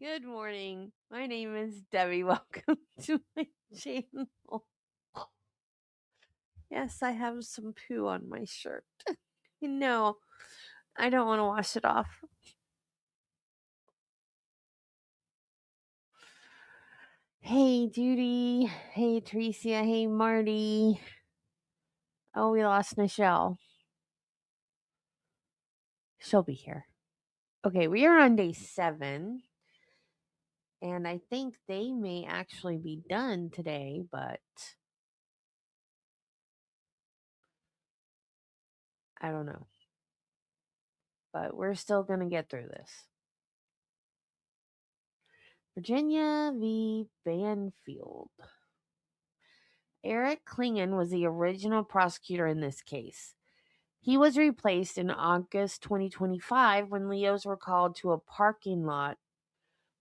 Good morning. My name is Debbie. Welcome to my channel. Yes, I have some poo on my shirt. No, I don't want to wash it off. Hey, Judy. Hey, Tricia. Hey, Marty. Oh, we lost Nichelle. She'll be here. Okay, we are on day 7. And I think they may actually be done today, but I don't know. But we're still going to get through this. Virginia v. Banfield. Eric Klingon was the original prosecutor in this case. He was replaced in August 2025 when Leos were called to a parking lot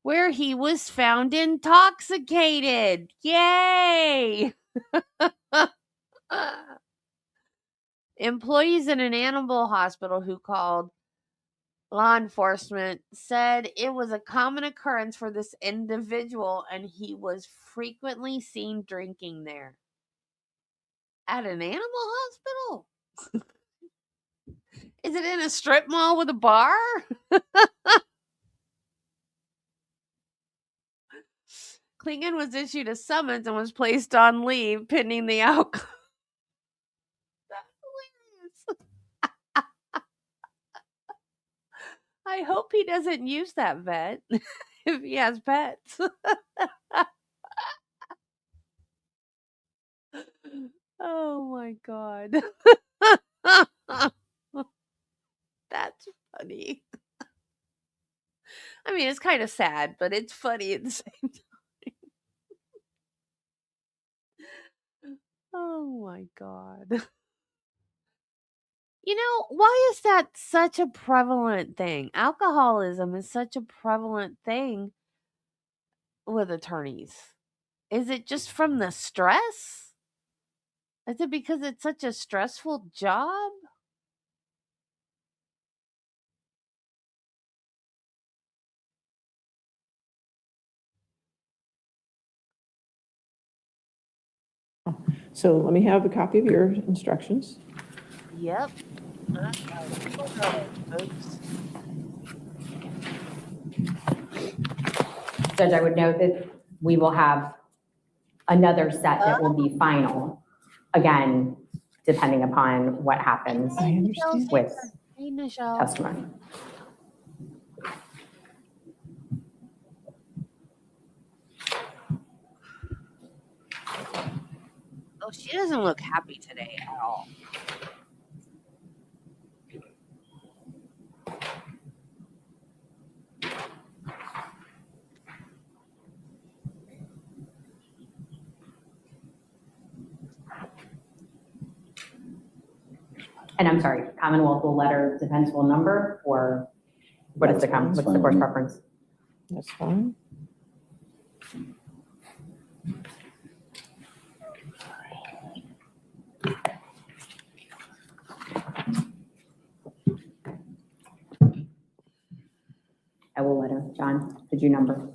where he was found intoxicated. Yay! Employees in an animal hospital who called law enforcement said it was a common occurrence for this individual and he was frequently seen drinking there. At an animal hospital? Is it in a strip mall with a bar? Klingon was issued a summons and was placed on leave pending the outcome. That's hilarious. I hope he doesn't use that vet if he has pets. Oh my god. That's funny. I mean, it's kind of sad, but it's funny at the same time. Oh my god. You know, why is that such a prevalent thing? Alcoholism is such a prevalent thing with attorneys. Is it just from the stress? Is it because it's such a stressful job? So let me have a copy of your instructions. Yep. Judge, I would note that we will have another set that will be final, again, depending upon what happens I understand. with Hey, Nichelle. testimony. Oh, she doesn't look happy today at all. And I'm sorry, Commonwealth will letter defense will number, or what is the what's the court's preference? That's fine. I will letter. John, did you number?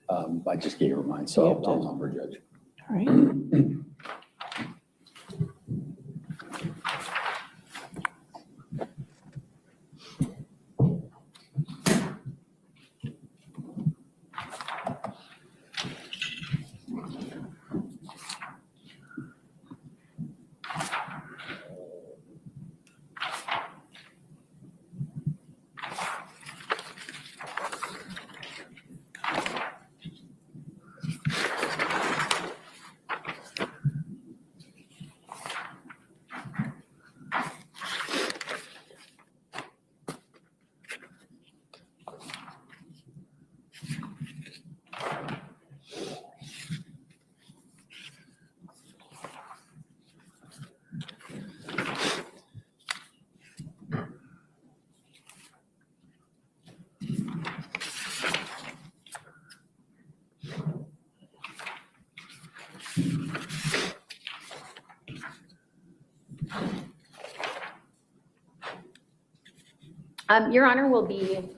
I just gave her mine, so I'll number, Judge. All right. Your Honor will be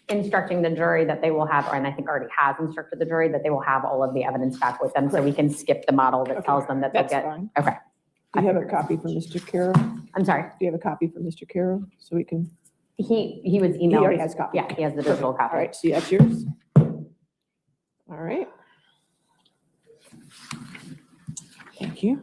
instructing the jury that they will have, and I think already has instructed the jury that they will have all of the evidence back with them, so we can skip the model that tells them that they'll That's get. fine. Okay, Do you have a copy from Mr. Carroll? I'm sorry. Do you have a copy from Mr. Carroll? So we can, He was emailed. he already has a copy. Yeah, he has the digital All copy. right, so that's yours. All right. Thank you.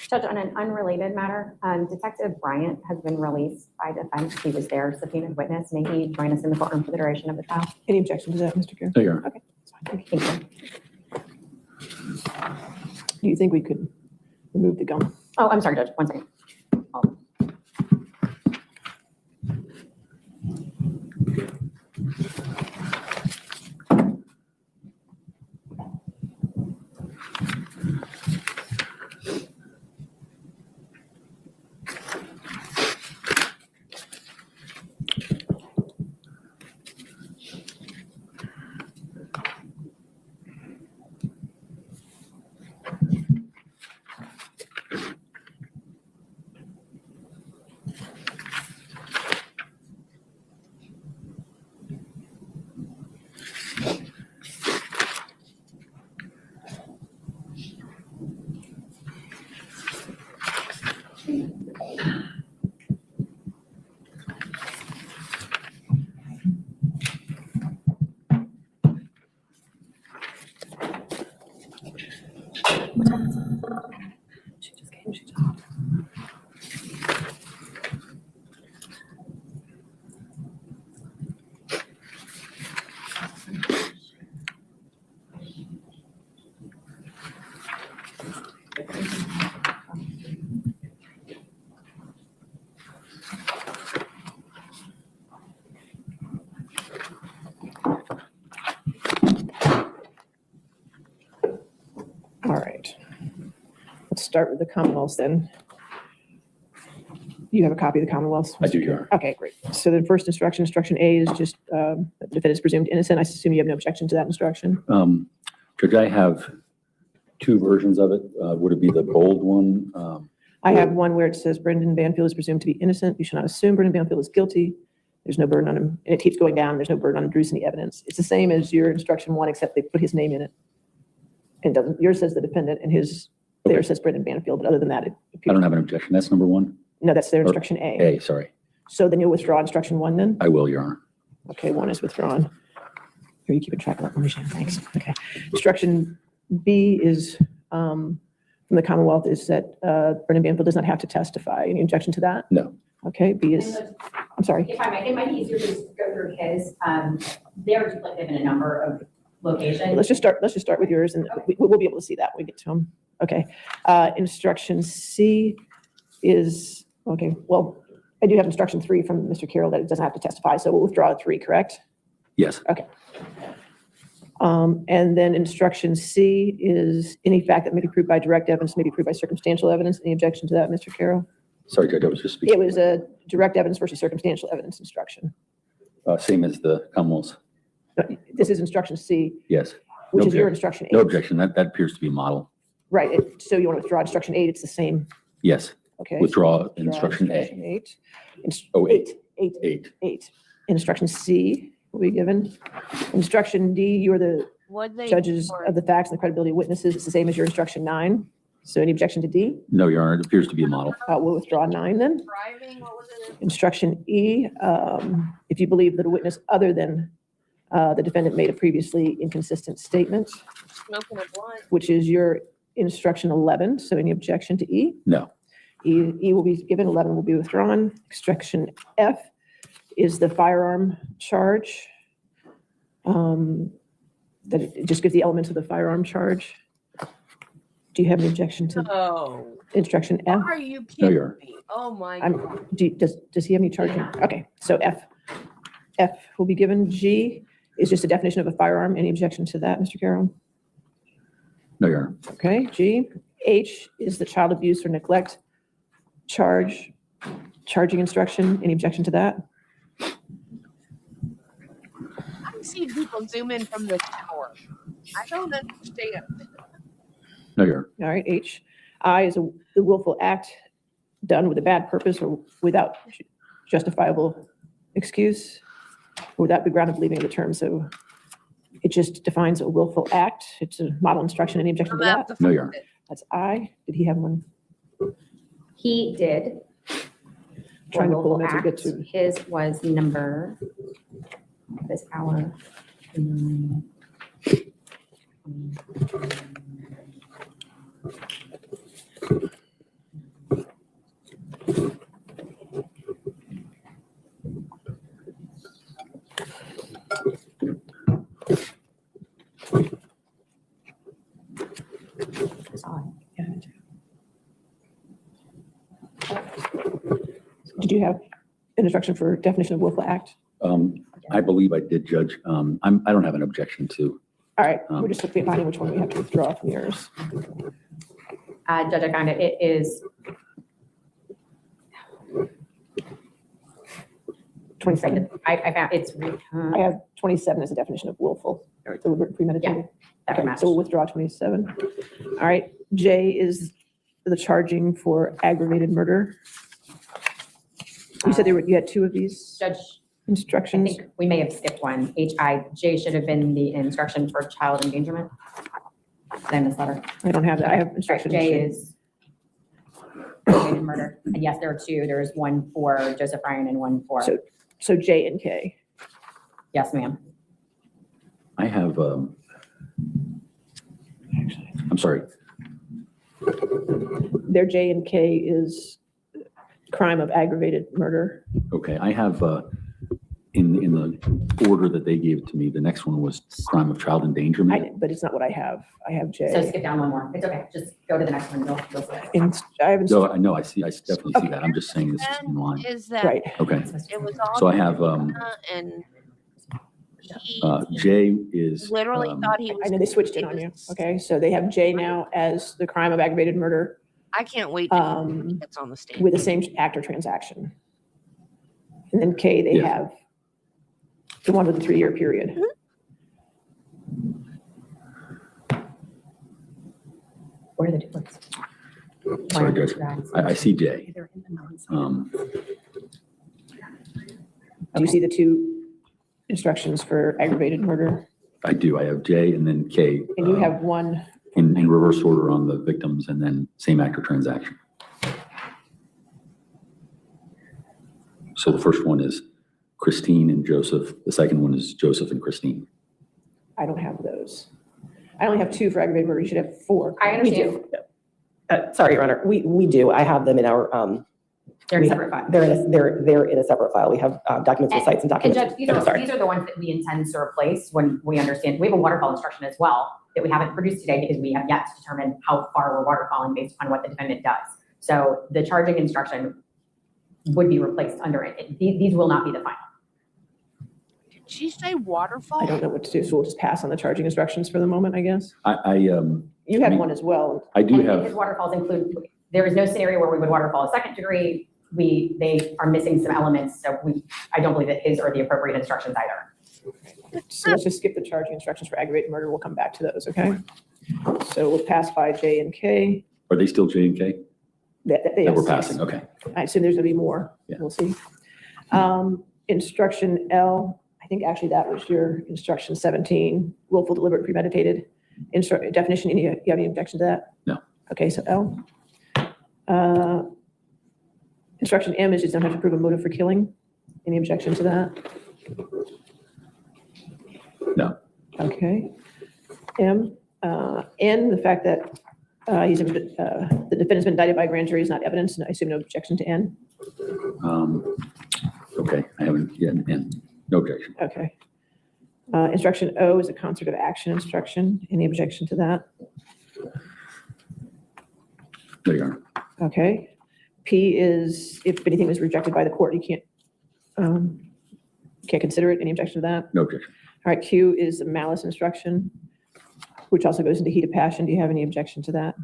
Judge, on an unrelated matter, Detective Bryant has been released by defense. He was their subpoenaed witness. May he join us in the courtroom for the duration of the trial? Any objection to that, Mr. Carroll? There you are. Okay, that's fine. Thank you. Thank you. Do you think we could remove the gum? Oh, I'm sorry, Judge, one second. Oh. She just came, she talked. All right. Let's start with the Commonwealth then. You have a copy of the Commonwealth? I do, Your Honor. Okay, great. So the first instruction, instruction A, is just that the defendant is presumed innocent. I assume you have no objection to that instruction? Judge, I have two versions of it. Would it be the bold one? I have one where it says Brendan Banfield is presumed to be innocent. You should not assume Brendan Banfield is guilty. There's no burden on him. And it keeps going down. There's no burden on him producing the evidence. It's the same as your instruction one, except they put his name in it. And doesn't, yours says the defendant and his, theirs says Brendan Banfield, but other than that, it I appears. don't have an objection. That's number one. No, that's their instruction A. A, sorry. So then you'll withdraw instruction one then? I will, Your Honor. Okay, one is withdrawn. Are you keeping track of that, Marisha? Thanks. Okay. Instruction B is, from the Commonwealth, is that Brendan Banfield does not have to testify. Any objection to that? No. Okay, B is, I'm sorry. If I may, it might be easier to just go through his, they're duplicative in a number of locations. Let's just start with yours, and we'll be able to see that when we get to them. Okay. Instruction C is, okay, well, I do have instruction 3 from Mr. Carroll that it doesn't have to testify, so we'll withdraw 3, correct? Yes. And then instruction C is any fact that may be proved by direct evidence may be proved by circumstantial evidence. Any objection to that, Mr. Carroll? Sorry, Judge, I was just speaking. It was a direct evidence versus circumstantial evidence instruction. Same as the Commonwealth's. This is instruction C, Yes. which No is your objection. instruction 8. No objection. That appears to be a model. Right, so you want to withdraw instruction 8, it's the same, Yes. okay? Withdraw instruction A. 8. Oh, 8. 8. 8. Instruction C will be given. Instruction D, you are the What they judges for- of the facts and the credibility of witnesses. It's the same as your instruction 9. So any objection to D? No, Your Honor, it appears to be a model. We'll withdraw 9 then. Driving, what was it? Instruction E, if you believe that a witness other than the defendant made a previously inconsistent statement, Smoking a blunt. which is your instruction 11. So any objection to E? No. E will be given, 11 will be withdrawn. Instruction F is the firearm charge. That it just gives the elements of the firearm charge. Do you have any objection to Oh, instruction F? are you No, kidding you're. me? Oh my I'm, God. does he have any charging? Okay, so F will be given. G is just a definition of a firearm. Any objection to that, Mr. Carroll? No, you're. Okay, G. H is the child abuse or neglect charging instruction. Any objection to that? I've seen people zoom in from the tower. I don't understand. No, you're. All right, H. I is the willful act done with a bad purpose or without justifiable excuse, or without the ground of believing of the term. So it just defines a willful act. It's a model instruction. Any objection I'm to gonna that? have to No, find you're. it. That's I. Did he have one? He did. Trying to pull Willful him as we get act. to. His was number, this hour. Did you have an instruction for definition of willful act? I believe I did, Judge. I don't have an objection to. All right, we're just looking at finding which one we have to withdraw from yours. Judge, I found it. It is 27. I found it's. I have 27 as a definition of willful or deliberate premeditated. that Okay, matched. so we'll withdraw 27. All right, J is the charging for aggravated murder. You said you had two of these Judge, I instructions? think we may have skipped one. J should have been the instruction for child endangerment. Did I miss a letter? I don't have that. I have Right, instruction J is aggravated murder. And yes, there are two. There's one for Joseph Ryan and one for, So J and K. yes, ma'am. I have, I'm sorry. Their J and K is crime of aggravated murder. Okay, I have, in the order that they gave to me, the next one was crime of child endangerment. But it's not what I have. I have So J. skip down one more. It's okay. Just go to the next one. You'll see it. I have, No, I know, I definitely see that. I'm just saying this is in line. Is that right. Okay, it was all so I have, and he J is. literally thought he was. I know they switched it on you. Okay, so they have J now as the crime of aggravated murder I can't wait to um, it's on the stage. with the same act or transaction. And then K, they Yeah. have the one with the 3-year period. What are the differences? Sorry, Judge. I see J. They're in the notes. Do you see the two instructions for aggravated murder? I do. I have J and then K. And you have one, In reverse order on the victims and then same act or transaction. So the first one is Christine and Joseph. The second one is Joseph and Christine. I don't have those. I only have 2 for aggravated murder. You should have 4. I We understand. do. Sorry, Your Honor, we do. I have them in our, They're in we- separate files. they're in a separate file. We have documents with sites and And documents. Judge, I'm sorry. these are the ones that we intend to replace when we understand. We have a waterfall instruction as well that we haven't produced today because we have yet to determine how far we're waterfalling based upon what the defendant does. So the charging instruction would be replaced under it. These will not be the final. Did she say waterfall? I don't know what to do, so we'll just pass on the charging instructions for the moment, I guess. You had one as well. I do And his have, waterfalls include, there is no scenario where we would waterfall a second degree. They are missing some elements, so I don't believe that his are the appropriate instructions either. So let's just skip the charging instructions for aggravated murder. We'll come back to those, okay? So we'll pass by J and K. are they still J and K that we're Yes. passing? Okay. I assume there's gonna be more. Yeah. We'll see. Instruction L, I think actually that was your instruction 17, willful, deliberate, premeditated. Definition, you have any objection to that? No. Okay, so L. Instruction M is just don't have to prove a motive for killing. Any objection to that? No. Okay. M, N, the fact that The defendant's been indicted by a grand jury is not evidence, and I assume no objection to N. Okay, I haven't yet, and no objection. Okay. Instruction O is a concert of action instruction. Any objection to that? No, Your Honor. Okay. P is if anything was rejected by the court, you can't consider it. Any objection to that? No objection. All right. Q is the malice instruction, which also goes into heat of passion. Do you have any objection to that?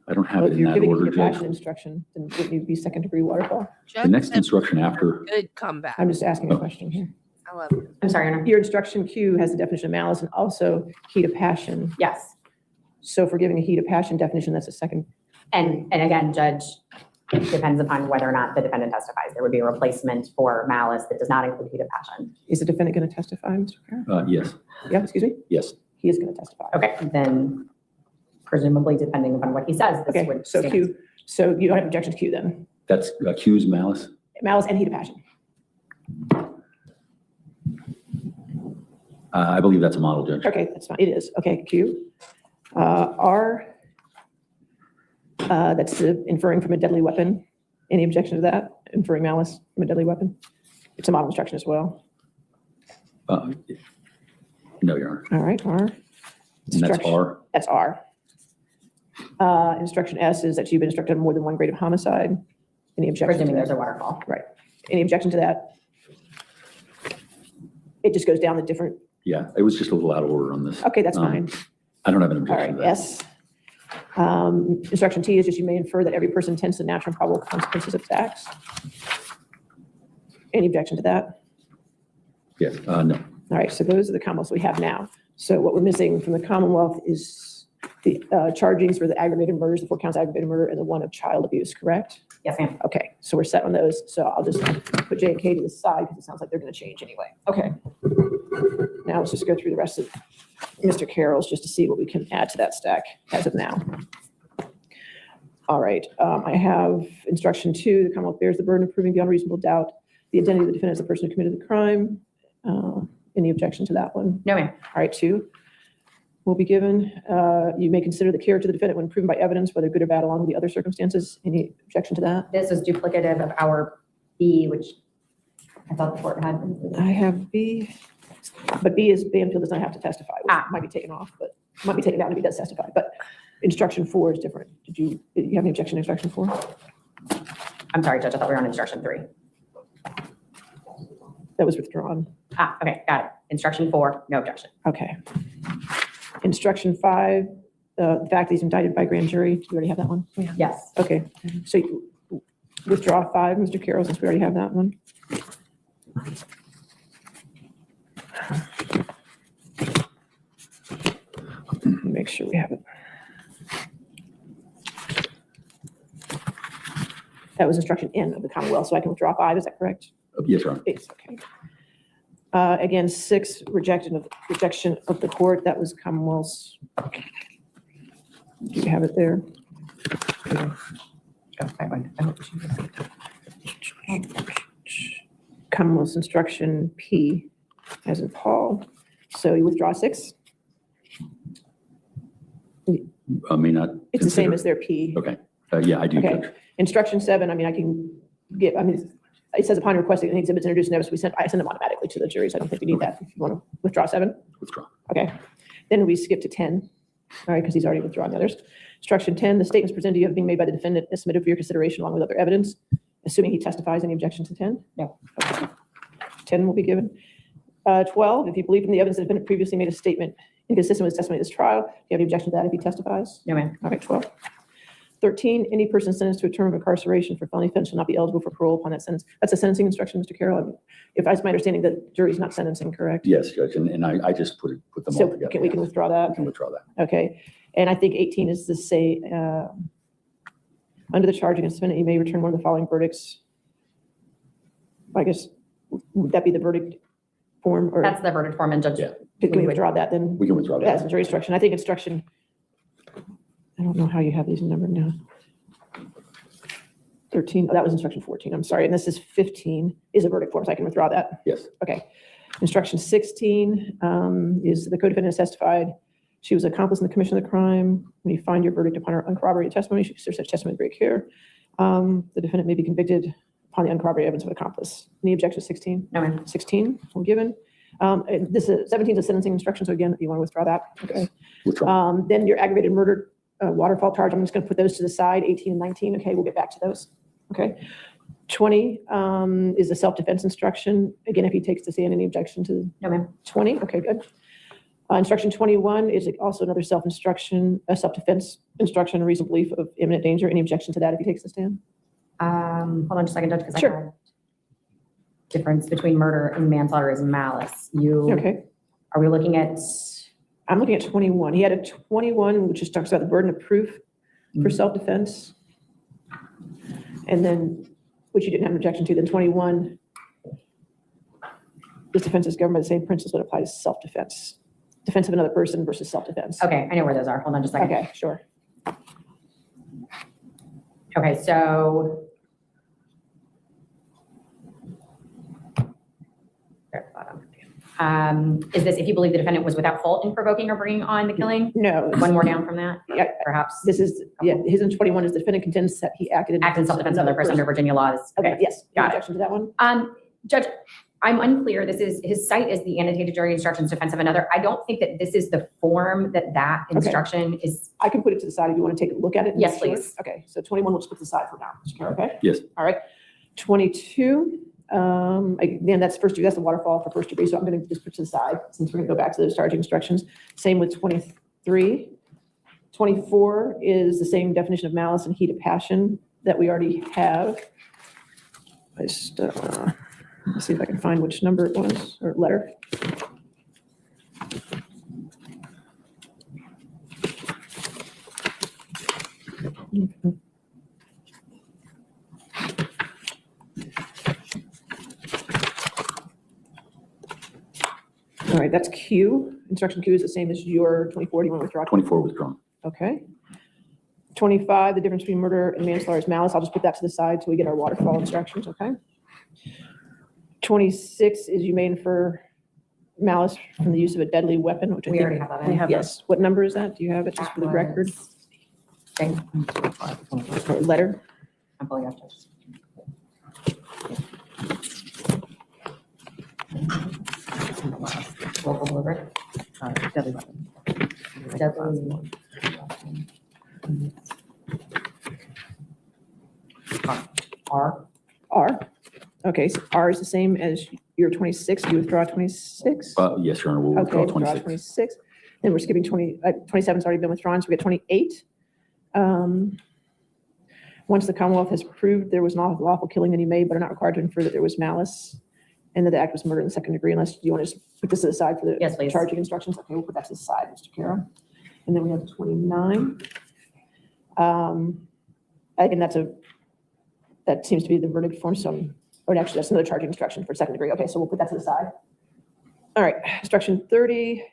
I don't have Well, it if in you're that giving order, heat of Judge. passion instruction, then wouldn't you be second degree waterfall? The next instruction after, Good comeback. I'm just asking a question here. I love it. I'm sorry, Your Honor. Your instruction Q has the definition of malice and also heat of passion. Yes. So if we're giving a heat of passion definition, that's a second. And again, Judge, it depends upon whether or not the defendant testifies. There would be a replacement for malice that does not include heat of passion. Is the defendant going to testify, Mr. Carroll? yes, Yeah, excuse me? yes. He is going to testify. Okay, then presumably depending upon what he says, this Okay, would so stand. Q, so you don't have objection to Q then? That's Q's malice. Malice and heat of passion. I believe that's a model, Judge. Okay, that's fine. It is. Okay, Q. R, that's inferring from a deadly weapon. Any objection to that? Inferring malice from a deadly weapon? It's a model instruction as well. No, Your Honor. All right, R. And that's Instruction- R. That's R. Instruction S is that you've been instructed on more than one grade of homicide. Any objection to Presuming there's that? a waterfall. Right. Any objection to that? It just goes down the different, Yeah, it was just a little out of order on this. okay, that's Um, fine. I don't have an All objection right, to that. S. Instruction T is just you may infer that every person intends the natural and probable consequences of acts. Any objection to that? Yes, no. All right, so those are the Commonwealths we have now. So what we're missing from the Commonwealth is the chargings for the aggravated murders, the 4 counts of aggravated murder, and the one of child abuse, correct? Yes, ma'am. Okay, so we're set on those. So I'll just put J and K to the side because it sounds like they're going to change anyway. Okay. Now let's just go through the rest of Mr. Carroll's just to see what we can add to that stack as of now. All right, I have instruction 2, the Commonwealth bears the burden of proving beyond reasonable doubt the identity of the defendant as the person who committed the crime. Any objection to that one? No, ma'am. All right, 2 will be given. You may consider the character of the defendant when proven by evidence, whether good or bad, along with the other circumstances. Any objection to that? This is duplicative of our B, which I thought the court had. I have B, but B is Banfield does not have to testify, which Ah. might be taken off, but might be taken down if he does testify. But instruction 4 is different. Did you have any objection to instruction 4? I'm sorry, Judge, I thought we were on instruction 3. That was withdrawn. Okay, got it. Instruction 4, no objection. Okay. Instruction 5, the fact that he's indicted by grand jury. Do we already have that one? Yes. Okay, so you withdraw 5, Mr. Carroll, since we already have that one. Make sure we have it. That was instruction N of the Commonwealth, so I can withdraw 5, is that correct? Yes, Your Honor. It's okay. Again, 6, rejection of the court, that was Commonwealth's. Do you have it there? Commonwealth's instruction P, as in Paul. So you withdraw 6? May not. It's the same consider- as their P. Okay, yeah, I do, Okay. Judge. Instruction 7, I mean, I can get, I mean, it says upon requesting any exhibits introduced in evidence, I send them automatically to the juries. I don't think we need that. If you want to withdraw 7, Withdraw. okay. Then we skip to 10, all right, because he's already withdrawn the others. Instruction 10, the statements presented to you have been made by the defendant and submitted for your consideration along with other evidence, assuming he testifies. Any objection to 10? No. Okay. 10 will be given. 12, if you believe in the evidence the defendant previously made a statement inconsistent with his testimony at this trial, do you have any objection to that if he testifies? No, ma'am. Okay, 12. 13, any person sentenced to a term of incarceration for felony offense shall not be eligible for parole upon that sentence. That's a sentencing instruction, Mr. Carroll. I mean, if that's my understanding, the jury's not sentencing, correct? Yes, Judge, and I just put them all So together. we can withdraw that? We can withdraw that. Okay, and I think 18 is to say, under the charge against the defendant, you may return one of the following verdicts. I guess, would that be the verdict form, or That's the verdict form, and Judge, Yeah. can we withdraw that then? We can withdraw That's that. a jury instruction. I think instruction, I don't know how you have these numbered now. 13, oh, that was instruction 14, I'm sorry, and this is 15, is a verdict form, so I can withdraw that. Yes, Okay. Instruction 16 is the co-defendant has testified She was accomplice in the commission of the crime. When you find your verdict upon her uncorroborated testimony, she considers such testimony with great care. The defendant may be convicted upon the uncorroborated evidence of accomplice. Any objection to 16? No, ma'am. 16, well given. This is 17 is a sentencing instruction, so again, you want to withdraw that? Okay. Withdraw. Then your aggravated murder waterfall charge, I'm just going to put those to the side, 18 and 19. Okay, we'll get back to those. Okay. 20 is a self-defense instruction. Again, if he takes the stand, any objection to No, ma'am. 20? Okay, good. Instruction 21 is also another self-instruction, a self-defense instruction, reasonable belief of imminent danger. Any objection to that if he takes the stand? Hold on just a second, Judge, because I Sure. had difference between murder and manslaughter is malice. Okay. Are we looking at? I'm looking at 21. He had a 21, which just talks about the burden of proof for self-defense. And then, which you didn't have an objection to, then 21, this defense is governed by the same principles that apply to self-defense. Defense of another person versus self-defense. Okay, I know where those are. Hold on just a second. Okay, sure. Okay, so. Is this if you believe the defendant was without fault in provoking or bringing on the killing? No. One more down from that, Yeah, perhaps? this is, yeah, his in 21 is the defendant contends that he acted in. Act in self-defense of another person under Virginia laws. Okay, yes. Any Got it. objection to that one? Judge, I'm unclear. This is, his cite is the annotated jury instructions defense of another. I don't think that this is the form that instruction is. I can put it to the side if you want to take a look at it. and Yes, make sure. please. Okay, so 21 we'll just put to the side for now. Mr. Carroll, okay? Yes. All right. 22, again, that's first degree, that's the waterfall for first degree, so I'm going to just put to the side since we're going to go back to those charging instructions. Same with 23. 24 is the same definition of malice and heat of passion that we already have. I just, let's see if I can find which number it was, or letter. All right, that's Q. Instruction Q is the same as your 24. Do you want to withdraw? 24 withdrawn. Okay. 25, the difference between murder and manslaughter is malice. I'll just put that to the side till we get our waterfall instructions, okay? 26 is you may infer malice from the use of a deadly weapon, which I We think. already have that in. We have yes. What number is that? Do you have it just for the record? Okay. Or letter? I'm pulling up, Judge. Roll call over. Deadly weapon. Deadly. R. R. Okay, so R is the same as your 26. You withdraw 26? Yes, Your Honor, we'll Okay, withdraw withdraw 26. 26. Then we're skipping 20, 27's already been withdrawn, so we get 28. Once the Commonwealth has proved there was not lawful killing, then you may, but are not required to infer that there was malice and that the act was murder in the second degree, unless you want to just put this to the side for the Yes, please. charging instructions. Okay, we'll put that to the side, Mr. Carroll. And then we have 29. Again, that seems to be the verdict form, or actually that's another charging instruction for second degree. Okay, so we'll put that to the side. All right, instruction 30,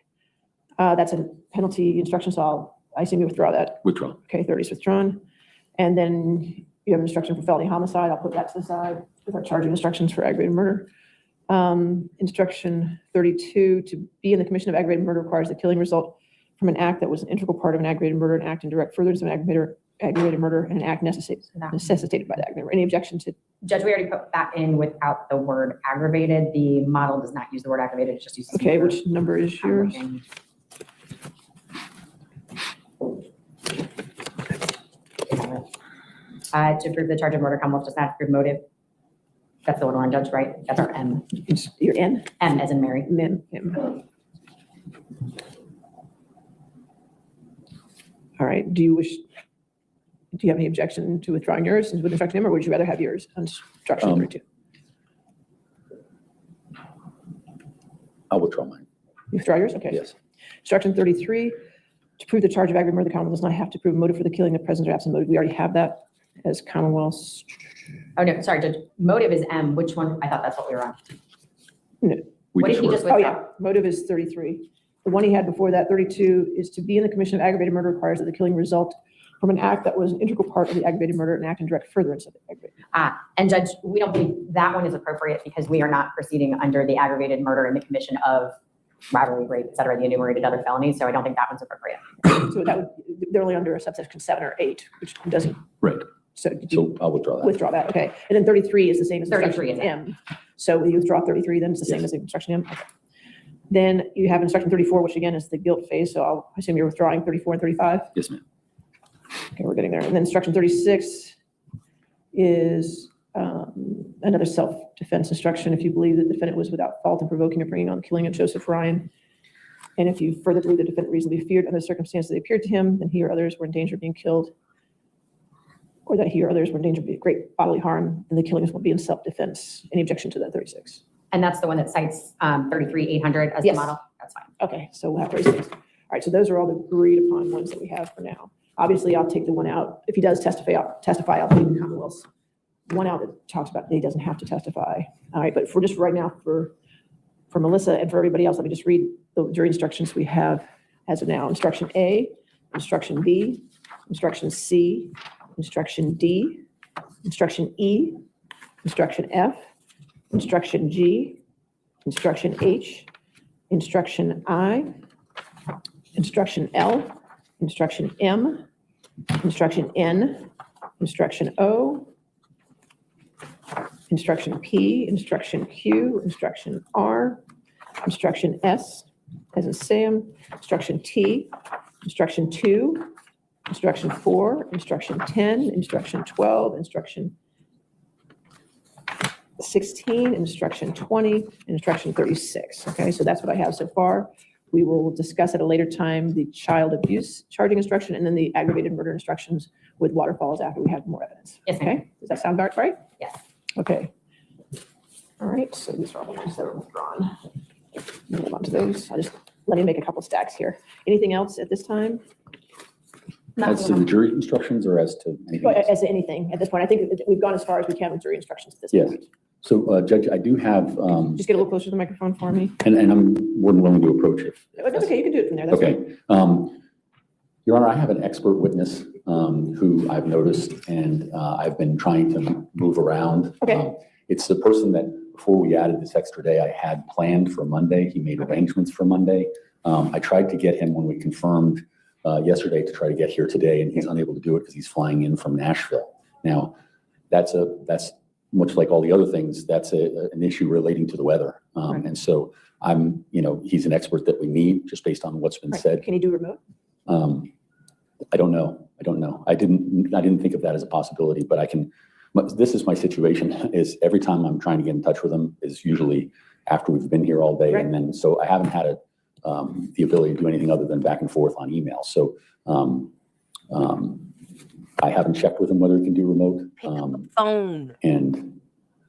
that's a penalty instruction, so I assume you withdraw that. Withdrawn. Okay, 30 is withdrawn. And then you have instruction for felony homicide. I'll put that to the side with our charging instructions for aggravated murder. Instruction 32, to be in the commission of aggravated murder requires the killing result from an act that was an integral part of an aggravated murder, an act in direct furtherance of an aggravated murder, and an act necessitated by the aggravated murder. Any objection to? Judge, we already put that in without the word aggravated. The model does not use the word aggravated, it just uses. Okay, murder. which number is yours? To prove the charge of murder, Commonwealth does not have to prove motive. That's the one we're on, Judge, right? That's our M. It's your N? M as in Mary. Min. M. All right, do you have any objection to withdrawing yours with instruction M, or would you rather have yours on instruction 32? I'll withdraw mine. You withdraw yours? Okay. Yes. Instruction 33, to prove the charge of aggravated murder, the Commonwealth does not have to prove motive for the killing of present or absent motive. We already have that as Commonwealth's. Oh, no, sorry, Judge. Motive is M. Which one? I thought that's what we were on. We What did he were. just Oh, withdraw? yeah, motive is 33. The one he had before that, 32, is to be in the commission of aggravated murder requires that the killing result from an act that was an integral part of the aggravated murder, an act in direct furtherance of the aggravated. And Judge, we don't believe that one is appropriate because we are not proceeding under the aggravated murder in the commission of robbery, rape, et cetera, the enumerated other felonies. So I don't think that one's appropriate. So that would, they're only under subsection 7 or 8, which doesn't. Right. So did you So I'll withdraw that. withdraw that? Okay. And then 33 is the same as 33 instruction is M. So you withdraw 33, then it's the same Yes. as instruction M. Okay. Then you have instruction 34, which again is the guilt phase. So I'll assume you're withdrawing 34 and 35. Yes, ma'am. Okay, we're getting there. And then instruction 36 is another self-defense instruction. If you believe the defendant was without fault in provoking or bringing on the killing of Joseph Ryan, and if you further believe the defendant reasonably feared under the circumstances that appeared to him, then he or others were in danger of being killed, or that he or others were in danger of great bodily harm, then the killings will be in self-defense. Any objection to that 36? And that's the one that cites 33-800 as Yes. the model? That's fine. Okay, so we'll have 36. All right, so those are all the agreed upon ones that we have for now. Obviously, I'll take the one out. If he does testify, I'll leave the Commonwealth's one out that talks about that he doesn't have to testify. All right, but for just right now, for Melissa and for everybody else, let me just read the jury instructions we have as of now. Instruction A, instruction B, instruction C, instruction D, instruction E, instruction F, instruction G, instruction H, instruction I, instruction L, instruction M, instruction N, instruction O, instruction P, instruction Q, instruction R, instruction S, as in Sam, instruction T, instruction 2, instruction 4, instruction 10, instruction 12, instruction 16, instruction 20, instruction 36. Okay, so that's what I have so far. We will discuss at a later time the child abuse charging instruction and then the aggravated murder instructions with waterfalls after we have more evidence. Yes, ma'am. Okay, does that sound about right? Yes. Okay. All right, so these are all the ones that are withdrawn. Move on to those. Let me make a couple stacks here. Anything else at this time? As to the jury instructions or as to anything Well, else? as to anything at this point, I think that we've gone as far as we can with jury instructions at this Yes. point. So, Judge, I do have, Just get a little closer to the microphone for me. and I'm more than willing to approach it. That's okay, you can do it from there. That's fine. Okay. Your Honor, I have an expert witness who I've noticed and I've been trying to move around. Okay. It's the person that, before we added this extra day, I had planned for Monday. He made arrangements for Monday. I tried to get him when we confirmed yesterday to try to get here today, and he's unable to do it because he's flying in from Nashville. Now, that's much like all the other things, that's an issue relating to the weather. Right. And so he's an expert that we need just based on what's been Right. said. Can you do remote? I don't know. I didn't think of that as a possibility, but I can. This is my situation, is every time I'm trying to get in touch with him is usually after we've been here all day. Right. And then, so I haven't had the ability to do anything other than back and forth on email. So I haven't checked with him whether he can do remote. Pick up the phone. And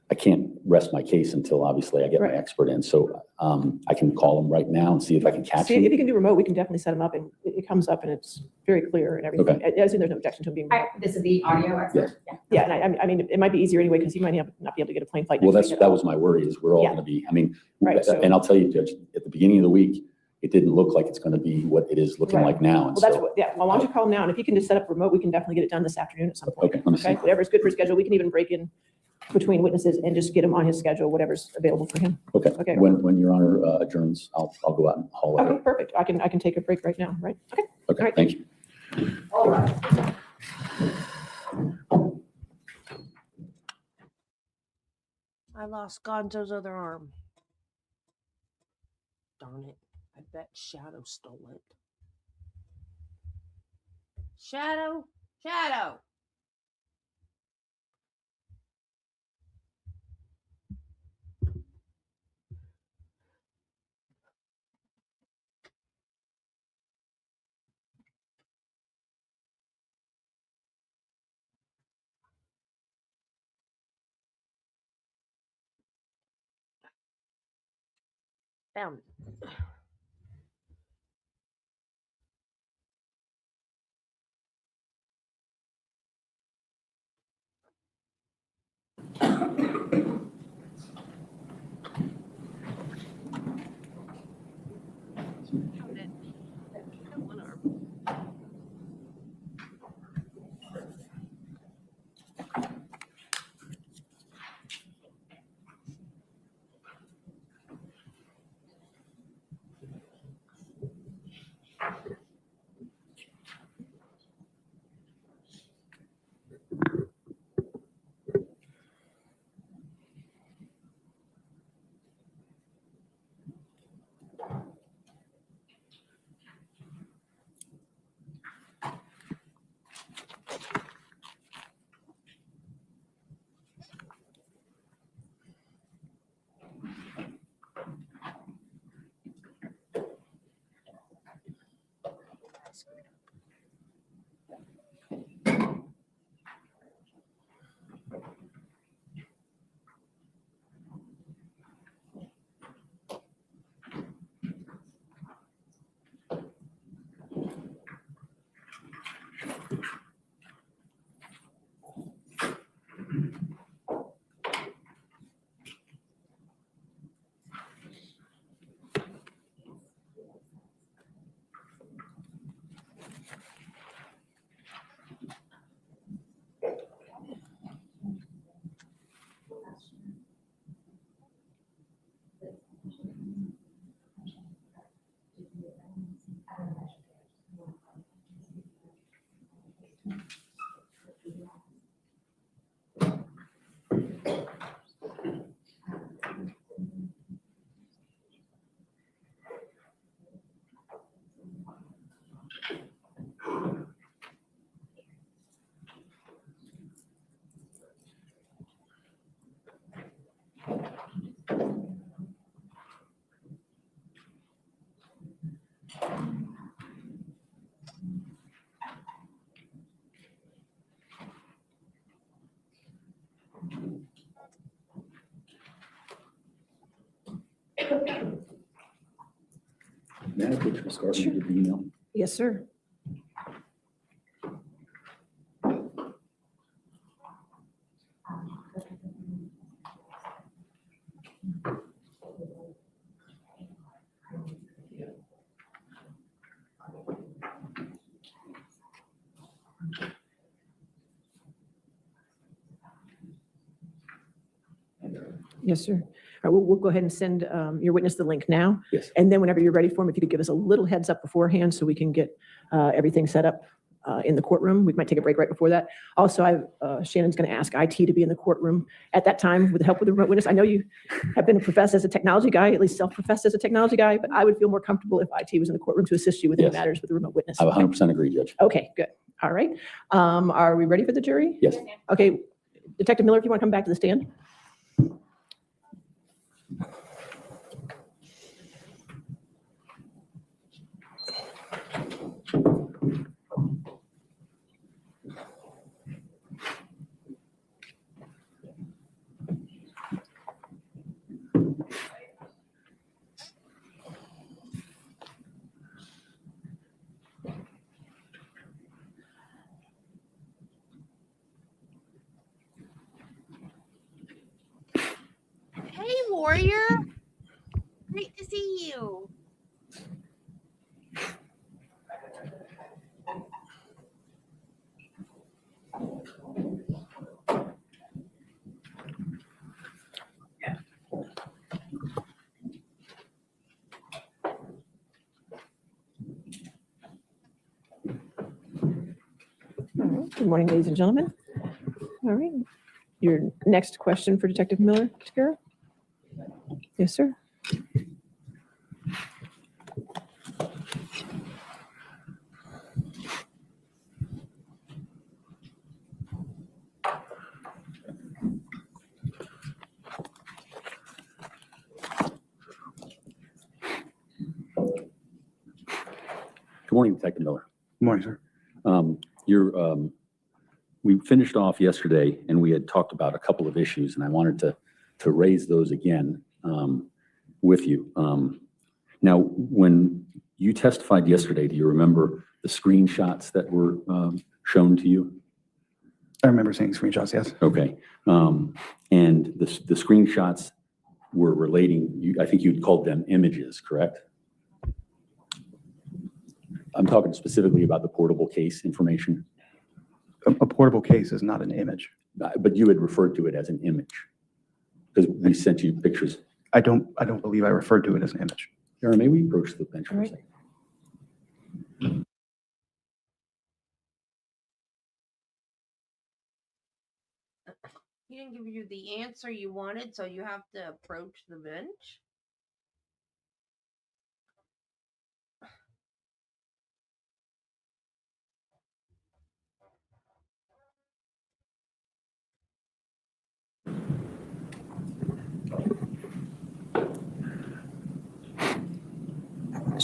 I can't rest my case until obviously I get my Right. expert in. So I can call him right now and see if I can catch See, if him. you can do remote, we can definitely set them up and it comes up and it's very clear and everything. I assume there's no objection to him being. Hi, this is the audio expert? Yeah, and I mean, it might be easier anyway because he might not be able to get a plane flight. Well, next week at that all. was my worry, is we're all Yeah. going to be, I mean, Right, so- and I'll tell you, Judge, at the beginning of the week, it didn't look like it's going to be what it is looking Right. like now. And Well, that's so, what, yeah, well, why don't you call him now? And if you can just set up remote, we can definitely get it done this afternoon at some point. Okay, let me see. Okay, whatever's good for his schedule. We can even break in between witnesses and just get him on his schedule, whatever's available for him. Okay, Okay. when Your Honor adjourns, I'll go out and haul Okay, it. perfect. I can take a break right now, right? Okay. Okay, right. thank you. All right. I lost Gonzo's other arm. Darn it. I bet Shadow stole it. Shadow? Shadow! Found it. Found it. Got one arm. May I have a picture of Scarlett in your email? Yes, sir. Yes, sir. All right, we'll go ahead and send your witness the link now. Yes. And then whenever you're ready for him, if you could give us a little heads up beforehand so we can get everything set up in the courtroom. We might take a break right before that. Also, Shannon's going to ask IT to be in the courtroom at that time with the help of the remote witness. I know you have been professed as a technology guy, at least self-professed as a technology guy, but I would feel more comfortable if IT was in the courtroom to assist you with any Yes. matters with the remote witness. I 100% agree, Judge. Okay, good. All right. Are we ready for the jury? Yes. Okay. Detective Miller, if you want to come back to the stand. Hey, warrior. Great to see you. All right. Good morning, ladies and gentlemen. All right. Your next question for Detective Miller, Shakira? Yes, sir. Good morning, Detective Miller. Good morning, sir. We finished off yesterday and we had talked about a couple of issues and I wanted to raise those again with you. Now, when you testified yesterday, do you remember the screenshots that were shown to you? I remember seeing screenshots, yes. Okay. And the screenshots were relating, I think you'd called them images, correct? I'm talking specifically about the portable case information, A portable case is not an image. but you had referred to it as an image because we sent you pictures. I don't believe I referred to it as an image. Aaron, may we approach the bench for a All right. second? He didn't give you the answer you wanted, so you have to approach the bench.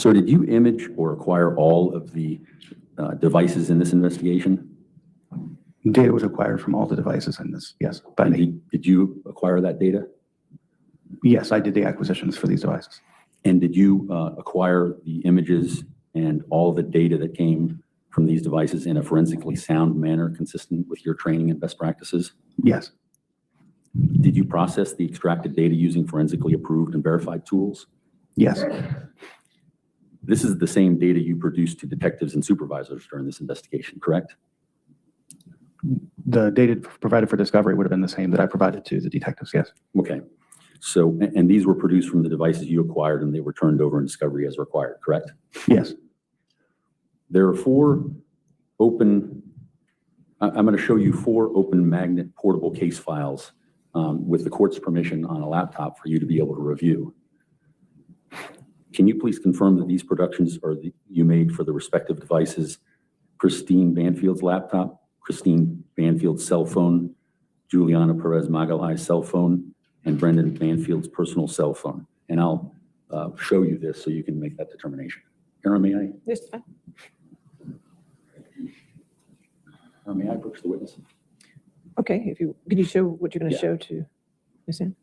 So did you image or acquire all of the devices in this investigation? Data was acquired from all the devices in this, yes, by And me. did you acquire that data? Yes, I did the acquisitions for these devices. And did you acquire the images and all the data that came from these devices in a forensically sound manner consistent with your training and best practices? Yes, Did you process the extracted data using forensically approved and verified tools? yes, This is the same data you produced to detectives and supervisors during this investigation, correct? the data provided for discovery would have been the same that I provided to the detectives, yes. Okay. So, and these were produced from the devices you acquired and they were turned over in discovery as required, correct? Yes, There are four open, I'm going to show you four open magnet portable case files with the court's permission on a laptop for you to be able to review. Can you please confirm that these productions are you made for the respective devices? Christine Banfield's laptop, Christine Banfield's cell phone, Juliana Perez Magalhães' cell phone, and Brendan Banfield's personal cell phone. And I'll show you this so you can make that determination. Aaron, may I approach the witness? Okay, could you show what you're going to Yeah. show to Ms. Ann?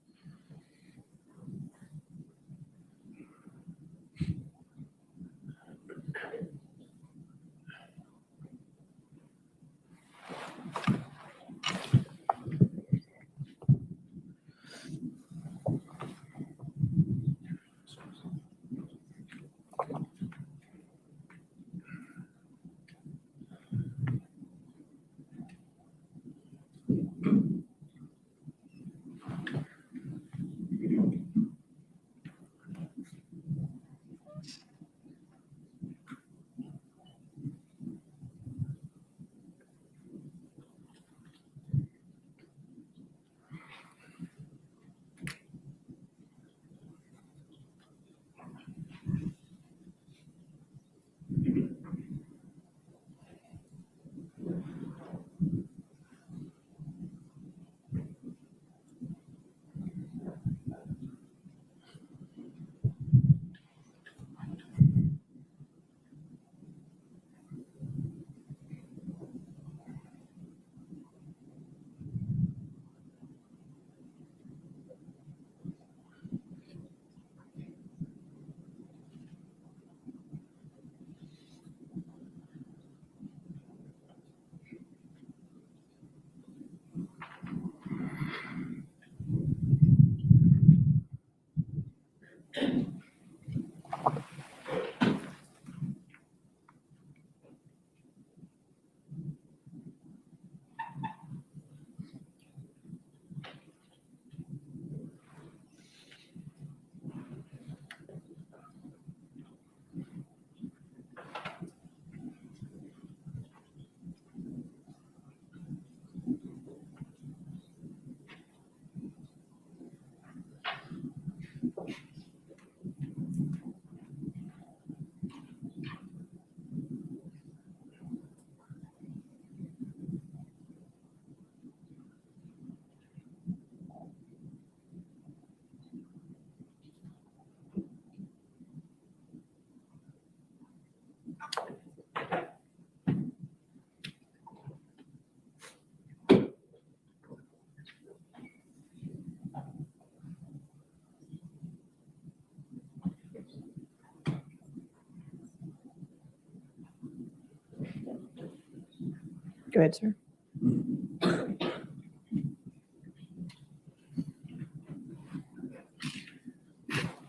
Go ahead, sir.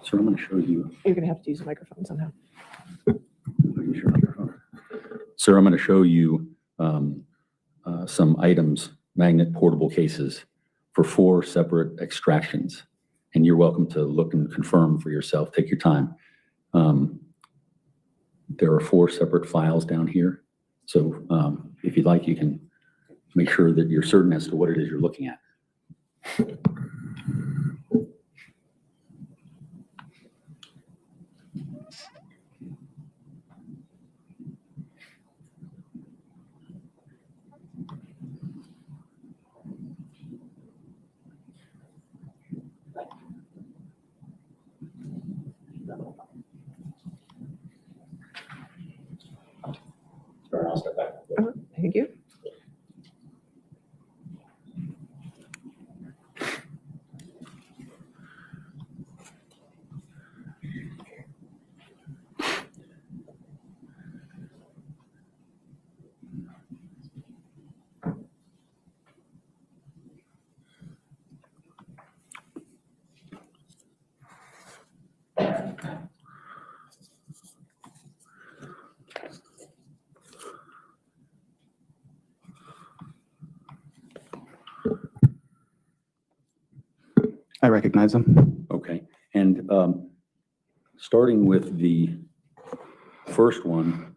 So I'm going to show you. You're going to have to use the microphone somehow. Sir, I'm going to show you some items, magnet portable cases for four separate extractions. And you're welcome to look and confirm for yourself. Take your time. There are four separate files down here. So if you'd like, you can make sure that you're certain as to what it is you're looking at. recognize them. Okay, and starting with the first one,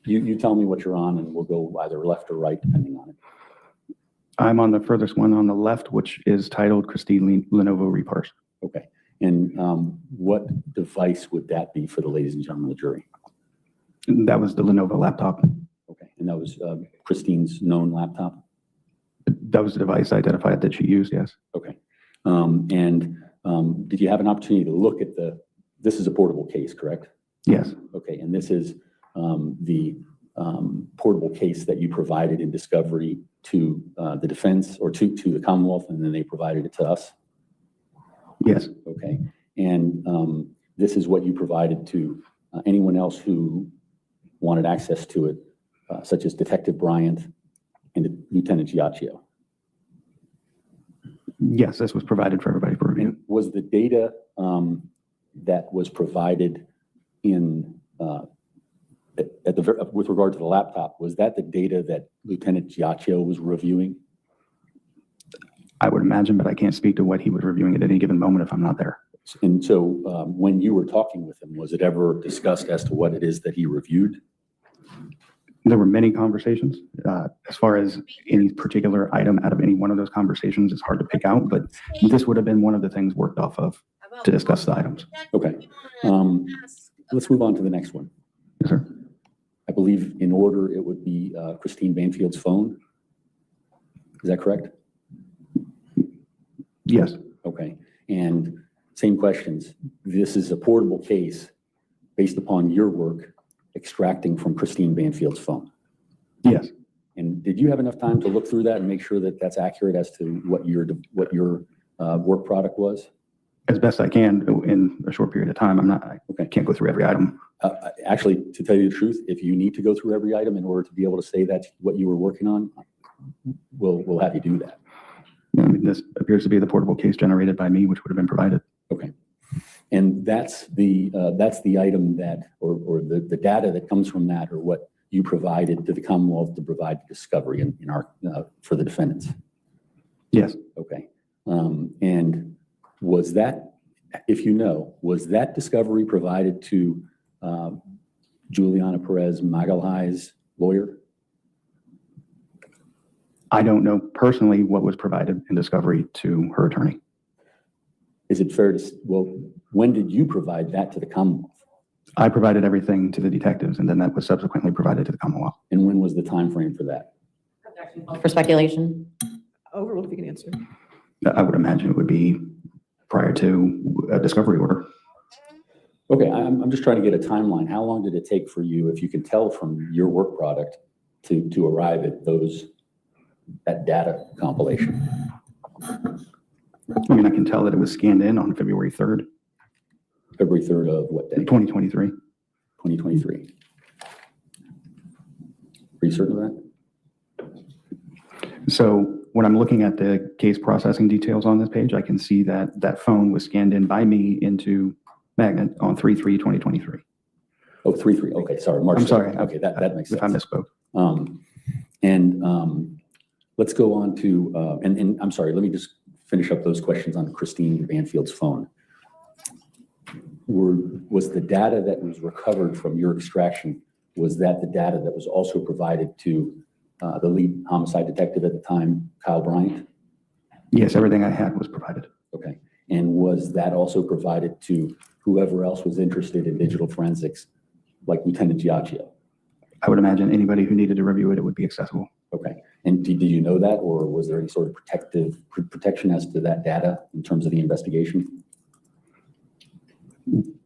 you tell me what you're on, and we'll go either left or right, depending on it. I'm on the furthest one on the left, which is titled Christine Lenovo Reparse. Okay, and what device would that be for the ladies and gentlemen of the jury? That was the Lenovo laptop. Okay, and that was Christine's known laptop? That was the device identified that she used, yes. Okay, and did you have an opportunity to look at this is a portable case, correct? Yes, Okay, and this is the portable case that you provided in discovery to the defense or to the Commonwealth, and then they provided it to us? yes, Okay, and this is what you provided to anyone else who wanted access to it, such as Detective Bryant and Lieutenant Giacchio? yes, this was provided for everybody for review. And was the data that was provided in with regard to the laptop, was that the data that Lieutenant Giacchio was reviewing? I would imagine, but I can't speak to what he was reviewing at any given moment if I'm not there. And so when you were talking with him, was it ever discussed as to what it is that he reviewed? There were many conversations. As far as any particular item out of any one of those conversations, it's hard to pick out, but this would have been one of the things worked off of to discuss the items. Okay. Let's move on to the next one. Yes, sir. I believe in order it would be Christine Banfield's phone. Is that correct? Yes, Okay. And same questions. This is a portable case based upon your work extracting from Christine Banfield's phone. yes. And did you have enough time to look through that and make sure that that's accurate as to what your work product was? As best I can in a short period of time. I can't go through every item. Actually, to tell you the truth, if you need to go through every item in order to be able to say that's what you were working on, we'll have you do that. I mean, this appears to be the portable case generated by me, which would have been provided. Okay. And that's the item that, or the data that comes from that, or what you provided to the Commonwealth to provide discovery in our for the defendants. Yes, Okay. And was that, if you know, was that discovery provided to Juliana Perez Magalhães' lawyer? I don't know personally what was provided in discovery to her attorney. Is it fair to, well, when did you provide that to the Commonwealth? I provided everything to the detectives, and then that was subsequently provided to the Commonwealth. And when was the time frame for that? For speculation. Overruled if you can answer. I would imagine it would be prior to a discovery order. Okay, I'm just trying to get a timeline. How long did it take for you, if you can tell from your work product, to arrive at that data compilation? I mean, I can tell that it was scanned in on February 3rd, February 3rd of what day? 2023. 2023. Are you certain of that? So when I'm looking at the case processing details on this page, I can see that that phone was scanned in by me into Magnet on 3/3/2023. Oh, 3/3. Okay, sorry. March. I'm sorry. 2nd. Okay, that makes sense. If I misspoke. Let's go on to, and I'm sorry, let me just finish up those questions on Christine Banfield's phone. Was the data that was recovered from your extraction, was that the data that was also provided to the lead homicide detective at the time, Kyle Bryant? Yes, everything I had was provided. Okay. And was that also provided to whoever else was interested in digital forensics, like Lieutenant Giacchio? I would imagine anybody who needed to review it, it would be accessible. Okay. And did you know that, or was there any sort of protection as to that data in terms of the investigation?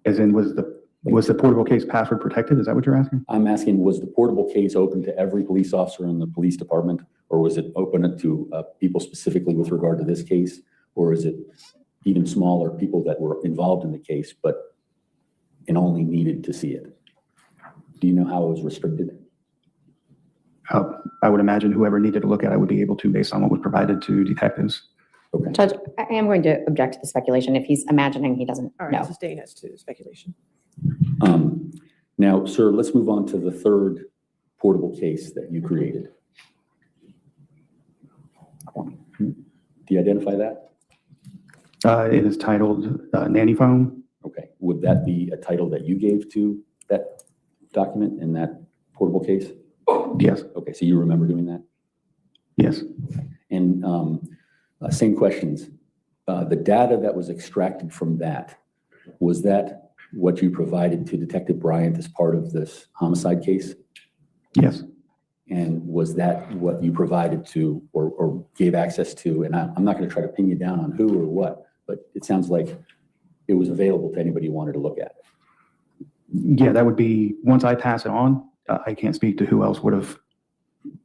As in, was the portable case password protected? Is that what you're asking? I'm asking, was the portable case open to every police officer in the police department, or was it open to people specifically with regard to this case, or is it even smaller people that were involved in the case and only needed to see it? Do you know how it was restricted? I would imagine whoever needed to look at it would be able to, based on what was provided to detectives. Okay. Judge, I am going to object to the speculation if he's imagining he doesn't All right, know. sustain as to speculation. Now, sir, let's move on to the third portable case that you created. Do you identify that? It is titled Nanny Phone. Okay, would that be a title that you gave to that document in that portable case? Yes, Okay, so you remember doing that? yes, And same questions. The data that was extracted from that, was that what you provided to Detective Bryant as part of this homicide case? yes. And was that what you provided to or gave access to? And I'm not going to try to pin you down on who or what, but it sounds like it was available to anybody who wanted to look at it. Yeah, that would be, once I pass it on, I can't speak to who else would have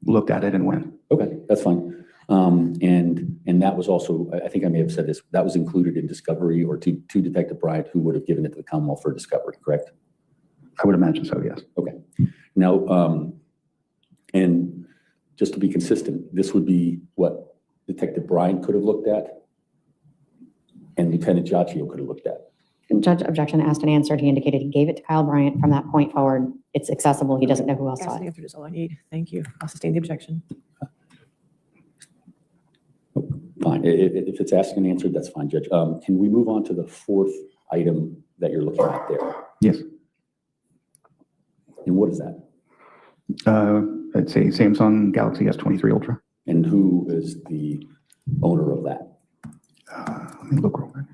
looked at it and when. Okay, that's fine. And that was also, I think I may have said this, that was included in discovery or to Detective Bryant, who would have given it to the Commonwealth for discovery, correct? I would imagine so, yes. Okay. Now, and just to be consistent, this would be what Detective Bryant could have looked at and Lieutenant Giacchio could have looked at. Judge objection asked and answered. He indicated he gave it to Kyle Bryant. From that point forward, it's accessible. He doesn't know who else saw Asked and it. answered is all I need. Thank you. I'll sustain the objection. Fine. If it's asked and answered, that's fine, Judge. Can we move on to the fourth item that you're looking at there? Yes. And what is that? It's a Samsung Galaxy S23 Ultra. And who is the owner of that? Let me look real quick.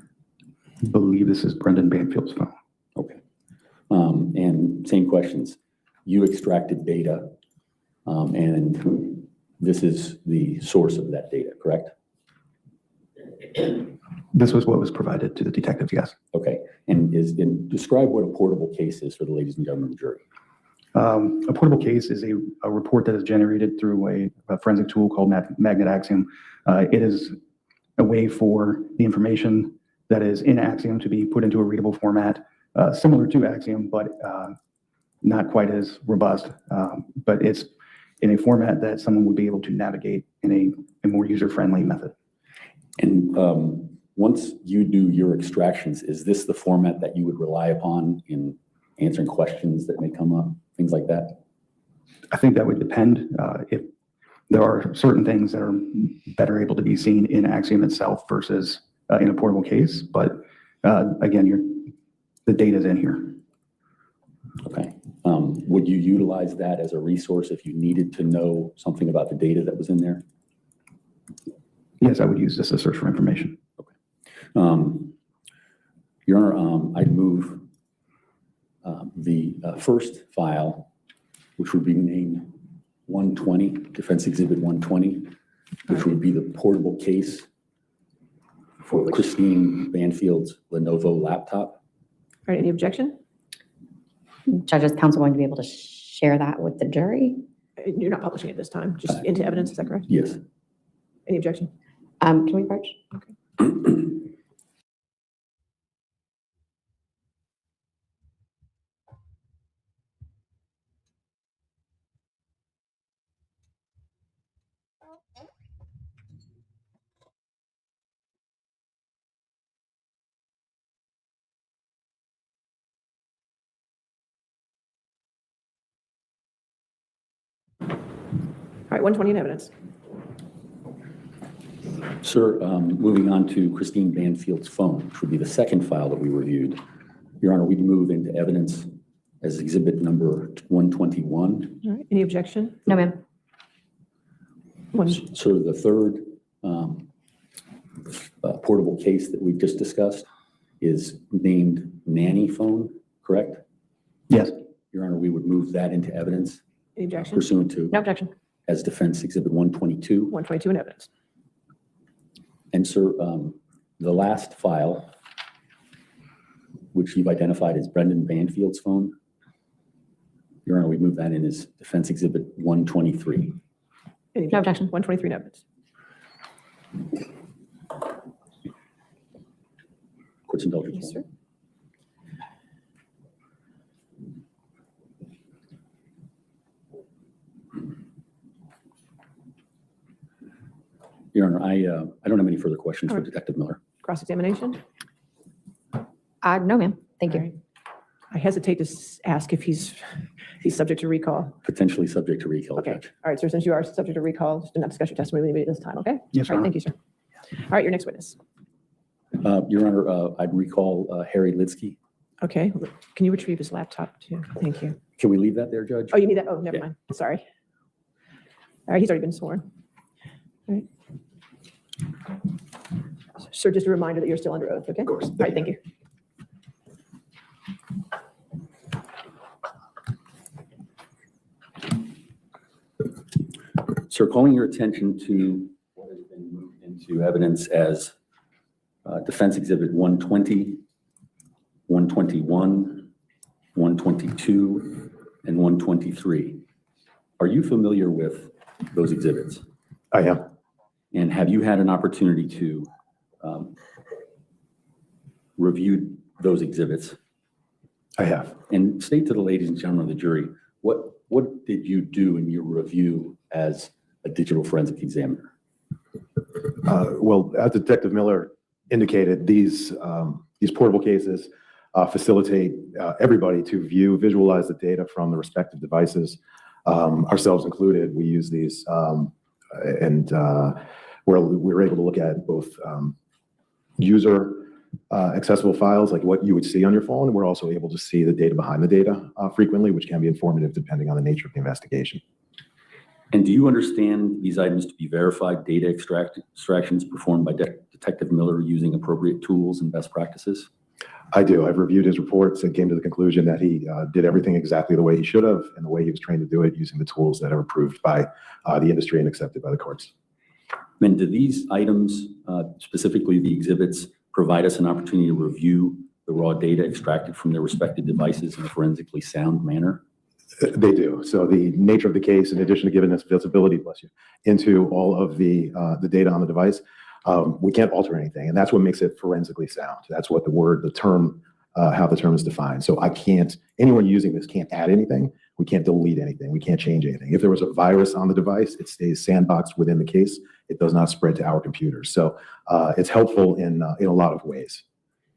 I believe this is Brendan Banfield's phone. Okay. And same questions. You extracted data, and this is the source of that data, correct? This was what was provided to the detectives, yes. Okay. And describe what a portable case is for the ladies and gentlemen of the jury. A portable case is a report that is generated through a forensic tool called Magnet Axiom. It is a way for the information that is in Axiom to be put into a readable format, similar to Axiom, but not quite as robust. But it's in a format that someone would be able to navigate in a more user-friendly method. And once you do your extractions, is this the format that you would rely upon in answering questions that may come up, things like that? I think that would depend. If there are certain things that are better able to be seen in Axiom itself versus in a portable case, but again, the data's in here. Okay. Would you utilize that as a resource if you needed to know something about the data that was in there? Yes, I would use this to search for information. Your Honor, I'd move the first file, which would be named 120, Defense Exhibit 120, which would be the portable case for Christine Banfield's Lenovo laptop. All right, any objection? Judge, is counsel going to be able to share that with the jury? You're not publishing it this time, just into evidence, is that correct? Yes. Any objection? Can we approach? All right, 120 in evidence. Sir, moving on to Christine Banfield's phone, which would be the second file that we reviewed. Your Honor, we'd move into evidence as exhibit number 121. All right, any objection? No, ma'am. Sir, the third portable case that we've just discussed is named Nanny phone, correct? Yes. Your Honor, we would move that into evidence Any objection? pursuant to No objection. as defense exhibit 122. 122 in evidence. And sir, the last file, which you've identified as Brendan Banfield's phone, Your Honor, we move that in as defense exhibit 123. Any No objection. 123 in evidence. Court's indulgence. Yes, sir. Your Honor, I don't have any further questions for Detective Miller. Cross-examination? No, ma'am. Thank All you. right. I hesitate to ask if he's subject to recall. Potentially subject to recall, Okay. Judge. All right, sir, since you are subject to recall, just do not discuss your testimony with me at this time, okay? Yes, All Your right, Honor. thank you, sir. All right, your next witness. Your Honor, I'd recall Harry Lidsky. Okay, can you retrieve his laptop too? Thank you. Can we leave that there, Judge? Oh, you need that? Oh, never Yeah. mind. Sorry. All right, he's already been sworn. All right. Sir, just a reminder that you're still under oath, okay? Of course. All right, thank you. Sir, calling your attention to what has been moved into evidence as Defense Exhibit 120, 121, 122, and 123. Are you familiar with those exhibits? I am. And have you had an opportunity to review those exhibits? I have. And state to the ladies and gentlemen of the jury, what did you do in your review as a digital forensic examiner? Well, as Detective Miller indicated, these portable cases facilitate everybody to visualize the data from the respective devices, ourselves included. We use these and we're able to look at both user accessible files, like what you would see on your phone. And we're also able to see the data behind the data frequently, which can be informative depending on the nature of the investigation. And do you understand these items to be verified data extractions performed by Detective Miller using appropriate tools and best practices? I do. I've reviewed his reports and came to the conclusion that he did everything exactly the way he should have and the way he was trained to do it using the tools that are approved by the industry and accepted by the courts. And do these items, specifically the exhibits, provide us an opportunity to review the raw data extracted from their respective devices in a forensically sound manner? They do. So the nature of the case, in addition to giving us visibility, bless you, into all of the data on the device, we can't alter anything. And that's what makes it forensically sound. That's what the term, how the term is defined. So anyone using this can't add anything. We can't delete anything. We can't change anything. If there was a virus on the device, it stays sandboxed within the case. It does not spread to our computers. So it's helpful in a lot of ways.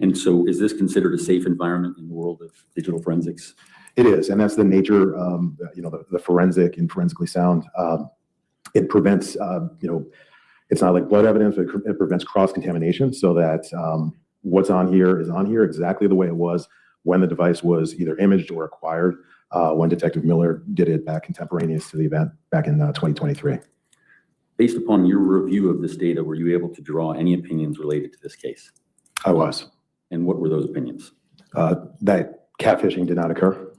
And so is this considered a safe environment in the world of digital forensics? It is, and that's the nature, the forensic and forensically sound. It prevents, it's not like blood evidence, but it prevents cross-contamination so that what's on here is on here exactly the way it was when the device was either imaged or acquired when Detective Miller did it back contemporaneous to the event back in 2023. Based upon your review of this data, were you able to draw any opinions related to this case? I was. And what were those opinions? That catfishing did not occur.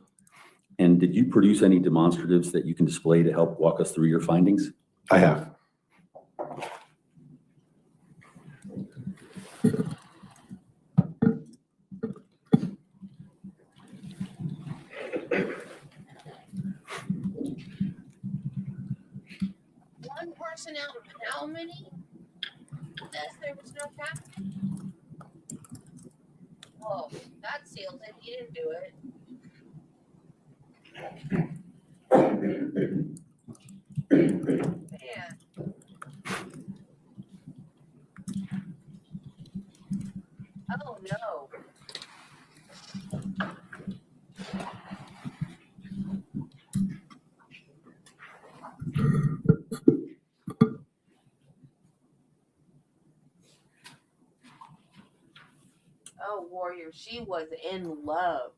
And did you produce any demonstratives that you can display to help walk us through your findings? I have. One person out of how many? Says there was no cap. Well, that seals it. He didn't do it. Man. Oh no. Oh, Warrior, she was in love.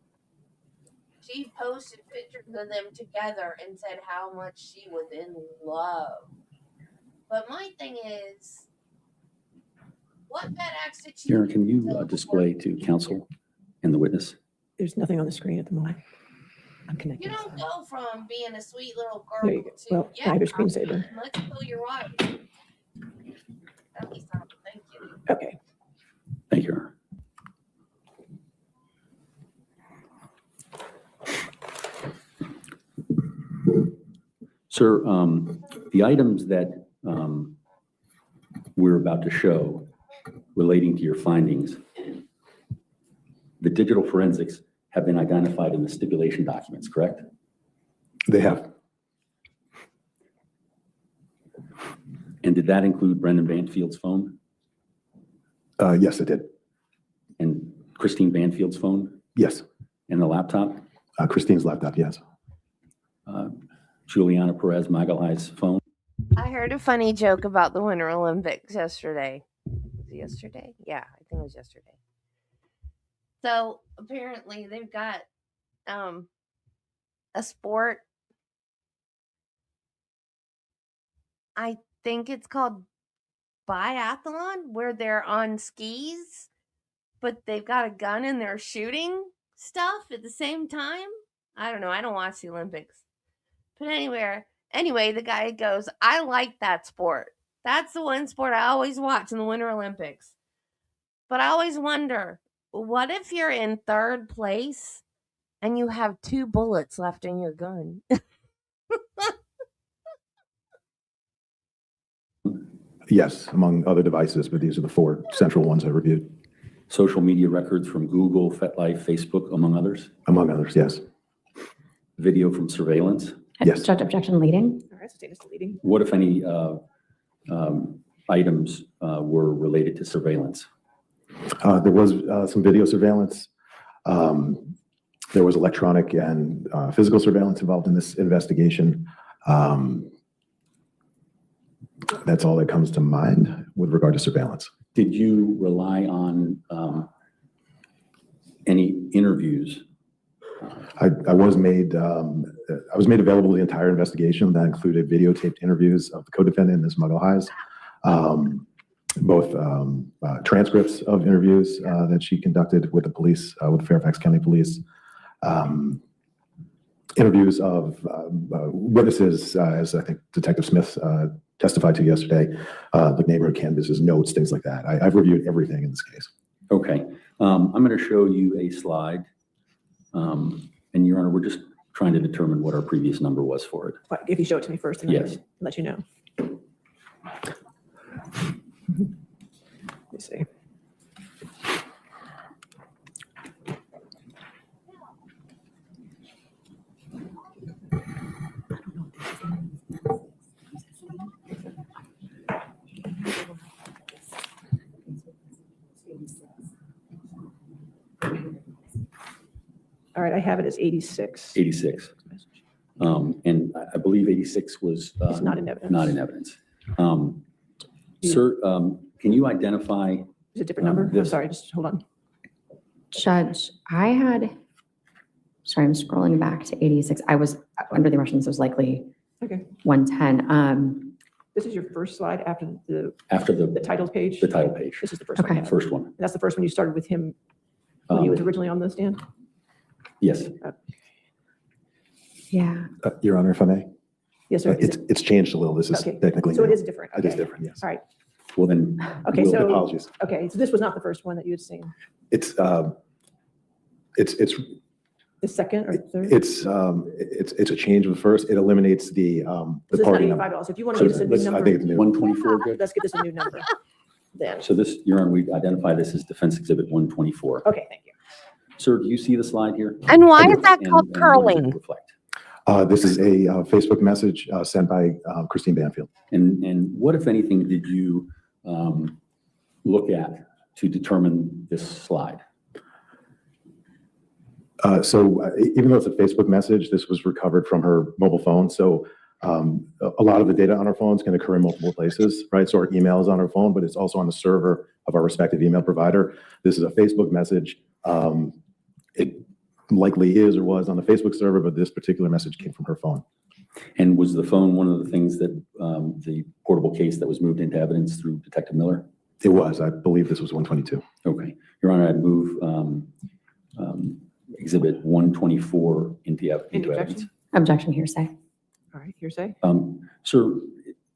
She posted pictures of them together and said how much she was in love. But my thing is, what bad acts did she Karen, do can you before display to counsel and the witness? There's nothing on the screen at the moment. I'm You connected. don't go from being a sweet little girl There you go. to Well, I have your screensaver. let's kill your wife. At least I don't think you. Okay. Thank you, Your Honor. Sir, the items that we're about to show relating to your findings, the digital forensics have been identified in the stipulation documents, correct? They have. And did that include Brendan Banfield's phone Yes, it did. and Christine Banfield's phone Yes. and the laptop? Christine's laptop, yes. Juliana Perez Magalhães' phone? I heard a funny joke about the Winter Olympics yesterday. Was it yesterday? Yeah, I think it was yesterday. So apparently they've got a sport. I think it's called biathlon, where they're on skis, but they've got a gun and they're shooting stuff at the same time. I don't know. I don't watch the Olympics. But anyway, the guy goes, I like that sport. That's the one sport I always watch in the Winter Olympics. But I always wonder, what if you're in third place and you have 2 bullets left in your gun? Yes, among other devices, but these are the 4 central ones I reviewed. Social media records from Google, FetLife, Facebook, among others. Among others, yes. Video from surveillance. Yes. Judge, objection leading. All right, so take us to leading. What, if any, items were related to surveillance? There was some video surveillance. There was electronic and physical surveillance involved in this investigation. That's all that comes to mind with regard to surveillance. Did you rely on any interviews? I was made available to the entire investigation. That included videotaped interviews of the co-defendant, Ms. Muggle-Highs, both transcripts of interviews that she conducted with the police, with Fairfax County Police, interviews of witnesses, as I think Detective Smith testified to yesterday, like neighborhood canvases, notes, things like that. I've reviewed everything in this case. Okay. I'm going to show you a slide. And Your Honor, we're just trying to determine what our previous number was for it. But if you show it to me first, and then Yes. I'll let you know. Let me see. All right, I have it as 86. 86. And I believe 86 was It's not in evidence. not in evidence. Sir, can you identify? Is it a different number? I'm this- sorry, just hold on. Judge, sorry, I'm scrolling back to 86. I was under the impression this was likely Okay. 110. This is your first slide after the After the title page? the title page, This is the first one. Okay. I have. first one. And that's the first one you started with him when he was originally on the stand? Yes. Yeah. Your Honor, if I may, Yes, sir. Is it- it's changed a little. This is Okay. technically So it new. is different. It is Okay. different, yes. All right. Well, then. Okay, we'll- so- Apologies. Okay, so this was not the first one that you had seen. It's The second or third? it's a change of the first. It eliminates the So this is party not number. $85. If you want So to give us a new I think number, it's new. 124, good. let's give this a new number then. So this, Your Honor, we identify this as Defense Exhibit 124. Okay, thank you. Sir, do you see the slide here? And why I is do. that And- called and what does it curling? reflect? This is a Facebook message sent by Christine Banfield. And what, if anything, did you look at to determine this slide? Even though it's a Facebook message, this was recovered from her mobile phone. So a lot of the data on our phones can occur in multiple places, right? So our email is on our phone, but it's also on the server of our respective email provider. This is a Facebook message. It likely is or was on the Facebook server, but this particular message came from her phone. And was the phone one of the things that the portable case that was moved into evidence through Detective Miller? It was, I believe this was 122. Okay. Your Honor, I'd move Exhibit 124 into Any evidence. objection? Objection hearsay. All right, hearsay. Sir,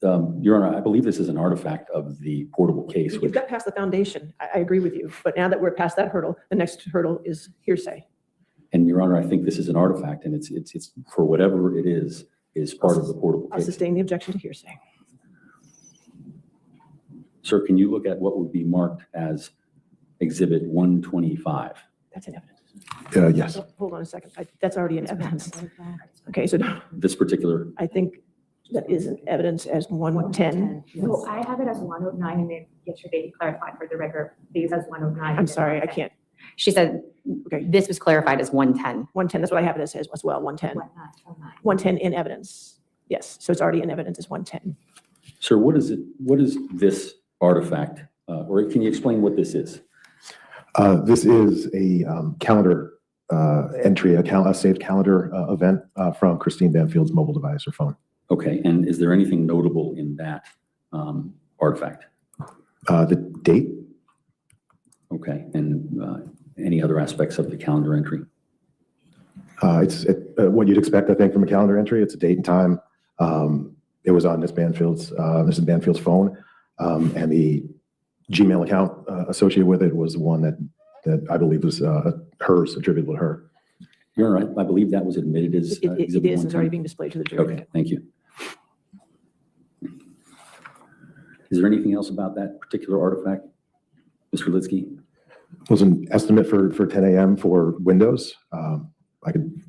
Your Honor, I believe this is an artifact of the portable case, You've which, got past the foundation. I agree with you. But now that we're past that hurdle, the next hurdle is hearsay. and Your Honor, I think this is an artifact, and it's for whatever it is part of the portable I'll case. sustain the objection to hearsay. Sir, can you look at what would be marked as Exhibit 125? That's in evidence. Yes. Oh, hold on a second. That's already in evidence. Okay, so This particular, I think that is in evidence as 110. So I have it as 109, and then yesterday he clarified for the record, these as 109. I'm sorry, I can't. She said Okay, this was clarified as 110. 110, that's what I have it as well, 110. 110 in evidence. Yes, so it's already in evidence as 110. sir, what is this artifact or can you explain what this is? This is a calendar entry, a saved calendar event from Christine Banfield's mobile device or phone. Okay, and is there anything notable in that artifact? The date? Okay, and any other aspects of the calendar entry? It's what you'd expect, I think, from a calendar entry. It's a date and time. It was on Mrs. Banfield's phone, and the Gmail account associated with it was the one that I believe was hers, attributable to her. You're right. I believe that was admitted as It Exhibit is, it's already 110. being displayed to the jury. Okay, thank you. Is there anything else about that particular artifact, Mr. Litsky? It was an estimate for 10 a.m. for Windows. I could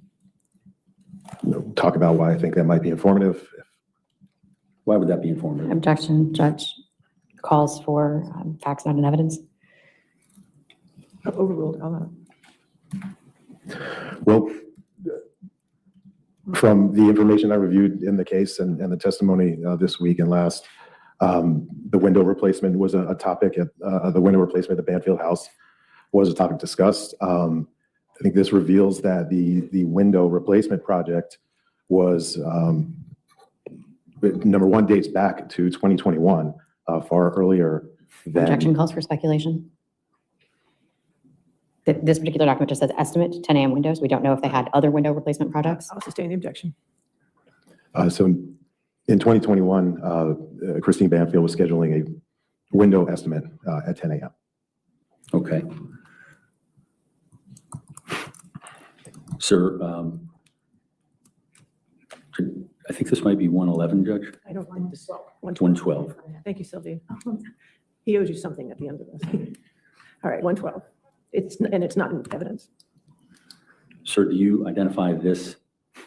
talk about why I think that might be informative. Why would that be informative? Objection, Judge. Calls for facts not in evidence. Overruled. Well, from the information I reviewed in the case and the testimony this week and last, the window replacement was a topic at the window replacement at the Banfield house was a topic discussed. I think this reveals that the window replacement project was, number one, dates back to 2021, far earlier than. Objection calls for speculation. This particular document just says estimate 10 a.m. windows. We don't know if they had other window replacement projects. I'll sustain the objection. So in 2021, Christine Banfield was scheduling a window estimate at 10 a.m. Okay. Sir, I think this might be 111, Judge? I don't mind this. 112. Thank you, Sylvia. He owes you something at the end of this. All right, 112. It's not in evidence. Sir, do you identify this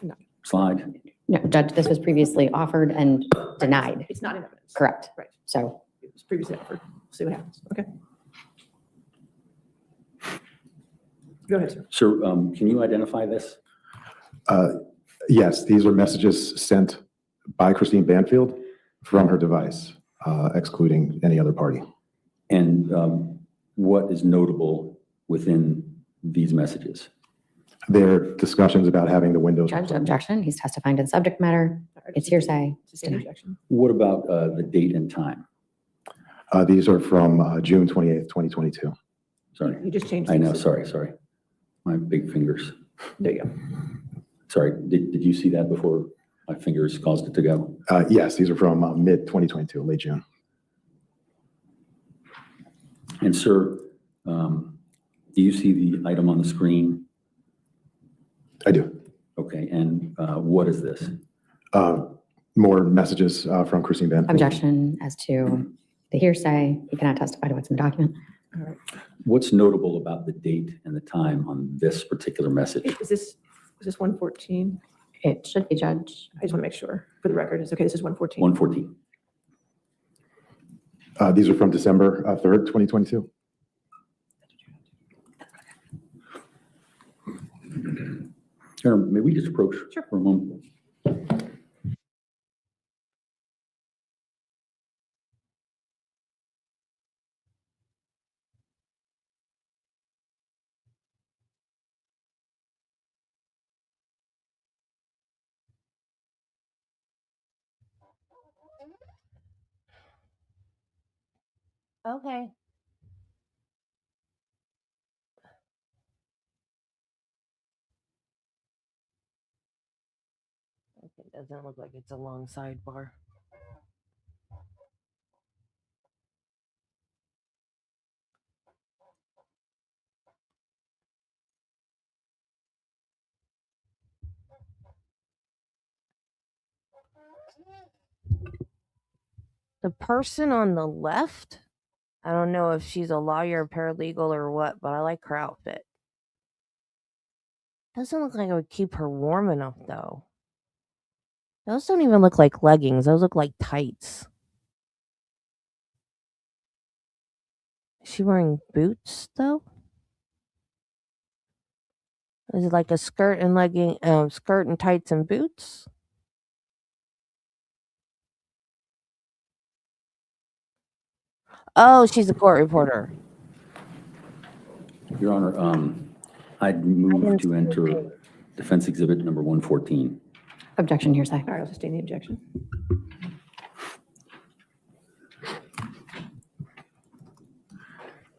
No. slide? No, Judge, this was previously offered and denied. It's not in evidence. Correct. Right. So It was previously offered. See what happens. Okay. Go ahead, sir. Sir, can you identify this? Yes, these are messages sent by Christine Banfield from her device, excluding any other party. And what is notable within these messages? Their discussions about having the windows. Judge, objection. He's testifying to the subject matter. It's hearsay. Sustain the objection. What about the date and time? These are from June 28th, 2022. Sorry, You just changed. I know, the- sorry. My big fingers. There you go. Sorry, did you see that before my fingers caused it to go? Yes, these are from mid-2022, late June. And sir, do you see the item on the screen? I do. Okay, and what is this? More messages from Christine Banfield. Objection as to the hearsay. He cannot testify to what's in the document. All right. What's notable about the date and the time on this particular message? Is this 114? It should be, Judge. I just want to make sure for the record. It's okay. This is 114. 114. These are from December 3rd, 2022. Karen, may we just approach for a moment? Okay. It doesn't look like it's a long sidebar. The person on the left, I don't know if she's a lawyer, paralegal, or what, but I like her outfit. Doesn't look like it would keep her warm enough, though. Those don't even look like leggings. Those look like tights. Is she wearing boots, though? Is it like a skirt and legging, skirt and tights and boots? Oh, she's a court reporter. Your Honor, I'd move to enter defense exhibit number 114. Objection, hearsay. All right, I'll sustain the objection.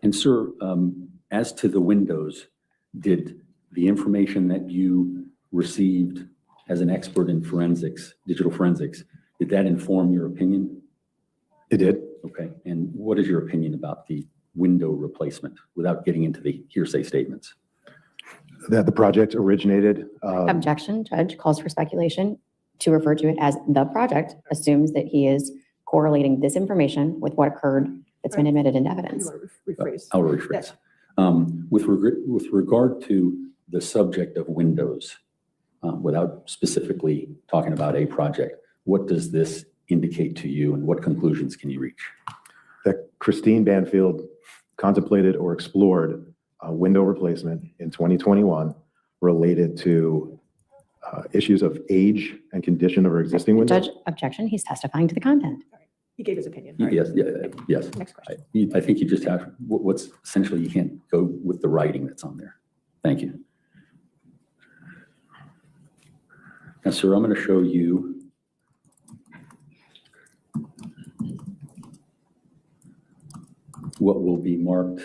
And sir, as to the windows, did the information that you received as an expert in forensics, digital forensics, did that inform your opinion? It did. Okay, and what is your opinion about the window replacement without getting into the hearsay statements? That the project originated. Objection, judge calls for speculation. To refer to it as the project assumes that he is correlating this information with what occurred that's been admitted into You evidence. want to rephrase? I'll rephrase. With regard to the subject of windows, without specifically talking about a project, what does this indicate to you and what conclusions can you reach? That Christine Banfield contemplated or explored a window replacement in 2021 related to issues of age and condition of her existing window. Judge, objection, he's testifying to the content. He gave his opinion. All right. Yes, yes. Next question. I think you just have, what's essentially, you can't go with the writing that's on there. Thank you. Now, sir, I'm going to show you what will be marked.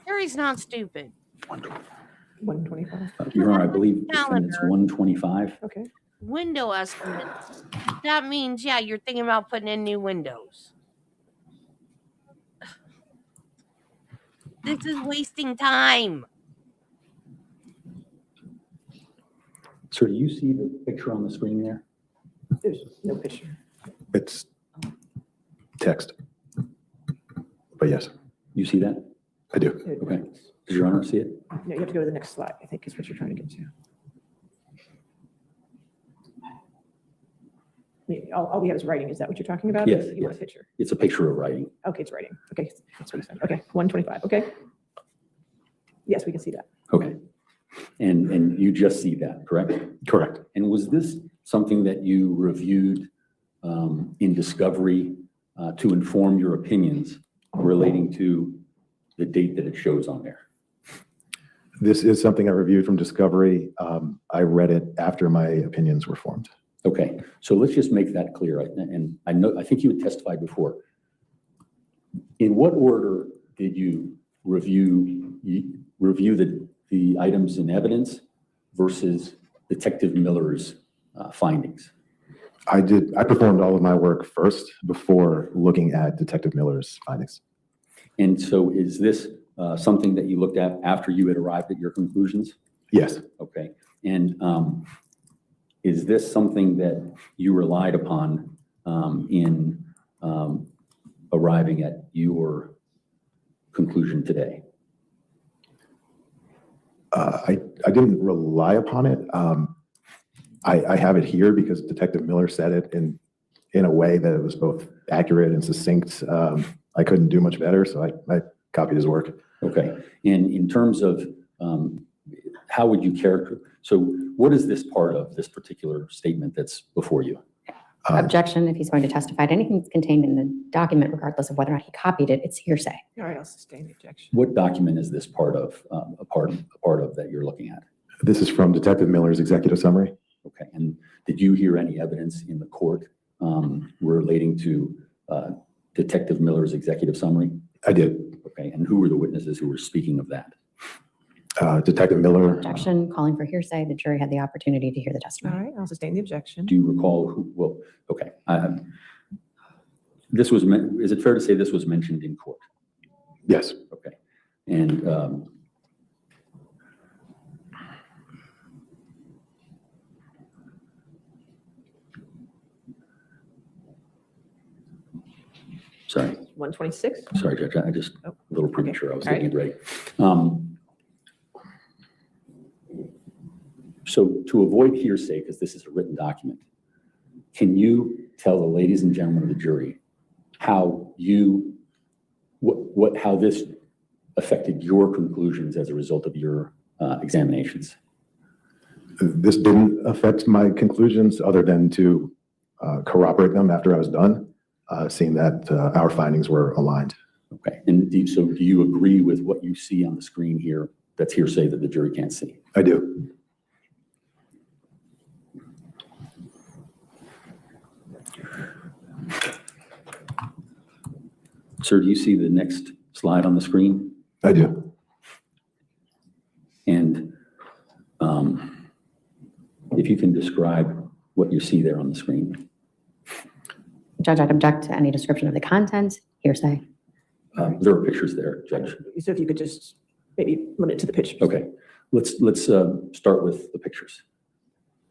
Harry's not stupid. 125. Your Honor, I believe defendant's Calendar. 125. Okay. Window estimates. That means, yeah, you're thinking about putting in new windows. This is wasting time. Sir, do you see the picture on the screen there? There's no picture. It's text. But yes, You see that? I do. Okay. Does Your Honor see it? No, you have to go to the next slide, I think is what you're trying to get to. Yeah, all we have is writing. Is that what you're talking about? Yes, You want a yes. picture? It's a picture of writing. Okay, it's writing. Okay, that's what he said. Okay, 125. Okay. Yes, we can see that. Okay. And you just see that, correct? Correct. And was this something that you reviewed in discovery to inform your opinions relating to the date that it shows on there? This is something I reviewed from Discovery. I read it after my opinions were formed. Okay, so let's just make that clear. And I think you had testified before. In what order did you review the items in evidence versus Detective Miller's findings? I performed all of my work first before looking at Detective Miller's findings. And so is this something that you looked at after you had arrived at your conclusions? Yes, Okay. And is this something that you relied upon in arriving at your conclusion today? I didn't rely upon it. I have it here because Detective Miller said it in a way that it was both accurate and succinct. I couldn't do much better, so I copied his work. Okay. And in terms of how would you characterize, so what is this part of, this particular statement that's before you? Objection, if he's going to testify to anything that's contained in the document, regardless of whether or not he copied it, it's hearsay. All right, I'll sustain the objection. What document is this part of, a part of that you're looking at? This is from Detective Miller's executive summary. Okay. And did you hear any evidence in the court relating to Detective Miller's executive summary? I did. Okay. And who were the witnesses who were speaking of that? Detective Miller. Objection, calling for hearsay. The jury had the opportunity to hear the All testimony. right, I'll sustain the objection. Do you recall who, well, okay. This was, is it fair to say this was mentioned in court? Yes. Okay. And sorry, 126. sorry, Judge, I just, a little premature. I was All getting it ready. So to avoid hearsay, because this is a written document, can you tell the ladies and gentlemen of the jury how you, how this affected your conclusions as a result of your examinations? This didn't affect my conclusions other than to corroborate them after I was done. seeing that our findings were aligned. Okay, and so do you agree with what you see on the screen here that's hearsay that the jury can't see? I do. Sir, do you see the next slide on the screen? I do. And if you can describe what you see there on the screen. Judge, I'd object to any description of the content, hearsay. There are pictures there, Judge. So if you could just maybe limit it to the pictures. Okay, let's start with the pictures.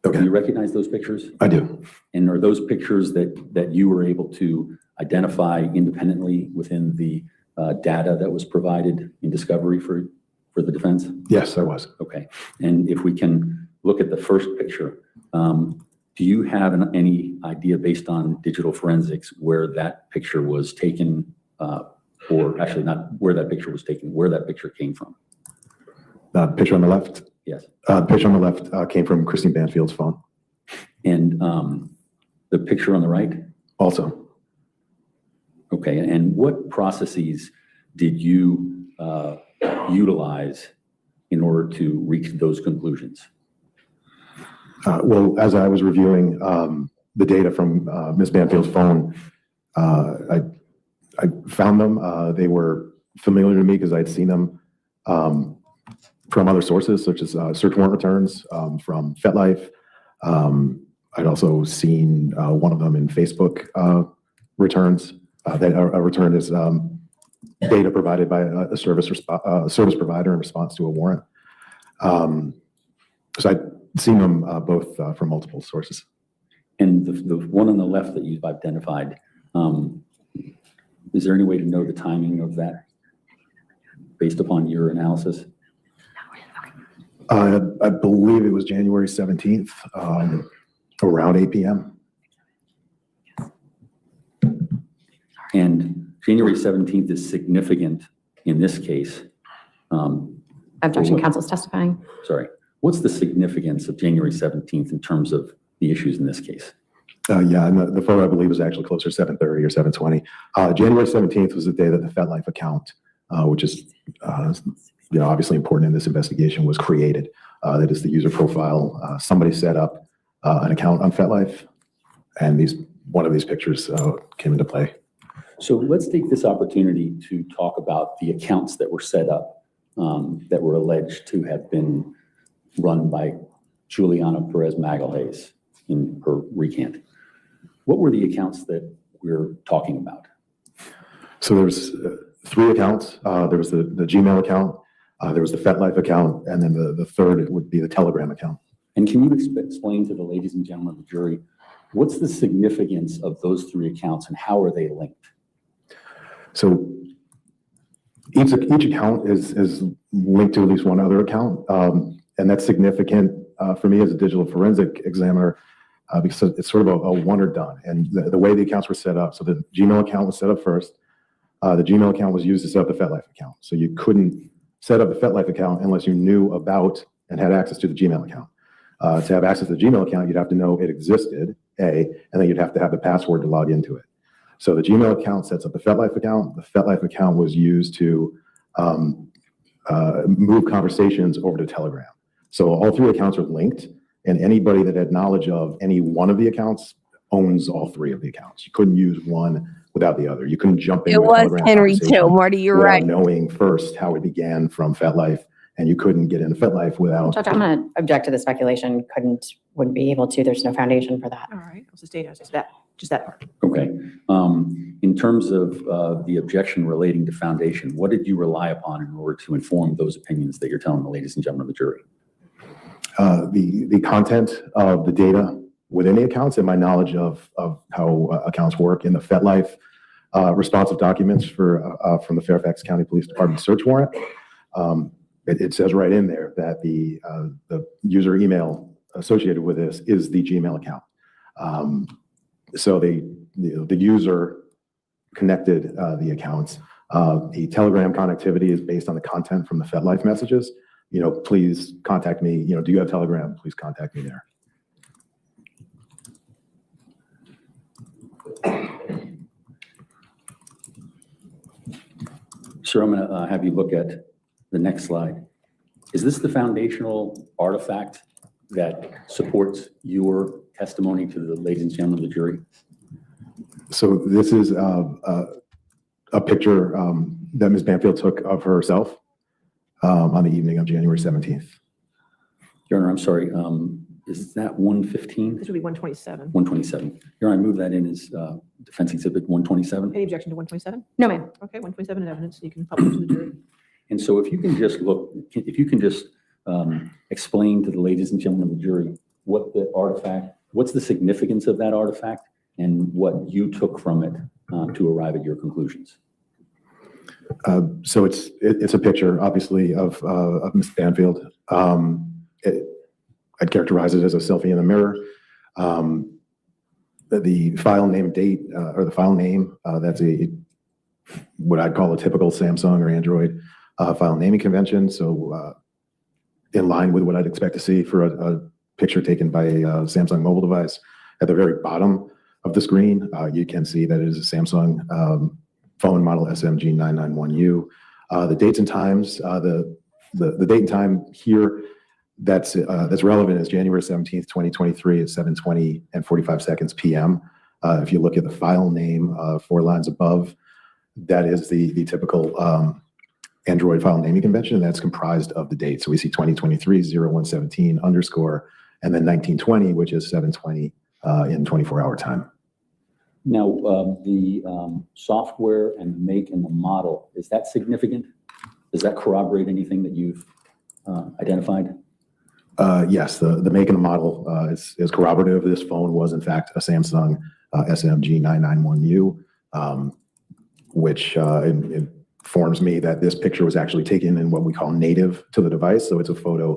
Okay. Do you recognize those pictures? I do. And are those pictures that you were able to identify independently within the data that was provided in discovery for the defense? Yes, I was. Okay, and if we can look at the first picture, do you have any idea based on digital forensics where that picture was taken, or actually not where that picture was taken, where that picture came from? The picture on the left? Yes. The picture on the left came from Christine Banfield's phone. And the picture on the right? Also. Okay, and what processes did you utilize in order to reach those conclusions? Well, as I was reviewing the data from Ms. Banfield's phone, I found them. They were familiar to me because I'd seen them from other sources, such as search warrant returns from FetLife. I'd also seen one of them in Facebook returns. That a return is data provided by a service provider in response to a warrant. So I'd seen them both from multiple sources. And the one on the left that you've identified, is there any way to know the timing of that based upon your analysis? I believe it was January 17th, around 8 p.m. And January 17th is significant in this case. Objection, counsel's testifying. Sorry. What's the significance of January 17th in terms of the issues in this case? Yeah, and the photo I believe was actually closer to 7:30 or 7:20. January 17th was the day that the FetLife account, which is obviously important in this investigation, was created. That is the user profile. Somebody set up an account on FetLife, and one of these pictures came into play. So let's take this opportunity to talk about the accounts that were set up that were alleged to have been run by Juliana Perez Magalhaes in her recant. What were the accounts that we're talking about? So there's 3 accounts. There was the Gmail account, there was the FetLife account, and then the third would be the Telegram account. And can you explain to the ladies and gentlemen of the jury, what's the significance of those 3 accounts and how are they linked? So each account is linked to at least one other account. And that's significant for me as a digital forensic examiner because it's sort of a one or done. And the way the accounts were set up, so the Gmail account was set up first. The Gmail account was used to set up the FetLife account. So you couldn't set up the FetLife account unless you knew about and had access to the Gmail account. To have access to the Gmail account, you'd have to know it existed, and then you'd have to have the password to log into it. So the Gmail account sets up the FetLife account. The FetLife account was used to move conversations over to Telegram. So all 3 accounts are linked, and anybody that had knowledge of any one of the accounts owns all 3 of the accounts. You couldn't use one without the other. You couldn't jump in. It was Henry too, Marty, you're right. Knowing first how it began from FetLife, and you couldn't get into FetLife without. Judge, I'm going to object to the speculation. Wouldn't be able to. There's no foundation for that. All right, I'll sustain just that part. Okay. In terms of the objection relating to foundation, what did you rely upon in order to inform those opinions that you're telling the ladies and gentlemen of the jury? The content of the data within the accounts and my knowledge of how accounts work in the FetLife responsive documents from the Fairfax County Police Department search warrant. It says right in there that the user email associated with this is the Gmail account. So the user connected the accounts. The Telegram connectivity is based on the content from the FetLife messages. Please contact me. Do you have Telegram? Please contact me there. Sir, I'm going to have you look at the next slide. Is this the foundational artifact that supports your testimony to the ladies and gentlemen of the jury? So this is a picture that Ms. Banfield took of herself on the evening of January 17th. Your Honor, I'm sorry. Is that 115? This would be 127. 127. Your Honor, I move that in as defense exhibit 127. Any objection to 127? No, ma'am. Okay, 127 in evidence, you can publish to the jury. And so if you can just explain to the ladies and gentlemen of the jury what the artifact, what's the significance of that artifact and what you took from it to arrive at your conclusions. So it's a picture, obviously, of Ms. Banfield. I'd characterize it as a selfie in the mirror. The file name date, or the file name, that's what I'd call a typical Samsung or Android file naming convention. So in line with what I'd expect to see for a picture taken by a Samsung mobile device. At the very bottom of the screen, you can see that it is a Samsung phone model SMG 991U. The dates and times, the date and time here that's relevant is January 17th, 2023 at 7:20 and 45 seconds PM. If you look at the file name 4 lines above, that is the typical Android file naming convention, and that's comprised of the date. So we see 2023 0117 underscore, and then 1920, which is 7:20 in 24-hour time. Now, the software and the make and the model, is that significant? Does that corroborate anything that you've identified? Yes, the make and the model is corroborative. This phone was in fact a Samsung SMG 991U, which informs me that this picture was actually taken in what we call native to the device. So it's a photo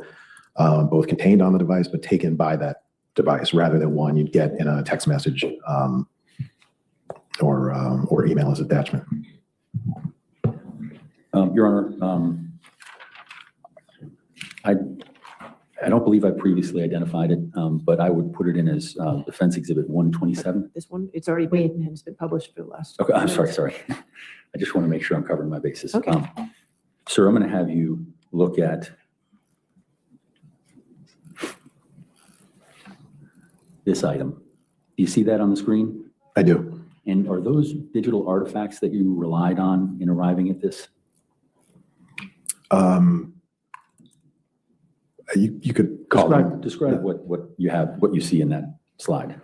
both contained on the device, but taken by that device rather than one you'd get in a text message or email as attachment. Your Honor, I don't believe I previously identified it, but I would put it in as defense exhibit 127. This one, it's already been, it's been published for the last. Okay, I'm sorry. I just want to make sure I'm covering my bases. Okay. Sir, I'm going to have you look at this item. Do you see that on the screen? I do. And are those digital artifacts that you relied on in arriving at this? You could call them. Describe what you have, what you see in that slide.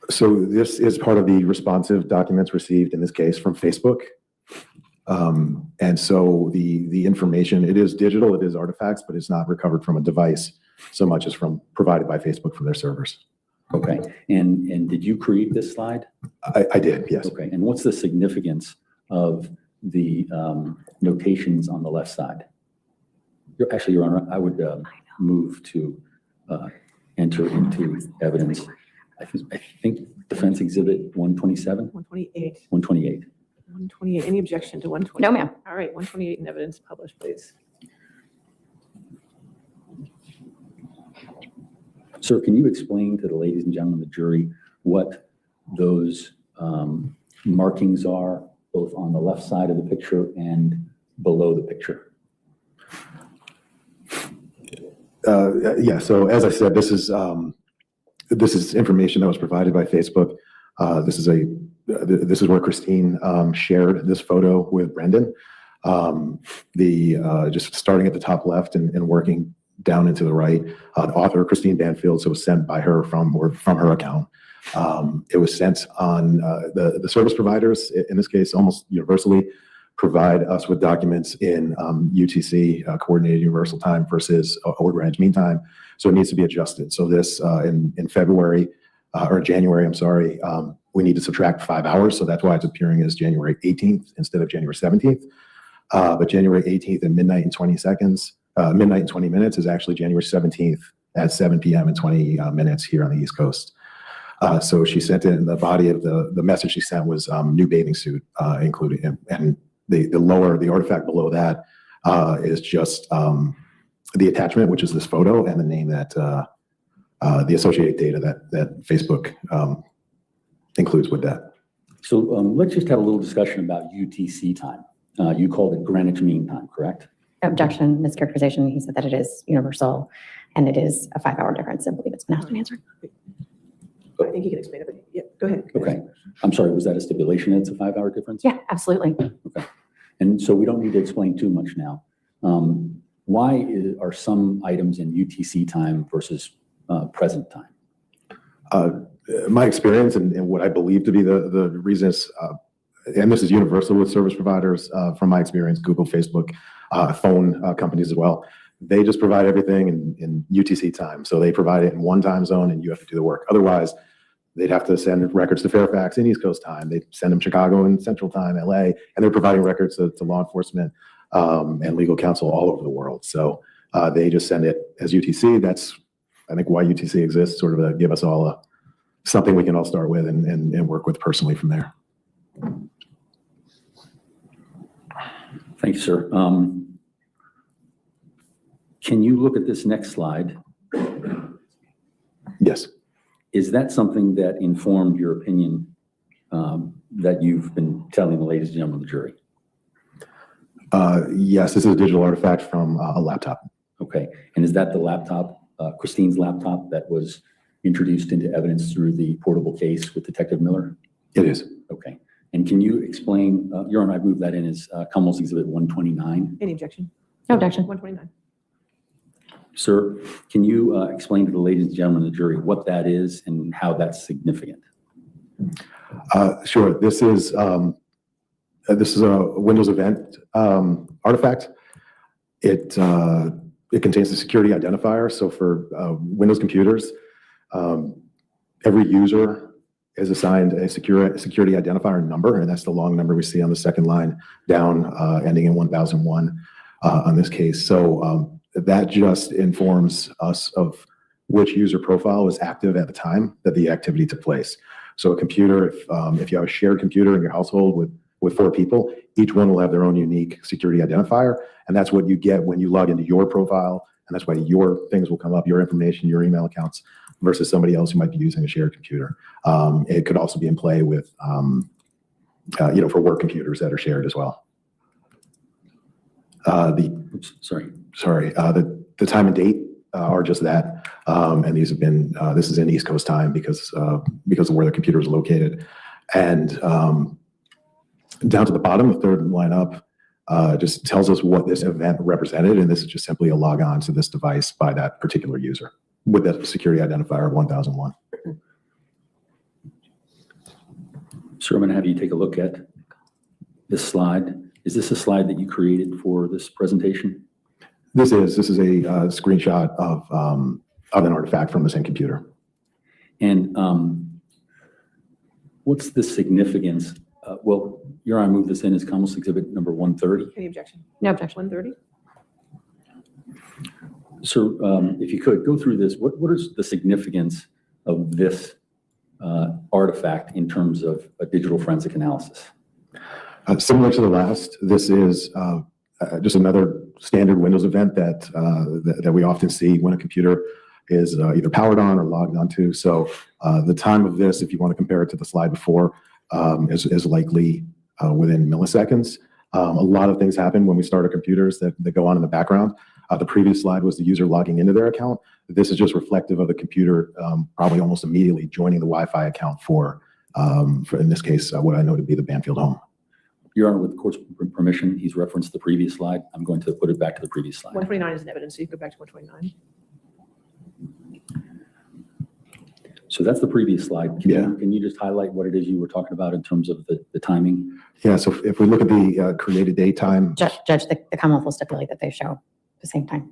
So this is part of the responsive documents received in this case from Facebook. And so the information, it is digital, it is artifacts, but it's not recovered from a device so much as from provided by Facebook from their servers. Okay. And did you create this slide? I did, yes. Okay. And what's the significance of the notations on the left side? Actually, Your Honor, I would move to enter into evidence. I think defense exhibit 127? 128. 128. 128. Any objection to 128? No, ma'am. All right, 128 in evidence published, please. Sir, can you explain to the ladies and gentlemen of the jury what those markings are, both on the left side of the picture and below the picture? Yeah, so as I said, this is information that was provided by Facebook. This is where Christine shared this photo with Brendan. Just starting at the top left and working down into the right, the author, Christine Banfield, so it was sent by her from her account. It was sent on the service providers, in this case, almost universally, provide us with documents in UTC, Coordinated Universal Time versus Wood Ranch Mean Time. So it needs to be adjusted. So this in February, or January, I'm sorry, we need to subtract 5 hours. So that's why it's appearing as January 18th instead of January 17th. But January 18th at midnight and 20 seconds, midnight and 20 minutes is actually January 17th at 7 p.m. and 20 minutes here on the East Coast. So she sent it in the body of the message she sent was new bathing suit included. And the artifact below that is just the attachment, which is this photo, and the name that the associated data that Facebook includes with that. So let's just have a little discussion about UTC time. You called it Greenwich Mean Time, correct? Objection, mischaracterization. He said that it is universal and it is a 5-hour difference. I believe it's been asked and answered. I think you can explain it, but yeah, go ahead. Okay. I'm sorry, was that a stipulation that it's a 5-hour difference? Yeah, absolutely. And so we don't need to explain too much now. Are some items in UTC time versus present time? My experience and what I believe to be the reason is, and this is universal with service providers, from my experience, Google, Facebook, phone companies as well. They just provide everything in UTC time. So they provide it in one time zone and you have to do the work. Otherwise, they'd have to send records to Fairfax in East Coast time. They send them Chicago in Central time, LA, and they're providing records to law enforcement and legal counsel all over the world. So they just send it as UTC. That's, I think, why UTC exists, sort of to give us all something we can all start with and work with personally from there. Thank you, sir. Can you look at this next slide? Yes. Is that something that informed your opinion that you've been telling the ladies and gentlemen of the jury? Yes, this is a digital artifact from a laptop. Okay. And is that the laptop, Christine's laptop, that was introduced into evidence through the portable case with Detective Miller? It is. Okay. And can you explain, Your Honor, I've moved that in as Commonwealth's Exhibit 129. Any objection? No objection. 129. Sir, can you explain to the ladies and gentlemen of the jury what that is and how that's significant? Sure. This is a Windows event artifact. It contains the security identifier. So for Windows computers, every user is assigned a security identifier number, and that's the long number we see on the second line down, ending in 1001 on this case. So that just informs us of which user profile was active at the time that the activity took place. So a computer, if you have a shared computer in your household with 4 people, each one will have their own unique security identifier, and that's what you get when you log into your profile, and that's why your things will come up, your information, your email accounts, versus somebody else who might be using a shared computer. It could also be in play with, for work computers that are shared as well. The time and date are just that, and these have been. This is in East Coast time because of where the computer is located, and down to the bottom, the third line up, just tells us what this event represented, and this is just simply a log on to this device by that particular user with that security identifier of 1001. Sir, I'm going to have you take a look at this slide. Is this a slide that you created for this presentation? This is a screenshot of an artifact from the same computer. And what's the significance? Well, Your Honor, I moved this in as Commonwealth's Exhibit number 130. Any objection? No objection. 130. Sir, if you could go through this, what is the significance of this artifact in terms of a digital forensic analysis? Similar to the last, this is just another standard Windows event that we often see when a computer is either powered on or logged onto. So the time of this, if you want to compare it to the slide before, is likely within milliseconds. A lot of things happen when we start our computers that go on in the background. The previous slide was the user logging into their account. This is just reflective of the computer probably almost immediately joining the Wi-Fi account for in this case, what I know to be the Banfield home. Your Honor, with the court's permission, he's referenced the previous slide. I'm going to put it back to the previous slide. 129 is an evidence, so you go back to 129. So that's the previous slide. Can you just highlight what it is you were talking about in terms of the timing? Yeah, so if we look at the created date time. Judge, the Commonwealth will stipulate that they show the same time.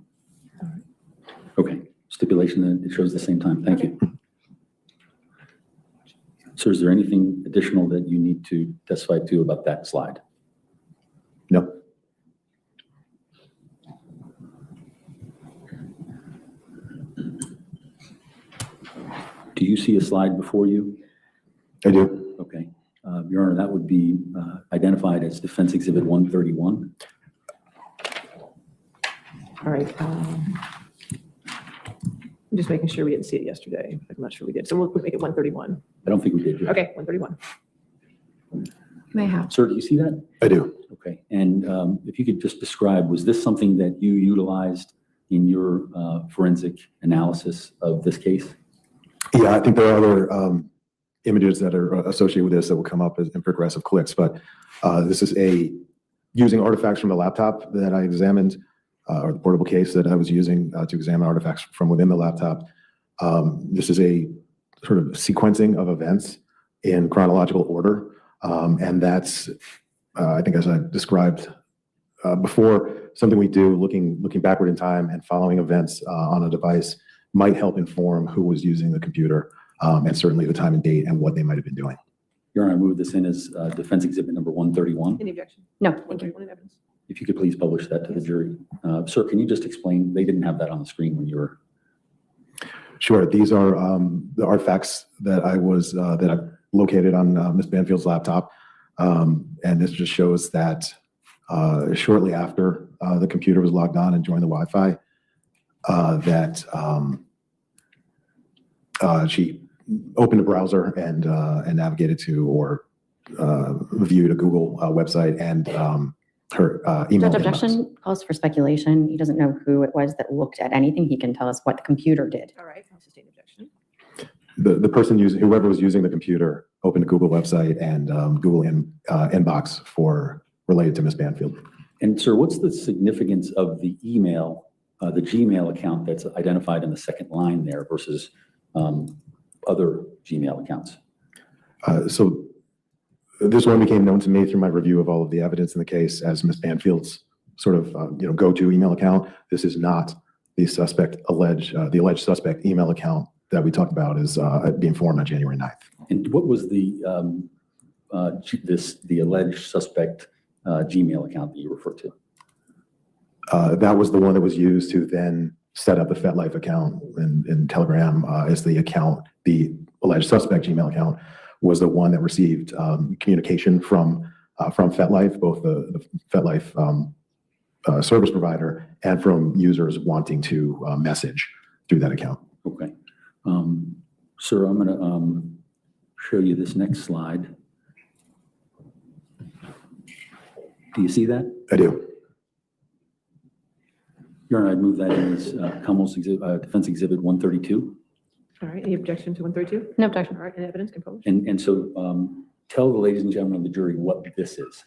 Okay, stipulation that it shows the same time. Thank you. So is there anything additional that you need to testify to about that slide? No. Do you see a slide before you? I do. Okay. Your Honor, that would be identified as Defense Exhibit 131. All right. I'm just making sure we didn't see it yesterday. I'm not sure we did. So we'll make it 131. I don't think we did. Judge. Okay, 131. May have. Sir, do you see that? I do. Okay, and if you could just describe, was this something that you utilized in your forensic analysis of this case? Yeah, I think there are other images that are associated with this that will come up in progressive clicks, but this is using artifacts from the laptop that I examined, or the portable case that I was using to examine artifacts from within the laptop. This is a sort of sequencing of events in chronological order, and that's, I think, as I described before, something we do looking backward in time and following events on a device might help inform who was using the computer, and certainly the time and date and what they might have been doing. Your Honor, I move this in as defense exhibit number 131. Any objection? No, One thank you. thirty-one in evidence. If you could please publish that to the jury. Sir, can you just explain, they didn't have that on the screen when you were. Sure. These are the artifacts that I located on Ms. Banfield's laptop. And this just shows that shortly after the computer was logged on and joined the Wi-Fi, that she opened a browser and navigated to or viewed a Google website and her email. Judge, inbox. objection calls for speculation. He doesn't know who it was that looked at anything. He can tell us what the computer did. All right, I'll sustain objection. The person whoever was using the computer opened a Google website and Google inbox related to Ms. Banfield. And sir, what's the significance of the email, the Gmail account that's identified in the second line there versus other Gmail accounts? So this one became known to me through my review of all of the evidence in the case as Ms. Banfield's sort of go-to email account. This is not the alleged suspect email account that we talked about is being formed on January 9th. And what was the alleged suspect Gmail account that you referred to? That was the one that was used to then set up the FetLife account in Telegram as the account. The alleged suspect Gmail account was the one that received communication from FetLife, both the FetLife service provider and from users wanting to message through that account. Okay. Sir, I'm going to show you this next slide. Do you see that? I do. Your Honor, I'd move that in as Cummel's defense exhibit 132. All right, any objection to 132? No objection. All right, and evidence can publish. And so tell the ladies and gentlemen of the jury what this is.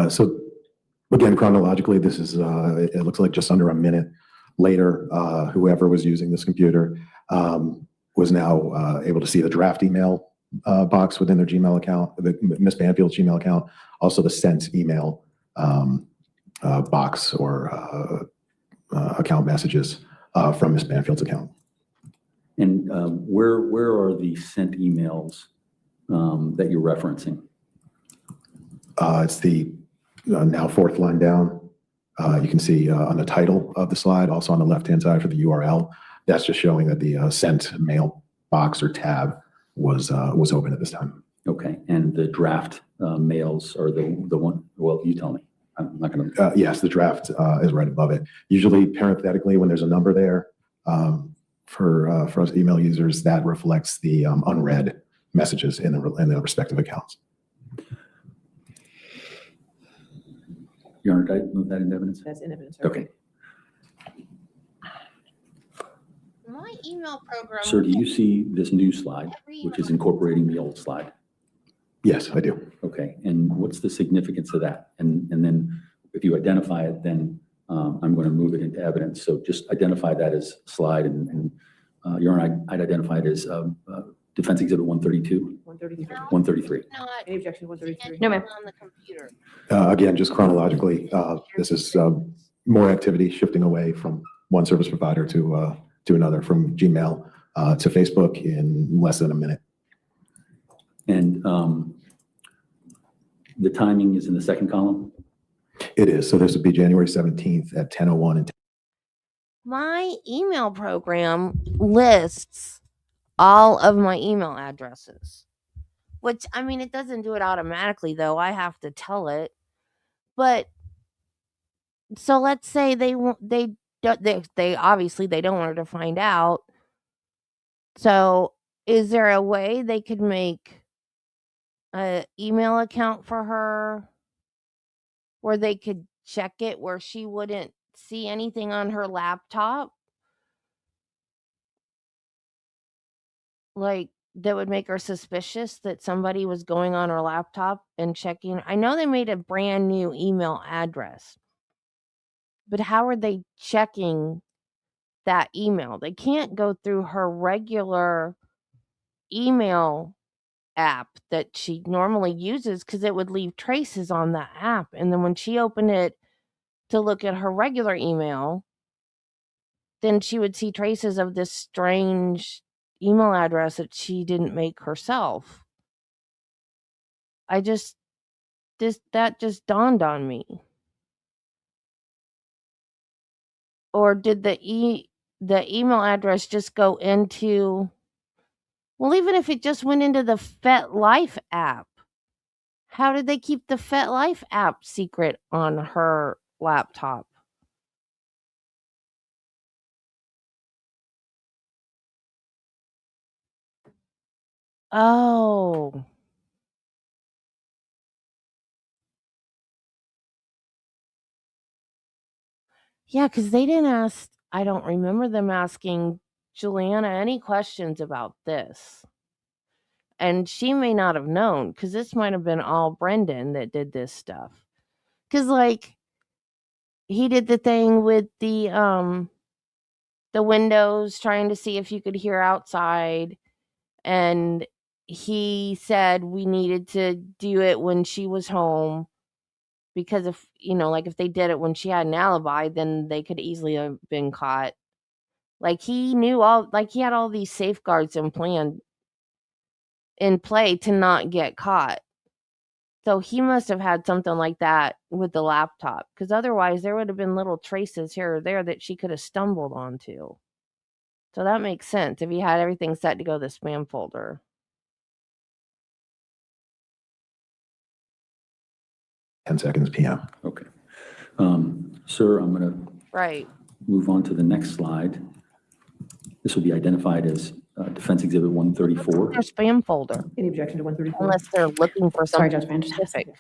So again, chronologically, this is, it looks like just under a minute later, whoever was using this computer was now able to see the draft email box within their Gmail account, the Ms. Banfield's Gmail account, also the sent email box or account messages from Ms. Banfield's account. And where are the sent emails that you're referencing? It's the now fourth line down. You can see on the title of the slide, also on the left-hand side for the URL, that's just showing that the sent mail box or tab was open at this time. Okay, and the draft mails are the one, well, you tell me. I'm not going to. Yes, the draft is right above it. Usually, parenthetically, when there's a number there, for us email users, that reflects the unread messages in the respective accounts. Your Honor, did I move that into evidence? That's in evidence. Okay. My email program. Sir, do you see this new slide, which is incorporating the old slide? Yes, I do. Okay, and what's the significance of that? And then if you identify it, then I'm going to move it into evidence. So just identify that as slide and Your Honor, I'd identify it as defense exhibit 132, 133. 133. Not Any objection to 133? No, ma'am. on the computer. Again, just chronologically, this is more activity shifting away from one service provider to another, from Gmail to Facebook in less than a minute. And the timing is in the second column? It is. So this would be January 17th at 10:01 and My email program lists all of my email addresses, which, I mean, it doesn't do it automatically, though. I have to tell it. But so let's say they obviously they don't want her to find out. So is there a way they could make an email account for her where they could check it where she wouldn't see anything on her laptop? Like, that would make her suspicious that somebody was going on her laptop and checking. I know they made a brand new email address, but how are they checking that email? They can't go through her regular email app that she normally uses because it would leave traces on that app. And then when she opened it to look at her regular email, then she would see traces of this strange email address that she didn't make herself. That just dawned on me. Or did the email address just go into, well, even if it just went into the FetLife app, how did they keep the FetLife app secret on her laptop? Oh. Yeah, because they didn't ask, I don't remember them asking Juliana any questions about this. And she may not have known, because this might have been all Brendan that did this stuff. Because, like, he did the thing with the windows, trying to see if you could hear outside. And he said we needed to do it when she was home. Because if, if they did it when she had an alibi, then they could easily have been caught. Like, he had all these safeguards in play to not get caught. So he must have had something like that with the laptop, because otherwise there would have been little traces here or there that she could have stumbled onto. So that makes sense if he had everything set to go to the spam folder. seconds PM. Okay. Sir, I'm going to Right. move on to the next slide. This will be identified as Defense Exhibit 134. Their spam folder, Any objection to 134? unless they're looking for Sorry, something Judge Van. specific.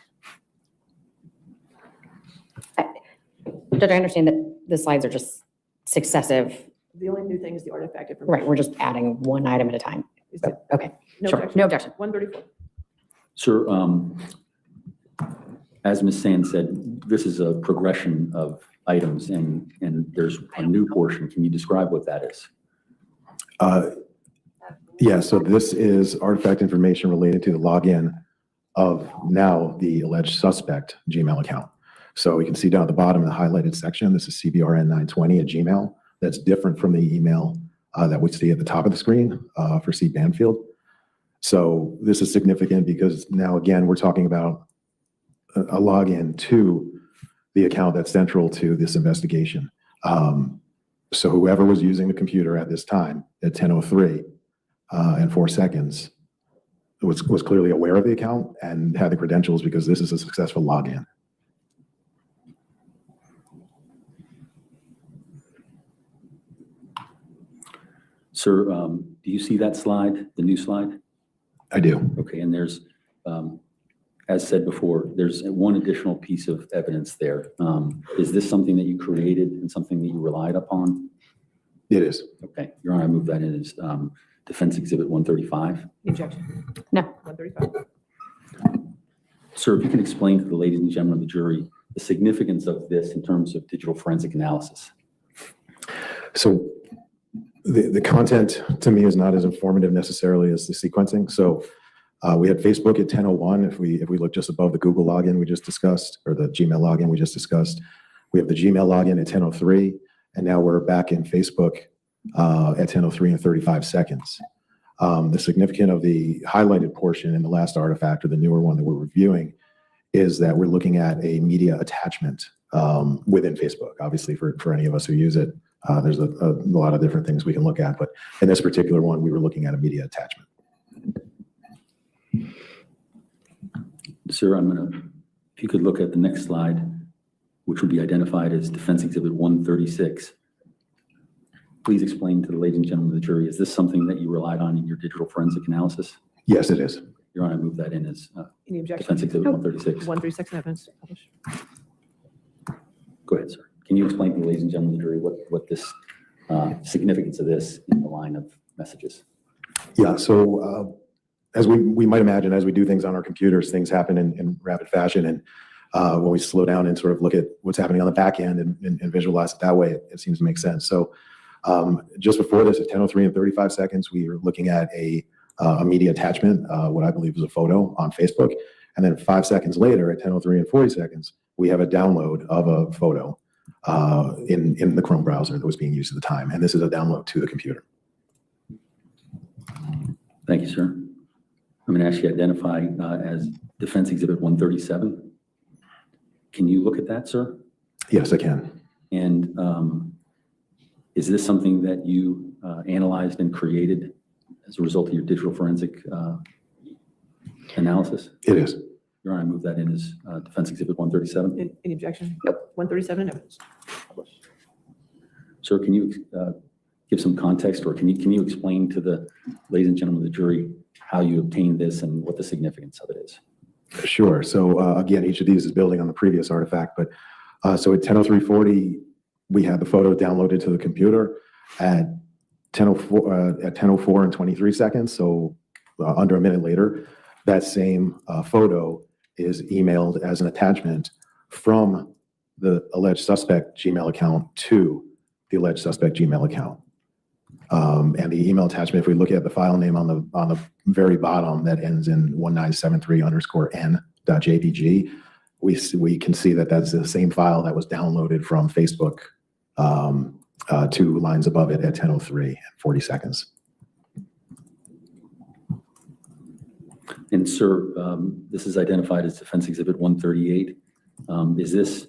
Judge, I understand that the slides are just successive. The only new thing is the artifact information. Right, we're just adding one item at a time. Is that- Okay, No sure, objection. no objection. 134. Sir, as Ms. Sand said, this is a progression of items, and there's a new portion. Can you describe what that is? Yeah, so this is artifact information related to the login of now the alleged suspect Gmail account. So you can see down at the bottom in the highlighted section, this is CBRN 920 at Gmail. That's different from the email that we see at the top of the screen for C. Banfield. So this is significant because now, again, we're talking about a login to the account that's central to this investigation. So whoever was using the computer at this time at 10:03 and 4 seconds was clearly aware of the account and had the credentials because this is a successful login. Sir, do you see that slide, the new slide? I do. Okay, and there's, as said before, there's one additional piece of evidence there. Is this something that you created and something that you relied upon? It is. Okay, Your Honor, I move that in as Defense Exhibit 135. Objection. No. 135. Sir, if you can explain to the ladies and gentlemen of the jury the significance of this in terms of digital forensic analysis. So the content to me is not as informative necessarily as the sequencing. So we had Facebook at 10:01. If we look just above the Google login we just discussed, or the Gmail login we just discussed, we have the Gmail login at 10:03, and now we're back in Facebook at 10:03 and 35 seconds. The significance of the highlighted portion in the last artifact, or the newer one that we're reviewing, is that we're looking at a media attachment within Facebook. Obviously, for any of us who use it, there's a lot of different things we can look at, but in this particular one, we were looking at a media attachment. Sir, if you could look at the next slide, which would be identified as Defense Exhibit 136. Please explain to the ladies and gentlemen of the jury, is this something that you relied on in your digital forensic analysis? Yes, it is. Your Honor, I move that in as Any objection? Defense Exhibit 136. 136 evidence to publish. Go ahead, sir. Can you explain to the ladies and gentlemen of the jury what this significance of this in the line of messages? Yeah, so as we might imagine, as we do things on our computers, things happen in rapid fashion. And when we slow down and sort of look at what's happening on the back end and visualize it that way, it seems to make sense. So just before this, at 10:03 and 35 seconds, we were looking at a media attachment, what I believe was a photo on Facebook. And then 5 seconds later, at 10:03 and 40 seconds, we have a download of a photo in the Chrome browser that was being used at the time. And this is a download to the computer. Thank you, sir. I'm going to ask you to identify as Defense Exhibit 137. Can you look at that, sir? Yes, I can. And is this something that you analyzed and created as a result of your digital forensic analysis? It is. Your Honor, I move that in as Defense Exhibit 137. Any objection? Yep. 137 evidence. Sir, can you give some context, or can you explain to the ladies and gentlemen of the jury how you obtained this and what the significance of it is? Sure. So again, each of these is building on the previous artifact, but so at 10:03:40, we had the photo downloaded to the computer. At 10:04 and 23 seconds, so under a minute later, that same photo is emailed as an attachment from the alleged suspect Gmail account to the alleged suspect Gmail account. And the email attachment, if we look at the file name on the very bottom that ends in 1973_n.jpg, we can see that that's the same file that was downloaded from Facebook 2 lines above it at 10:03 and 40 seconds. And sir, this is identified as Defense Exhibit 138. Is this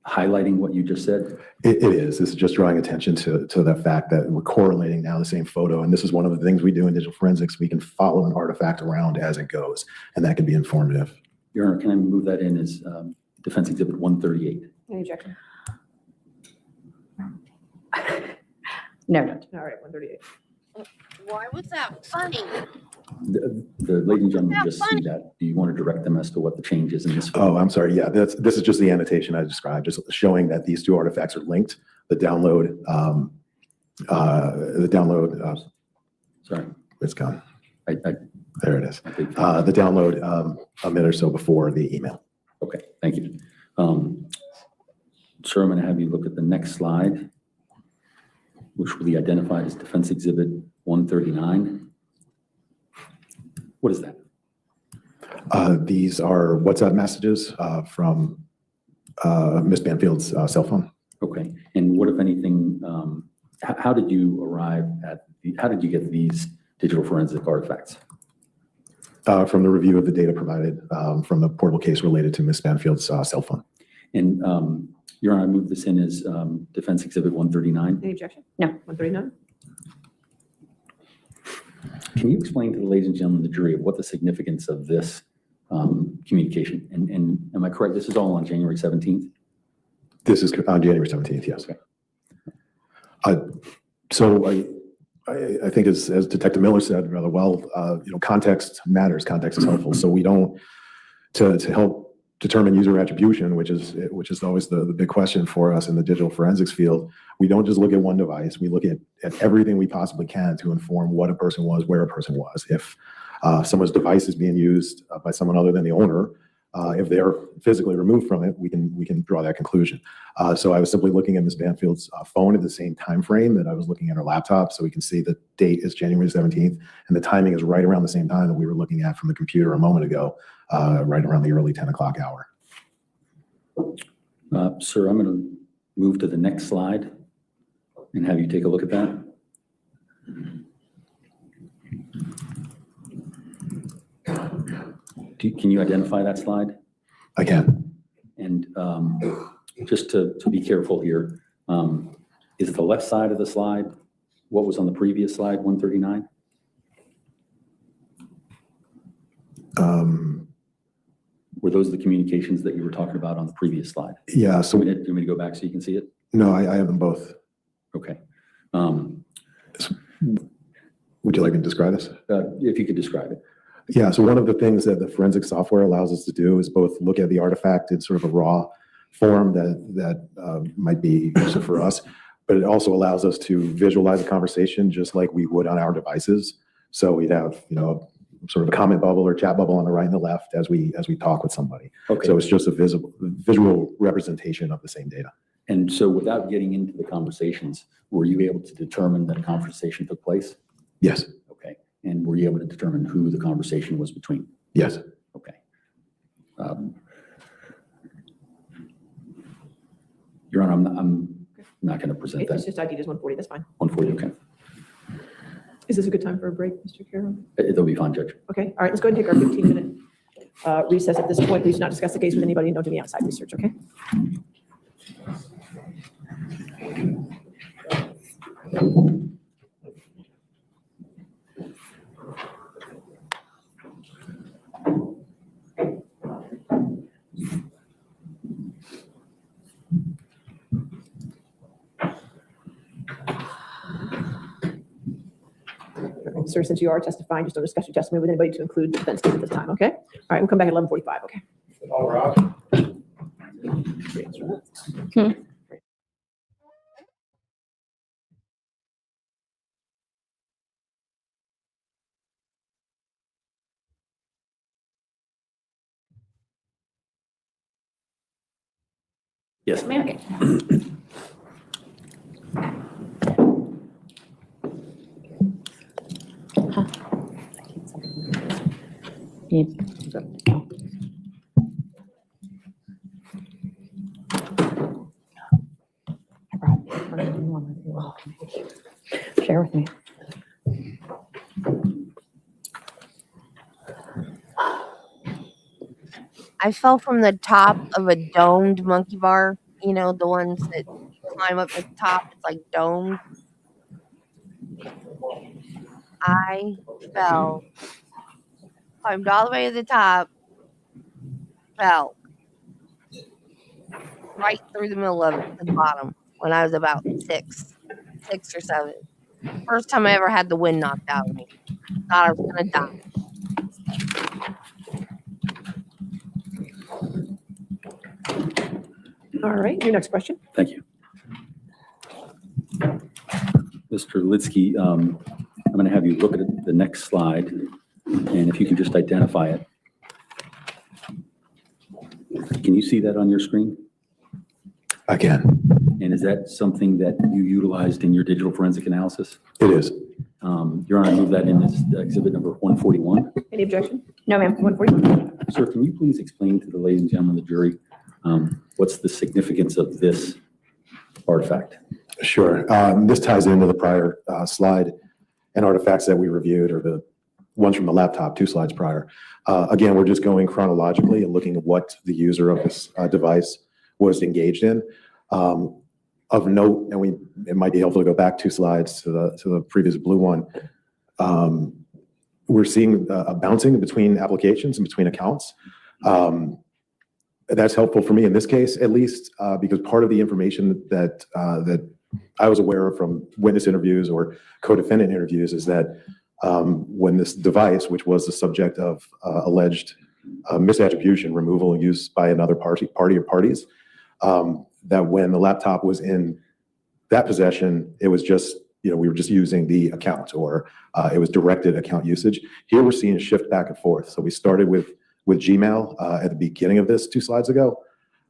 highlighting what you just said? It is. This is just drawing attention to the fact that we're correlating now the same photo. And this is one of the things we do in digital forensics. We can follow an artifact around as it goes, and that can be informative. Your Honor, can I move that in as Defense Exhibit 138? Any objection? No. All right, 138. Why was that funny? The ladies and gentlemen just see that. Do you want to direct them as to what the change is in this? Oh, I'm sorry. Yeah, this is just the annotation I described, just showing that these two artifacts are linked. The download, Sorry, it's gone. there There it is. The download a minute or so before the email. Okay, thank you. Sir, I'm going to have you look at the next slide, which will be identified as Defense Exhibit 139. What is that? These are WhatsApp messages from Ms. Banfield's cell phone. Okay, and what, if anything, how did you arrive at, how did you get these digital forensic artifacts? From the review of the data provided from the portable case related to Ms. Banfield's cell phone. And Your Honor, I move this in as Defense Exhibit 139. Any objection? No. 139? Can you explain to the ladies and gentlemen of the jury what the significance of this communication? And am I correct? This is all on January 17th? This is on January 17th, yes. Okay. So I think as Detective Miller said rather well, context matters. Context is helpful. So we don't, to help determine user attribution, which is always the big question for us in the digital forensics field, we don't just look at one device. We look at everything we possibly can to inform what a person was, where a person was. If someone's device is being used by someone other than the owner, if they're physically removed from it, we can draw that conclusion. So I was simply looking at Ms. Banfield's phone at the same time frame that I was looking at her laptop, so we can see the date is January 17th, and the timing is right around the same time that we were looking at from the computer a moment ago, right around the early 10 o'clock hour. Sir, I'm going to move to the next slide and have you take a look at that. Can you identify that slide? I can. And just to be careful here, is the left side of the slide what was on the previous slide, 139? Were those the communications that you were talking about on the previous slide? Yeah. So Do you want me to go back so you can see it? no, I have them both. Okay. Would you like me to describe this? If you could describe it. Yeah, so one of the things that the forensic software allows us to do is both look at the artifact in sort of a raw form that might be useful for us, but it also allows us to visualize a conversation just like we would on our devices. So we'd have, sort of a comment bubble or chat bubble on the right and the left as we talk with somebody. Okay. So it's just a visual representation of the same data. And so without getting into the conversations, were you able to determine that a conversation took place? Yes. Okay. And were you able to determine who the conversation was between? Yes. Okay. Your Honor, I'm not going to present It's that. just ID is 140, that's fine. 140, okay. Is this a good time for a break, Mr. Carroll? It'll be fine, Judge. Okay, all right, let's go ahead and take our 15-minute recess at this point. Please do not discuss the case with anybody and don't do any outside research, okay? Sir, since you are testifying, just don't discuss your testimony with anybody to include the defense team at this time, okay? All right, we'll come back at 11:45, okay? All right. Yes, ma'am. Share with me. I fell from the top of a domed monkey bar. You know, the ones that climb up to the top. It's like domed. I fell, climbed all the way to the top, fell right through the middle of it, to the bottom, when I was about six or seven. First time I ever had the wind knocked out of me. Thought I was gonna die. All right, your next question. Thank you. Mr. Litsky, I'm going to have you look at the next slide, and if you can just identify it. Can you see that on your screen? I can. And is that something that you utilized in your digital forensic analysis? It is. Your Honor, I move that in as exhibit number 141. Any objection? No, ma'am. 140. Sir, can you please explain to the ladies and gentlemen of the jury what's the significance of this artifact? Sure. This ties into the prior slide and artifacts that we reviewed, or the ones from the laptop, 2 slides prior. Again, we're just going chronologically and looking at what the user of this device was engaged in. Of note, and it might be helpful to go back 2 slides to the previous blue one. We're seeing a bouncing between applications and between accounts. That's helpful for me in this case, at least, because part of the information that I was aware of from witness interviews or co-defendant interviews is that when this device, which was the subject of alleged misattribution, removal, and use by another party or parties, that when the laptop was in that possession, it was just, we were just using the account, or it was directed account usage. Here we're seeing a shift back and forth. So we started with Gmail at the beginning of this 2 slides ago.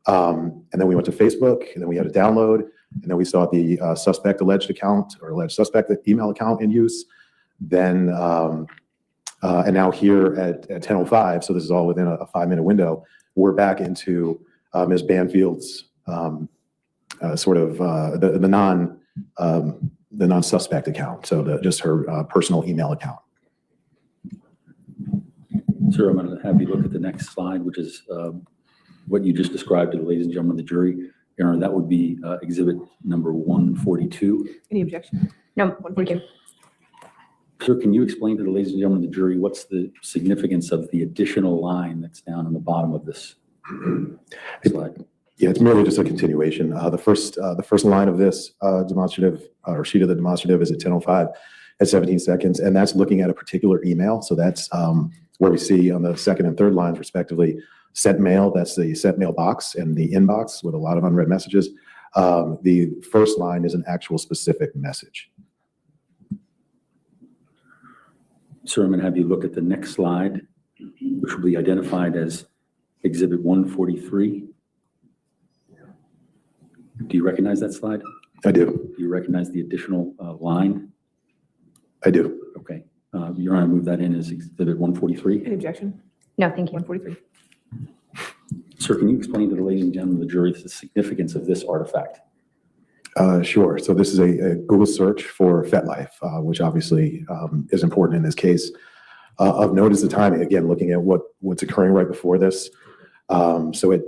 And then we went to Facebook, and then we had a download, and then we saw the alleged suspect email account in use. Then, and now here at 10:05, so this is all within a 5-minute window, we're back into Ms. Banfield's sort of the non-suspect account. So just her personal email account. Sir, I'm going to have you look at the next slide, which is what you just described to the ladies and gentlemen of the jury. Your Honor, that would be exhibit number 142. Any objection? No, thank you. Sir, can you explain to the ladies and gentlemen of the jury what's the significance of the additional line that's down on the bottom of this slide? Yeah, it's merely just a continuation. The first line of this demonstrative, or sheet of the demonstrative, is at 10:05 at 17 seconds, and that's looking at a particular email. So that's where we see on the second and third lines respectively, sent mail, that's the sent mail box, and the inbox with a lot of unread messages. The first line is an actual specific message. Sir, I'm going to have you look at the next slide, which will be identified as Exhibit 143. Do you recognize that slide? I do. Do you recognize the additional line? I do. Okay. Your Honor, I move that in as Exhibit 143. Any objection? No, thank you. 143. Sir, can you explain to the ladies and gentlemen of the jury the significance of this artifact? Sure. So this is a Google search for FetLife, which obviously is important in this case. Of note is the timing. Again, looking at what's occurring right before this. So at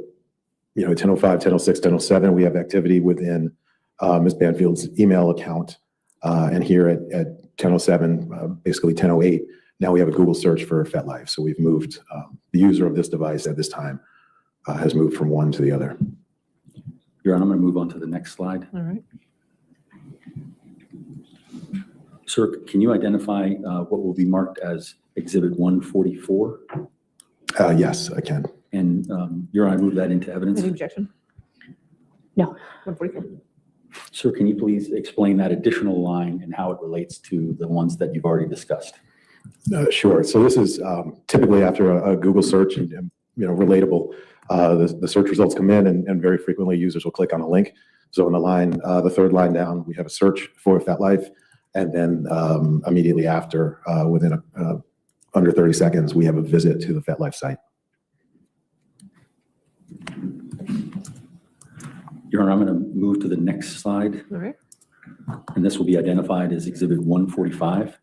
10:05, 10:06, 10:07, we have activity within Ms. Banfield's email account, and here at 10:07, basically 10:08, now we have a Google search for FetLife. So we've moved the user of this device at this time has moved from one to the other. Your Honor, I'm going to move on to the next slide. All right. Sir, can you identify what will be marked as Exhibit 144? Yes, I can. And Your Honor, I move that into evidence. Any objection? No. 144. Sir, can you please explain that additional line and how it relates to the ones that you've already discussed? Sure. So this is typically after a Google search, and relatable. The search results come in, and very frequently users will click on a link. So in the line, the third line down, we have a search for FetLife, and then immediately after, within under 30 seconds, we have a visit to the FetLife site. Your Honor, I'm going to move to the next slide, All right. and this will be identified as Exhibit 145.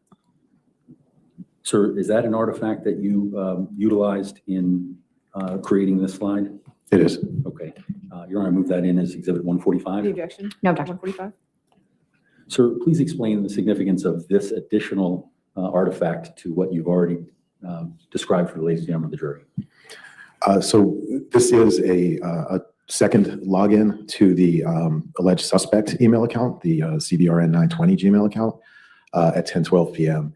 Sir, is that an artifact that you utilized in creating this slide? It is. Okay. Your Honor, I move that in as Exhibit Any 145. objection? No objection. 145. Sir, please explain the significance of this additional artifact to what you've already described for the ladies and gentlemen of the jury. So this is a second login to the alleged suspect email account, the CBRN 920 Gmail account at 10:12 p.m.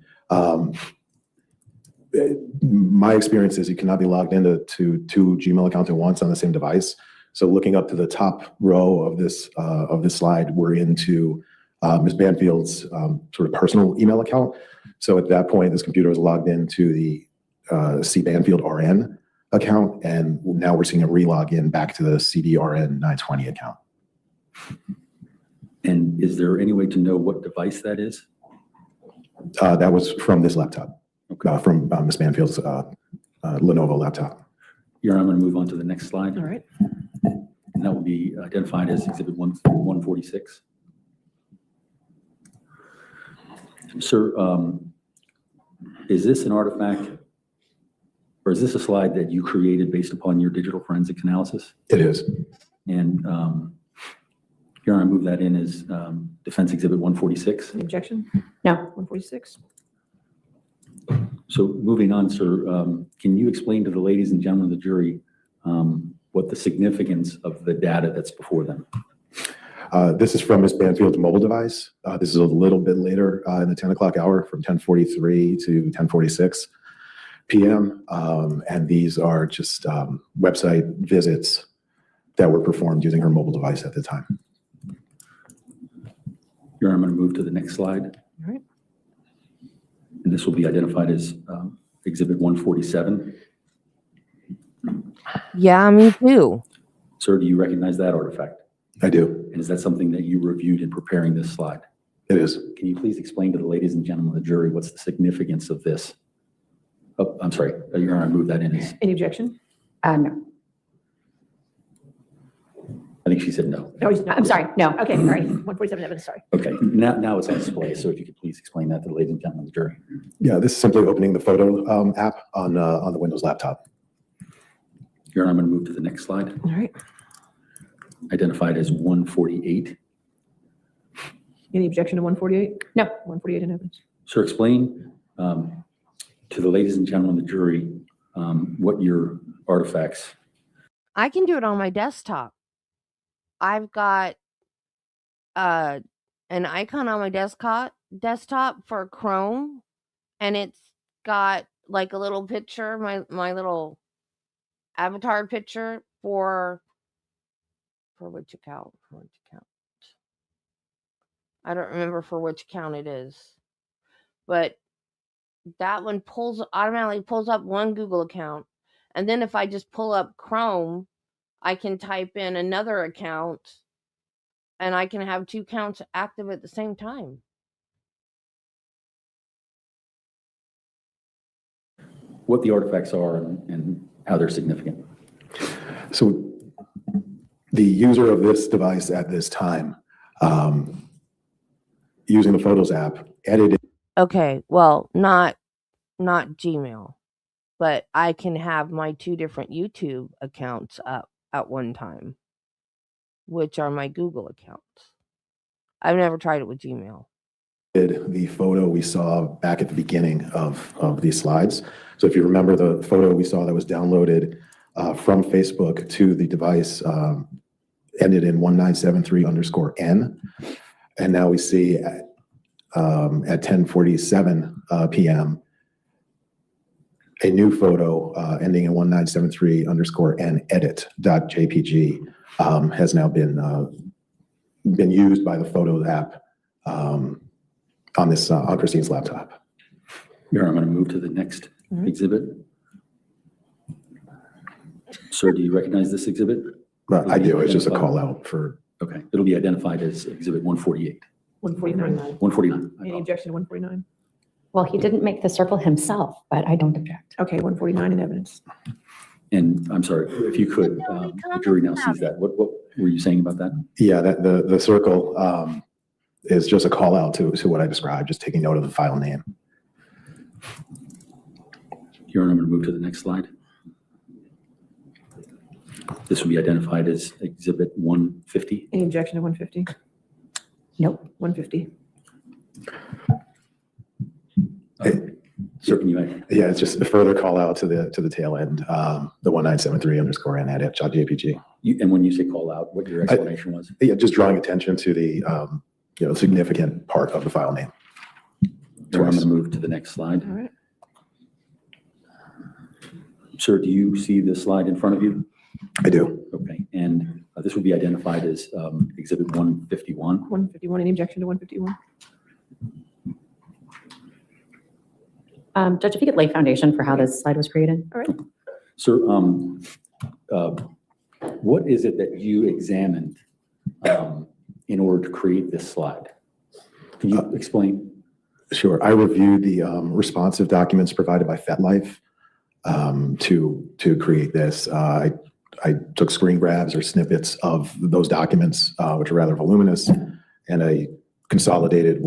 My experience is you cannot be logged into two Gmail accounts at once on the same device. So looking up to the top row of this slide, we're into Ms. Banfield's sort of personal email account. So at that point, this computer was logged into the C Banfield RN account, and now we're seeing a re-login back to the CBRN 920 account. And is there any way to know what device that is? That was from this laptop, from Ms. Banfield's Lenovo laptop. Your Honor, I'm going to move on to the next slide. All right. And that will be identified as Exhibit 146. Sir, is this an artifact, or is this a slide that you created based upon your digital forensics analysis? It is. And Your Honor, I move that in as Defense Exhibit 146. Any objection? No. 146. So moving on, sir, can you explain to the ladies and gentlemen of the jury what the significance of the data that's before them? This is from Ms. Banfield's mobile device. This is a little bit later in the 10 o'clock hour, from 10:43 to 10:46 p.m. And these are just website visits that were performed using her mobile device at the time. Your Honor, I'm going to move to the next slide. All right. And this will be identified as Exhibit 147. Yeah, me too. Sir, do you recognize that artifact? I do. And is that something that you reviewed in preparing this slide? It is. Can you please explain to the ladies and gentlemen of the jury what's the significance of this? Oh, I'm sorry. Your Honor, I move that in as, Any objection? No. I think she said no. No, he's not. I'm sorry. No. Okay, all right. 147 evidence, sorry. Okay, now it's on display, so if you could please explain that to the ladies and gentlemen of the jury. Yeah, this is simply opening the photo app on the Windows laptop. Your Honor, I'm going to move to the next slide, All right. identified as 148. Any objection to 148? No. 148 in evidence. Sir, explain to the ladies and gentlemen of the jury what your artifacts. I can do it on my desktop. I've got an icon on my desktop for Chrome, and it's got like a little picture, my little avatar picture for which account? For which account? I don't remember for which account it is, but that one automatically pulls up one Google account, and then if I just pull up Chrome, I can type in another account, and I can have 2 accounts active at the same time. What the artifacts are and how they're significant. So the user of this device at this time, using the Photos app, edited. Okay, well, not Gmail, but I can have my 2 different YouTube accounts up at one time, which are my Google accounts. I've never tried it with Gmail. The photo we saw back at the beginning of these slides. So if you remember the photo we saw that was downloaded from Facebook to the device ended in 1973_N. And now we see at 10:47 p.m. a new photo ending in 1973_N edit.jpg has now been used by the Photos app on this on Christine's laptop. Here, I'm going to move to the next exhibit. Sir, do you recognize this exhibit? I do. It's just a call out for. Okay, it'll be identified as exhibit 148. 149. 149. Any objection to 149? Well, he didn't make the circle himself, but I don't object. Okay, 149 in evidence. And I'm sorry, if you could, the jury now sees that. What were you saying about that? Yeah, that the circle is just a call out to what I described, just taking note of the file name. Here, I'm going to move to the next slide. This will be identified as exhibit 150. Any objection to 150? Nope. 150. Sir, can you add? Yeah, it's just a further call out to the tail end, the 1973_N edit.jpg. And when you say call out, what your explanation was? Yeah, just drawing attention to the significant part of the file name. So I'm going to move to the next slide. All right. Sir, do you see this slide in front of you? I do. Okay, and this will be identified as exhibit 151. 151. Any objection to 151? Judge, if you could lay foundation for how this slide was created. All right. Sir, what is it that you examined in order to create this slide? Can you explain? Sure. I reviewed the responsive documents provided by FetLife to create this. I took screen grabs or snippets of those documents, which are rather voluminous, and I consolidated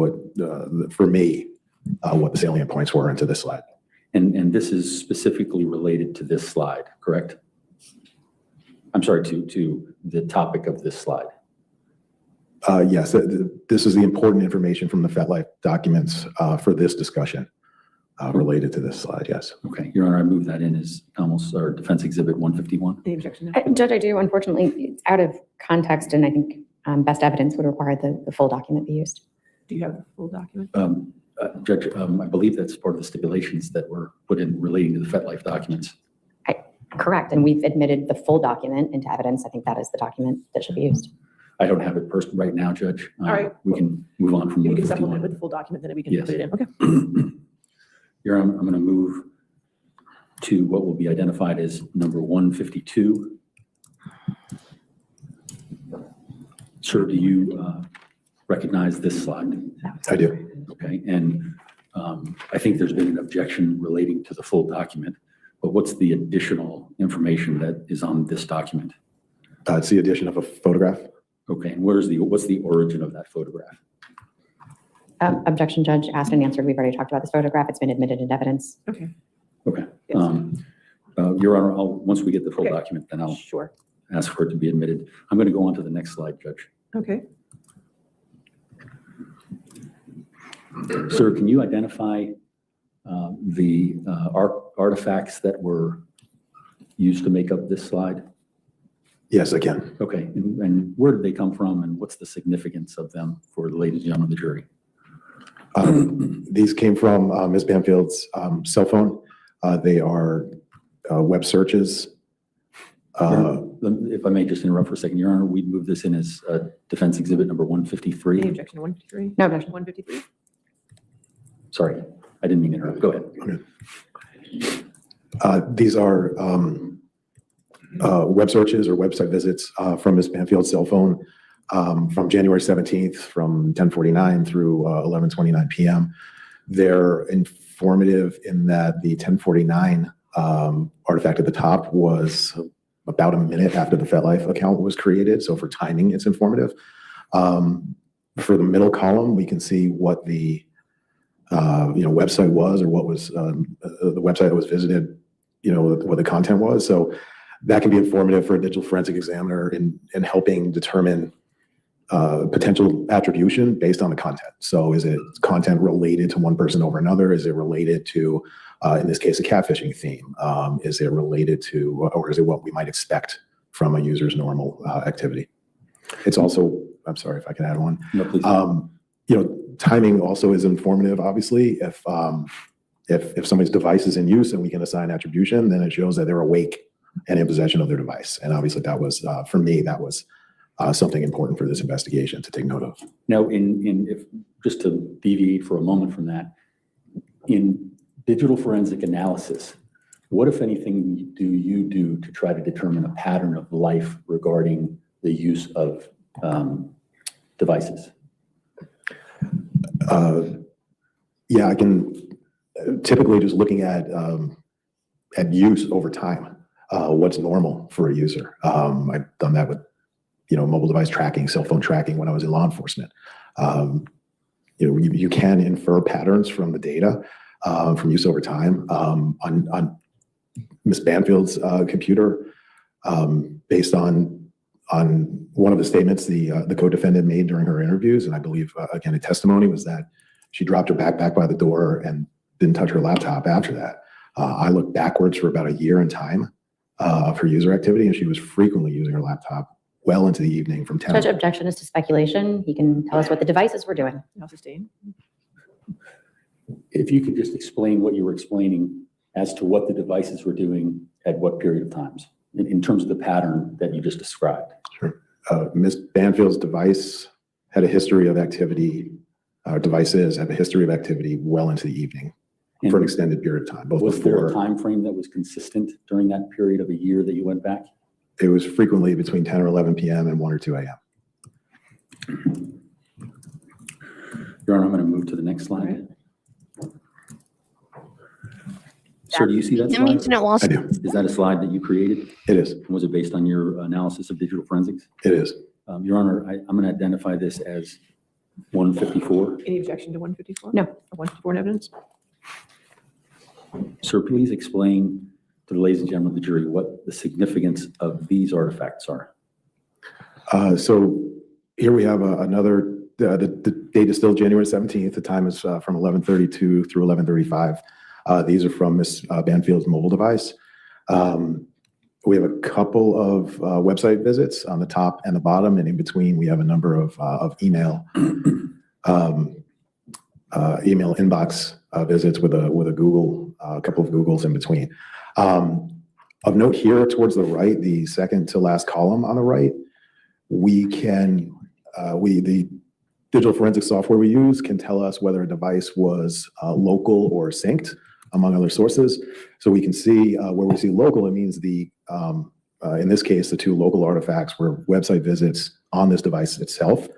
for me, what the salient points were into this slide. And this is specifically related to this slide, correct? I'm sorry, to the topic of this slide. Yes, this is the important information from the FetLife documents for this discussion related to this slide, yes. Okay, Your Honor, I move that in as almost our defense exhibit 151. Any objection? No. Judge, I do. Unfortunately, it's out of context, and I think best evidence would require the full document be used. Do you have the full document? Judge, I believe that's part of the stipulations that were put in relating to the FetLife documents. Correct, and we've admitted the full document into evidence. I think that is the document that should be used. I don't have it right now, Judge. All right. We can move on from You can supplement 151. with the full document, then we can Yes. put it in. Okay. Here, I'm going to move to what will be identified as number 152. Sir, do you recognize this slide? I do. Okay, and I think there's been an objection relating to the full document, but what's the additional information that is on this document? It's the addition of a photograph. Okay, and what's the origin of that photograph? Objection, Judge, asked and answered. We've already talked about this photograph. It's been admitted into evidence. Okay. Okay. Yes. Your Honor, once we get the full Okay. document, then I'll Sure. ask for it to be admitted. I'm going to go on to the next slide, Judge. Okay. Sir, can you identify the artifacts that were used to make up this slide? Yes, I can. Okay, and where did they come from, and what's the significance of them for the ladies and gentlemen of the jury? These came from Ms. Banfield's cell phone. They are web searches. If I may just interrupt for a second, Your Honor, we'd move this in as defense exhibit number Any 153. objection to 153? No objection. 153? Sorry, I didn't mean to interrupt. Go ahead. These are web searches or website visits from Ms. Banfield's cell phone from January 17th from 10:49 through 11:29 p.m. They're informative in that the 10:49 artifact at the top was about a minute after the FetLife account was created. So for timing, it's informative. For the middle column, we can see what the website was, or what was the website that was visited, what the content was. So that can be informative for a digital forensic examiner in helping determine potential attribution based on the content. So is it content related to one person over another? Is it related to, in this case, a catfishing theme? Is it related to, or is it what we might expect from a user's normal activity? It's also, I'm sorry if I can add one. No, please. Timing also is informative, obviously. If somebody's device is in use and we can assign attribution, then it shows that they're awake and in possession of their device. And obviously that was, for me, that was something important for this investigation to take note of. Now, if just to deviate for a moment from that, in digital forensic analysis, what, if anything, do you do to try to determine a pattern of life regarding the use of devices? Yeah, I can typically just looking at use over time. What's normal for a user? I've done that with mobile device tracking, cell phone tracking when I was in law enforcement. You can infer patterns from the data from use over time. On Ms. Banfield's computer, based on one of the statements the co-defendant made during her interviews, and I believe, again, a testimony was that she dropped her backpack by the door and didn't touch her laptop after that. I looked backwards for about a year in time of her user activity, and she was frequently using her laptop well into the evening from 10. Judge, objection is to speculation. He can tell us what the devices were doing. No sustain. If you could just explain what you were explaining as to what the devices were doing at what period of times, in terms of the pattern that you just described. Sure. Ms. Banfield's device had a history of activity, devices have a history of activity well into the evening for an extended period of time. Was there a time frame that was consistent during that period of a year that you went back? It was frequently between 10 or 11 p.m. and 1 or 2 a.m. Your Honor, I'm going to move to the next slide. Sir, do you see that That means slide? it was I do. Is that a slide that you created? It is. Was it based on your analysis of digital forensics? It is. Your Honor, I'm going to identify this as 154. Any objection to 154? No. Or 154 in evidence? Sir, please explain to the ladies and gentlemen of the jury what the significance of these artifacts are. So here we have another, the date is still January 17th. The time is from 11:32 through 11:35. These are from Ms. Banfield's mobile device. We have a couple of website visits on the top and the bottom, and in between we have a number of email email inbox visits with a Google, a couple of Googles in between. Of note here towards the right, the second to last column on the right, we can, the digital forensic software we use can tell us whether a device was local or synced, among other sources. So we can see where we see local, it means in this case, the two local artifacts were website visits on this device itself.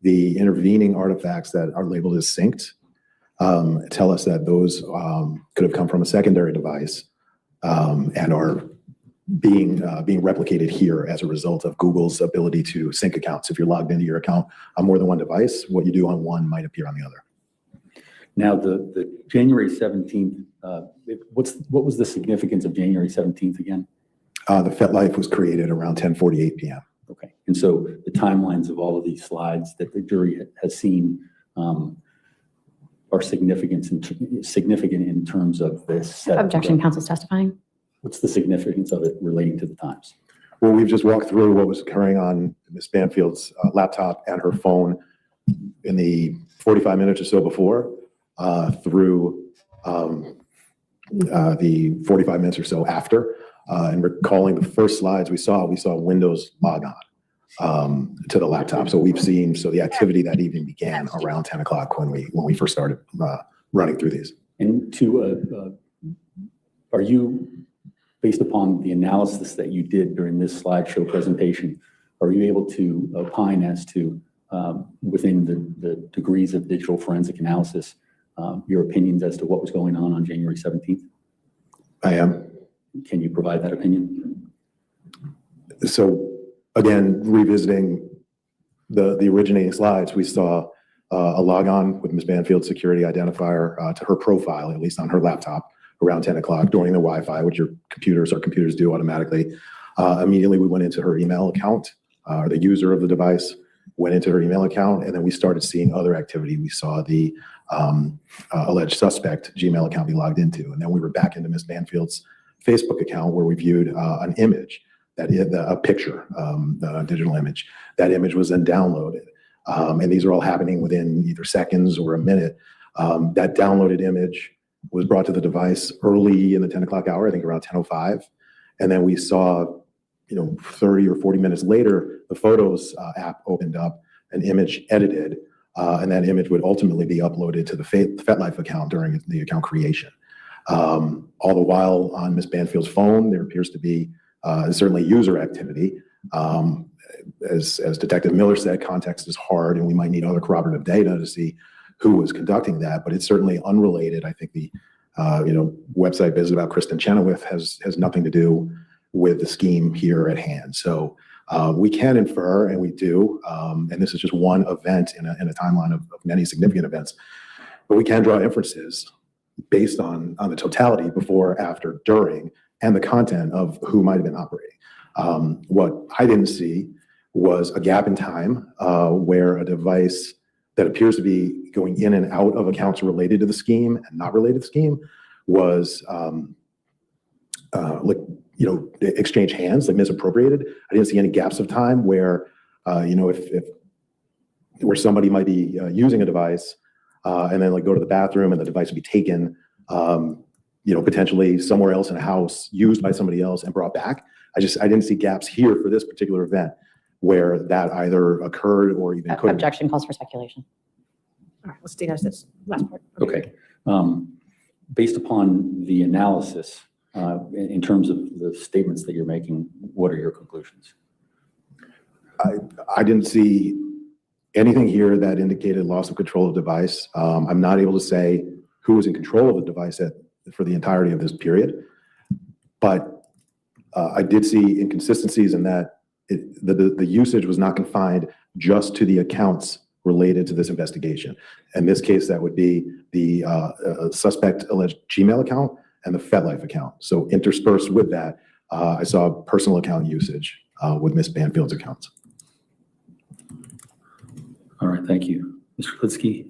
The intervening artifacts that are labeled as synced tell us that those could have come from a secondary device and are being replicated here as a result of Google's ability to sync accounts. If you're logged into your account on more than one device, what you do on one might appear on the other. Now, the January 17th, what was the significance of January 17th again? The FetLife was created around 10:48 p.m. Okay, and so the timelines of all of these slides that the jury has seen are significant in terms of this set. Objection, counsel's testifying. What's the significance of it relating to the times? Well, we've just walked through what was occurring on Ms. Banfield's laptop and her phone in the 45 minutes or so before through the 45 minutes or so after, and recalling the first slides we saw Windows log on to the laptop. So we've seen, so the activity that evening began around 10 o'clock when we first started running through these. And are you, based upon the analysis that you did during this slideshow presentation, are you able to opine as to, within the degrees of digital forensic analysis, your opinions as to what was going on January 17th? I am. Can you provide that opinion? So again, revisiting the originating slides, we saw a log on with Ms. Banfield's security identifier to her profile, at least on her laptop, around 10 o'clock during the Wi-Fi, which our computers do automatically. Immediately, we went into her email account, or the user of the device went into her email account, and then we started seeing other activity. We saw the alleged suspect Gmail account be logged into, and then we were back into Ms. Banfield's Facebook account where we viewed an image, a picture, a digital image. That image was then downloaded. And these are all happening within either seconds or a minute. That downloaded image was brought to the device early in the 10 o'clock hour, I think around 10:05. And then we saw, 30 or 40 minutes later, the Photos app opened up, an image edited, and that image would ultimately be uploaded to the FetLife account during the account creation. All the while on Ms. Banfield's phone, there appears to be certainly user activity. As Detective Miller said, context is hard, and we might need other corroborative data to see who was conducting that, but it's certainly unrelated. I think the website visit about Kristen Chenoweth has nothing to do with the scheme here at hand. So we can infer, and we do, and this is just one event in a timeline of many significant events, but we can draw inferences based on the totality before, after, during, and the content of who might have been operating. What I didn't see was a gap in time where a device that appears to be going in and out of accounts related to the scheme and not related to the scheme was exchange hands, like misappropriated. I didn't see any gaps of time where, where somebody might be using a device and then go to the bathroom and the device would be taken, potentially somewhere else in a house, used by somebody else and brought back. I didn't see gaps here for this particular event where that either occurred or even could. Objection calls for speculation. All right, let's stay on this last part. Okay. Based upon the analysis, in terms of the statements that you're making, what are your conclusions? I didn't see anything here that indicated loss of control of device. I'm not able to say who was in control of the device for the entirety of this period, but I did see inconsistencies in that the usage was not confined just to the accounts related to this investigation. In this case, that would be the suspect alleged Gmail account and the FetLife account. So interspersed with that, I saw personal account usage with Ms. Banfield's accounts. All right, thank you. Mr. Klitsky?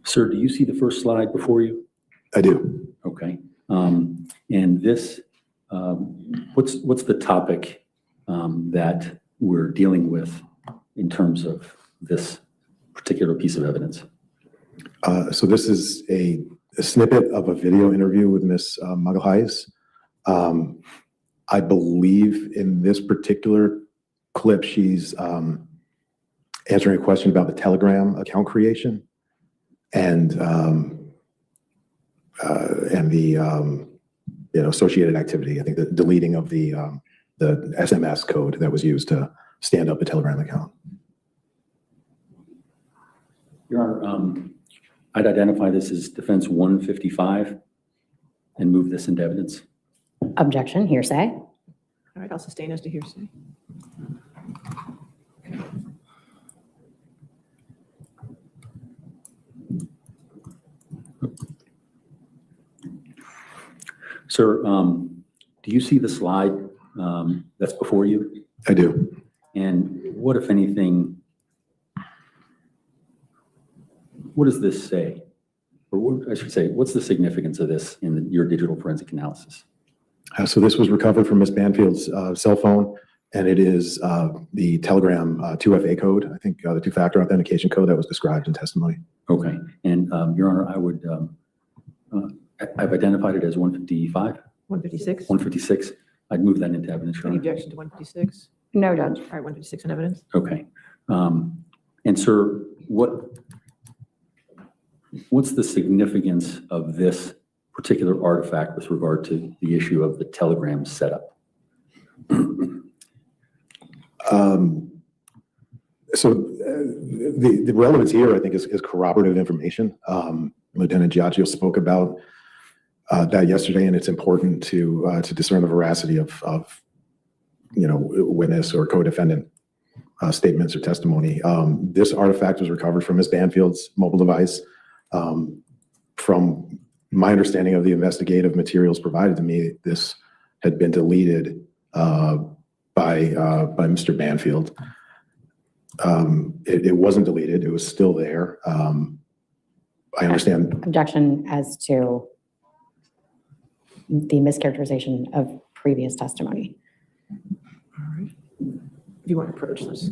Sir, do you see the first slide before you? I do. Okay. And this, what's the topic that we're dealing with in terms of this particular piece of evidence? So this is a snippet of a video interview with Ms. Magalhaes. I believe in this particular clip, she's answering a question about the Telegram account creation and the associated activity. I think the deleting of the SMS code that was used to stand up the Telegram account. Your Honor, I'd identify this as defense 155 and move this into evidence. Objection, hearsay. All right, I'll sustain as to hearsay. Sir, do you see the slide that's before you? I do. And what, if anything, what does this say? Or what, I should say, what's the significance of this in your digital forensic analysis? So this was recovered from Ms. Banfield's cell phone, and it is the Telegram 2FA code, I think the two-factor authentication code that was described in testimony. Okay, and Your Honor, I would, I've identified it as 155, 156? 156. I'd move that into evidence, Your Any Honor. objection to 156? No, Judge. All right, 156 in evidence. Okay. And sir, what's the significance of this particular artifact with regard to the issue of the Telegram setup? So the relevance here, I think, is corroborative information. Lieutenant Giacchio spoke about that yesterday, and it's important to discern the veracity of witness or co-defendant statements or testimony. This artifact was recovered from Ms. Banfield's mobile device. From my understanding of the investigative materials provided to me, this had been deleted by Mr. Banfield. It wasn't deleted. It was still there. I understand. Objection as to the mischaracterization of previous testimony. All right. If you want to approach this.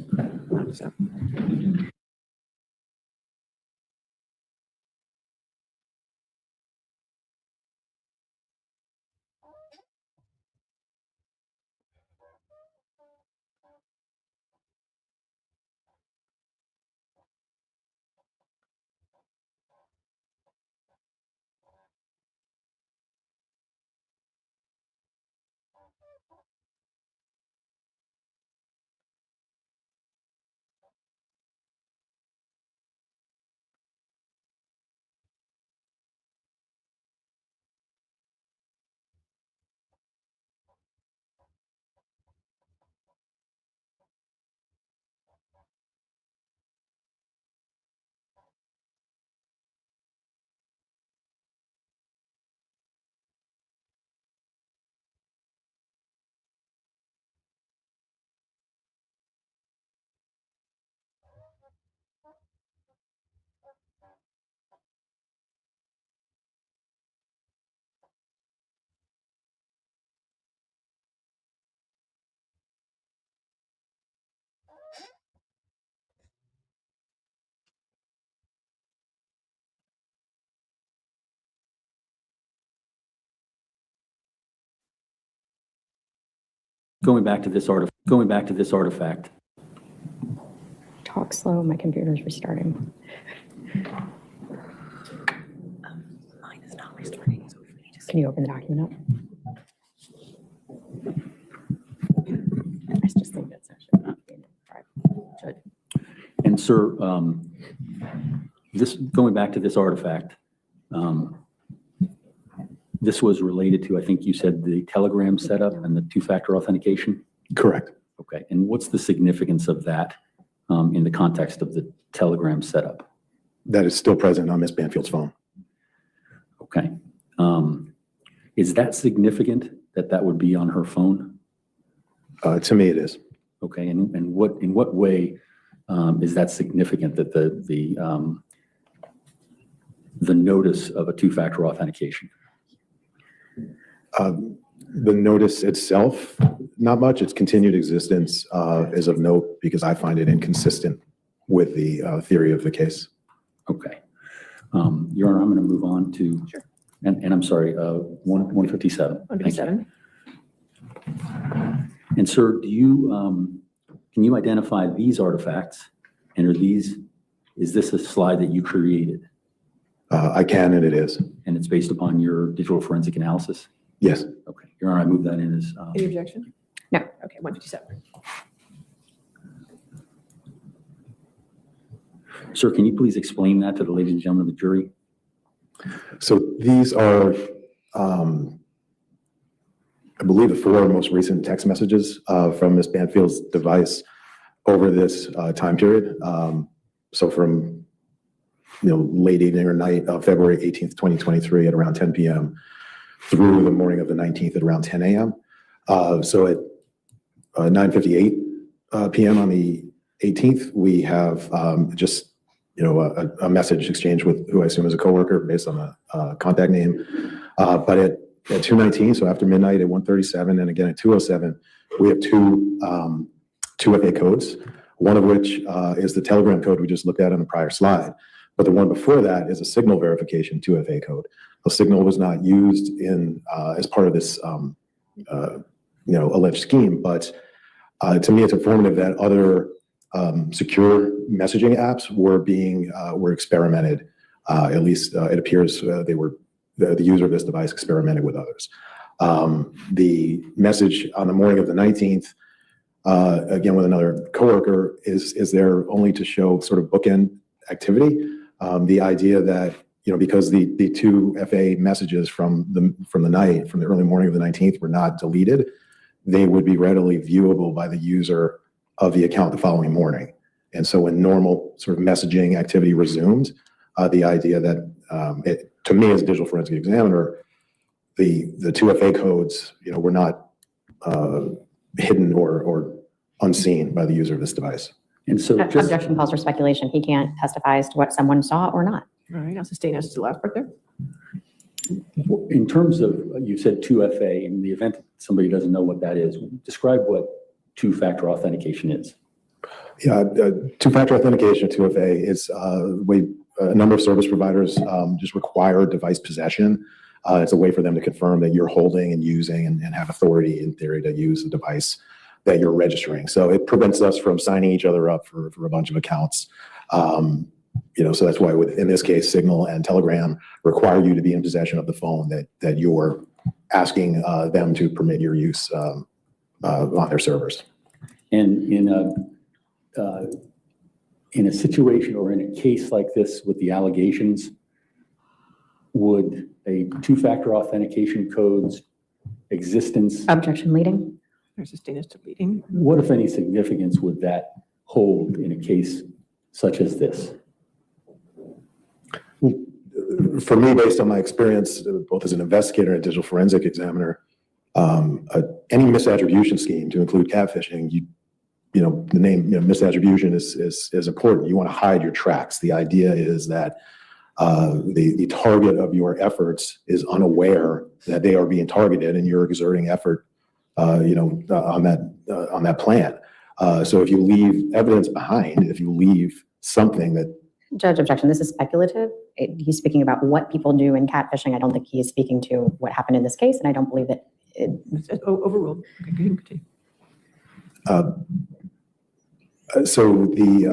Going back to this artifact. Talk slow, my computer's restarting. Mine is not restarting. So if we just Can you open the document up? I just think that's actually not being right. And sir, going back to this artifact, this was related to, I think you said, the Telegram setup and the two-factor authentication? Correct. Okay, and what's the significance of that in the context of the Telegram setup? That is still present on Ms. Banfield's phone. Okay. Is that significant that that would be on her phone? To me, it is. Okay, and in what way is that significant that the notice of a two-factor authentication? The notice itself, not much. Its continued existence is of note because I find it inconsistent with the theory of the case. Okay. Your Honor, I'm going to move on to, Sure. and I'm sorry, 157. 157. And sir, can you identify these artifacts? And is this a slide that you created? I can, and it is. And it's based upon your digital forensic analysis? Yes. Okay. Your Honor, I move that in as. Any objection? No. Okay, 157. Sir, can you please explain that to the ladies and gentlemen of the jury? So these are, I believe, the four most recent text messages from Ms. Banfield's device over this time period. So from late evening or night of February 18th, 2023 at around 10 p.m. through the morning of the 19th at around 10 a.m. So at 9:58 p.m. on the 18th, we have just a message exchange with who I assume is a coworker based on the contact name. But at 2:19, so after midnight at 1:37, and again at 2:07, we have two FA codes. One of which is the Telegram code we just looked at on the prior slide. But the one before that is a signal verification 2FA code. The signal was not used in as part of this alleged scheme, but to me it's informative that other secure messaging apps were experimented. At least it appears the user of this device experimented with others. The message on the morning of the 19th, again with another coworker, is there only to show sort of bookend activity. The idea that because the two FA messages from the early morning of the 19th were not deleted, they would be readily viewable by the user of the account the following morning. And so when normal sort of messaging activity resumed, the idea that to me as a digital forensic examiner, the two FA codes were not hidden or unseen by the user of this device. And so Objection calls for speculation. He can't testify as to what someone saw or not. All right, I'll sustain as to the last part there. in terms of, you said 2FA, in the event that somebody doesn't know what that is, describe what two-factor authentication is. Yeah, two-factor authentication, 2FA, is a number of service providers just require device possession. It's a way for them to confirm that you're holding and using and have authority in theory to use the device that you're registering. So it prevents us from signing each other up for a bunch of accounts. So that's why in this case, Signal and Telegram require you to be in possession of the phone that you're asking them to permit your use on their servers. And in a situation or in a case like this with the allegations, would a two-factor authentication code's existence, Objection leading. There's sustain as to leading. what if any significance would that hold in a case such as this? For me, based on my experience, both as an investigator and a digital forensic examiner, any misattribution scheme, to include catfishing, the name misattribution is important. You want to hide your tracks. The idea is that the target of your efforts is unaware that they are being targeted, and you're exerting effort, on that plan. So if you leave evidence behind, if you leave something that Judge, objection. This is speculative. He's speaking about what people do in catfishing. I don't think he is speaking to what happened in this case, and I don't believe that. Overruled. Okay, go ahead and continue. So the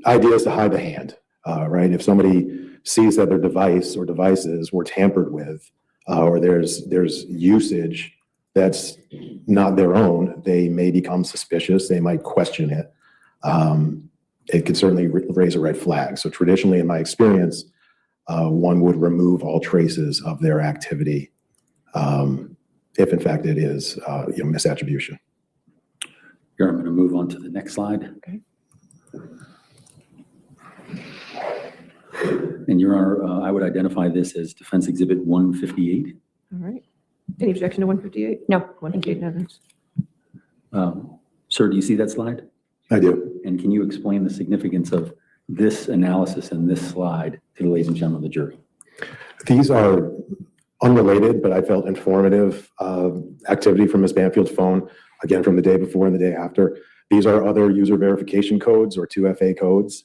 idea is to hide the hand, right? If somebody sees that their device or devices were tampered with, or there's usage that's not their own, they may become suspicious. They might question it. It could certainly raise a red flag. So traditionally, in my experience, one would remove all traces of their activity if, in fact, it is misattribution. Here, I'm going to move on to the next slide. Okay. And Your Honor, I would identify this as Defense Exhibit 158. All right. Any objection to 158? No. 158 evidence. Sir, do you see that slide? I do. And can you explain the significance of this analysis and this slide to the ladies and gentlemen of the jury? These are unrelated, but I felt informative activity from Ms. Banfield's phone, again, from the day before and the day after. These are other user verification codes or 2FA codes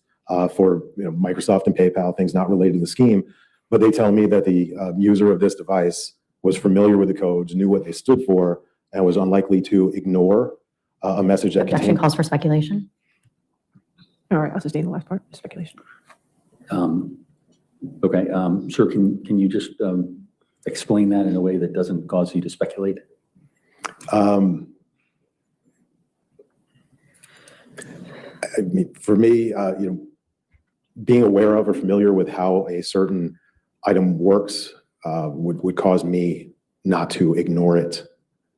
for Microsoft and PayPal, things not related to the scheme. But they tell me that the user of this device was familiar with the codes, knew what they stood for, and was unlikely to ignore a message that Objection contained. calls for speculation. All right, I'll sustain the last part, speculation. Okay, sir, can you just explain that in a way that doesn't cause you to speculate? I mean, for me, being aware of or familiar with how a certain item works would cause me not to ignore it.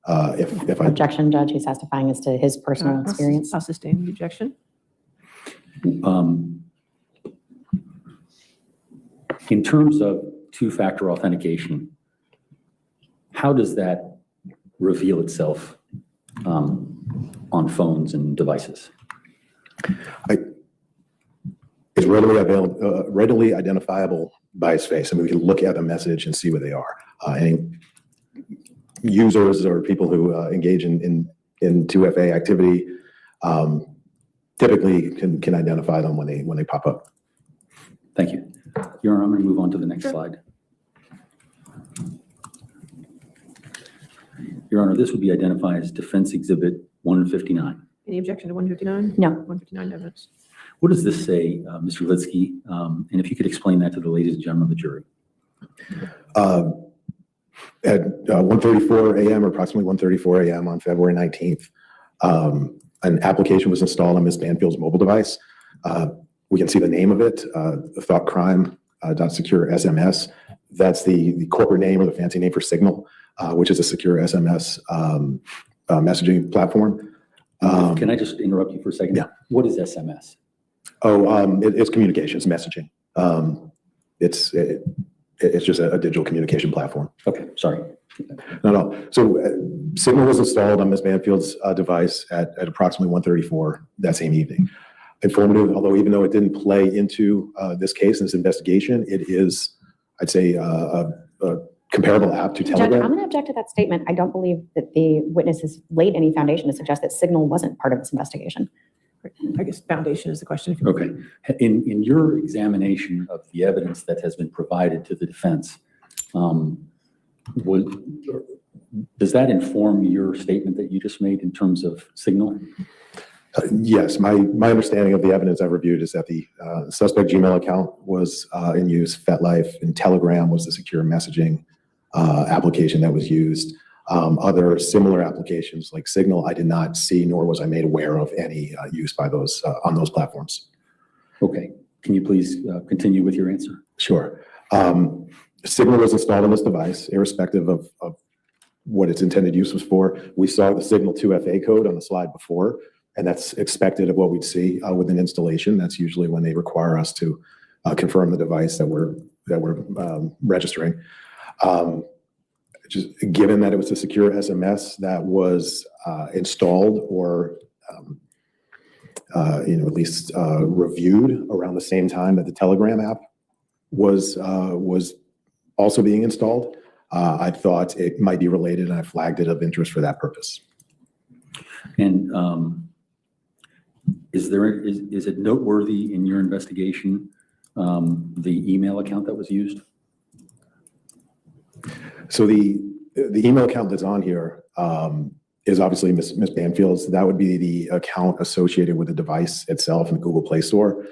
If I Objection, Judge. He's testifying as to his personal experience. I'll sustain the objection. In terms of two-factor authentication, how does that reveal itself on phones and devices? It's readily identifiable by his face. I mean, we can look at a message and see where they are. Any users or people who engage in 2FA activity typically can identify them when they pop up. Thank you. Your Honor, I'm going to move on to the next slide. Your Honor, this would be identified as Defense Exhibit 159. Any objection to 159? No. 159 evidence. What does this say, Mr. Litsky? And if you could explain that to the ladies and gentlemen of the jury. At 1:34 a.m. or approximately 1:34 a.m. on February 19th, an application was installed on Ms. Banfield's mobile device. We can see the name of it, thoughtcrime.secure SMS. That's the corporate name or the fancy name for Signal, which is a secure SMS messaging platform. Can I just interrupt you for a second? Yeah. What is SMS? It's communications, messaging. It's just a digital communication platform. Okay, sorry. No. So Signal was installed on Ms. Banfield's device at approximately 1:34 that same evening. Informative, although even though it didn't play into this case and this investigation, it is, I'd say, a comparable app to Judge, Telegram. I'm going to object to that statement. I don't believe that the witness has laid any foundation to suggest that Signal wasn't part of this investigation. I guess foundation is the question. Okay. In your examination of the evidence that has been provided to the defense, does that inform your statement that you just made in terms of Signal? Yes, my understanding of the evidence I've reviewed is that the suspect Gmail account was in use, FetLife, and Telegram was the secure messaging application that was used. Other similar applications like Signal, I did not see, nor was I made aware of any use by those on those platforms. Okay. Can you please continue with your answer? Sure. Signal was installed on this device, irrespective of what its intended use was for. We saw the Signal 2FA code on the slide before, and that's expected of what we'd see with an installation. That's usually when they require us to confirm the device that we're registering. Just given that it was a secure SMS that was installed or at least reviewed around the same time that the Telegram app was also being installed, I thought it might be related, and I flagged it of interest for that purpose. And is it noteworthy in your investigation the email account that was used? So the email account that's on here is obviously Ms. Banfield's. That would be the account associated with the device itself in the Google Play Store,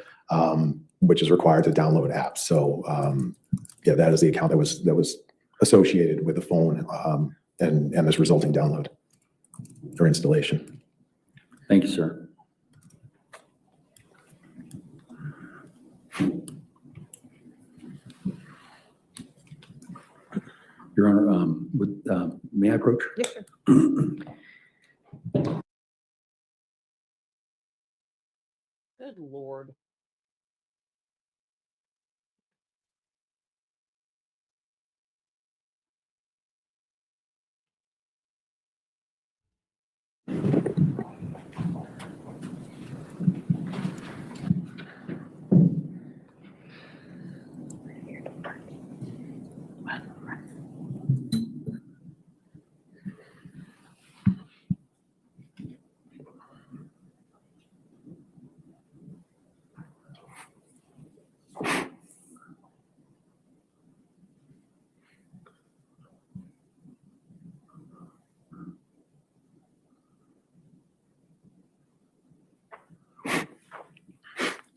which is required to download apps. So yeah, that is the account that was associated with the phone and this resulting download or installation. Thank you, sir. Your Honor, may I approach? Yes, sir. Good Lord.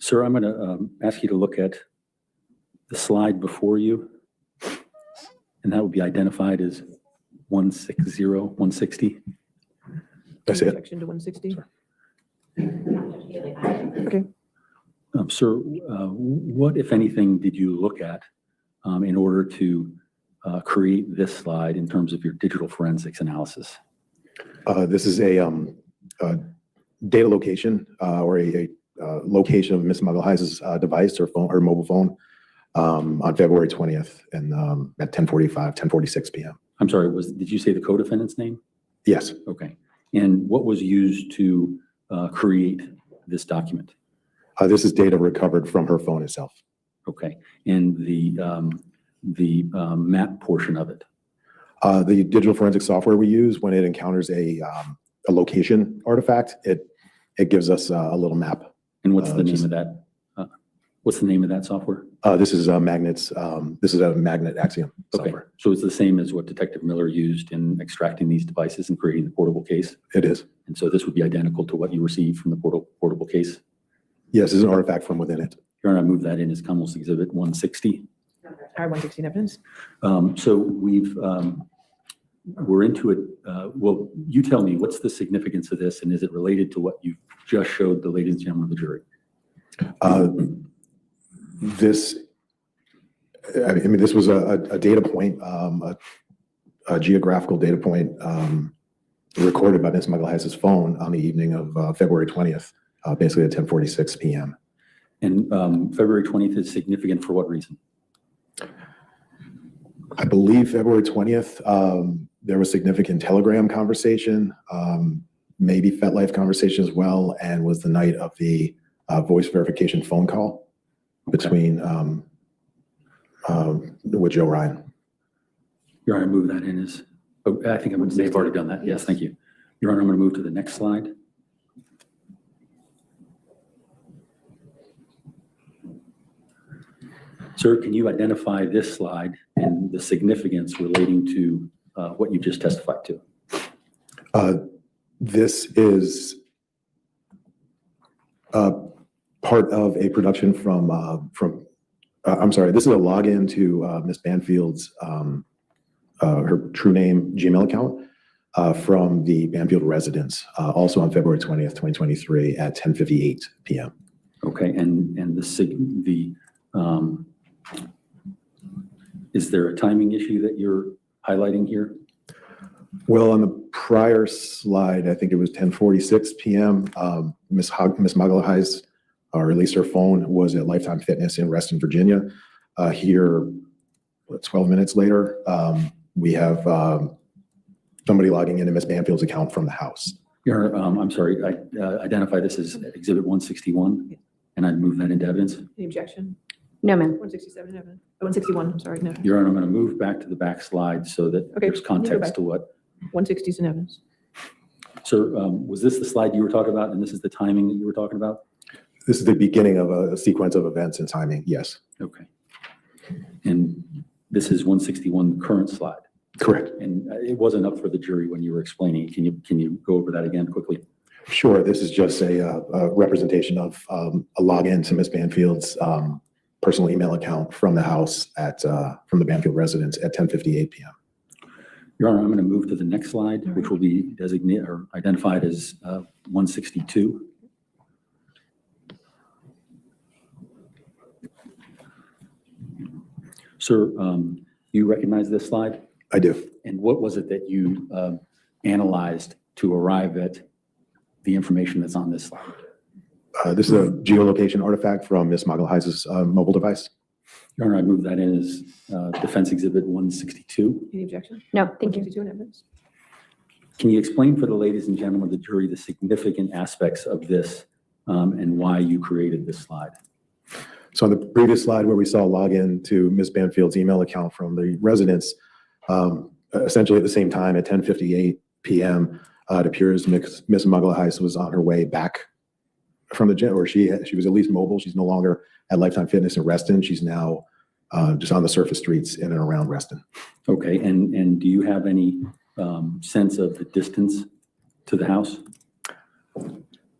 Sir, I'm going to ask you to look at the slide before you, and that will be identified as 160, 160. That's it. Objection to 160. Okay. Sir, what, if anything, did you look at in order to create this slide in terms of your digital forensics analysis? This is a data location or a location of Ms. Mugglehise's device or phone or mobile phone on February 20th and at 10:46 p.m. I'm sorry, did you say the co-defendant's name? Yes, Okay. And what was used to create this document? this is data recovered from her phone itself. Okay. And the map portion of it? The digital forensic software we use, when it encounters a location artifact, it gives us a little map. And what's the name of that? What's the name of that software? This is Magnet's. This is a Magnet Axiom Okay. software. So it's the same as what Detective Miller used in extracting these devices and creating the portable case? It is. And so this would be identical to what you received from the portable case? Yes, it's an artifact from within it. Your Honor, I move that in as Commonwealth's Exhibit 160. R-116 evidence. So we're into it. Well, you tell me, what's the significance of this, and is it related to what you just showed the ladies and gentlemen of the jury? This was a data point, a geographical data point recorded by Ms. Muggle-Heiss's phone on the evening of February 20th, basically at 10:46 p.m. And February 20th is significant for what reason? I believe February 20th, there was significant Telegram conversation, maybe FetLife conversation as well, and was the night of the voice verification phone call between with Joe Ryan. Your Honor, I move that in as, oh, I think they've already done that. Yes, thank you. Your Honor, I'm going to move to the next slide. Sir, can you identify this slide and the significance relating to what you just testified to? This is part of a production from I'm sorry, this is a login to Ms. Banfield's, her true name Gmail account from the Banfield residence, also on February 20th, 2023 at 10:58 p.m. Okay, and is there a timing issue that you're highlighting here? Well, on the prior slide, I think it was 10:46 p.m. Ms. Muggle-Heiss, or at least her phone, was at Lifetime Fitness in Reston, Virginia. Here, 12 minutes later, we have somebody logging into Ms. Banfield's account from the house. Your Honor, I'm sorry, I identify this as Exhibit 161, and I'd move that into evidence. Any objection? No, ma'am. 167 evidence. 161, I'm sorry, no. Your Honor, I'm going to move back to the back slide so that Okay, there's you go context back. to what. 160 is in evidence. Sir, was this the slide you were talking about, and this is the timing that you were talking about? This is the beginning of a sequence of events and timing, yes. Okay. And this is 161, the current slide. Correct. And it wasn't up for the jury when you were explaining. Can you go over that again quickly? Sure, this is just a representation of a login to Ms. Banfield's personal email account from the house from the Banfield residence at 10:58 p.m. Your Honor, I'm going to move to the next slide, which will be designated or identified as 162. Sir, you recognize this slide? I do. And what was it that you analyzed to arrive at the information that's on this slide? This is a geolocation artifact from Ms. Muggle-Heiss's mobile device. Your Honor, I move that in as Defense Exhibit 162. Any objection? No, thank you. 162 in evidence. Can you explain for the ladies and gentlemen of the jury the significant aspects of this and why you created this slide? So on the previous slide where we saw a login to Ms. Banfield's email account from the residence, essentially at the same time at 10:58 p.m., it appears Ms. Muggle-Heiss was on her way back from the gym, or she was at least mobile. She's no longer at Lifetime Fitness in Reston. She's now just on the surface streets in and around Reston. Okay, and do you have any sense of the distance to the house?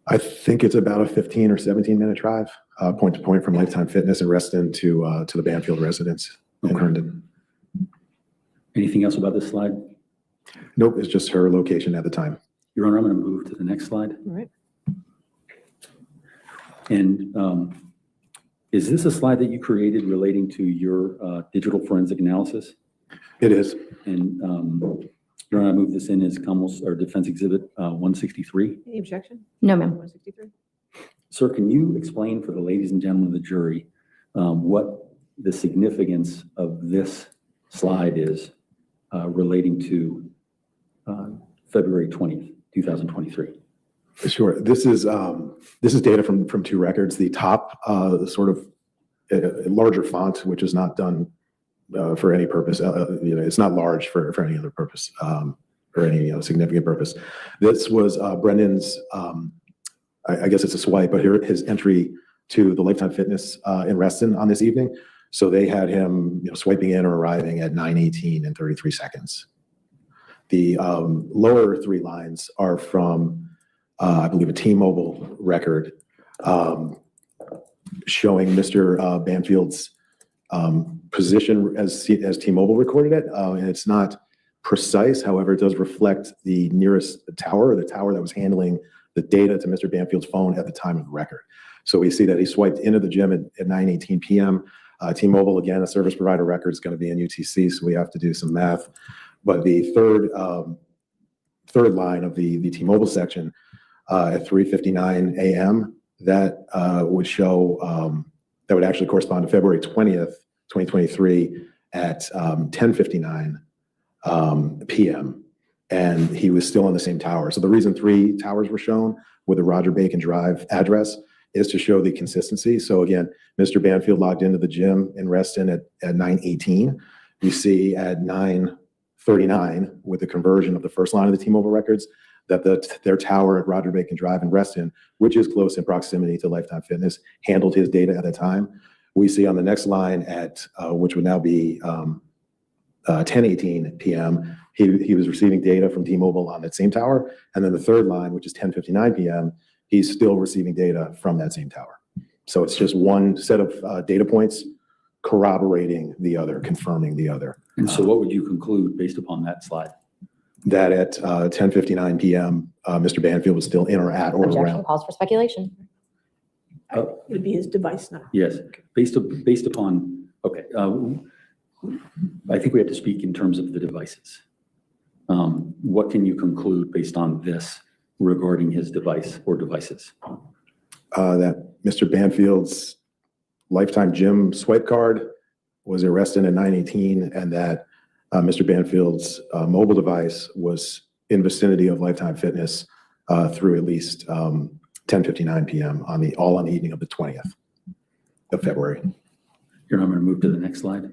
I think it's about a 15 or 17-minute drive, point to point from Lifetime Fitness in Reston to the Banfield residence in Herndon. Anything else about this slide? Nope, it's just her location at the time. Your Honor, I'm going to move to the next slide. All right. And is this a slide that you created relating to your digital forensic analysis? It is. And Your Honor, I move this in as Commonwealth's or Defense Exhibit 163. Any objection? No, ma'am. 163. Sir, can you explain for the ladies and gentlemen of the jury what the significance of this slide is relating to February 20th, 2023? Sure. This is data from two records. The top, the sort of larger font, which is not done for any purpose. It's not large for any other purpose or any significant purpose. This was Brendan's. I guess it's a swipe, but here his entry to the Lifetime Fitness in Reston on this evening. So they had him swiping in or arriving at 9:18 and 33 seconds. The lower three lines are from, I believe, a T-Mobile record showing Mr. Banfield's position as T-Mobile recorded it. And it's not precise. However, it does reflect the nearest tower, or the tower that was handling the data to Mr. Banfield's phone at the time of the record. So we see that he swiped into the gym at 9:18 p.m. T-Mobile, again, a service provider record, is going to be in UTC, so we have to do some math. But the third line of the T-Mobile section at 3:59 a.m., that would show, that would actually correspond to February 20th, 2023 at 10:59 p.m. And he was still on the same tower. So the reason 3 towers were shown with a Roger Bacon Drive address is to show the consistency. So again, Mr. Banfield logged into the gym in Reston at 9:18. You see at 9:39, with the conversion of the first line of the T-Mobile records, that their tower at Roger Bacon Drive in Reston, which is close in proximity to Lifetime Fitness, handled his data at the time. We see on the next line at, which would now be 10:18 p.m., he was receiving data from T-Mobile on that same tower. And then the third line, which is 10:59 p.m., he's still receiving data from that same tower. So it's just one set of data points corroborating the other, confirming the other. And so what would you conclude based upon that slide? That at 10:59 p.m., Mr. Banfield was still in or at or Objection around. calls for speculation. It would be his device now. Yes, based upon, okay. I think we have to speak in terms of the devices. What can you conclude based on this regarding his device or devices? That Mr. Banfield's Lifetime Gym swipe card was arrested at 9:18, and that Mr. Banfield's mobile device was in vicinity of Lifetime Fitness through at least 10:59 p.m. all on the evening of the 20th of February. Here, I'm going to move to the next slide.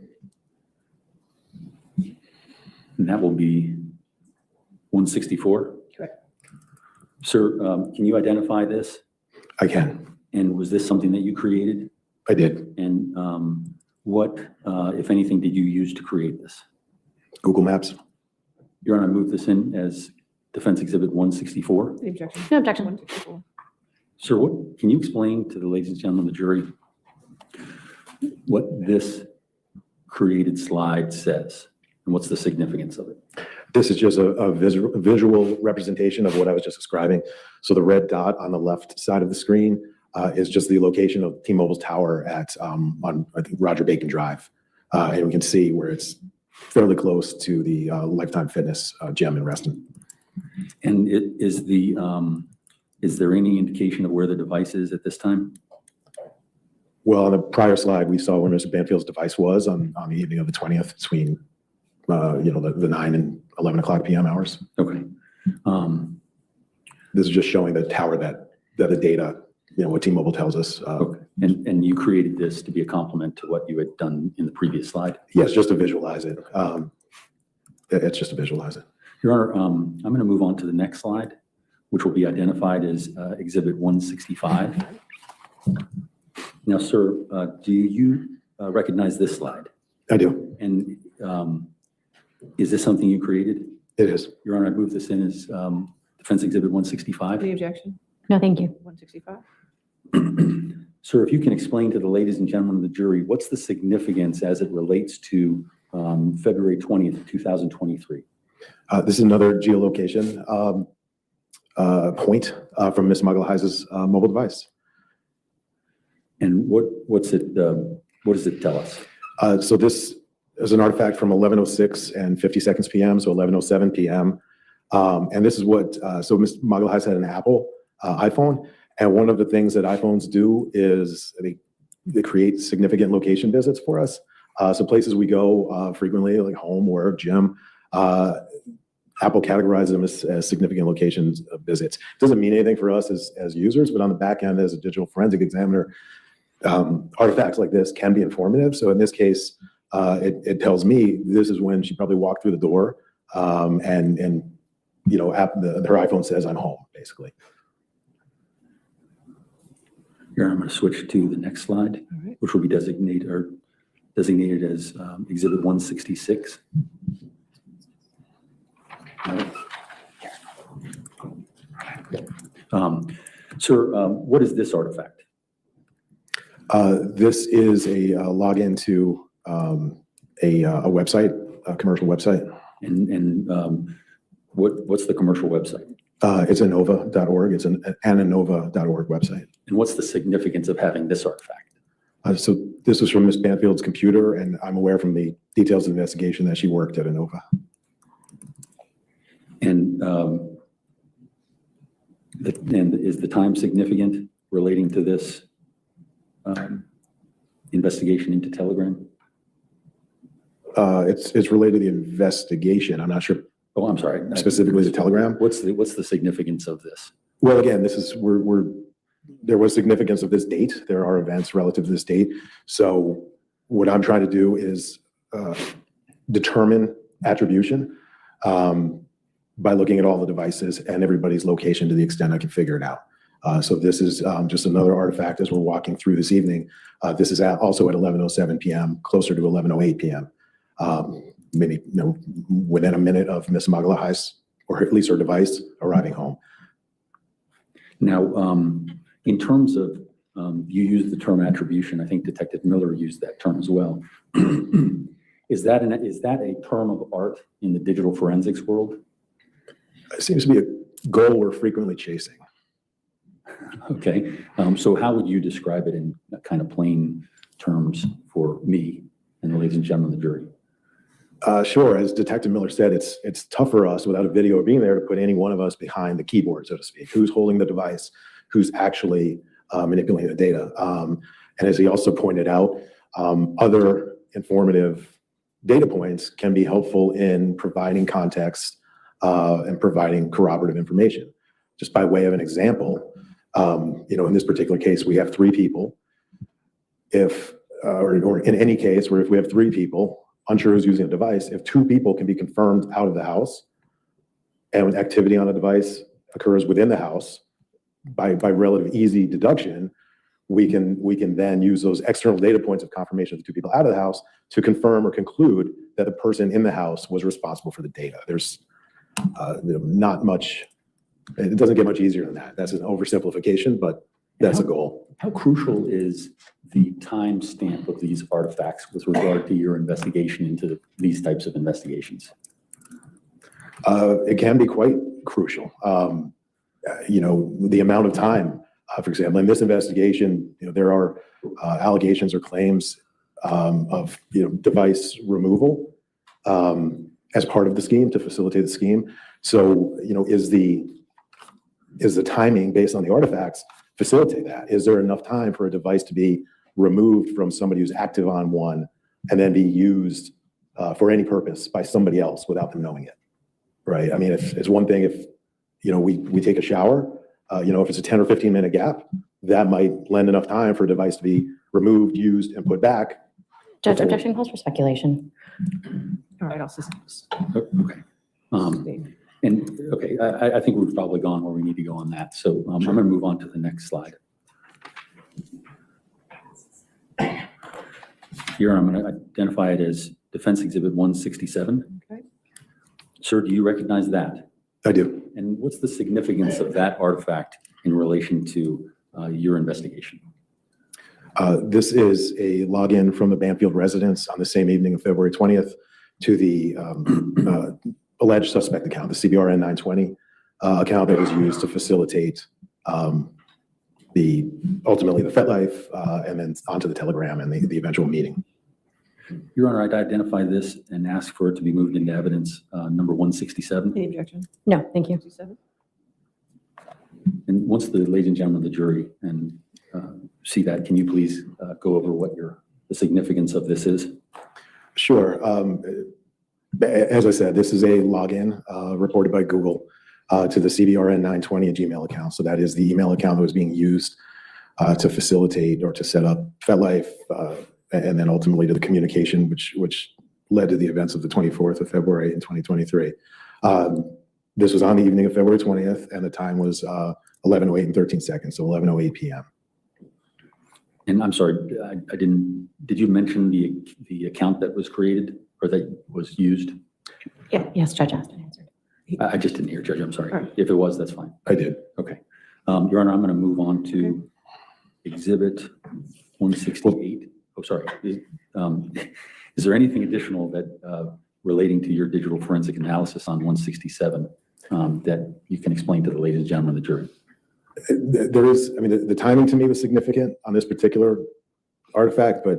And that will be 164. Correct. Sir, can you identify this? I can. And was this something that you created? I did. And what, if anything, did you use to create this? Google Maps. Your Honor, I move this in as Defense Exhibit 164. The objection. No objection. 164. Sir, what can you explain to the ladies and gentlemen of the jury what this created slide says and what's the significance of it? This is just a visual representation of what I was just describing. So the red dot on the left side of the screen is just the location of T-Mobile's tower at on, I think, Roger Bacon Drive. And we can see where it's fairly close to the Lifetime Fitness gym in Reston. And is there any indication of where the device is at this time? Well, on the prior slide, we saw where Mr. Banfield's device was on the evening of the 20th between the 9 and 11 o'clock p.m. hours. Okay. This is just showing the tower that the data, what T-Mobile tells us. Okay. And you created this to be a complement to what you had done in the previous slide? Yes, just to visualize it. It's just to visualize it. Your Honor, I'm going to move on to the next slide, which will be identified as Exhibit 165. Now, sir, do you recognize this slide? I do. And is this something you created? It is. Your Honor, I move this in as Defense Exhibit 165. The objection. No, thank you. 165. Sir, if you can explain to the ladies and gentlemen of the jury, what's the significance as it relates to February 20th, 2023? This is another geolocation point from Ms. Mugglehise's mobile device. And what does it tell us? So this is an artifact from 11:06 and 50 seconds p.m., so 11:07 p.m. And this is what, so Ms. Muggleheise had an Apple iPhone, and one of the things that iPhones do is they create significant location visits for us. So places we go frequently, like home, work, gym, Apple categorizes them as significant locations of visits. Doesn't mean anything for us as users, but on the back end, as a digital forensic examiner, artifacts like this can be informative. So in this case, it tells me this is when she probably walked through the door, and you know, her iPhone says I'm home, basically. Here, I'm going to switch to the next slide, which will be designated as Exhibit 166. Sir, what is this artifact? This is a login to a website, a commercial website. And what's the commercial website? It's anova.org. It's an anova.org website. And what's the significance of having this artifact? So this was from Ms. Banfield's computer, and I'm aware from the details of the investigation that she worked at Anova. And is the time significant relating to this investigation into Telegram? It's related to the investigation. I'm not sure. Oh, I'm sorry. Specifically the Telegram. What's the significance of this? Well, again, this is there was significance of this date. There are events relative to this date. So what I'm trying to do is determine attribution by looking at all the devices and everybody's location to the extent I can figure it out. So this is just another artifact as we're walking through this evening. This is also at 11:07 p.m., closer to 11:08 p.m. Maybe within a minute of Ms. Magalahai's, or at least her device, arriving home. Now, in terms of, you used the term attribution. I think Detective Miller used that term as well. Is that a term of art in the digital forensics world? It seems to be a goal we're frequently chasing. Okay, so how would you describe it in kind of plain terms for me and the ladies and gentlemen of the jury? Sure. As Detective Miller said, it's tough for us without a video being there to put any one of us behind the keyboard, so to speak. Who's holding the device? Who's actually manipulating the data? And as he also pointed out, other informative data points can be helpful in providing context and providing corroborative information. Just by way of an example, in this particular case, we have 3 people. Or in any case where if we have 3 people, unsure who's using a device, if 2 people can be confirmed out of the house and activity on a device occurs within the house, by relative easy deduction, we can then use those external data points of confirmation of the 2 people out of the house to confirm or conclude that the person in the house was responsible for the data. There's not much, it doesn't get much easier than that. That's an oversimplification, but that's a goal. How crucial is the time stamp of these artifacts with regard to your investigation into these types of investigations? It can be quite crucial. The amount of time, for example, in this investigation, there are allegations or claims of device removal as part of the scheme to facilitate the scheme. So, is the timing based on the artifacts facilitate that? Is there enough time for a device to be removed from somebody who's active on one and then be used for any purpose by somebody else without them knowing it, right? I mean, it's one thing if, we take a shower, if it's a 10 or 15 minute gap, that might lend enough time for a device to be removed, used, and put back. Judge, objection calls for speculation. All right, I'll system. Okay. I think we've probably gone where we need to go on that. So I'm going to move on to the next slide. Here, I'm going to identify it as Defense Exhibit 167. Okay. Sir, do you recognize that? I do. And what's the significance of that artifact in relation to your investigation? This is a login from the Banfield residence on the same evening of February 20th to the alleged suspect account, the CBRN 920 account that was used to facilitate ultimately the FetLife and then onto the Telegram and the eventual meeting. Your Honor, I'd identify this and ask for it to be moved into evidence number 167. Any objection? No, thank you. 67? And once the ladies and gentlemen of the jury and see that, can you please go over what the significance of this is? Sure. As I said, this is a login reported by Google to the CBRN 920 Gmail account. So that is the email account that was being used to facilitate or to set up FetLife, and then ultimately to the communication, which led to the events of the 24th of February in 2023. This was on the evening of February 20th, and the time was 11:08 and 13 seconds, so 11:08 p.m. And I'm sorry, I didn't, did you mention the account that was created or that was used? Yeah, yes, Judge Aston answered. I just didn't hear, Judge, I'm sorry. All right. If it was, that's fine. I did. Okay. Your Honor, I'm going to move on to Exhibit 168. Oh, sorry. Is there anything additional that relating to your digital forensic analysis on 167 that you can explain to the ladies and gentlemen of the jury? There is, I mean, the timing to me was significant on this particular artifact, but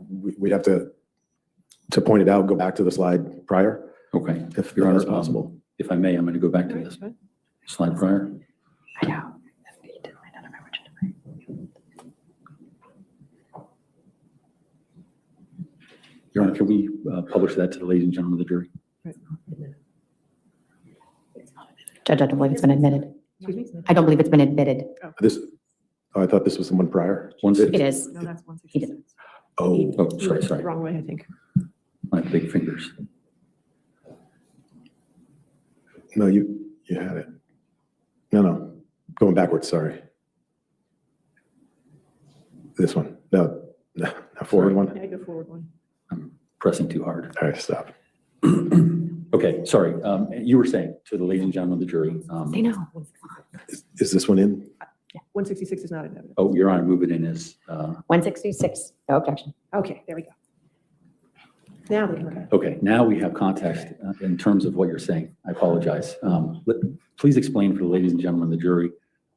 we'd have to point it out, go back to the slide prior, Okay. if Your Honor, that's possible. if I may, I'm going to go back to this slide prior. I know. Your Honor, can we publish that to the ladies and gentlemen of the jury? Judge, I don't believe it's been admitted. Excuse me? I don't believe it's been admitted. I thought this was the one prior. It is. No, that's He 166. did. Oh, sorry, The sorry. wrong way, I think. My big fingers. No, you had it. No, going backwards, sorry. This one. No, forward one. Yeah, go forward one. I'm pressing too hard. All right, stop. Okay, sorry. You were saying to the ladies and gentlemen of the jury. They know. Is this one in? 166 is not in evidence. Oh, Your Honor, move it in as, 166, no objection. Okay, there we go. Now we can, okay, now we have context in terms of what you're saying. I apologize. Please explain for the ladies and gentlemen of the jury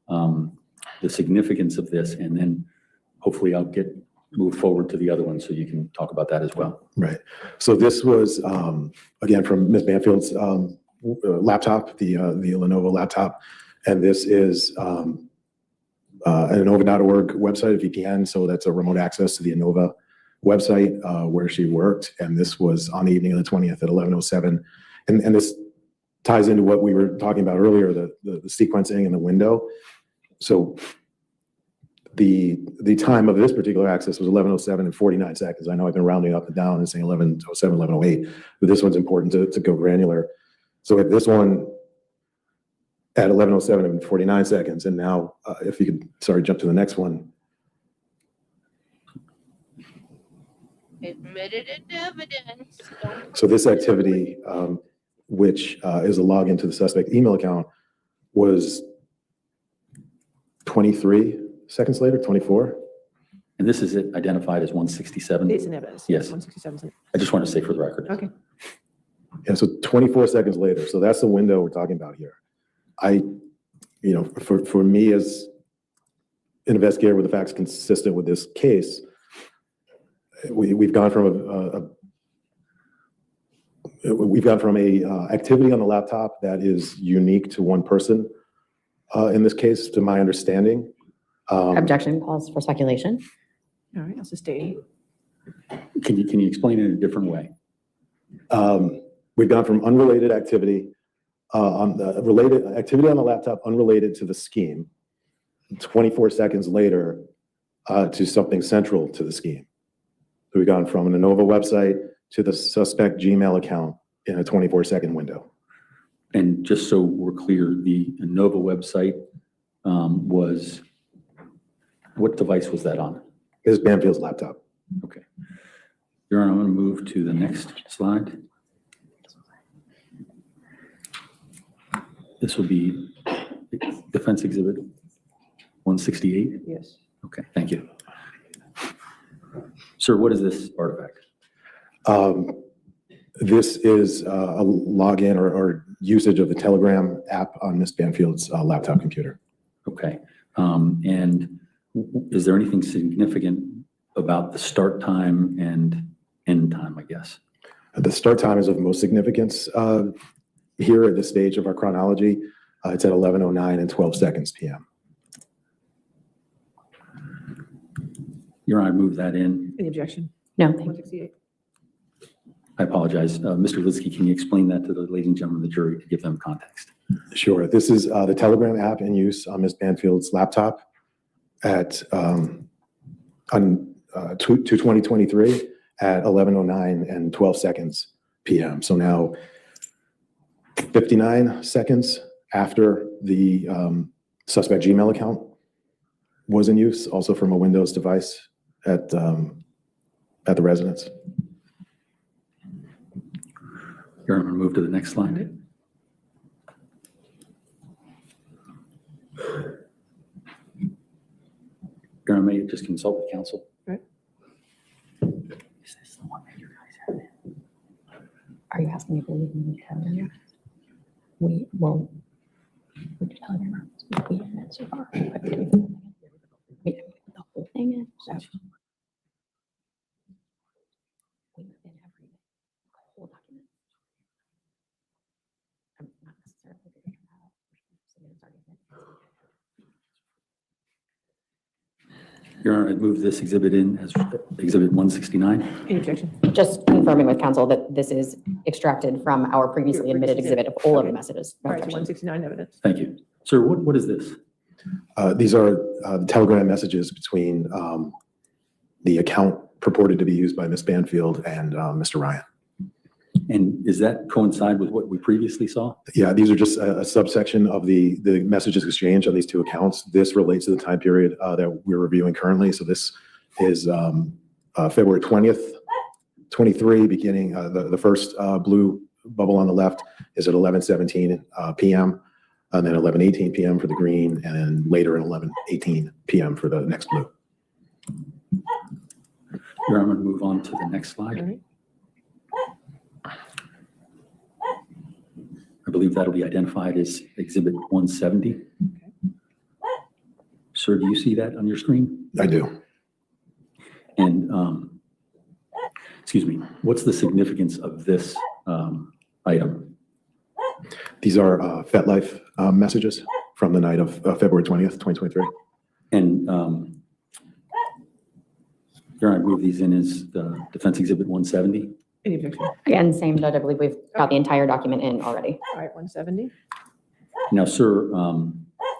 the significance of this, and then hopefully I'll move forward to the other one so you can talk about that as well. Right. So this was, again, from Ms. Banfield's laptop, the Lenovo laptop. And this is an Innova.org website, a VPN. So that's a remote access to the Innova website where she worked. And this was on the evening of the 20th at 11:07. And this ties into what we were talking about earlier, the sequencing and the window. So the time of this particular access was 11:07 and 49 seconds. I know I've been rounding up and down and saying 11:07, 11:08, but this one's important to go granular. So at this one, at 11:07 and 49 seconds, and now if you could, sorry, jump to the next one. Admitted into evidence. So this activity, which is a login to the suspect email account, was 23 seconds later, 24. And this is it identified as 167? it's in evidence. Yes. 167 is I just want to say for the record. Okay. Yeah, so 24 seconds later. So that's the window we're talking about here. For me as an investigator with the facts consistent with this case, we've gone from a activity on the laptop that is unique to one person. In this case, to my understanding. Objection calls for speculation. All right, I'll sustain. Can you explain it in a different way? We've gone from unrelated activity related activity on the laptop, unrelated to the scheme, 24 seconds later to something central to the scheme. So we've gone from an Innova website to the suspect Gmail account in a 24-second window. And just so we're clear, the Innova website was, what device was that on? Ms. Banfield's laptop. Okay. Your Honor, I'm going to move to the next slide. This will be Defense Exhibit 168. Yes. Okay, thank you. Sir, what is this artifact? This is a login or usage of the Telegram app on Ms. Banfield's laptop computer. Okay. And is there anything significant about the start time and end time, I guess? The start time is of most significance here at this stage of our chronology. It's at 11:09 and 12 seconds p.m. Your Honor, I move that in. Any objection? No, thank you. 168. I apologize. Mr. Litsky, can you explain that to the ladies and gentlemen of the jury to give them context? Sure. This is the Telegram app in use on Ms. Banfield's laptop at on 2023 at 11:09 and 12 seconds p.m. So now 59 seconds after the suspect Gmail account was in use, also from a Windows device at the residence. Your Honor, move to the next slide. Your Honor, may you just consult with counsel? Right. Is this the one that you guys have? Are you asking if we need to tell them? We won't. We can tell them we haven't so far. But we the whole thing is. So. We did every whole document. I'm not necessarily going to Your Honor, I'd move this exhibit in as Exhibit 169. Any objection? Just confirming with counsel that this is extracted from our previously admitted exhibit of all of the messages. All right, so 169 evidence. Thank you. Sir, what is this? These are the Telegram messages between the account purported to be used by Ms. Banfield and Mr. Ryan. And does that coincide with what we previously saw? Yeah, these are just a subsection of the messages exchanged on these two accounts. This relates to the time period that we're reviewing currently. So this is February 20th, 23, beginning the first blue bubble on the left is at 11:17 p.m. and then 11:18 p.m. for the green, and then later at 11:18 p.m. for the next blue. Your Honor, I'm going to move on to the next slide. All right. I believe that'll be identified as Exhibit 170. Sir, do you see that on your screen? I do. And, excuse me, what's the significance of this item? These are FetLife messages from the night of February 20th, 2023. And, Your Honor, I move these in as the Defense Exhibit 170. Any objection? Again, same judge, I believe we've got the entire document in already. All right, 170. Now, sir,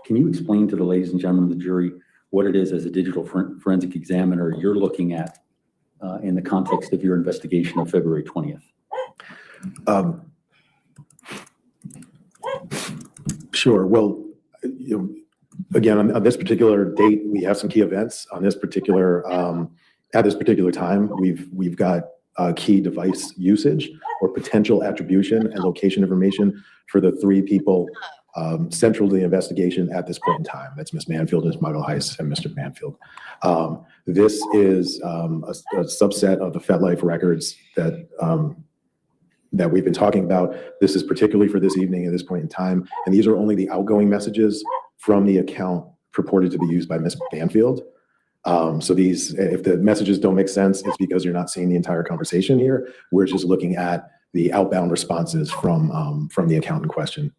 can you explain to the ladies and gentlemen of the jury what it is as a digital forensic examiner you're looking at in the context of your investigation of February 20th? Sure. Well, again, on this particular date, we have some key events on this particular, at this particular time. We've got key device usage or potential attribution and location information for the three people central to the investigation at this point in time. That's Ms. Banfield, Ms. Muggle-Heiss, and Mr. Banfield. This is a subset of the FetLife records that we've been talking about. This is particularly for this evening at this point in time. And these are only the outgoing messages from the account purported to be used by Ms. Banfield. So these, if the messages don't make sense, it's because you're not seeing the entire conversation here. We're just looking at the outbound responses from the account in question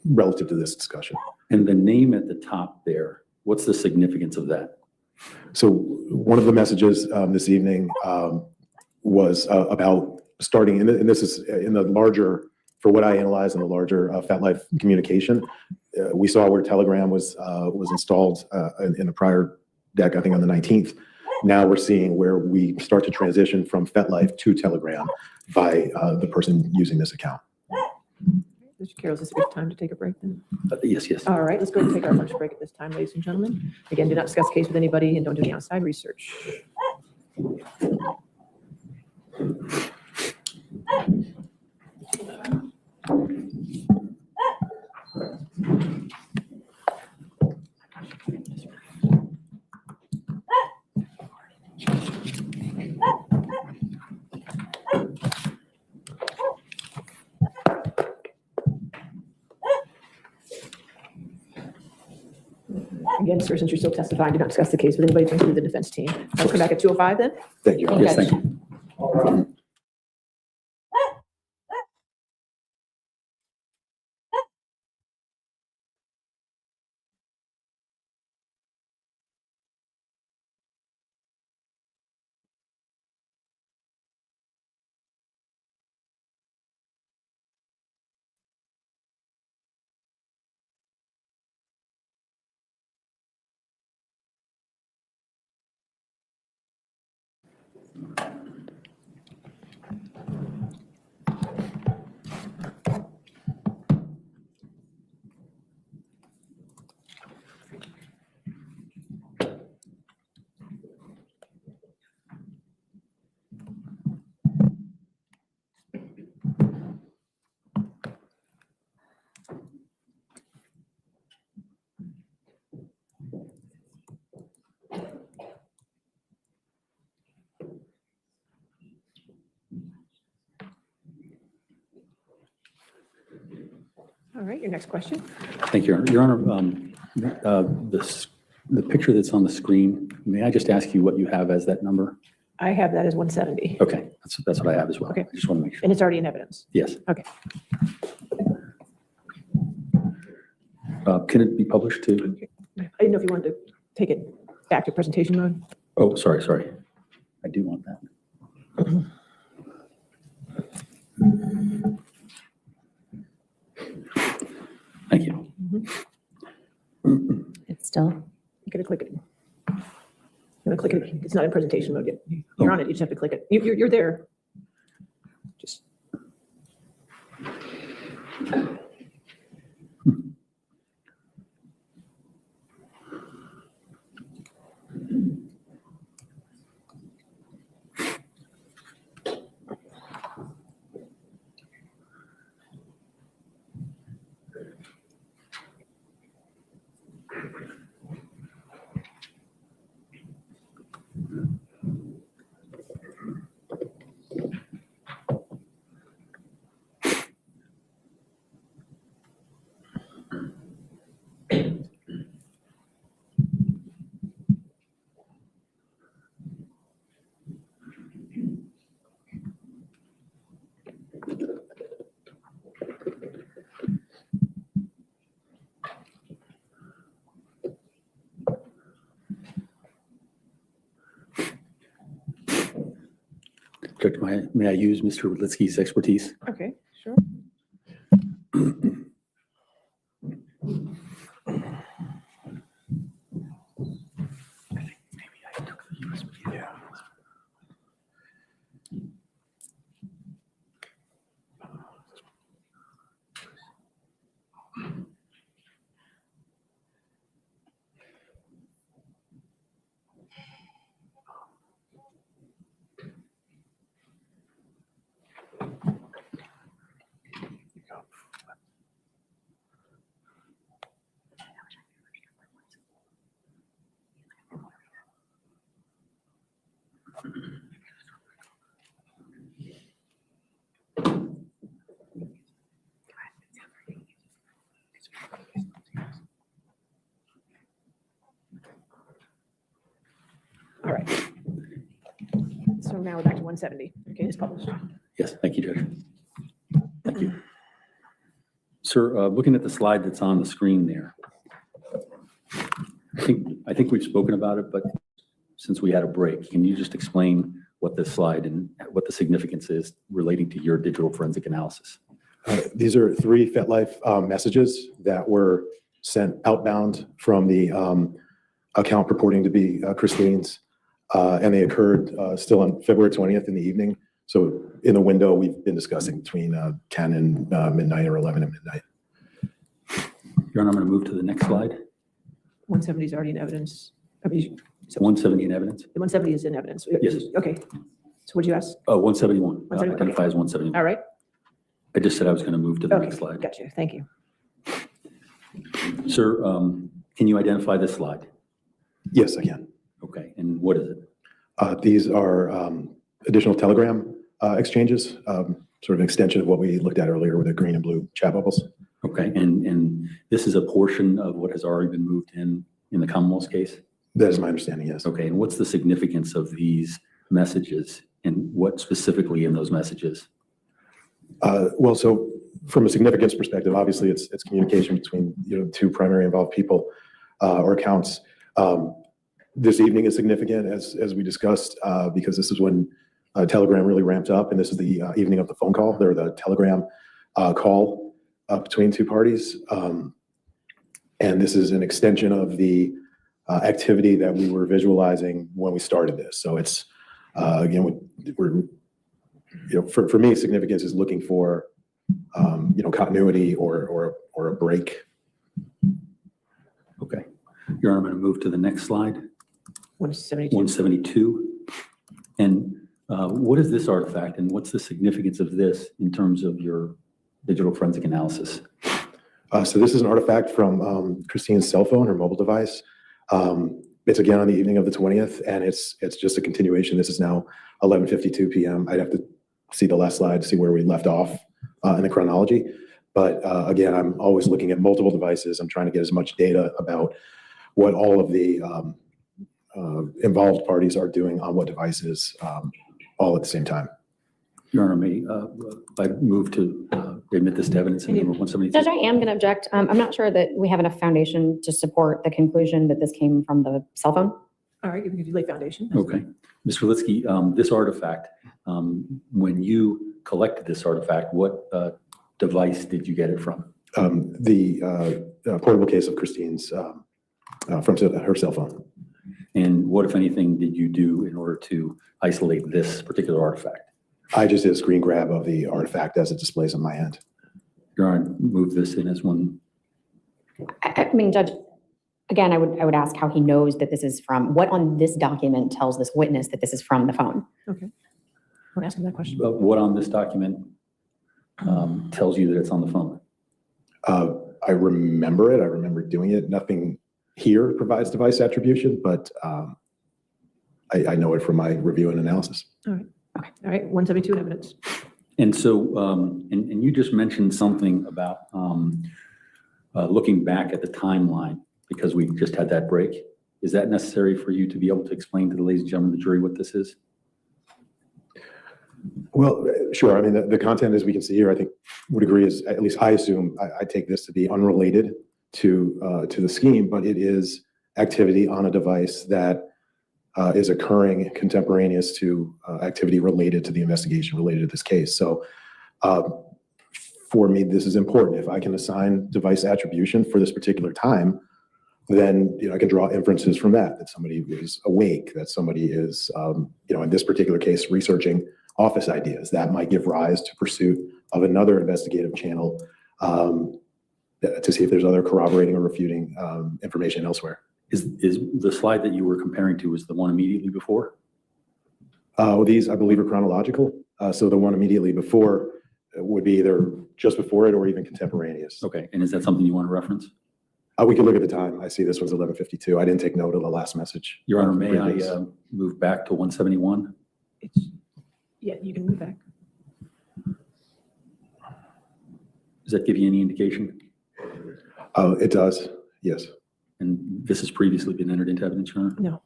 relative to this discussion. And the name at the top there, what's the significance of that? So one of the messages this evening was about starting, and this is in the larger, for what I analyzed in the larger FetLife communication. We saw where Telegram was installed in the prior deck, I think on the 19th. Now we're seeing where we start to transition from FetLife to Telegram by the person using this account. Mr. Carroll, is this a good time to take a break then? Yes, yes. All right, let's go ahead and take our lunch break at this time, ladies and gentlemen. Again, do not discuss the case with anybody and don't do any outside research. Again, sir, since you're still testifying, do not discuss the case with anybody, including the defense team. I'll come back at 2:05 then. Thank you. Yes, thank you. All right, your next question. Thank you, Your Honor. The picture that's on the screen, may I just ask you what you have as that number? I have that as 170, Okay, that's what I have as well. Okay. I just want to make sure. and it's already in evidence. Yes. Okay. Can it be published too? I didn't know if you wanted to take it back to presentation mode. Oh, sorry. I do want that. Thank you. It's still. You gotta click it. You gotta click it. It's not in presentation mode yet. You're on it. You just have to click it. You're there. Just. Director, may I use Mr. Wodlicki's expertise? Okay, sure. All right. So now we're back to 170. Okay, it's published. Yes, thank you, Judge. Thank you. Sir, looking at the slide that's on the screen there, I think we've spoken about it, but since we had a break, can you just explain what this slide and what the significance is relating to your digital forensic analysis? These are 3 FetLife messages that were sent outbound from the account purporting to be Christine's, and they occurred still on February 20th in the evening. So in the window we've been discussing between 10 and midnight or 11 and midnight. Your Honor, I'm going to move to the next slide. 170 is already in evidence. I mean, so 170 in evidence? the 170 is in evidence. Yes. Okay. So what'd you ask? Oh, 171. 171, Identify as 171. All right. I just said I was going to move to the Okay. next slide. Gotcha. Thank you. Sir, can you identify this slide? Yes, I can. Okay, and what is it? These are additional Telegram exchanges, sort of an extension of what we looked at earlier with the green and blue chat bubbles. Okay, and this is a portion of what has already been moved in the Commonwealth's case? That is my understanding, yes. Okay, and what's the significance of these messages and what specifically in those messages? Well, so from a significance perspective, obviously it's communication between 2 primary involved people or accounts. This evening is significant as we discussed because this is when Telegram really ramped up, and this is the evening of the phone call or the Telegram call between 2 parties. And this is an extension of the activity that we were visualizing when we started this. So it's, again, we're for me, significance is looking for, continuity or a break. Okay. Your Honor, I'm going to move to the next slide, 172. 172. And what is this artifact and what's the significance of this in terms of your digital forensic analysis? So this is an artifact from Christine's cell phone, her mobile device. It's again on the evening of the 20th, and it's just a continuation. This is now 11:52 p.m. I'd have to see the last slide to see where we left off in the chronology. But again, I'm always looking at multiple devices. I'm trying to get as much data about what all of the involved parties are doing on what devices, all at the same time. Your Honor, may I move to admit this to evidence in number 173? Judge, I am going to object. I'm not sure that we have enough foundation to support the conclusion that this came from the cell phone. All right, you lay foundation. Okay. Mr. Litsky, this artifact, when you collected this artifact, what device did you get it from? The portable case of Christine's from her cell phone. And what, if anything, did you do in order to isolate this particular artifact? I just did a screen grab of the artifact as it displays on my end. Your Honor, move this in as one. I mean, Judge, again, I would ask how he knows that this is from, what on this document tells this witness that this is from the phone? Okay. I'm asking that question. What on this document tells you that it's on the phone? I remember it. I remember doing it. Nothing here provides device attribution, but I know it from my review and analysis. All right. Okay. All right. 172 in evidence. And so, and you just mentioned something about looking back at the timeline because we just had that break. Is that necessary for you to be able to explain to the ladies and gentlemen of the jury what this is? Well, sure. I mean, the content, as we can see here, I think would agree is, at least I assume, I take this to be unrelated to the scheme, but it is activity on a device that is occurring contemporaneous to activity related to the investigation, related to this case. So for me, this is important. If I can assign device attribution for this particular time, then I can draw inferences from that somebody is awake, that somebody is, in this particular case, researching office ideas. That might give rise to pursuit of another investigative channel to see if there's other corroborating or refuting information elsewhere. Is the slide that you were comparing to is the one immediately before? These, I believe, are chronological. So the one immediately before would be either just before it or even contemporaneous. Okay, and is that something you want to reference? We can look at the time. I see this one's 11:52. I didn't take note of the last message. Your Honor, may I move back to 171? Yeah, you can move back. Does that give you any indication? It does, yes. And this has previously been entered into evidence, Your Honor? No.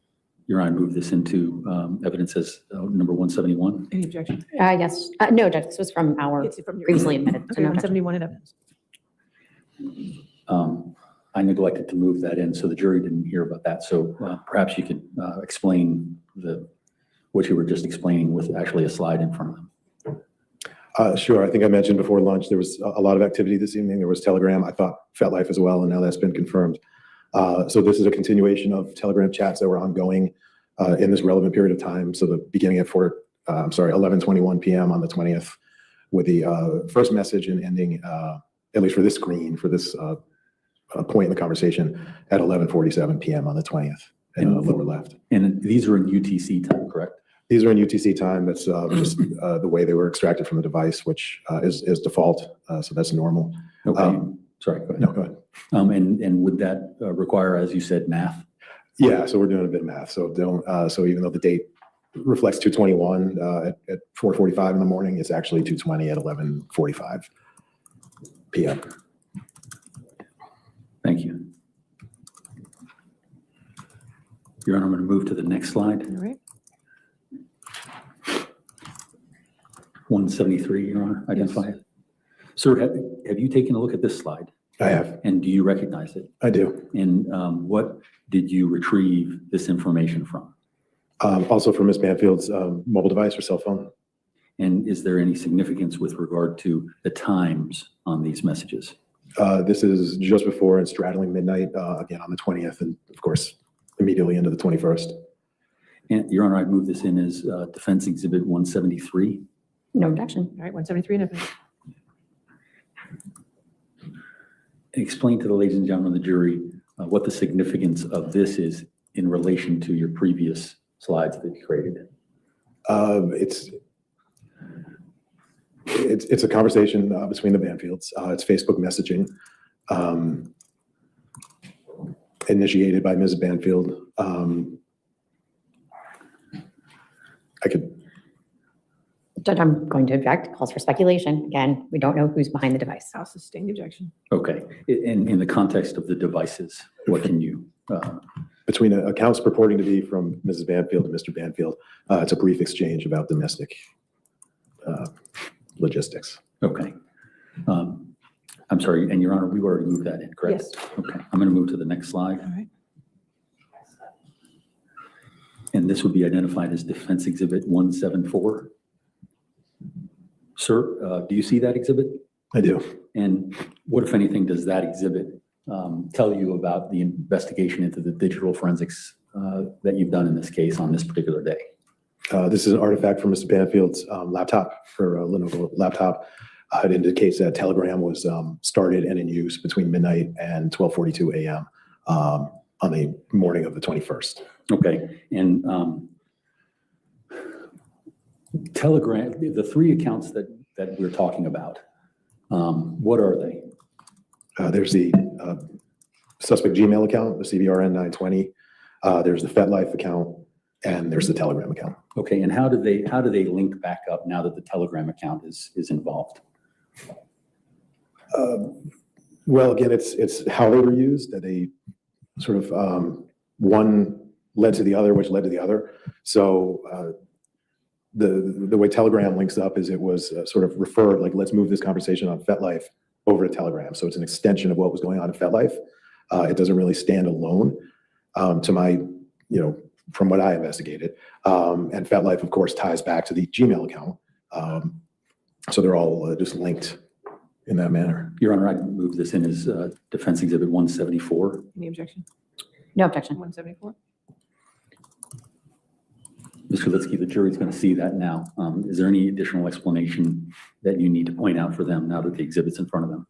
Your Honor, I move this into evidence as number 171. Any objection? Yes. No, Judge, this was from our It's from your previously admitted. Okay, 171 in evidence. I neglected to move that in, so the jury didn't hear about that. So perhaps you could explain what you were just explaining with actually a slide in front of them. Sure. I think I mentioned before lunch, there was a lot of activity this evening. There was Telegram. I thought FetLife as well, and now that's been confirmed. So this is a continuation of Telegram chats that were ongoing in this relevant period of time. So the beginning at 11:21 p.m. on the 20th, with the first message and ending, at least for this screen, for this point in the conversation, at 11:47 p.m. on the 20th, in the lower left. And these are in UTC time, correct? These are in UTC time. That's just the way they were extracted from the device, which is default. So that's normal. Okay. Sorry, go ahead. No, go ahead. And would that require, as you said, math? Yeah, so we're doing a bit of math. So so even though the date reflects 2/21 at 4:45 in the morning, it's actually 2/20 at 11:45 p.m. Thank you. Your Honor, I'm going to move to the next slide. All right. 173, Your Honor, identify it. Sir, have you taken a look at this slide? I have. And do you recognize it? I do. And what did you retrieve this information from? Also from Ms. Banfield's mobile device or cell phone. And is there any significance with regard to the times on these messages? This is just before and straddling midnight, again on the 20th, and of course, immediately into the 21st. And Your Honor, I'd move this in as Defense Exhibit 173. No objection. All right, 173 in evidence. explain to the ladies and gentlemen of the jury what the significance of this is in relation to your previous slides that you created. It's a conversation between the Banfields. It's Facebook messaging initiated by Ms. Banfield. Judge, I'm going to object. Calls for speculation. Again, we don't know who's behind the device. I'll sustain the objection. Okay, in the context of the devices, what can you, Between accounts purporting to be from Mrs. Banfield and Mr. Banfield, it's a brief exchange about domestic logistics. okay. I'm sorry, and Your Honor, we already moved that in, correct? Yes. Okay, I'm going to move to the next slide. All right. And this would be identified as Defense Exhibit 174. Sir, do you see that exhibit? I do. And what, if anything, does that exhibit tell you about the investigation into the digital forensics that you've done in this case on this particular day? This is an artifact from Mr. Banfield's laptop, for a Lenovo laptop. It indicates that Telegram was started and in use between midnight and 12:42 a.m. On the morning of the 21st. Okay, and Telegram, the three accounts that we're talking about, what are they? There's the suspect Gmail account, the CBRN 920. There's the FetLife account, and there's the Telegram account. Okay, and how do they link back up now that the Telegram account is involved? Well, again, it's how they were used, that they sort of, one led to the other, which led to the other. So the way Telegram links up is it was sort of referred, like, let's move this conversation on FetLife over to Telegram. So it's an extension of what was going on in FetLife. It doesn't really stand alone, to my, from what I investigated. And FetLife, of course, ties back to the Gmail account. So they're all just linked in that manner. Your Honor, I move this in as Defense Exhibit 174. Any objection? No objection. 174. Mr. Litsky, the jury's going to see that now. Is there any additional explanation that you need to point out for them now that the exhibit's in front of them?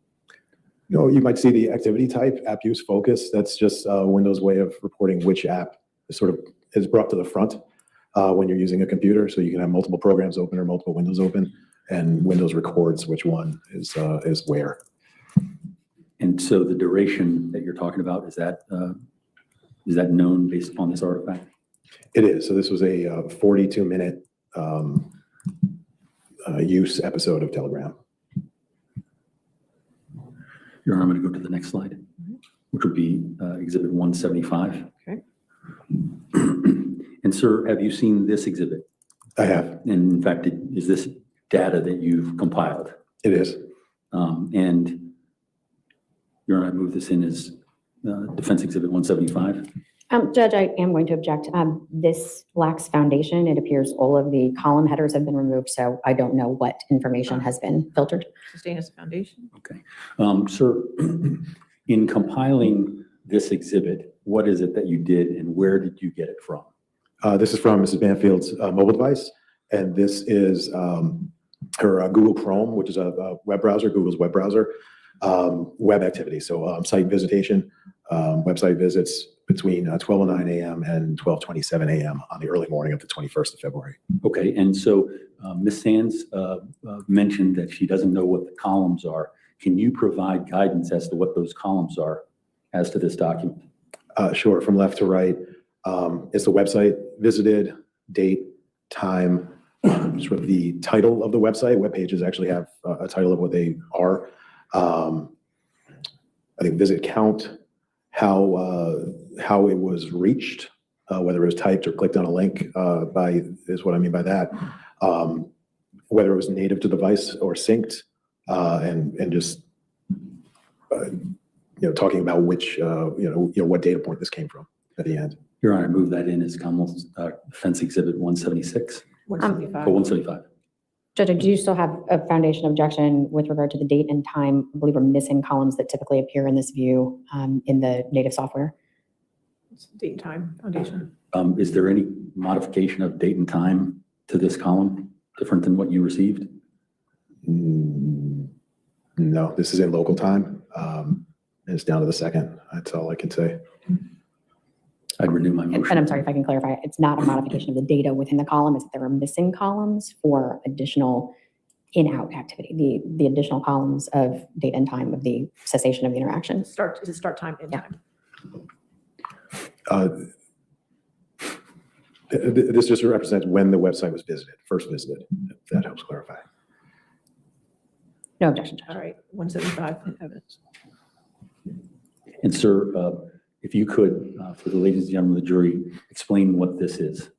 No, you might see the activity type, app use focus. That's just Windows' way of reporting which app is brought to the front when you're using a computer. So you can have multiple programs open or multiple windows open, and Windows records which one is where. And so the duration that you're talking about, is that known based upon this artifact? It is. So this was a 42-minute use episode of Telegram. Your Honor, I'm going to go to the next slide, which would be Exhibit 175. Okay. And sir, have you seen this exhibit? I have. And in fact, is this data that you've compiled? It is. And Your Honor, I move this in as Defense Exhibit 175. Judge, I am going to object. This lacks foundation. It appears all of the column headers have been removed, so I don't know what information has been filtered. Sustain as a foundation. Okay. Sir, in compiling this exhibit, what is it that you did and where did you get it from? This is from Mrs. Banfield's mobile device, and this is her Google Chrome, which is a web browser, Google's web browser, web activity. So site visitation, website visits between 12:09 a.m. and 12:27 a.m. on the early morning of the 21st of February. Okay, and so Ms. Sands mentioned that she doesn't know what the columns are. Can you provide guidance as to what those columns are as to this document? Sure, from left to right. It's the website visited, date, time, sort of the title of the website. Web pages actually have a title of what they are. I think visit count, how it was reached, whether it was typed or clicked on a link is what I mean by that. Whether it was native to device or synced, and just talking about which what data point this came from at the end. Your Honor, I move that in as Defense Exhibit 176 or 175. 175. Judge, do you still have a foundation objection with regard to the date and time? I believe we're missing columns that typically appear in this view in the native software. It's date and time foundation. Is there any modification of date and time to this column different than what you received? No, this is in local time. And it's down to the second. That's all I can say. I'd renew my motion. And I'm sorry if I can clarify, it's not a modification of the data within the column, it's that there are missing columns for additional in-out activity, the additional columns of date and time of the cessation of the interaction. Is it start time, end Yeah. time? This just represents when the website was first visited, if that helps clarify. No objection, Judge. All right, 175 in evidence. And sir, if you could, for the ladies and gentlemen of the jury, explain what this is.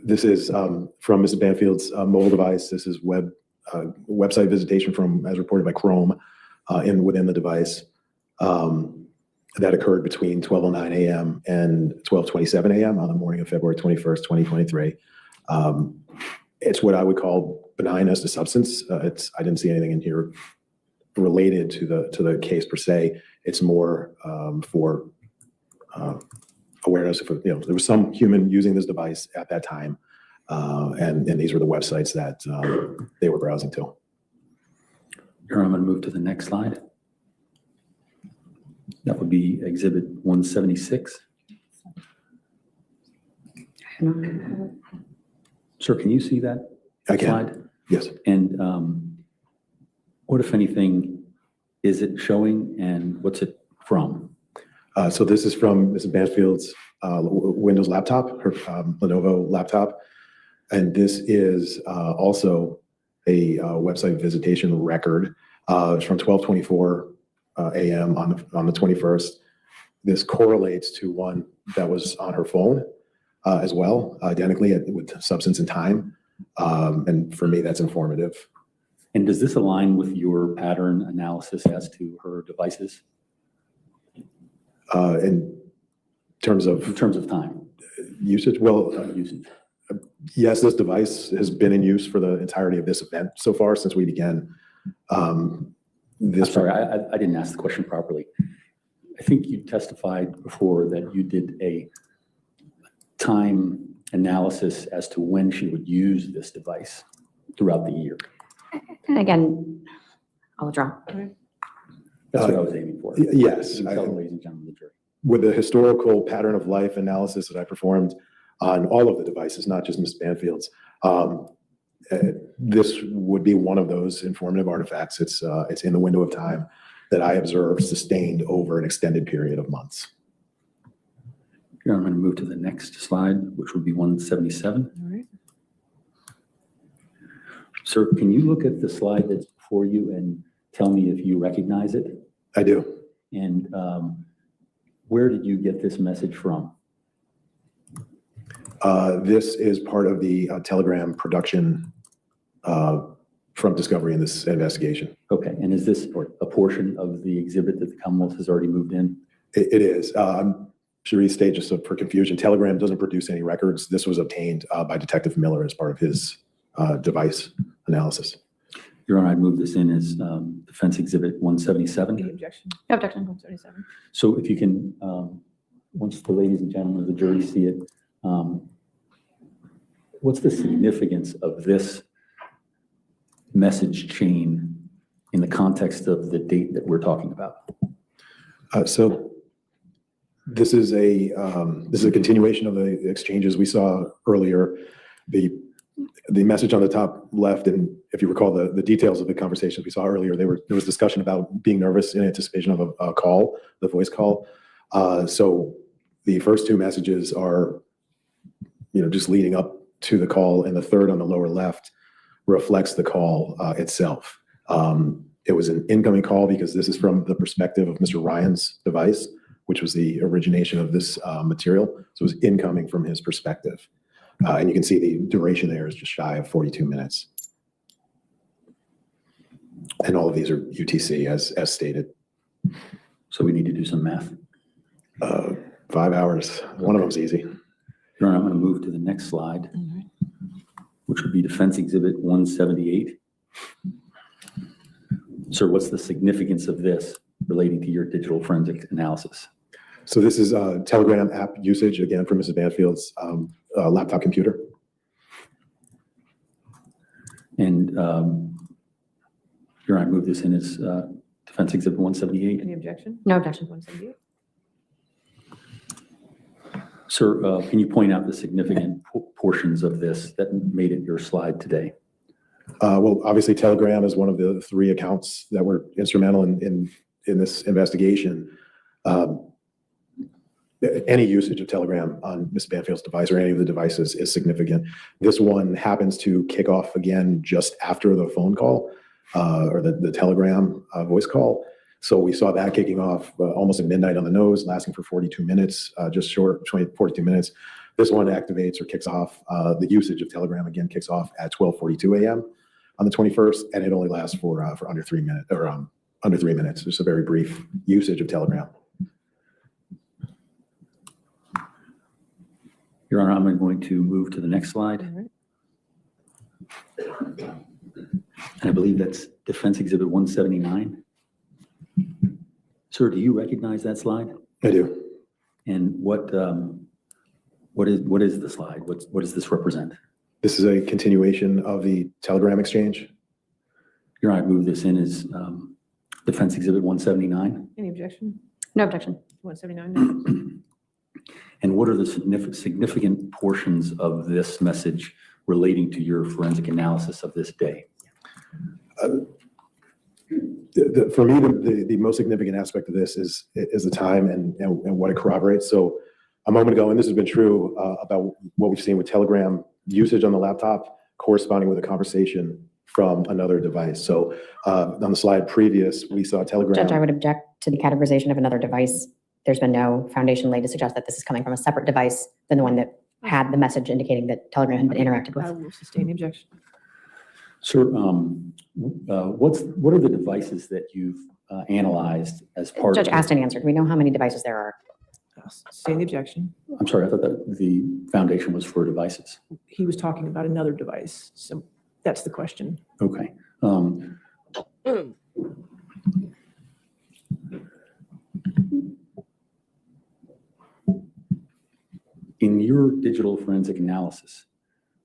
This is from Mrs. Banfield's mobile device. This is website visitation from, as reported by Chrome, within the device. That occurred between 12:09 a.m. and 12:27 a.m. on the morning of February 21st, 2023. It's what I would call benign as to substance. I didn't see anything in here related to the case per se. It's more for awareness of, there was some human using this device at that time, and these were the websites that they were browsing to. Your Honor, I'm going to move to the next slide. That would be Exhibit 176. Sir, can you see that I can. slide? Yes. And what, if anything, is it showing, and what's it from? So this is from Mrs. Banfield's Windows laptop, her Lenovo laptop. And this is also a website visitation record. It's from 12:24 a.m. on the 21st. This correlates to one that was on her phone as well, identically with substance and time. And for me, that's informative. And does this align with your pattern analysis as to her devices? In terms of time usage, well, usage. Yes, this device has been in use for the entirety of this event so far since we began. I'm sorry, I didn't ask the question properly. I think you testified before that you did a time analysis as to when she would use this device throughout the year. And again, I'll withdraw. That's what I was aiming for. Yes. Tell the ladies and gentlemen of the jury. With the historical pattern of life analysis that I performed on all of the devices, not just Ms. Banfield's, this would be one of those informative artifacts. It's in the window of time that I observed sustained over an extended period of months. Here, I'm going to move to the next slide, which would be 177. All right. Sir, can you look at the slide that's before you and tell me if you recognize it? I do. And where did you get this message from? This is part of the Telegram production from discovery in this investigation. Okay, and is this a portion of the exhibit that the Commonwealth has already moved in? It is. Should restate just for confusion, Telegram doesn't produce any records. This was obtained by Detective Miller as part of his device analysis. Your Honor, I'd move this in as Defense Exhibit 177. Any objection? No objection. 177. So if you can, once the ladies and gentlemen of the jury see it, what's the significance of this message chain in the context of the date that we're talking about? So this is a continuation of the exchanges we saw earlier. The message on the top left, and if you recall the details of the conversations we saw earlier, there was discussion about being nervous in anticipation of a call, the voice call. So the first two messages are, just leading up to the call, and the third on the lower left reflects the call itself. It was an incoming call because this is from the perspective of Mr. Ryan's device, which was the origination of this material. So it was incoming from his perspective. And you can see the duration there is just shy of 42 minutes. And all of these are UTC as stated. So we need to do some math. 5 hours. One of them's easy. Your Honor, I'm going to move to the next slide, which would be Defense Exhibit 178. Sir, what's the significance of this relating to your digital forensic analysis? So this is Telegram app usage, again, from Mrs. Banfield's laptop computer. And Your Honor, I move this in as Defense Exhibit 178. Any objection? No objection. 178. Sir, can you point out the significant portions of this that made it your slide today? Well, obviously, Telegram is one of the three accounts that were instrumental in this investigation. any usage of Telegram on Ms. Banfield's device or any of the devices is significant. This one happens to kick off again just after the phone call or the Telegram voice call. So we saw that kicking off almost at midnight on the nose, lasting for 42 minutes, just short, 42 minutes. This one activates or kicks off, the usage of Telegram again kicks off at 12:42 a.m. on the 21st, and it only lasts for under 3 minutes, or under 3 minutes. Just a very brief usage of Telegram. Your Honor, I'm going to move to the next slide. And I believe that's Defense Exhibit 179. Sir, do you recognize that slide? I do. And what is the slide? What does this represent? This is a continuation of the Telegram exchange. Your Honor, I move this in as Defense Exhibit 179. Any objection? No objection. 179? And what are the significant portions of this message relating to your forensic analysis of this day? For me, the most significant aspect of this is the time and what it corroborates. So a moment ago, and this has been true about what we've seen with Telegram usage on the laptop corresponding with a conversation from another device. So on the slide previous, we saw Telegram. Judge, I would object to the categorization of another device. There's been no foundation laid to suggest that this is coming from a separate device than the one that had the message indicating that Telegram had been interacted I with. will sustain the objection. Sir, what are the devices that you've analyzed as part Judge of? asked and answered. We know how many devices there are. I'll sustain the objection. I'm sorry, I thought that the foundation was for devices. He was talking about another device, so that's the question. Okay. In your digital forensic analysis,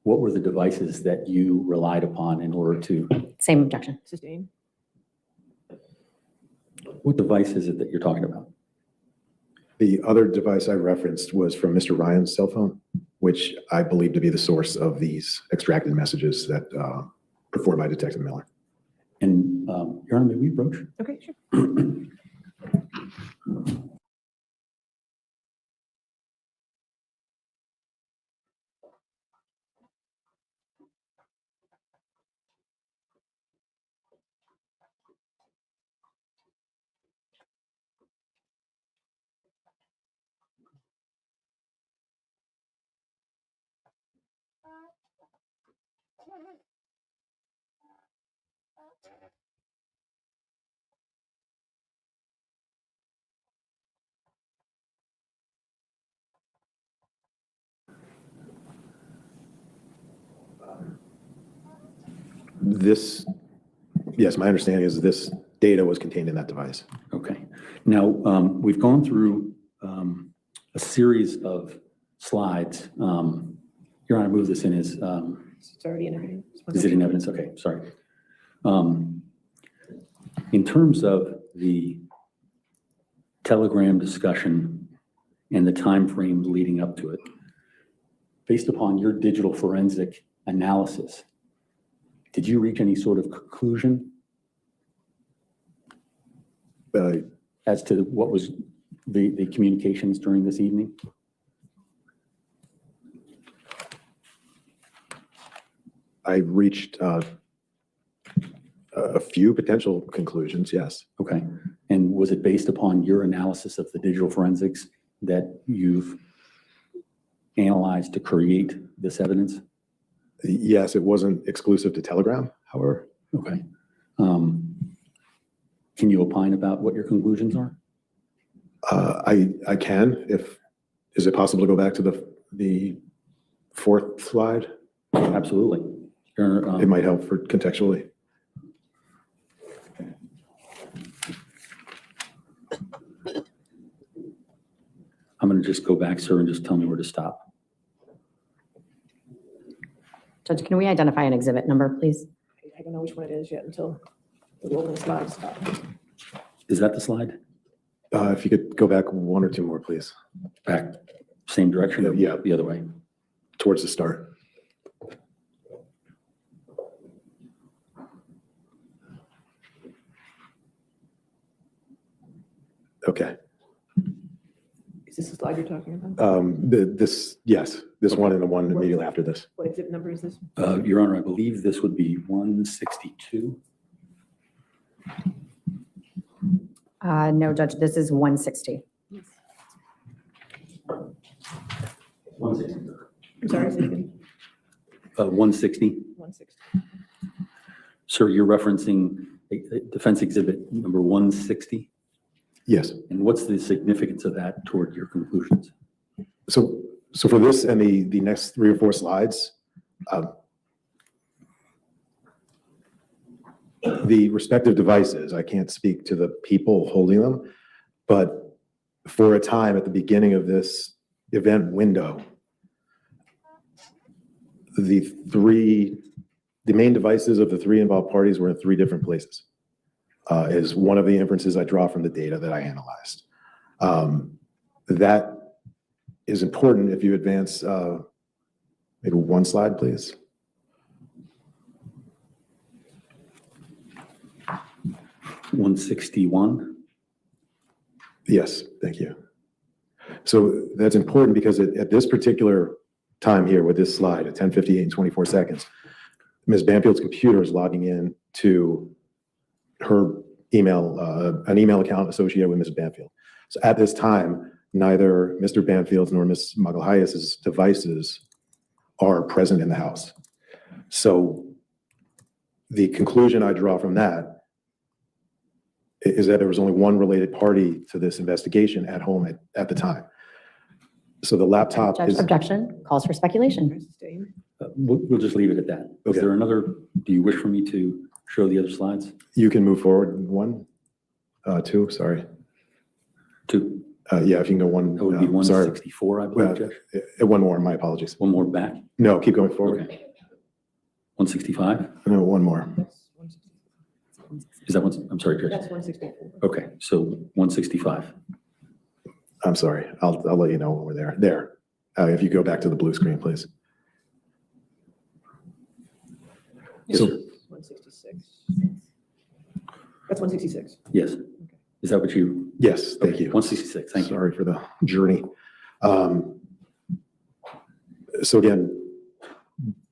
what were the devices that you relied upon in order to, Same objection. Sustain. what device is it that you're talking about? The other device I referenced was from Mr. Ryan's cell phone, which I believe to be the source of these extracted messages that performed by Detective Miller. And Your Honor, may we approach? Okay, sure. This, yes, my understanding is this data was contained in that device. Okay. Now, we've gone through a series of slides. Your Honor, move this in as, It's already in evidence. is it in evidence? Okay, sorry. In terms of the Telegram discussion and the timeframes leading up to it, based upon your digital forensic analysis, did you reach any sort of conclusion as to what was the communications during this evening? I reached a few potential conclusions, yes. Okay. And was it based upon your analysis of the digital forensics that you've analyzed to create this evidence? Yes, it wasn't exclusive to Telegram, however. Okay. Can you opine about what your conclusions are? I can, is it possible to go back to the fourth slide? Absolutely. It might help for contextually. I'm going to just go back, sir, and just tell me where to stop. Judge, can we identify an exhibit number, please? I don't know which one it is yet until the rolling slides stop. Is that the slide? If you could go back one or two more, please, Back, same direction? Yeah. The other way. towards the start. Okay. Is this the slide you're talking about? Yes, this one and the one immediately after this. What exhibit number is this? Your Honor, I believe this would be 162. No, Judge, this is 160. 160. I'm sorry, say it again. 160. 160. Sir, you're referencing defense exhibit number 160? Yes. And what's the significance of that toward your conclusions? So for this and the next 3 or 4 slides, the respective devices, I can't speak to the people holding them, but for a time at the beginning of this event window, the main devices of the 3 involved parties were in 3 different places, is one of the inferences I draw from the data that I analyzed. That is important if you advance maybe 1 slide, please. $161. Yes, thank you. So that's important because at this particular time here with this slide at 10:58 and 24 seconds, Ms. Banfield's computer is logging in to her email, an email account associated with Ms. Banfield. So at this time, neither Mr. Banfield's nor Ms. Magalhaes' devices are present in the house. So the conclusion I draw from that is that there was only one related party to this investigation at home at the time. So the laptop Judge, is. objection, calls for speculation. Sustained. We'll just leave it at that. Is Okay. there another, do you wish for me to show the other slides? You can move forward 1, 2, sorry. 2. Yeah, if you can go 1. That would be Sorry. 164, I Well, believe, Judge. 1 more, my apologies. One more back. No, keep going forward. Okay. 165? No, 1 more. Is that one? I'm sorry, Judge. That's 164. Okay, so 165. I'm sorry. I'll let you know when we're there. There. If you go back to the blue screen, please. Yes, So- sir. 166. That's 166. Yes. Is that what you? Yes, thank Okay, you. 166, thank you. Sorry for the journey. So again,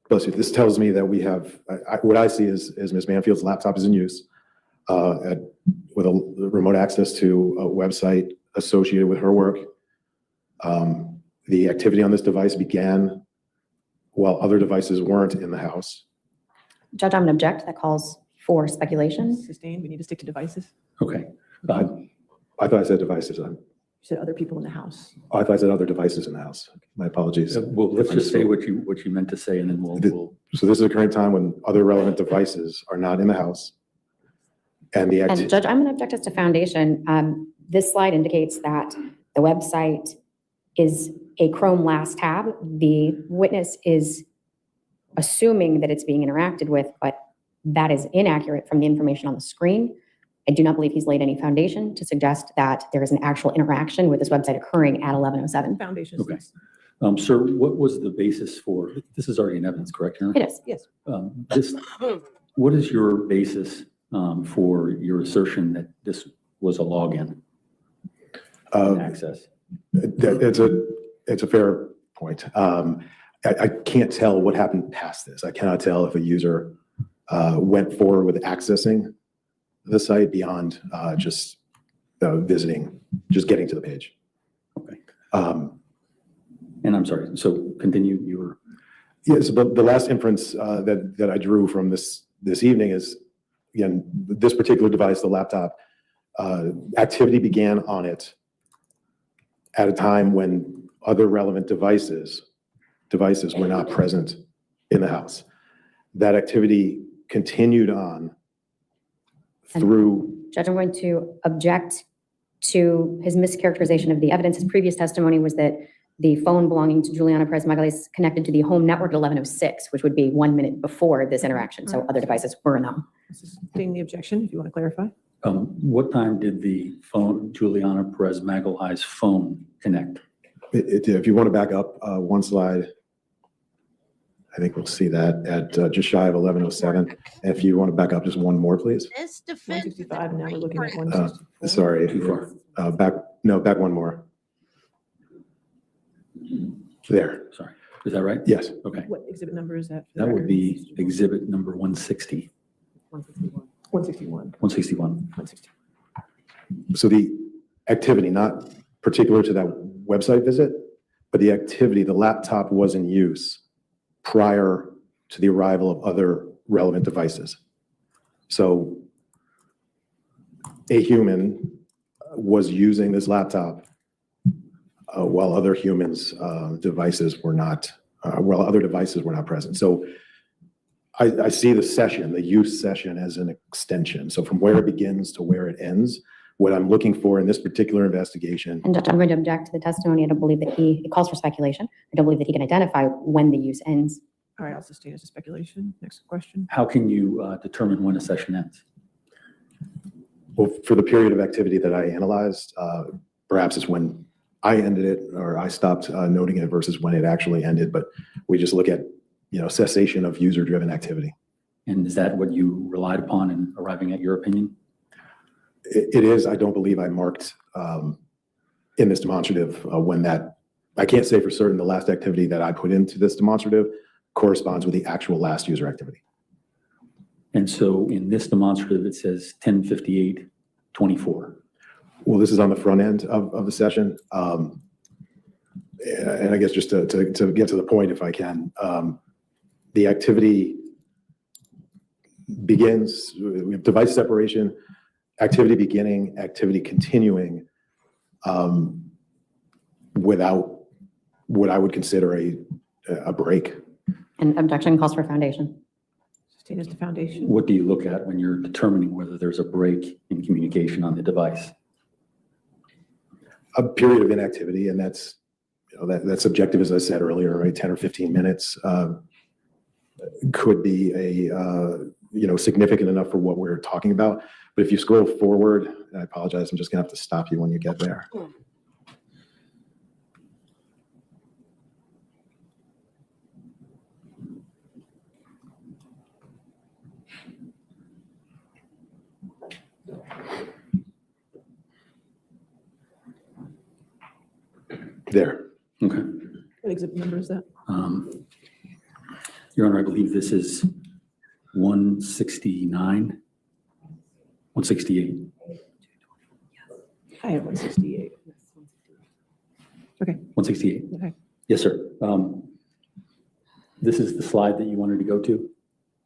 bless you, this tells me that we have, what I see is Ms. Banfield's laptop is in use with a remote access to a website associated with her work. The activity on this device began while other devices weren't in the house. Judge, I'm going to object. That calls for speculation. Sustained, we need to stick to devices. Okay. I thought I said devices. You said other people in the house. I thought I said other devices in the house. My apologies. Well, let's just say what you meant to say, and then we'll. So this is a current time when other relevant devices are not in the house. And the And Judge, I'm going to object as to foundation. This slide indicates that the website is a Chrome last tab. The witness is assuming that it's being interacted with, but that is inaccurate from the information on the screen. I do not believe he's laid any foundation to suggest that there is an actual interaction with this website occurring at 11:07. Foundations. Okay. Sir, what was the basis for, this is already in evidence, correct, Your Honor? It is. Yes. What is your basis for your assertion that this was a login access? It's a fair point. I can't tell what happened past this. I cannot tell if a user went forward with accessing the site beyond just visiting, just getting to the page. Okay. And I'm sorry, so continue your. Yes, but the last inference that I drew from this evening is, again, this particular device, the laptop, activity began on it at a time when other relevant devices were not present in the house. That activity continued on through. Judge, I'm going to object to his mischaracterization of the evidence. His previous testimony was that the phone belonging to Juliana Perez Magalhaes connected to the home network at 11:06, which would be 1 minute before this interaction. So other devices were in them. Sustain the objection, if you want to clarify. What time did the phone, Juliana Perez Magalhaes' phone connect? If you want to back up 1 slide, I think we'll see that at just shy of 11:07. If you want to back up just 1 more, please. This defense. 165, and now we're looking at 164. Sorry, Too far. back 1 more. There, Sorry, is that right? yes. Okay, What exhibit number is that? that would be exhibit number 160, 161. 161. 160. So the activity, not particular to that website visit, but the activity, the laptop was in use prior to the arrival of other relevant devices. So a human was using this laptop while other humans' devices were not, while other devices were not present. So I see the session, the use session, as an extension. So from where it begins to where it ends, what I'm looking for in this particular investigation. And Judge, I'm going to object to the testimony. I don't believe that it calls for speculation. I don't believe that he can identify when the use ends. All right, I'll sustain as a speculation. Next question. How can you determine when a session ends? Well, for the period of activity that I analyzed, perhaps it's when I ended it or I stopped noting it versus when it actually ended. But we just look at, cessation of user-driven activity. And is that what you relied upon in arriving at your opinion? It is. I don't believe I marked in this demonstrative when that, I can't say for certain the last activity that I put into this demonstrative corresponds with the actual last user activity. And so in this demonstrative, it says 10:58:24. Well, this is on the front end of the session. And I guess just to get to the point, if I can, the activity begins, we have device separation, activity beginning, activity continuing, without what I would consider a break. And objection calls for foundation. Sustain as to foundation. What do you look at when you're determining whether there's a break in communication on the device? A period of inactivity, and that's that's subjective, as I said earlier, right? 10 or 15 minutes could be significant enough for what we're talking about. But if you scroll forward, and I apologize, I'm just gonna have to stop you when you get there. There. Okay. What exhibit number is that? Your Honor, I believe this is 169, 168. I have 168. Okay. 168. Okay. Yes, sir. This is the slide that you wanted to go to?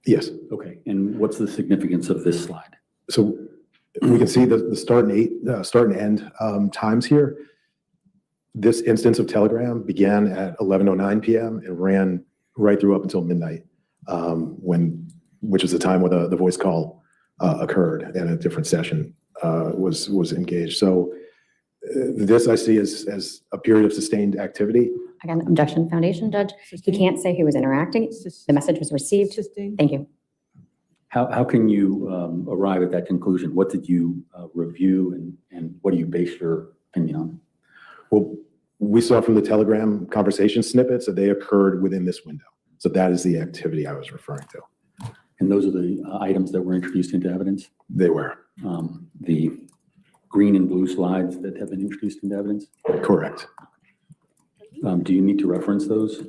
Yes. Okay. And what's the significance of this slide? So we can see the start and end times here. This instance of Telegram began at 11:09 p.m. and ran right through up until midnight, which is the time where the voice call occurred and a different session was engaged. So this I see as a period of sustained activity. Again, objection, foundation, Judge. He can't say who was interacting. The message was received. Sustain. Thank you. How can you arrive at that conclusion? What did you review and what do you base your opinion on? Well, we saw from the Telegram conversation snippets that they occurred within this window. So that is the activity I was referring to. And those are the items that were introduced into evidence? They were. The green and blue slides that have been introduced into evidence? Correct. Do you need to reference those?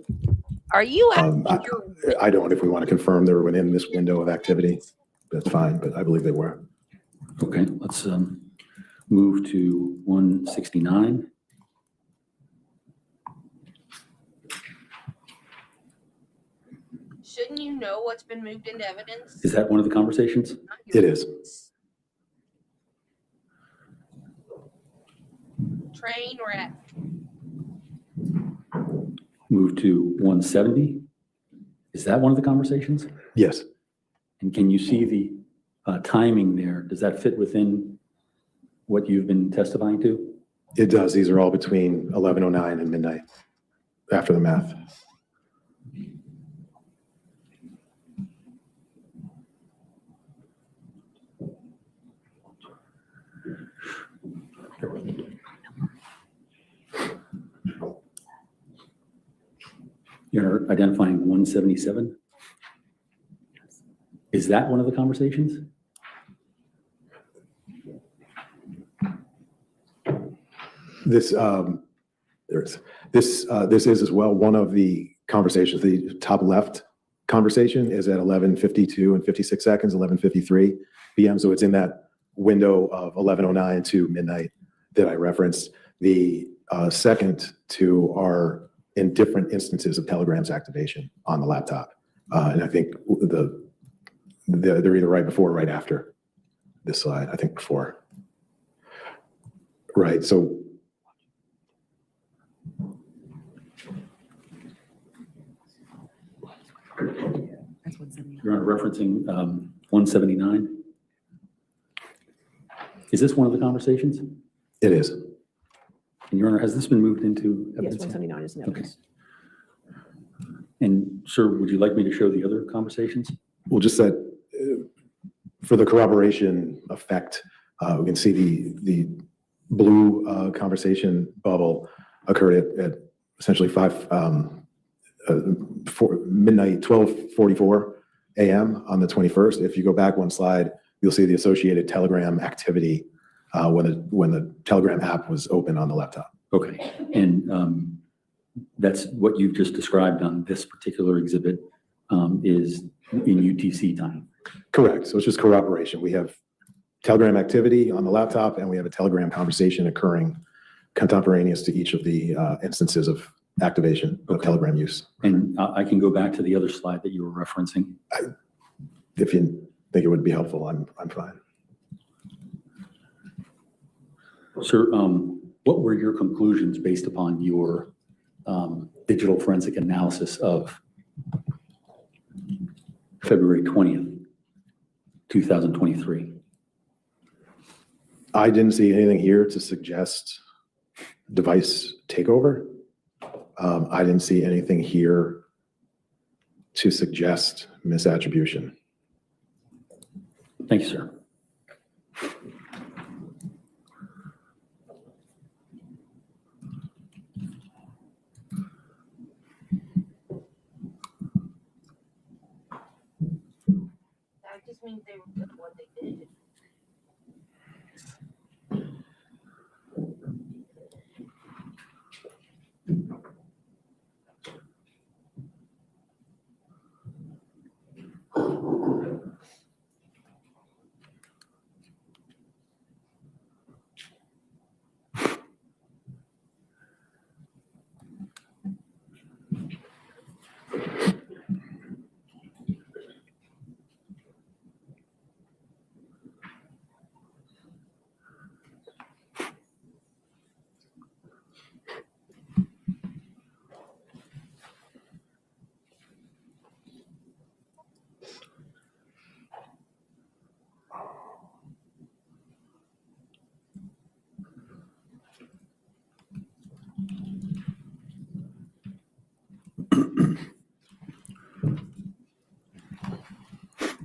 Are you? I don't. If we want to confirm they were within this window of activity, that's fine, but I believe they were. Okay, let's move to 169. Shouldn't you know what's been moved into evidence? Is that one of the conversations? It is. Train wreck. Move to 170. Is that one of the conversations? Yes. And can you see the timing there? Does that fit within what you've been testifying to? It does. These are all between 11:09 and midnight after the math. You're identifying 177? Is that one of the conversations? This This is as well one of the conversations. The top left conversation is at 11:52 and 56 seconds, 11:53 p.m. So it's in that window of 11:09 to midnight that I referenced. The second two are in different instances of Telegram's activation on the laptop. And I think they're either right before or right after this slide. I think before. Right. So You're referencing 179. Is this one of the conversations? it is. And Your Honor, has this been moved into Yes, evidence? 179 is in Okay. evidence. And sir, would you like me to show the other conversations? Well, just that for the corroboration effect, we can see the blue conversation bubble occurred at essentially midnight, 12:44 a.m. on the 21st. If you go back one slide, you'll see the associated Telegram activity when the Telegram app was open on the laptop. Okay, and that's what you've just described on this particular exhibit is in UTC time. Correct. So it's just corroboration. We have Telegram activity on the laptop, and we have a Telegram conversation occurring contemporaneous to each of the instances of activation of Telegram use. And I can go back to the other slide that you were referencing. If you think it would be helpful, I'm fine. Sir, what were your conclusions based upon your digital forensic analysis of February 20th, 2023? I didn't see anything here to suggest device takeover. I didn't see anything here to suggest misattribution. Thank you, sir. That just means they were good at what they did.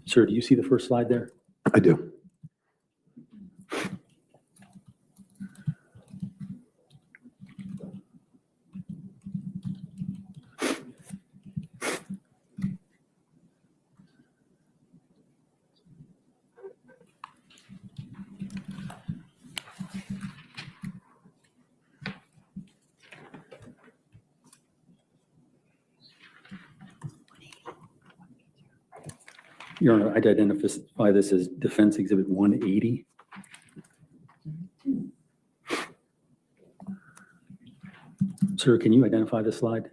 Sir, do you see the first slide there? I do. Your Honor, I'd identify this as Defense Exhibit 180. Sir, can you identify this slide?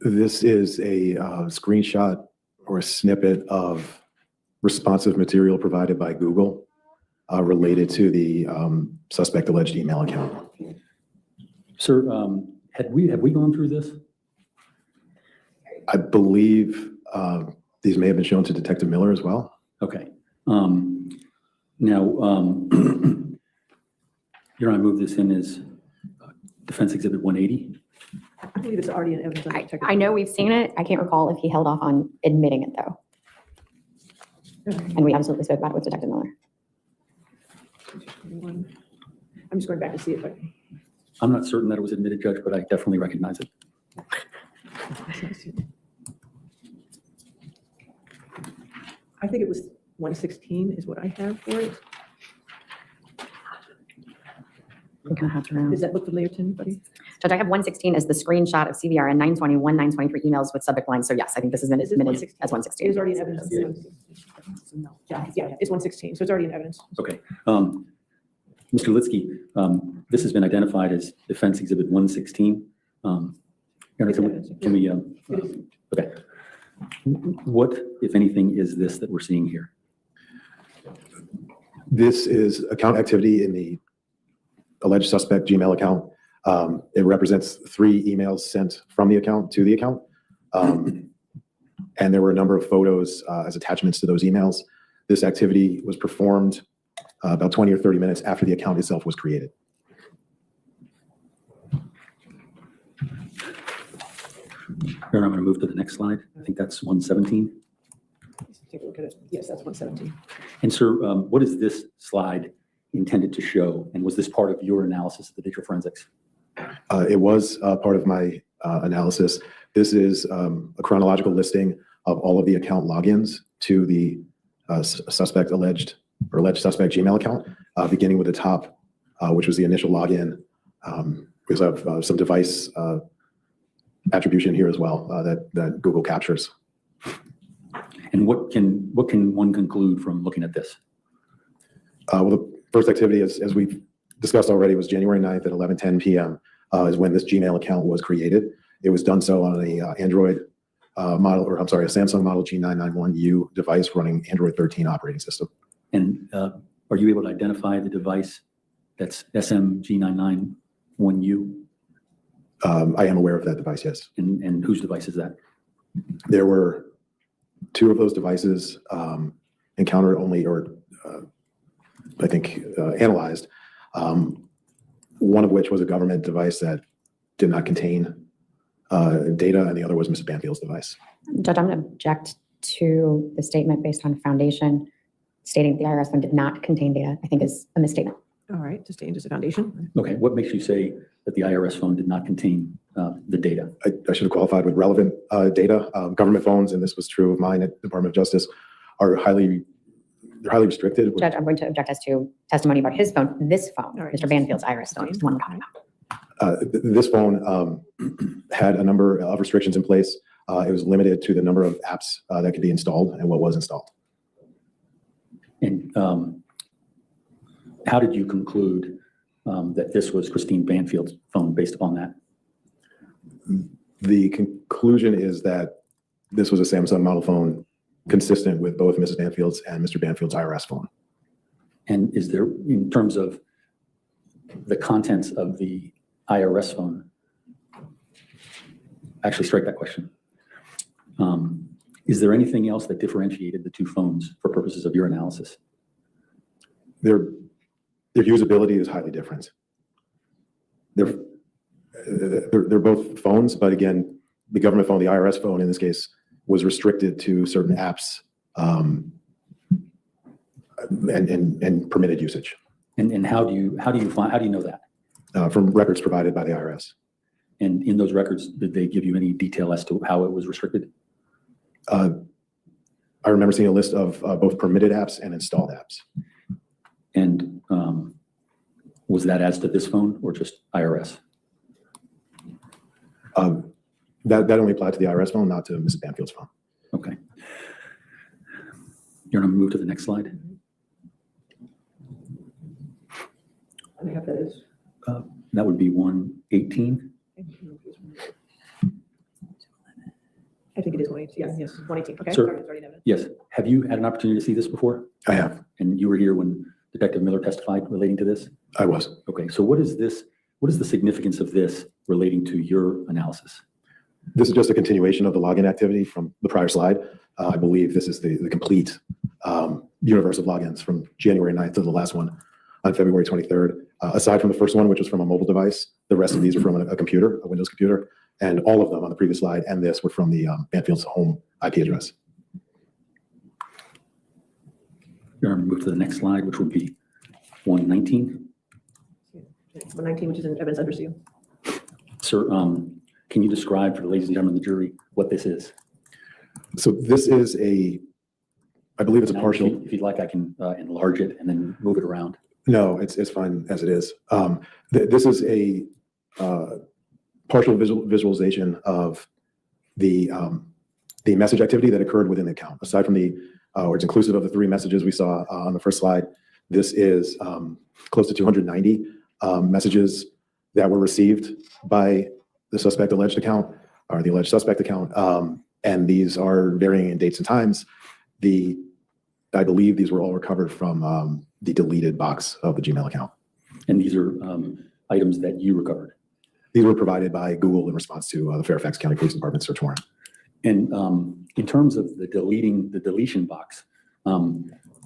This is a screenshot or a snippet of responsive material provided by Google related to the suspect alleged email account. Sir, have we gone through this? I believe these may have been shown to Detective Miller as well. Okay. Now, Your Honor, I move this in as Defense Exhibit 180. I believe it's already in evidence. under Detective I know we've seen it. I can't recall if he held off on admitting it, though. And we absolutely spoke about it with Detective Miller. I'm just going back to see if I'm not certain that it was admitted, Judge, but I definitely recognize it. I think it was 116 is what I have for it. We're gonna have to round. Does that look familiar to anybody? Judge, I have 116 as the screenshot of CVR and 921, 923 emails with subject lines. So yes, I think this is This is admitted 116. as It 116. is already in evidence. Yeah, it's 116, so it's already in evidence. Okay. Mr. Litsky, this has been identified as Defense Exhibit 116. Can we, okay. What, if anything, is this that we're seeing here? This is account activity in the alleged suspect Gmail account. It represents 3 emails sent from the account to the account. And there were a number of photos as attachments to those emails. This activity was performed about 20 or 30 minutes after the account itself was created. Here, I'm going to move to the next slide. I think that's 117. Let's take a look at it. Yes, that's 117. And sir, what is this slide intended to show? And was this part of your analysis of the digital forensics? It was part of my analysis. This is a chronological listing of all of the account logins to the alleged suspect Gmail account, beginning with the top, which was the initial login. We also have some device attribution here as well that Google captures. And what can one conclude from looking at this? Well, the first activity, as we've discussed already, was January 9th at 11:10 p.m. Is when this Gmail account was created. It was done so on a Android model, or I'm sorry, a Samsung model G991U device running Android 13 operating system. And are you able to identify the device that's SMG991U? I am aware of that device, yes. And whose device is that? There were 2 of those devices encountered only, or I think analyzed. One of which was a government device that did not contain data, and the other was Mrs. Banfield's device. Judge, I'm going to object to the statement based on foundation stating the IRS fund did not contain data. I think is a misstatement. All right, to stay into the foundation. Okay, what makes you say that the IRS phone did not contain the data? I should have qualified with relevant data. Government phones, and this was true of mine at Department of Justice, are highly restricted. Judge, I'm going to object as to testimony about his phone. This phone, All right. Mr. Banfield's IRS phone, is the one we're talking about. This phone had a number of restrictions in place. It was limited to the number of apps that could be installed and what was installed. And how did you conclude that this was Christine Banfield's phone based upon that? The conclusion is that this was a Samsung model phone consistent with both Mrs. Banfield's and Mr. Banfield's IRS phone. And is there, in terms of the contents of the IRS phone, actually strike that question. Is there anything else that differentiated the 2 phones for purposes of your analysis? Their usability is highly different. They're both phones, but again, the government phone, the IRS phone in this case, was restricted to certain apps and permitted usage. And how do you know that? From records provided by the IRS. And in those records, did they give you any detail as to how it was restricted? I remember seeing a list of both permitted apps and installed apps. And was that as to this phone or just IRS? That only applied to the IRS phone, not to Mrs. Banfield's phone. Okay. You're going to move to the next slide? I think that is. That would be 118. I think it is 118. Yes, yes, 118. Okay. Sir. Sorry, it's already in evidence. Yes. Have you had an opportunity to see this before? I have. And you were here when Detective Miller testified relating to this? I was. Okay. So what is this? What is the significance of this relating to your analysis? This is just a continuation of the login activity from the prior slide. I believe this is the complete universe of logins from January 9th to the last one on February 23rd. Aside from the first one, which was from a mobile device, the rest of these are from a computer, a Windows computer, and all of them on the previous slide and this were from the Banfield's home IP address. You're going to move to the next slide, which would be 119. 119, which is in evidence under seal. Sir, can you describe for the ladies and gentlemen of the jury what this is? So this is I believe it's a Now, partial. If you'd like, I can enlarge it and then move it around. No, it's fine as it is. This is partial visualization of the message activity that occurred within the account. Aside from or it's inclusive of the 3 messages we saw on the first slide. This is close to 290 messages that were received by the alleged account, or the alleged suspect account. And these are varying in dates and times. I believe these were all recovered from the deleted box of the Gmail account. And these are items that you recovered? These were provided by Google in response to the Fairfax County Police Department search warrant. And in terms of the deletion box,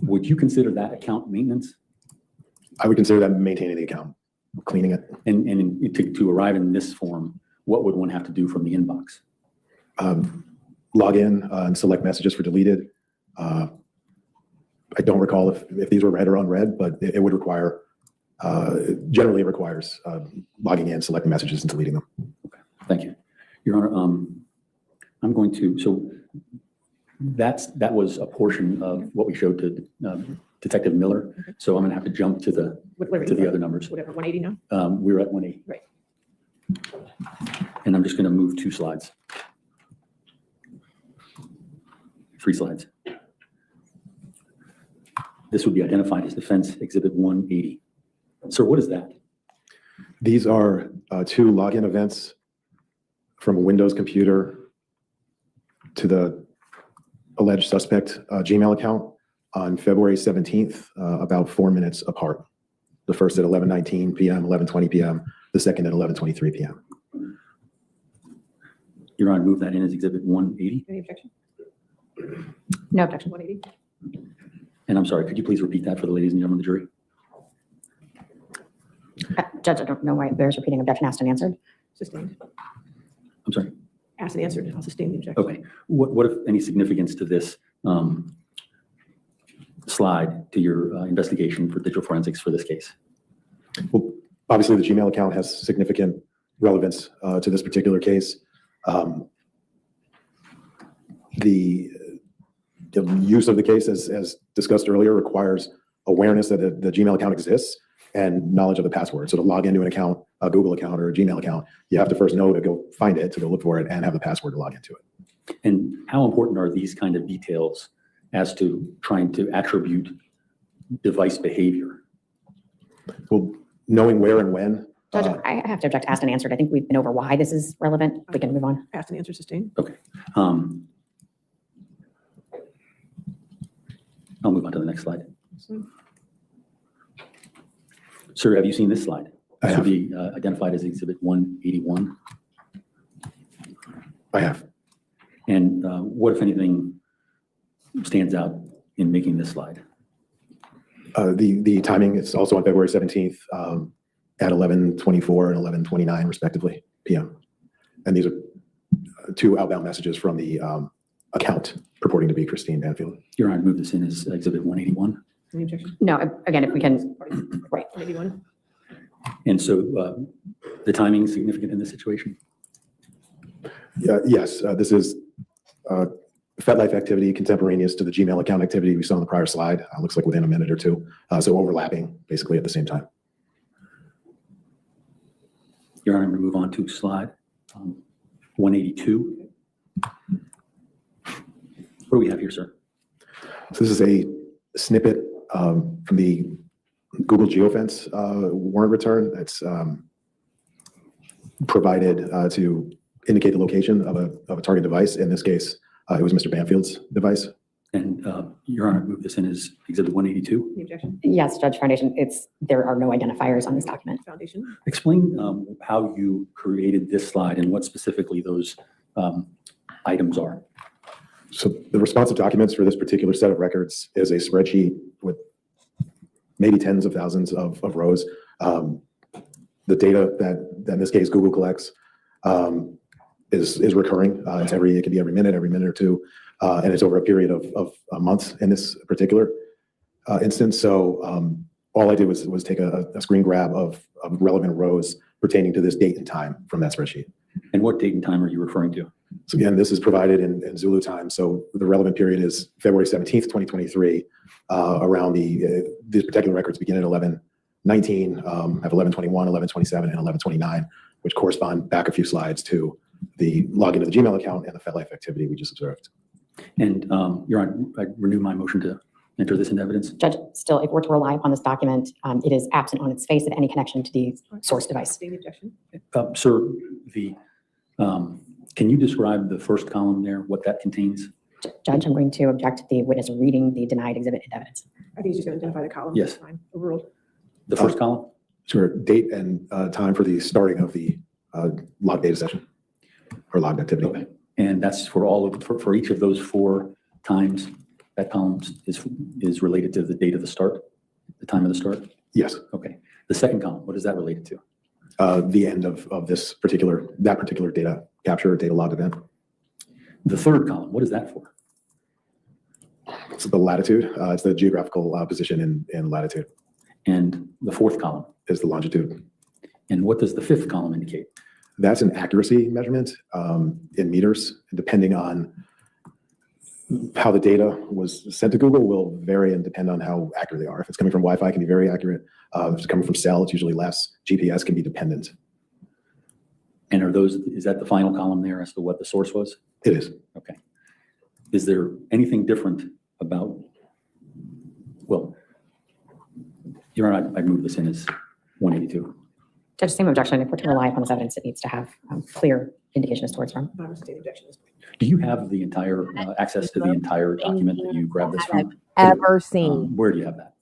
would you consider that account maintenance? I would consider that maintaining the account, cleaning it. And to arrive in this form, what would one have to do from the inbox? Log in and select messages for deleted. I don't recall if these were read or unread, but it would require, generally it requires logging in, selecting messages and deleting them. Okay, thank you. Your Honor, I'm going to, so that was a portion of what we showed to Detective Miller. So I'm gonna have to jump to the other numbers. Whatever, 180 now? We're at 180. Right. And I'm just gonna move 2 slides. 3 slides. This would be identified as Defense Exhibit 180. Sir, what is that? These are 2 login events from a Windows computer to the alleged suspect Gmail account on February 17th, about 4 minutes apart. The first at 11:19 p.m., 11:20 p.m., the second at 11:23 p.m. Your Honor, move that in as Exhibit 180. Any objection? No objection. 180? And I'm sorry, could you please repeat that for the ladies and gentlemen of the jury? Judge, I don't know why it bears repeating. Objection asked and answered. Sustained. I'm sorry. Asked and answered. I'll sustain the objection. Okay. What if any significance to this slide to your investigation for digital forensics for this case? Well, obviously the Gmail account has significant relevance to this particular case. The use of the case, as discussed earlier, requires awareness that the Gmail account exists and knowledge of the password. So to log into an account, a Google account or a Gmail account, you have to first know to go find it, to go look for it, and have the password to log into it. And how important are these kind of details as to trying to attribute device behavior? Well, knowing where and when. Judge, I have to object asked and answered. I think we've been over why this is relevant. We can move on. Asked and answered, sustained. Okay. I'll move on to the next slide. Sir, have you seen this slide? I This have. would be identified as Exhibit 181. I have. And what, if anything, stands out in making this slide? The timing is also on February 17th at 11:24 and 11:29 respectively p.m. And these are 2 outbound messages from the account purporting to be Christine Banfield. Your Honor, move this in as Exhibit 181. Any objection? No, again, if we can, right. 181? And so the timing is significant in this situation? Yes, this is FetLife activity contemporaneous to the Gmail account activity we saw on the prior slide. Looks like within a minute or 2. So overlapping basically at the same time. Your Honor, I'm going to move on to slide 182. What do we have here, sir? So this is a snippet from the Google geofence warrant return that's provided to indicate the location of a target device. In this case, it was Mr. Banfield's device. And Your Honor, move this in as Exhibit 182. Any objection? Yes, Judge Foundation, there are no identifiers on this document. Foundation? Explain how you created this slide and what specifically those items are. So the responsive documents for this particular set of records is a spreadsheet with maybe tens of thousands of rows. The data that in this case Google collects is recurring. It can be every minute or 2, and it's over a period of months in this particular instance. So all I did was take a screen grab of relevant rows pertaining to this date and time from that spreadsheet. And what date and time are you referring to? So again, this is provided in Zulu time. So the relevant period is February 17th, 2023. Around these particular records begin at 11:19, have 11:21, 11:27, and 11:29 which correspond back a few slides to the login to the Gmail account and the FetLife activity we just observed. And Your Honor, I renew my motion to enter this into evidence. Judge, still, if we're to rely upon this document, it is absent on its face of any connection to the source device. Sustain the objection. Sir, can you describe the first column there, what that contains? Judge, I'm going to object to the witness reading the denied exhibit into evidence. I think he's just going to identify the column. Yes. Fine. Overruled. The first column? Sure, date and time for the starting of the log data session or logged activity. Okay. And that's for for each of those 4 times, that column is related to the date of the start, the time of the start? Yes. Okay. The second column, what is that related to? The end of that particular data capture or data logged event. The third column, what is that for? It's the latitude. It's the geographical position in latitude. And the fourth column? Is the longitude. And what does the fifth column indicate? That's an accuracy measurement in meters. Depending on how the data was sent to Google will vary and depend on how accurate they are. If it's coming from Wi-Fi, it can be very accurate. If it's coming from cell, it's usually less. GPS can be dependent. And is that the final column there as to what the source was? It is. Okay. Is there anything different about, well, Your Honor, I move this in as 182. Judge, same objection. If we're to rely upon this evidence, it needs to have clear indication as to where it's from. I would sustain the objection. Do you have the entire access to the entire document that you grabbed this from? Ever seen. Where do you have that?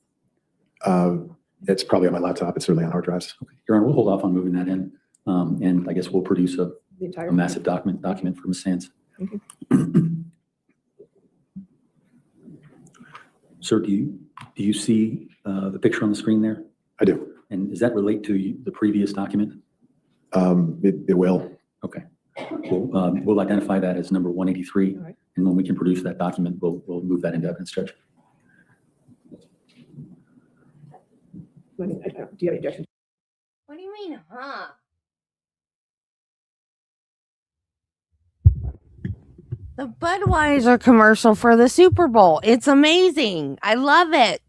It's probably on my laptop. It's certainly on hard drives. Okay. Your Honor, we'll hold off on moving that in. And I guess we'll produce a The entire. massive document for Ms. Sands. Thank you. Sir, do you see the picture on the screen there? I do. And does that relate to the previous document? It will. Okay. We'll identify that as number 183. All right. And when we can produce that document, we'll move that into evidence, Judge. Do you have any objection? What do you mean, huh? The Budweiser commercial for the Super Bowl. It's amazing. I love it.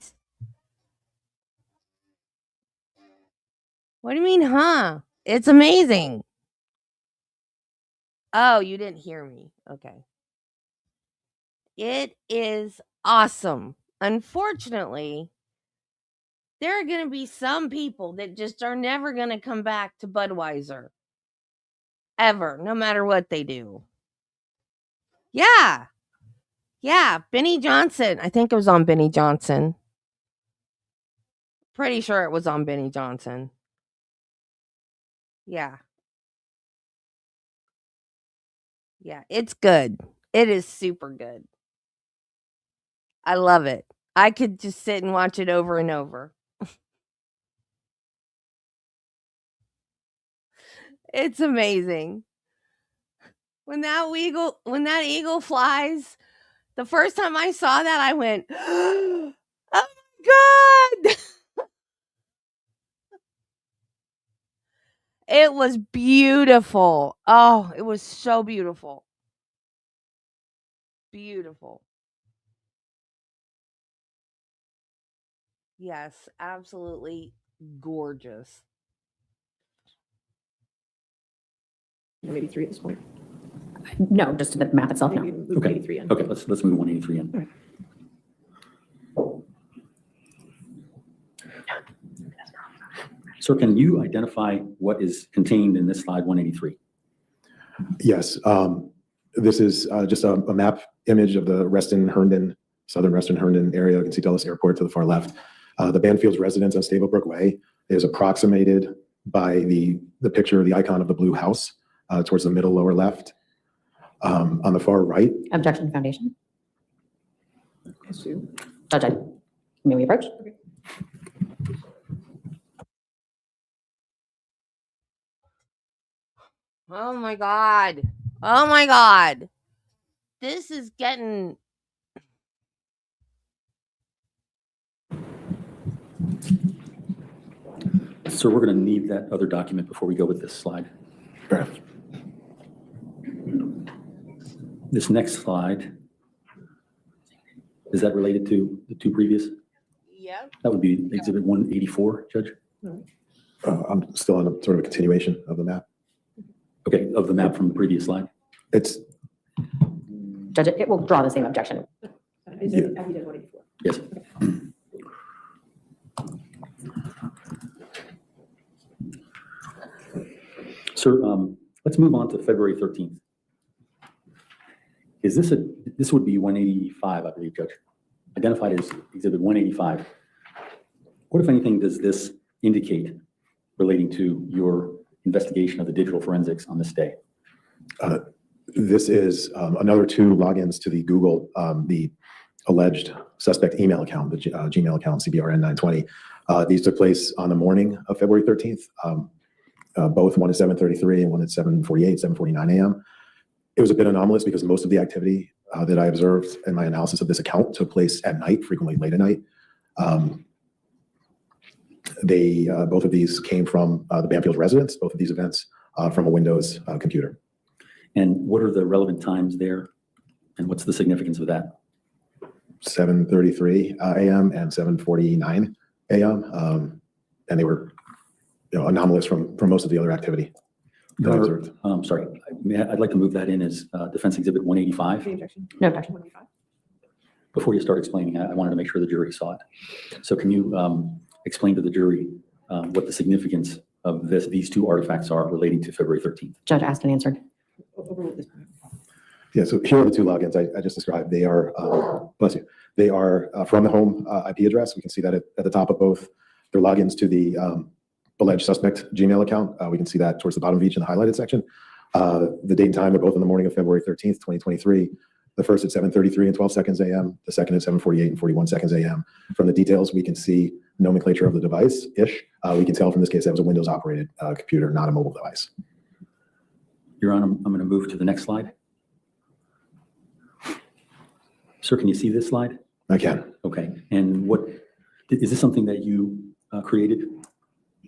What do you mean, huh? It's amazing. Oh, you didn't hear me. Okay. It is awesome. Unfortunately, there are going to be some people that just are never going to come back to Budweiser. Ever, no matter what they do. Yeah. Yeah, Benny Johnson. I think it was on Benny Johnson. Pretty sure it was on Benny Johnson. Yeah. Yeah, it's good. It is super good. I love it. I could just sit and watch it over and over. It's amazing. When that eagle flies, the first time I saw that, I went, "Oh my God!" It was beautiful. Oh, it was so beautiful. Beautiful. Yes, absolutely gorgeous. Maybe 3 at this point. No, just the map itself, no. Maybe move Okay. 83 in. Okay, let's move 183 in. All right. Sir, can you identify what is contained in this slide 183? Yes. This is just a map image of the southern Reston Herndon area. You can see Dulles Airport to the far left. The Banfield's residence on Stablebrook Way is approximated by the picture, the icon of the blue house towards the middle lower left. On the far right. Objection to foundation. As to- Judge, may we approach? Okay. Oh my God. Oh my God. This is getting. Sir, we're going to need that other document before we go with this slide. Fair enough. This next slide, is that related to the 2 previous? Yep. That would be exhibit 184, Judge. I'm still on a sort of a continuation of the map. Okay, of the map from the previous slide? It's, Judge, it will draw the same objection. Is it, he does 184. Yes. Sir, let's move on to February 13th. Is this this would be 185, I believe, Judge, identified as Exhibit 185. What, if anything, does this indicate relating to your investigation of the digital forensics on this day? this is another 2 logins to the Google, the alleged suspect email account, the Gmail account, CBRN 920. These took place on the morning of February 13th. Both one at 7:33 and one at 7:48, 7:49 a.m. It was a bit anomalous because most of the activity that I observed in my analysis of this account took place at night, frequently late at night. Both of these came from the Banfield residence, both of these events from a Windows computer. And what are the relevant times there? And what's the significance of that? 7:33 a.m. and 7:49 a.m. And they were, anomalous from most of the other activity that I observed. Sorry, I'd like to move that in as Defense Exhibit 185. Any objection? No objection. 185. Before you start explaining, I wanted to make sure the jury saw it. So can you explain to the jury what the significance of these 2 artifacts are relating to February 13th? Judge asked and answered. Overrule this. Yeah, so here are the 2 logins I just described. They are, bless you, they are from the home IP address. We can see that at the top of both. They're logins to the alleged suspect Gmail account. We can see that towards the bottom of each in the highlighted section. The date and time are both in the morning of February 13th, 2023. The first at 7:33 and 12 seconds a.m., the second at 7:48 and 41 seconds a.m. From the details, we can see nomenclature of the device-ish. We can tell from this case that was a Windows-operated computer, not a mobile device. Your Honor, I'm going to move to the next slide. Sir, can you see this slide? I can. Okay. And is this something that you created?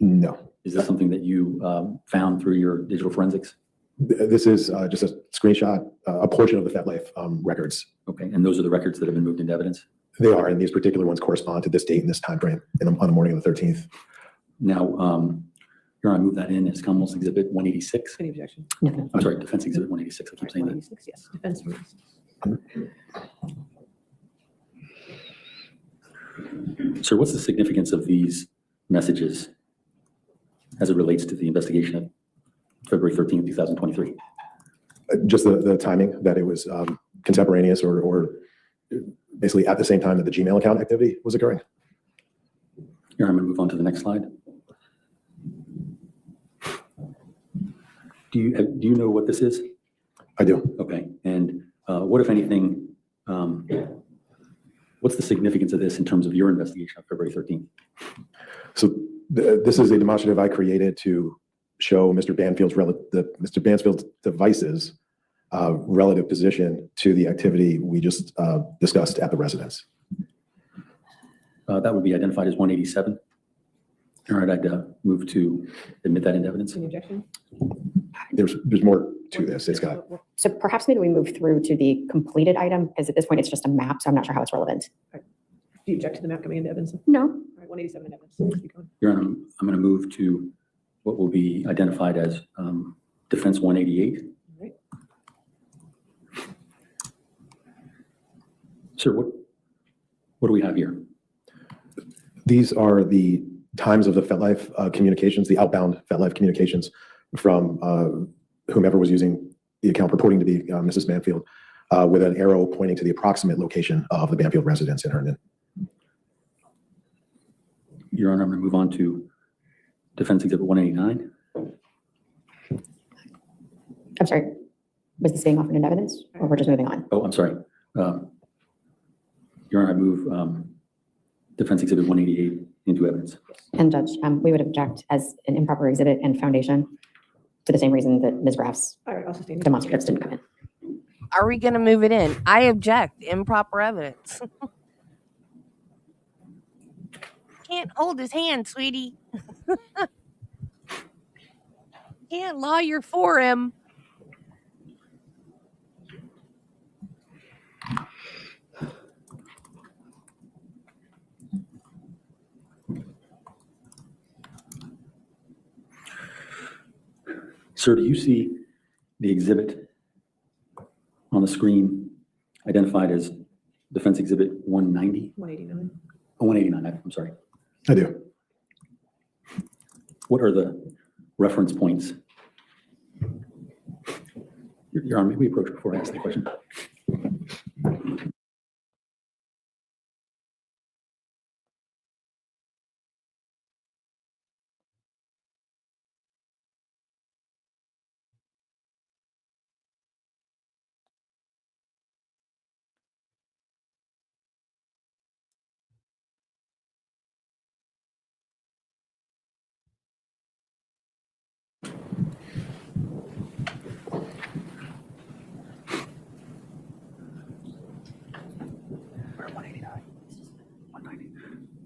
No. Is this something that you found through your digital forensics? This is just a screenshot, a portion of the FetLife records. Okay. And those are the records that have been moved into evidence? They are, and these particular ones correspond to this date and this time frame on the morning of the 13th. Now, Your Honor, I move that in as Commonwealth's Exhibit 186. Any objection? No. I'm sorry, Defense Exhibit 186. I keep saying that. 186, yes. Defense. Sir, what's the significance of these messages as it relates to the investigation of February 13th, 2023? Just the timing, that it was contemporaneous or basically at the same time that the Gmail account activity was occurring. Here, I'm going to move on to the next slide. Do you know what this is? I do. Okay. And what, if anything, what's the significance of this in terms of your investigation of February 13th? So this is a demonstrative I created to show Mr. Banfield's devices relative position to the activity we just discussed at the residence. That would be identified as 187. All right, I'd move to admit that into evidence. Any objection? There's more to this. It's got. So perhaps maybe we move through to the completed item, because at this point it's just a map, so I'm not sure how it's relevant. Do you object to the map coming into evidence? All No. right, 187 in evidence. Keep going. Your Honor, I'm going to move to what will be identified as Defense 188. All right. Sir, what do we have here? These are the times of the FetLife communications, the outbound FetLife communications from whomever was using the account purporting to be Mrs. Banfield, with an arrow pointing to the approximate location of the Banfield residence in Herndon. Your Honor, I'm going to move on to Defense Exhibit 189. I'm sorry. Was this being offered in evidence, or we're just moving on? Oh, I'm sorry. Your Honor, I move Defense Exhibit 188 into evidence. And Judge, we would object as an improper exhibit and foundation for the same reason that Ms. Graff's All right, I'll sustain. demonstratives didn't come in. Are we going to move it in? I object. Improper evidence. Can't hold his hand, sweetie. Can't lawyer for him. Sir, do you see the exhibit on the screen identified as Defense Exhibit 190? 189. Oh, 189, I'm sorry. I do. What are the reference points? Your Honor, may we approach before I ask the question?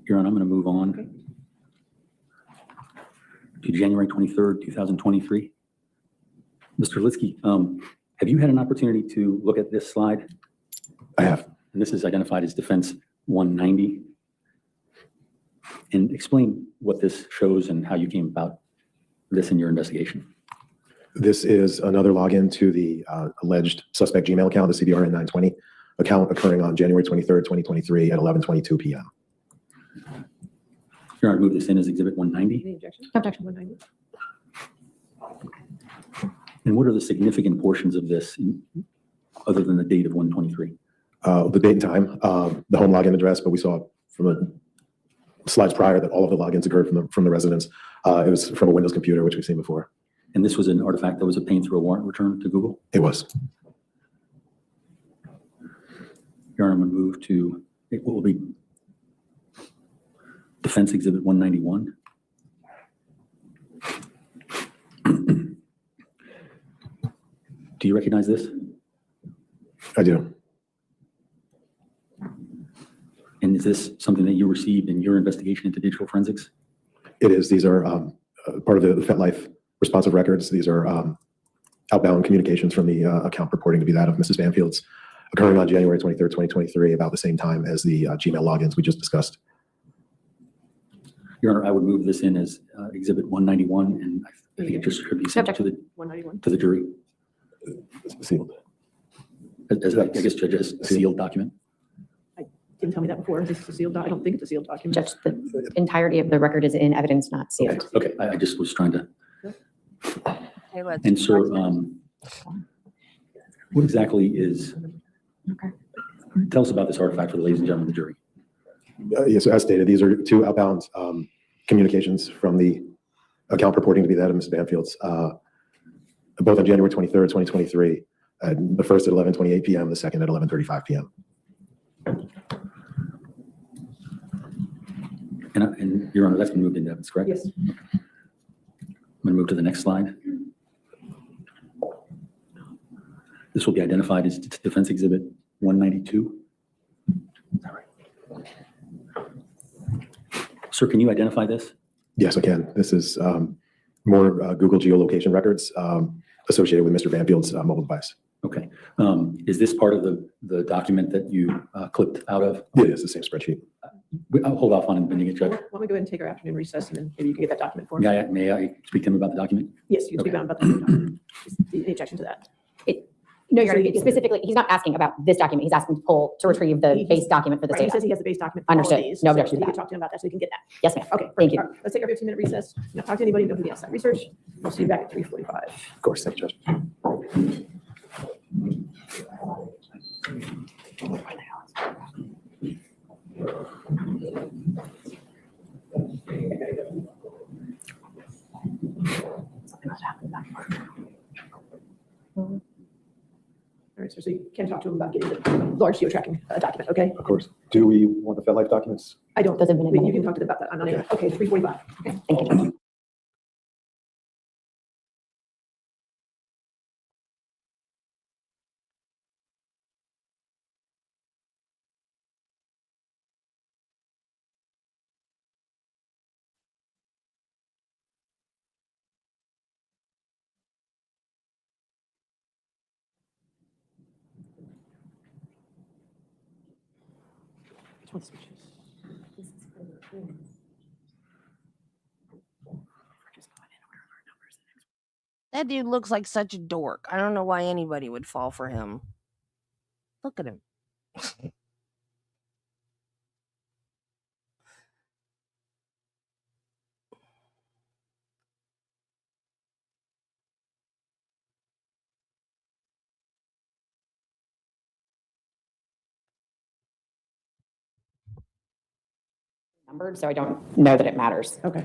Your Honor, I'm going to move on to January 23rd, 2023. Mr. Litsky, have you had an opportunity to look at this slide? I have. And this is identified as Defense 190. And explain what this shows and how you came about this in your investigation. This is another login to the alleged suspect Gmail account, the CBRN 920 account, occurring on January 23rd, 2023 at 11:22 p.m. Your Honor, move this in as Exhibit 190. Any objection? Objection. 190. And what are the significant portions of this other than the date of 123? The date and time, the home login address, but we saw from the slides prior that all of the logins occurred from the residence. It was from a Windows computer, which we've seen before. And this was an artifact that was obtained through a warrant return to Google? It was. Your Honor, I'm going to move to, what will be Defense Exhibit 191. Do you recognize this? I do. And is this something that you received in your investigation into digital forensics? It is. These are part of the FetLife responsive records. These are outbound communications from the account purporting to be that of Mrs. Banfield's, occurring on January 23rd, 2023, about the same time as the Gmail logins we just discussed. Your Honor, I would move this in as Exhibit 191, and I think it just should be sent to the 191. to the jury. Sealed. As I guess, Judge, as a sealed document. Didn't tell me that before. Is this a sealed document? I don't think it's a sealed document. Judge, the entirety of the record is in evidence, not sealed. Okay, I just was trying to. Hey, let's And sir, what exactly is? Okay. Tell us about this artifact for the ladies and gentlemen of the jury. Yes, so as stated, these are two outbound communications from the account purporting to be that of Mrs. Banfield's, both on January 23rd, 2023, the first at 11:28 p.m., the second at 11:35 p.m. And Your Honor, that's been moved into evidence, correct? Yes. I'm going to move to the next slide. This will be identified as Defense Exhibit 192. Sir, can you identify this? Yes, I can. This is more Google geolocation records associated with Mr. Banfield's mobile device. Okay. Is this part of the document that you clipped out of? It is the same spreadsheet. I'll hold off on bending it, Judge. Why don't we go ahead and take our afternoon recess, and then maybe you can get that document for me? May I speak to him about the document? Yes, you can speak Okay. about that document. Any objection to that? No, Your So Honor, he- specifically, he's not asking about this document. He's asking to retrieve the base document for the Right, he data. says he has the base document for all of Understood. these. No so objection to You can that. talk to him about that, so he can get that. Yes, ma'am. Okay. Thank you. All right, let's take our 15-minute recess. Not talk to anybody, nobody else. That research. We'll see you back at 3:45. Of course, thank you, Judge. All right, so you can talk to him about getting the large geo-tracking document, okay? Of course. Do we want the FedLife documents? I don't, Doesn't mean you can talk to them about that. I'm not, okay, 3:45. Okay. Thank you, Judge. Which one's switches? That dude looks like such a dork. I don't know why anybody would fall for him. Look at him. Numbered, so I don't know that it matters. Okay.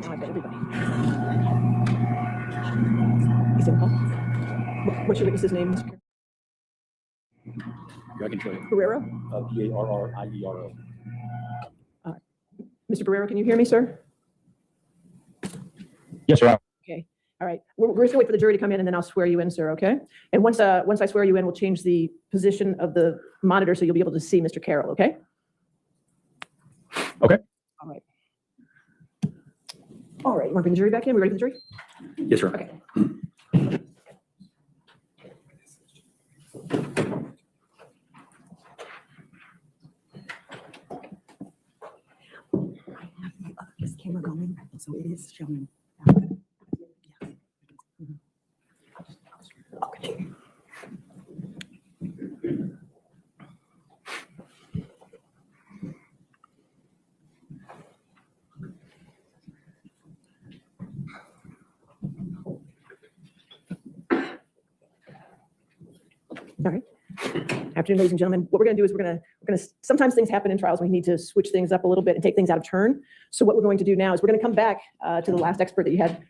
Now I've got everybody. He's in the call. What's your witness's name, Mr. I can show you. Barrero? Barriero. Mr. Barrero, can you hear me, sir? Yes, Your Honor. Okay. All right. We're just gonna wait for the jury to come in and then I'll swear you in, sir, okay? And once I swear you in, we'll change the position of the monitor so you'll be able to see Mr. Carroll, okay? Okay. All right. All right, you want to bring the jury back in? We ready for the jury? Yes, sir. Okay. This camera going, so it is showing. Okay. All right. Afternoon, ladies and gentlemen. What we're going to do is we're going to, sometimes things happen in trials. We need to switch things up a little bit and take things out of turn. So what we're going to do now is we're going to come back to the last expert that you had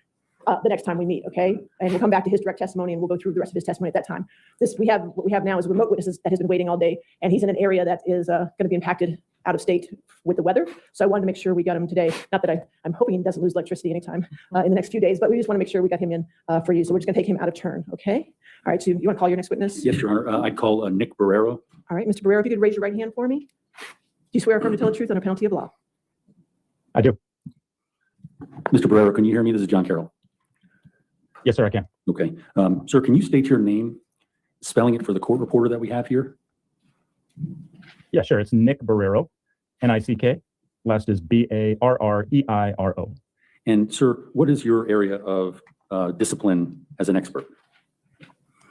the next time we meet, okay? And we'll come back to his direct testimony and we'll go through the rest of his testimony at that time. What we have now is a remote witness that has been waiting all day, and he's in an area that is going to be impacted out of state with the weather. So I wanted to make sure we got him today. Not that I'm hoping he doesn't lose electricity anytime in the next few days, but we just want to make sure we got him in for you. So we're just going to take him out of turn, okay? All right, so you want to call your next witness? Yes, Your Honor. I'd call Nick Barrero. All right, Mr. Barrero, if you could raise your right hand for me. Do you swear affirm to tell the truth under penalty of law? I do. Mr. Barrero, can you hear me? This is John Carroll. Yes, sir, I can. Okay. Sir, can you state your name, spelling it for the court reporter that we have here? Yeah, sure. It's Nick Barrero, N-I-C-K. Last is B-A-R-R-E-I-R-O. And sir, what is your area of discipline as an expert?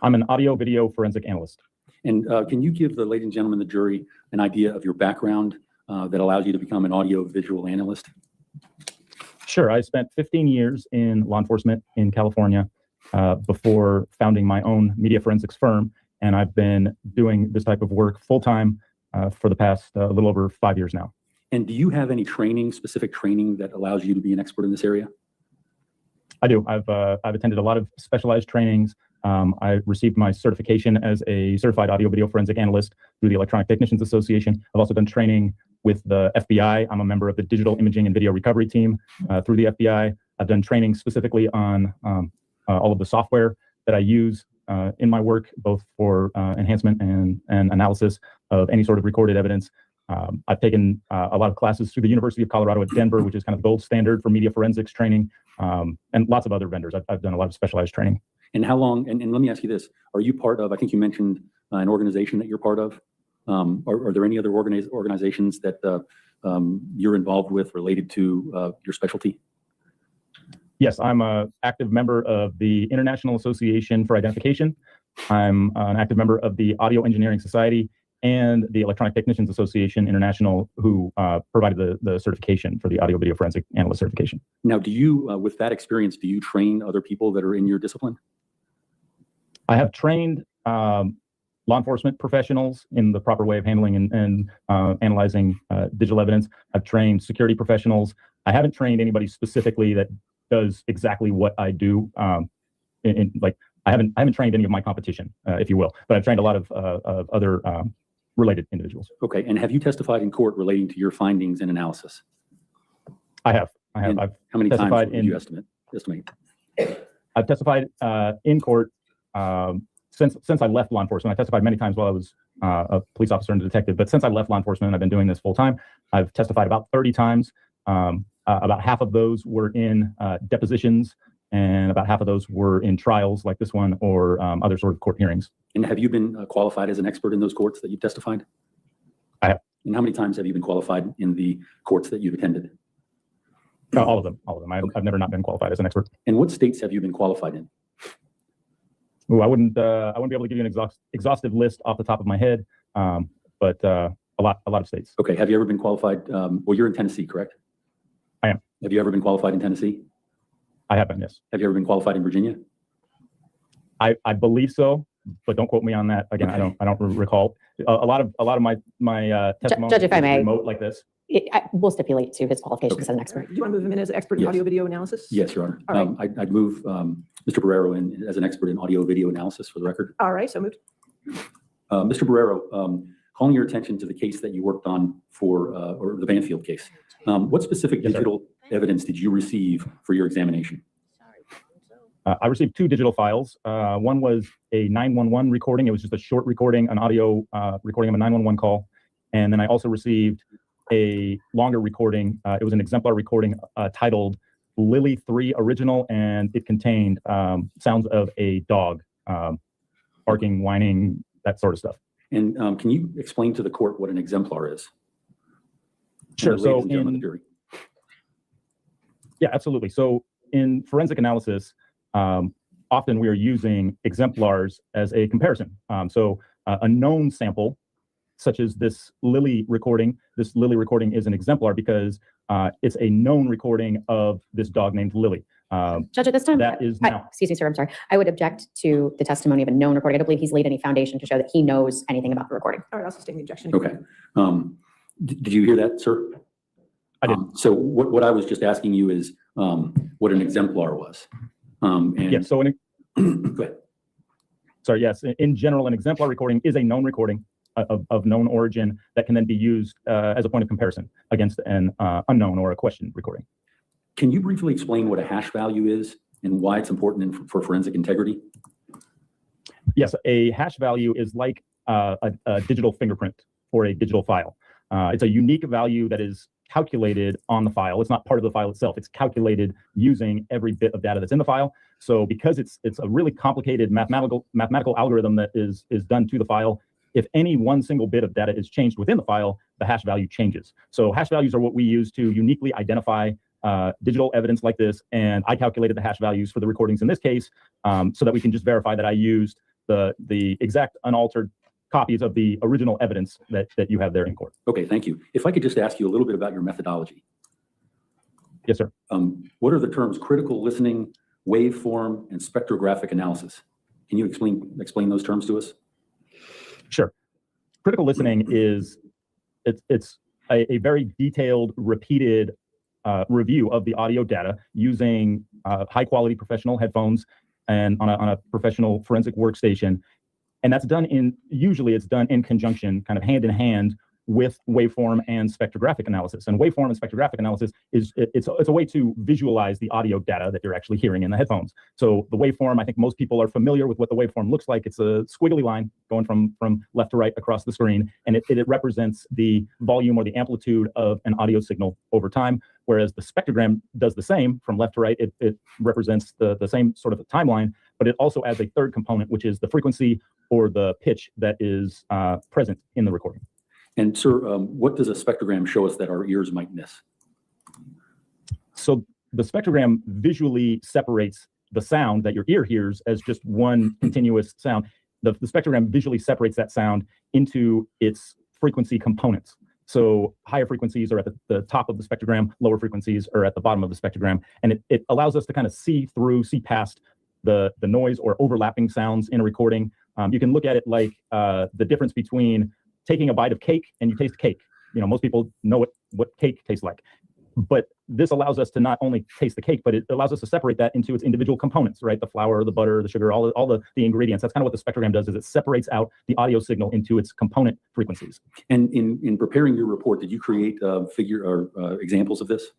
I'm an audio video forensic analyst. And can you give the ladies and gentlemen of the jury an idea of your background that allows you to become an audio visual analyst? Sure. I spent 15 years in law enforcement in California before founding my own media forensics firm. And I've been doing this type of work full-time for the past a little over 5 years now. And do you have any training, specific training that allows you to be an expert in this area? I do. I've attended a lot of specialized trainings. I received my certification as a certified audio video forensic analyst through the Electronic Technicians Association. I've also done training with the FBI. I'm a member of the Digital Imaging and Video Recovery team through the FBI. I've done training specifically on all of the software that I use in my work, both for enhancement and analysis of any sort of recorded evidence. I've taken a lot of classes through the University of Colorado at Denver, which is kind of the gold standard for media forensics training, and lots of other vendors. I've done a lot of specialized training. And how long, and let me ask you this, are you part of, I think you mentioned an organization that you're part of? Are there any other organizations that you're involved with related to your specialty? Yes, I'm an active member of the International Association for Identification, I'm an active member of the Audio Engineering Society and the Electronic Technicians Association International, who provided the certification for the Audio Video Forensic Analyst certification. Now, do you, with that experience, do you train other people that are in your discipline? I have trained law enforcement professionals in the proper way of handling and analyzing digital evidence. I've trained security professionals. I haven't trained anybody specifically that does exactly what I do. Like I haven't trained any of my competition, if you will, but I've trained a lot of other related individuals. Okay, and have you testified in court relating to your findings and analysis? I have. And I've how many times testified would you estimate? I've testified in court since I left law enforcement. I testified many times while I was a police officer and a detective, but since I left law enforcement, I've been doing this full time. I've testified about 30 times. About half of those were in depositions, and about half of those were in trials like this one or other sort of court hearings. And have you been qualified as an expert in those courts that you've testified? I have. And how many times have you been qualified in the courts that you've attended? All of them. I've never not been qualified as an expert. And what states have you been qualified in? Ooh, I wouldn't be able to give you an exhaustive list off the top of my head, but a lot of states. Okay. Have you ever been qualified? Well, you're in Tennessee, correct? I am. Have you ever been qualified in Tennessee? I have been, yes. Have you ever been qualified in Virginia? I believe so, but don't quote me on that. Again, Okay. I don't recall. A lot of my testimony Judge, if I is may. remote like this. We'll stipulate to his qualifications as an expert. Do you want to move him in as an expert in Yes. audio video analysis? Yes, Your Honor. All right. I'd move Mr. Barrero in as an expert in audio video analysis for the record. All right, so moved. Mr. Barrero, calling your attention to the case that you worked on for, or the Banfield case. What specific Yes, sir. digital evidence did you receive for your examination? I received 2 digital files. One was a 911 recording. It was just a short recording, an audio recording of a 911 call. And then I also received a longer recording. It was an exemplar recording titled Lily 3 Original, and it contained sounds of a dog barking, whining, that sort of stuff. And can you explain to the court what an exemplar is? Sure. And the So ladies and gentlemen of the jury. yeah, absolutely. So in forensic analysis, often we are using exemplars as a comparison. A known sample, such as this Lily recording is an exemplar because it's a known recording of this dog named Lily. Judge, at this time, That is now. excuse me, sir, I'm sorry. I would object to the testimony of a known recording. I don't believe he's laid any foundation to show that he knows anything about the recording. All right, I'll sustain the objection. Okay. Did you hear that, sir? I did. So what I was just asking you is what an exemplar was. And Yeah. So go ahead. sorry. Yes. In general, an exemplar recording is a known recording of known origin that can then be used as a point of comparison against an unknown or a questioned recording. Can you briefly explain what a hash value is and why it's important for forensic integrity? Yes, a hash value is like a digital fingerprint or a digital file. It's a unique value that is calculated on the file. It's not part of the file itself. It's calculated using every bit of data that's in the file. So because it's a really complicated mathematical algorithm that is done to the file, if any one single bit of data is changed within the file, the hash value changes. So hash values are what we use to uniquely identify digital evidence like this. And I calculated the hash values for the recordings in this case so that we can just verify that I used the exact unaltered copies of the original evidence that you have there in court. Okay, thank you. If I could just ask you a little bit about your methodology. Yes, sir. What are the terms critical listening, waveform, and spectrographic analysis? Can you explain those terms to us? Sure. Critical listening is it's a very detailed, repeated review of the audio data using high quality professional headphones and on a professional forensic workstation. And that's usually it's done in conjunction, kind of hand in hand with waveform and spectrographic analysis. And waveform and spectrographic analysis it's a way to visualize the audio data that you're actually hearing in the headphones. So the waveform, I think most people are familiar with what the waveform looks like. It's a squiggly line going from left to right across the screen, and it represents the volume or the amplitude of an audio signal over time. Whereas the spectrogram does the same from left to right. It represents the same sort of a timeline, but it also adds a third component, which is the frequency or the pitch that is present in the recording. And sir, what does a spectrogram show us that our ears might miss? So the spectrogram visually separates the sound that your ear hears as just one continuous sound. the spectrogram visually separates that sound into its frequency components. So higher frequencies are at the top of the spectrogram, lower frequencies are at the bottom of the spectrogram. And it allows us to kind of see past the noise or overlapping sounds in a recording. You can look at it like the difference between taking a bite of cake and you taste cake. Most people know what cake tastes like. But this allows us to not only taste the cake, but it allows us to separate that into its individual components, right? The flour, the butter, the sugar, all the ingredients. That's kind of what the spectrogram does, is it separates out the audio signal into its component frequencies. And in preparing your report, did you create figure or examples of this?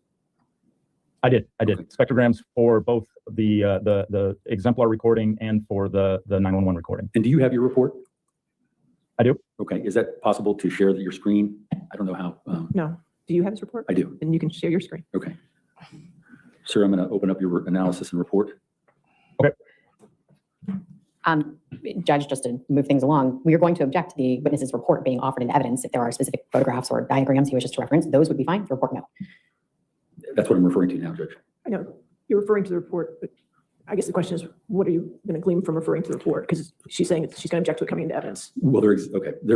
I did. Okay. Spectrograms for both the exemplar recording and for the 911 recording. And do you have your report? I do. Okay. Is that possible to share your screen? I don't know how. No. Do you have this report? I do. Then you can share your screen. Okay. Sir, I'm going to open up your analysis and report. Okay. Judge, just to move things along, we are going to object to the witness's report being offered into evidence. If there are specific photographs or diagrams he wishes to reference, those would be fine. The report, no. That's what I'm referring to now, Judge. I know you're referring to the report, but I guess the question is, what are you going to glean from referring to the report? Because she's saying she's going to object to it coming into evidence. Well, there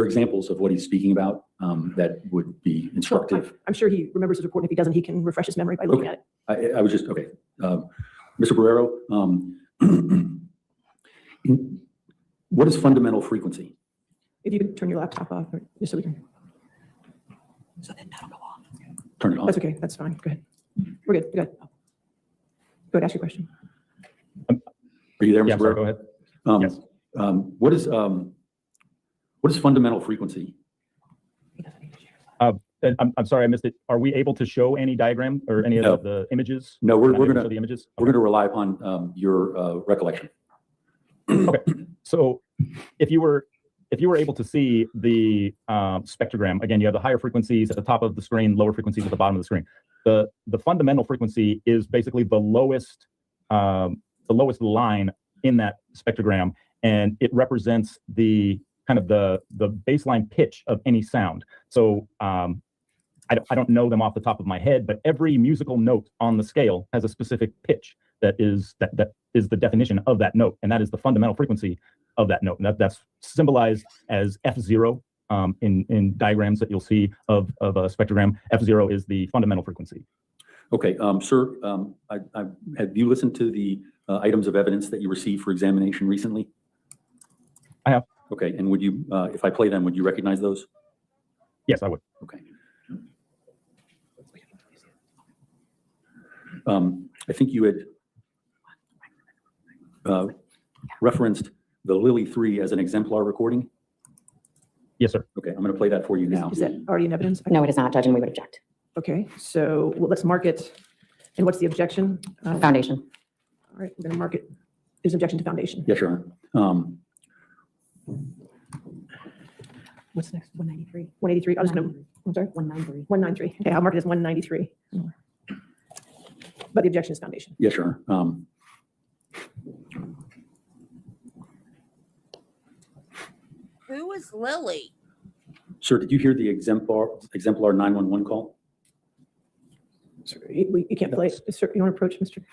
are examples of what he's speaking about that would be instructive. I'm sure he remembers his report. If he doesn't, he can refresh his memory by looking at it. I was just, okay. Mr. Barrero, what is fundamental frequency? If you could turn your laptop off, just so we can. So then that'll go off. Turn it off. That's okay. That's fine. Go ahead. We're good. Go ahead. Go ahead. Ask your question. Are you there, Mr. Yeah, Barrero? sorry, go ahead. Yes. What is fundamental frequency? I'm sorry, I missed it. Are we able to show any diagram or any No. of the images? No, we're Not able to going show the images. We're going to rely upon your recollection. Okay. So if you were able to see the spectrogram, again, you have the higher frequencies at the top of the screen, lower frequencies at the bottom of the screen. The fundamental frequency is basically the lowest line in that spectrogram, and it represents the kind of the baseline pitch of any sound. So I don't know them off the top of my head, but every musical note on the scale has a specific pitch that is the definition of that note, and that is the fundamental frequency of that note. And that's symbolized as F0 in diagrams that you'll see of a spectrogram. F0 is the fundamental frequency. Okay, sir, have you listened to the items of evidence that you received for examination recently? I have. Okay, and would you, if I play them, would you recognize those? Yes, I would. Okay. I think you had referenced the Lily 3 as an exemplar recording. Yes, sir. Okay, I'm going to play that for you now. Is that already in evidence? No, it is not, Judge, and we would object. Okay, so let's mark it. And what's the objection? Foundation. All right, we're going to mark it. There's an objection to foundation. Yes, Your Honor. What's next? 193. 183. I'm just going to, I'm sorry, 193. 193. Okay, I'll mark it as 193. But the objection is foundation. Yes, Your Honor. Who is Lily? Sir, did you hear the exemplar 911 call? Sir, you can't play it. Sir, you want to approach Mr.?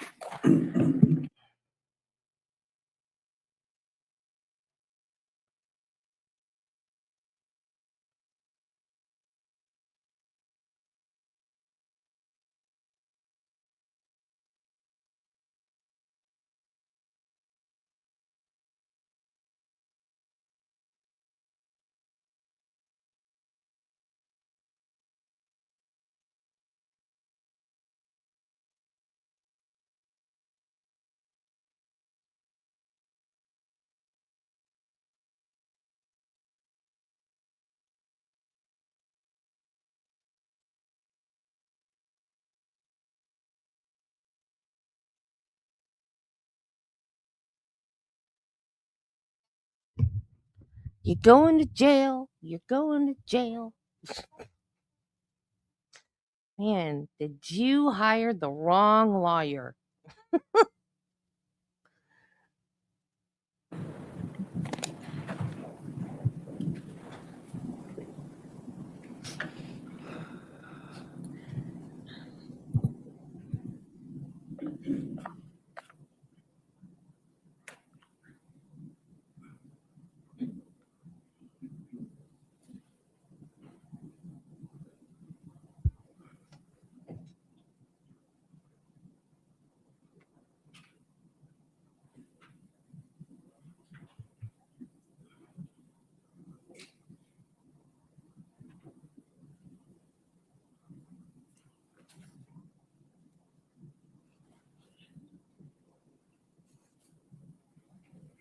You're going to jail. You're going to jail. Man, did you hire the wrong lawyer?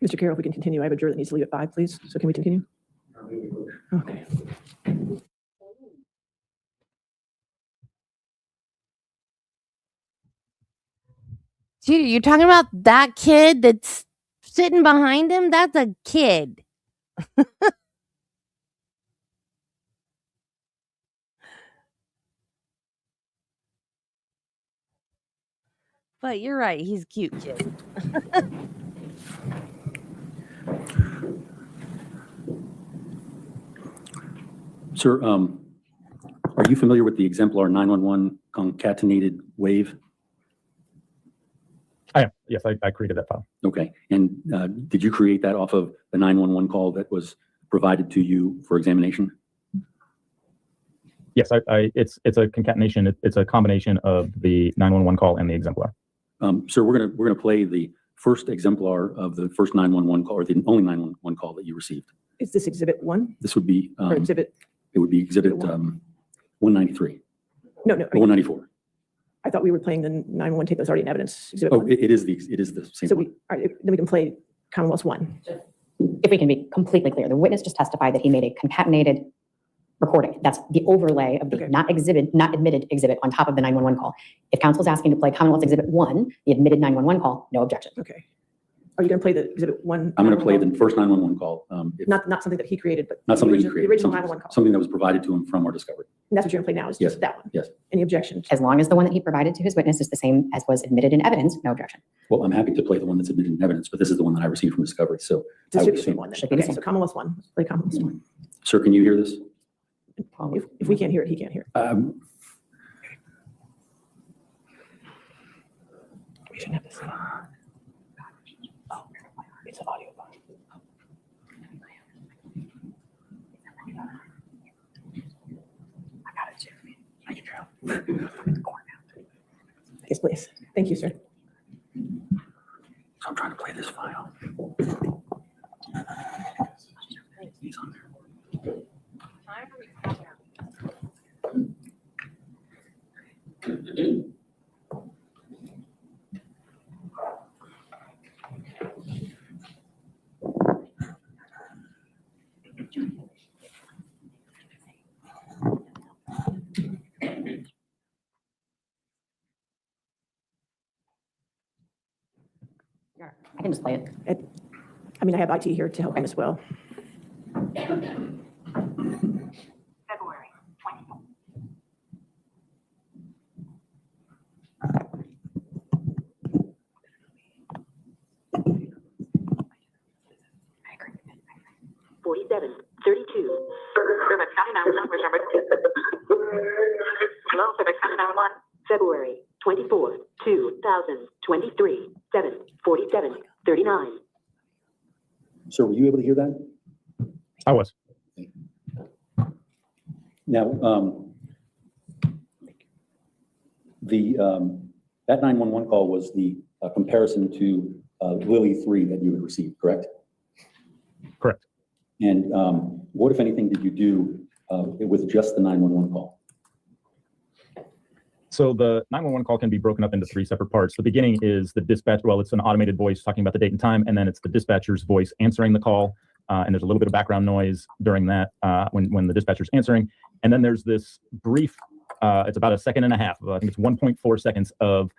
Mr. Carroll, if we can continue, I have a juror that needs to leave at 5, please. So can we continue? Okay. Dude, you're talking about that kid that's sitting behind him? That's a kid. But you're right, he's a cute kid. Sir, are you familiar with the exemplar 911 concatenated wave? I am. Yes, I created that file. Okay. And did you create that off of the 911 call that was provided to you for examination? Yes, it's a concatenation. It's a combination of the 911 call and the exemplar. Sir, we're gonna play the first exemplar of the first 911 call, or the only 911 call that you received. Is this Exhibit 1 This would be or Exhibit? it would be exhibit 193 No, no. or 194. I thought we were playing the 911 tape that's already in evidence. Exhibit Oh, 1. it is the same So one. all right, then we can play Commonwealth's 1. If we can be completely clear, the witness just testified that he made a concatenated recording. That's the overlay of the Okay. not admitted exhibit on top of the 911 call. If counsel's asking to play Commonwealth's Exhibit 1, the admitted 911 call, no objection. Okay. Are you going to play the Exhibit 1? I'm going to play the first 911 call. Not something that he created, but Not something you the created. original something- 911 call. Something that was provided to him from our discovery. And that's what you're going to play now is Yes. just that one? Yes. Any objections? As long as the one that he provided to his witness is the same as was admitted in evidence, no objection. Well, I'm happy to play the one that's admitted in evidence, but this is the one that I received from discovery. So This I should would be the same assume- one then. Should be the Okay, same. so Commonwealth's 1. Let's play Commonwealth's 1. Sir, can you hear this? If we can't hear it, he can't hear it. We shouldn't have this. Oh, it's an audio file. I got it, Jeremy. Thank you, Drew. Yes, please. Thank you, sir. So I'm trying to play this file. He's on there. I can just play it. I mean, I have IT here to help him as well. February 24th. Hello, FedEx 991. February 24th, 2023, 7:47:39. Sir, were you able to hear that? I was. Now, that 911 call was the comparison to Lily 3 that you had received, correct? Correct. And what, if anything, did you do with just the 911 call? So the 911 call can be broken up into three separate parts. The beginning is the dispatch. Well, it's an automated voice talking about the date and time, and then it's the dispatcher's voice answering the call. And there's a little bit of background noise during that when the dispatcher's answering. And then there's this brief, it's about a second and a half, I think it's 1.4 seconds of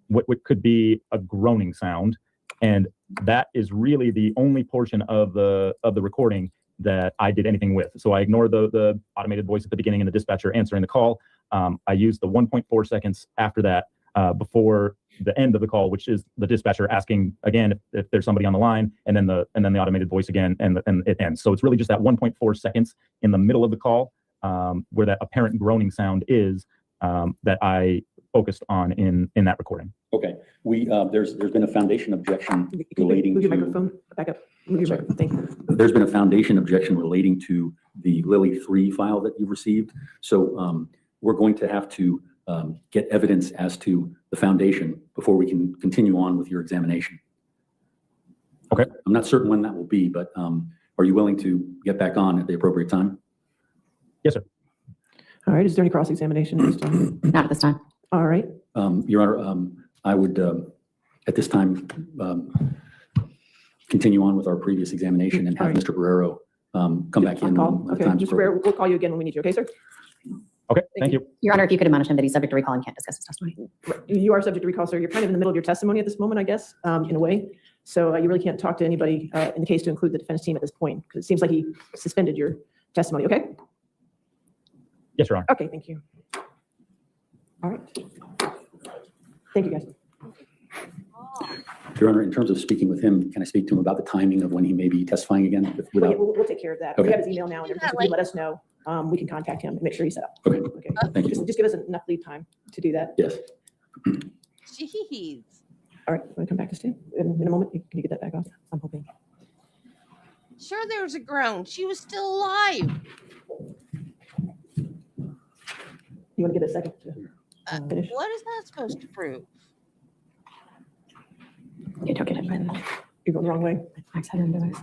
what could be a groaning sound. And that is really the only portion of the recording that I did anything with. So I ignored the automated voice at the beginning and the dispatcher answering the call. I used the 1.4 seconds after that before the end of the call, which is the dispatcher asking again if there's somebody on the line, and then the automated voice again, and it ends. So it's really just that 1.4 seconds in the middle of the call where that apparent groaning sound is that I focused on in that recording. Okay, there's been a foundation objection Can you relating move your to. microphone back up? Move your microphone. Thank you. There's been a foundation objection relating to the Lily 3 file that you've received. So we're going to have to get evidence as to the foundation before we can continue on with your examination. Okay. I'm not certain when that will be, but are you willing to get back on at the appropriate time? Yes, sir. All right. Is there any cross-examination at this time? Not at this time. All right. Your Honor, I would, at this time, continue on with our previous examination and have All right. Mr. Guerrero come back in. Call. when the Okay, time's Mr. appropriate. Barrett, we'll call you again when we need you, okay, sir? Okay, thank you. Your Honor, if you could admonish him that he's subject to recall and can't discuss his testimony. You are subject to recall, sir. You're kind of in the middle of your testimony at this moment, I guess, in a way. So you really can't talk to anybody in the case to include the defense team at this point, because it seems like he suspended your testimony, okay? Yes, Your Honor. Okay, thank you. All right. Thank you, guys. Your Honor, in terms of speaking with him, can I speak to him about the timing of when he may be testifying again? Well, yeah, Without, we'll take care of that. Okay. We have his email now, and everything, so if you let us know, we can contact him and make sure he's set up. okay, Okay, thank you. just give us enough lead time to do that. Yes. Jeez. All right, want to come back to Stu in a moment? Can you get that back off? I'm hoping. Sure, there was a groan. She was still alive. You want to get a second to finish? What is that supposed to prove? You took it, but You're going the wrong way. Max had him do it.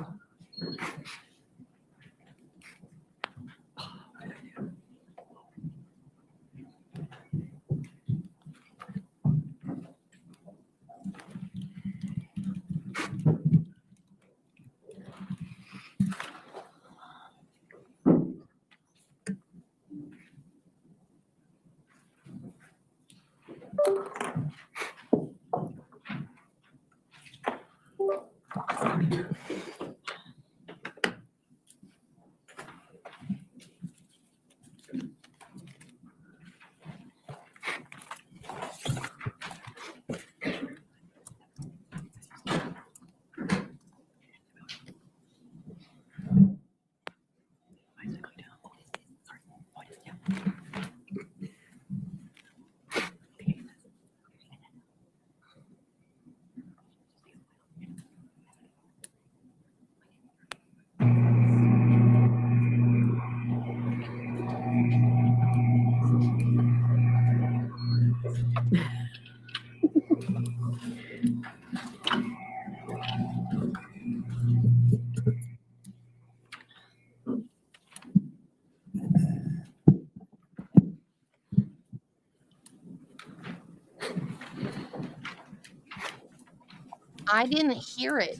I didn't hear it,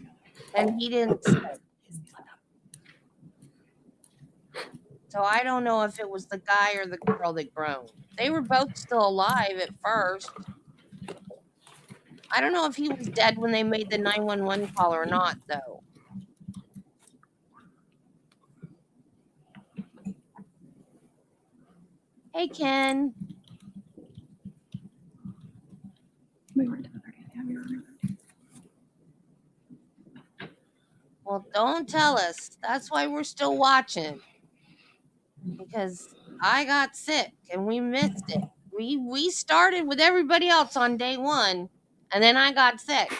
and he didn't say it. So I don't know if it was the guy or the girl that groaned. They were both still alive at first. I don't know if he was dead when they made the 911 call or not, though. Hey, Ken. We weren't done. Yeah, we were. Well, don't tell us. That's why we're still watching. Because I got sick and we missed it. We started with everybody else on day one, and then I got sick.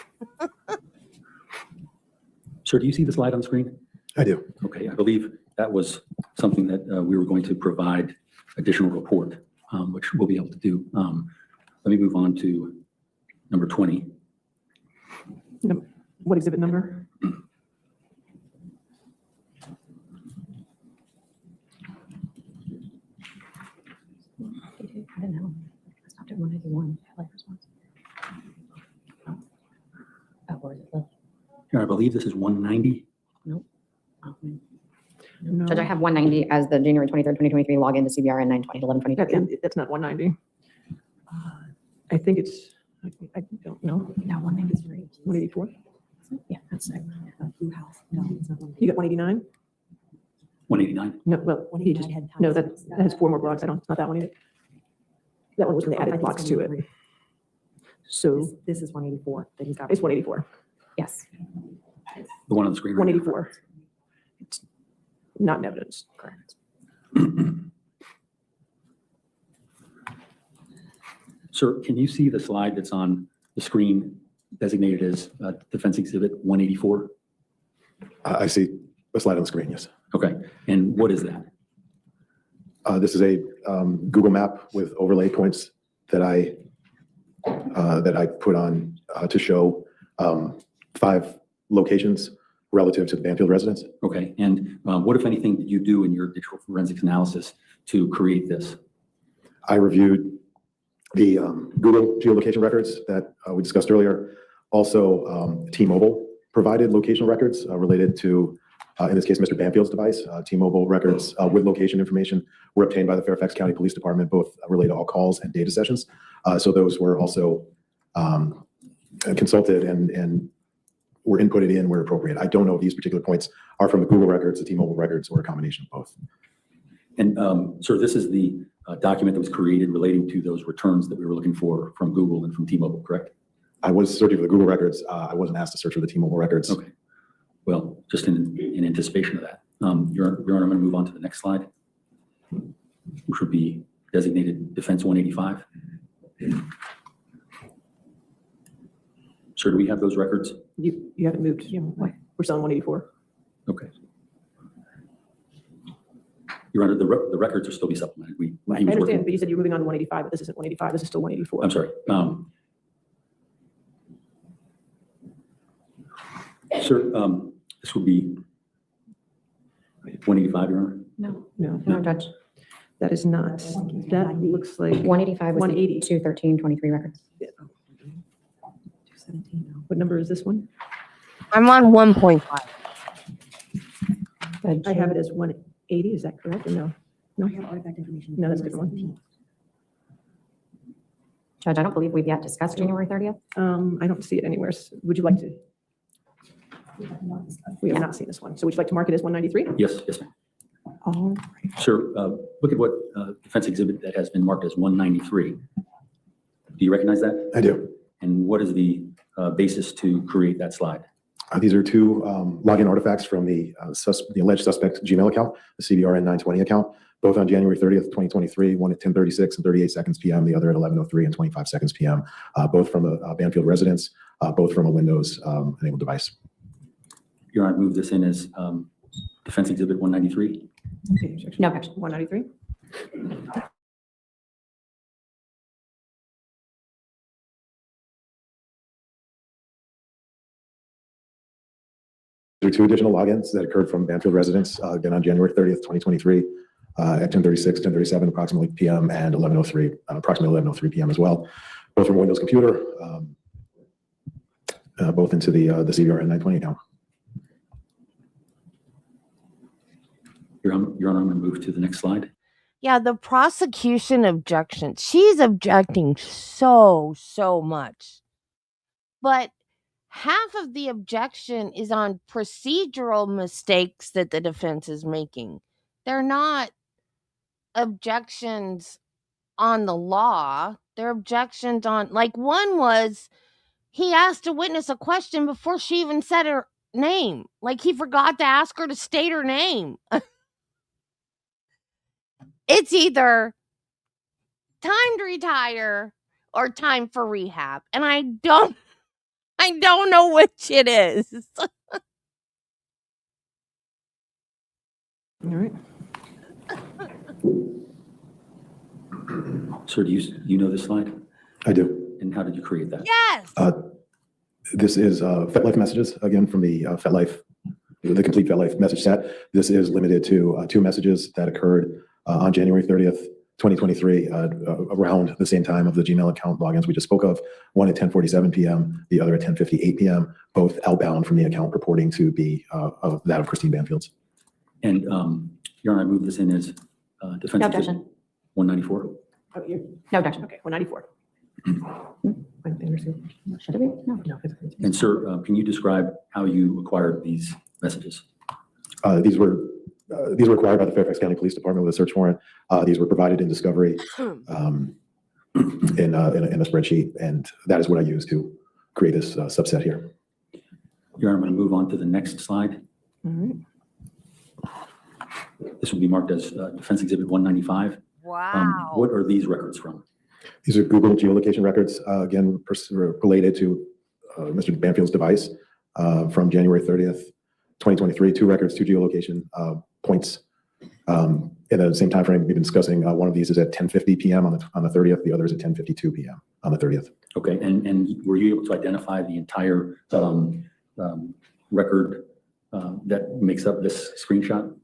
Sir, do you see the slide on screen? I do. Okay, I believe that was something that we were going to provide additional report, which we'll be able to do. Let me move on to number 20. What exhibit number? I don't know. I stopped at 191. Life response. Oh, where is it? Look. Here, I believe this is 190. Oh, No. Judge, I have 190 as the January 23rd, 2023 login to CBRN 920 to 11:22 p.m. That's not 190. I think it's, I don't know, No, 193. 184? Yeah, that's it. Blue house. No, it's not. You got 189? 189. No, well, he just, no, that has 4 more blocks. It's not that one either. That one was when they added blocks to it. So This is 184 that he's got. it's 184. Yes. The one on the screen. right now. 184. It's not in evidence. Correct. Sir, can you see the slide that's on the screen designated as Defense Exhibit 184? I see a slide on the screen, yes. Okay, and what is that? This is a Google map with overlay points that I put on to show 5 locations relative to the Banfield residence. Okay, and what, if anything, did you do in your digital forensics analysis to create this? I reviewed the Google geolocation records that we discussed earlier, also T-Mobile provided location records related to, in this case, Mr. Banfield's device. T-Mobile records with location information were obtained by the Fairfax County Police Department, both related to all calls and data sessions. So those were also consulted and were inputted in where appropriate. I don't know if these particular points are from the Google records, the T-Mobile records, or a combination of both. And sir, this is the document that was created relating to those returns that we were looking for from Google and from T-Mobile, correct? I was searching for the Google records. I wasn't asked to search for the T-Mobile records. Okay. Well, just in anticipation of that, Your Honor, I'm going to move on to the next slide, which would be designated Defense 185. Sir, do we have those records? You haven't moved. We're still on 184. Okay. Your Honor, the records will still be supplemented. I understand, but you said you're moving on to 185, but this isn't 185. This is still 184. I'm sorry. Sir, this will be 185, Your Honor? No, Judge. That is not. That looks like 185 was 180. 21323 records. What number is this one? I'm on 1.5. I have it as 180. Is that correct or no? No, no, that's a different one. Judge, I don't believe we've yet discussed January 30th. I don't see it anywhere. Would you like to? We have not seen this one. So would you like to mark it as 193? Yes, yes, ma'am. All right. Sir, look at what defense exhibit that has been marked as 193. Do you recognize that? I do. And what is the basis to create that slide? These are two login artifacts from the alleged suspect Gmail account, the CBRN 920 account, both on January 30th, 2023, one at 10:36 and 38 seconds p.m., the other at 11:03 and 25 seconds p.m., both from a Banfield residence, both from a Windows-enabled device. Your Honor, move this in as defense exhibit 193. No objection. 193. There are two additional logins that occurred from Banfield residents, again on January 30th, 2023, at 10:36, 10:37 approximately p.m. and 11:03, approximately 11:03 p.m. as well, both from a Windows computer, both into the CBRN 920 account. Your Honor, I'm going to move to the next slide. Yeah, the prosecution objection. She's objecting so much. But half of the objection is on procedural mistakes that the defense is making. They're not objections on the law. They're objections on, like, one was he asked a witness a question before she even said her name. Like, he forgot to ask her to state her name. It's either time to retire or time for rehab. And I don't know which it is. All right. Sir, do you know this slide? I do. And how did you create that? Yes. This is FetLife messages, again, from the FetLife, the complete FetLife message set. This is limited to two messages that occurred on January 30th, 2023, around the same time of the Gmail account logins we just spoke of, one at 10:47 p.m., the other at 10:58 p.m., both outbound from the account purporting to be that of Christine Banfield's. And Your Honor, I move this in as defense No exhibit objection. 194. No objection. Okay, 194. Should it be? No. And sir, can you describe how you acquired these messages? These were acquired by the Fairfax County Police Department with a search warrant. These were provided in discovery in a spreadsheet, and that is what I used to create this subset here. Your Honor, I'm going to move on to the next slide. All right. This will be marked as defense exhibit 195. Wow. What are these records from? These are Google geolocation records, again, related to Mr. Banfield's device from January 30th, 2023. Two records, two geolocation points. In the same time frame we've been discussing, one of these is at 10:50 p.m. on the 30th. The other is at 10:52 p.m. on the 30th. Okay, and were you able to identify the entire record that makes up this screenshot?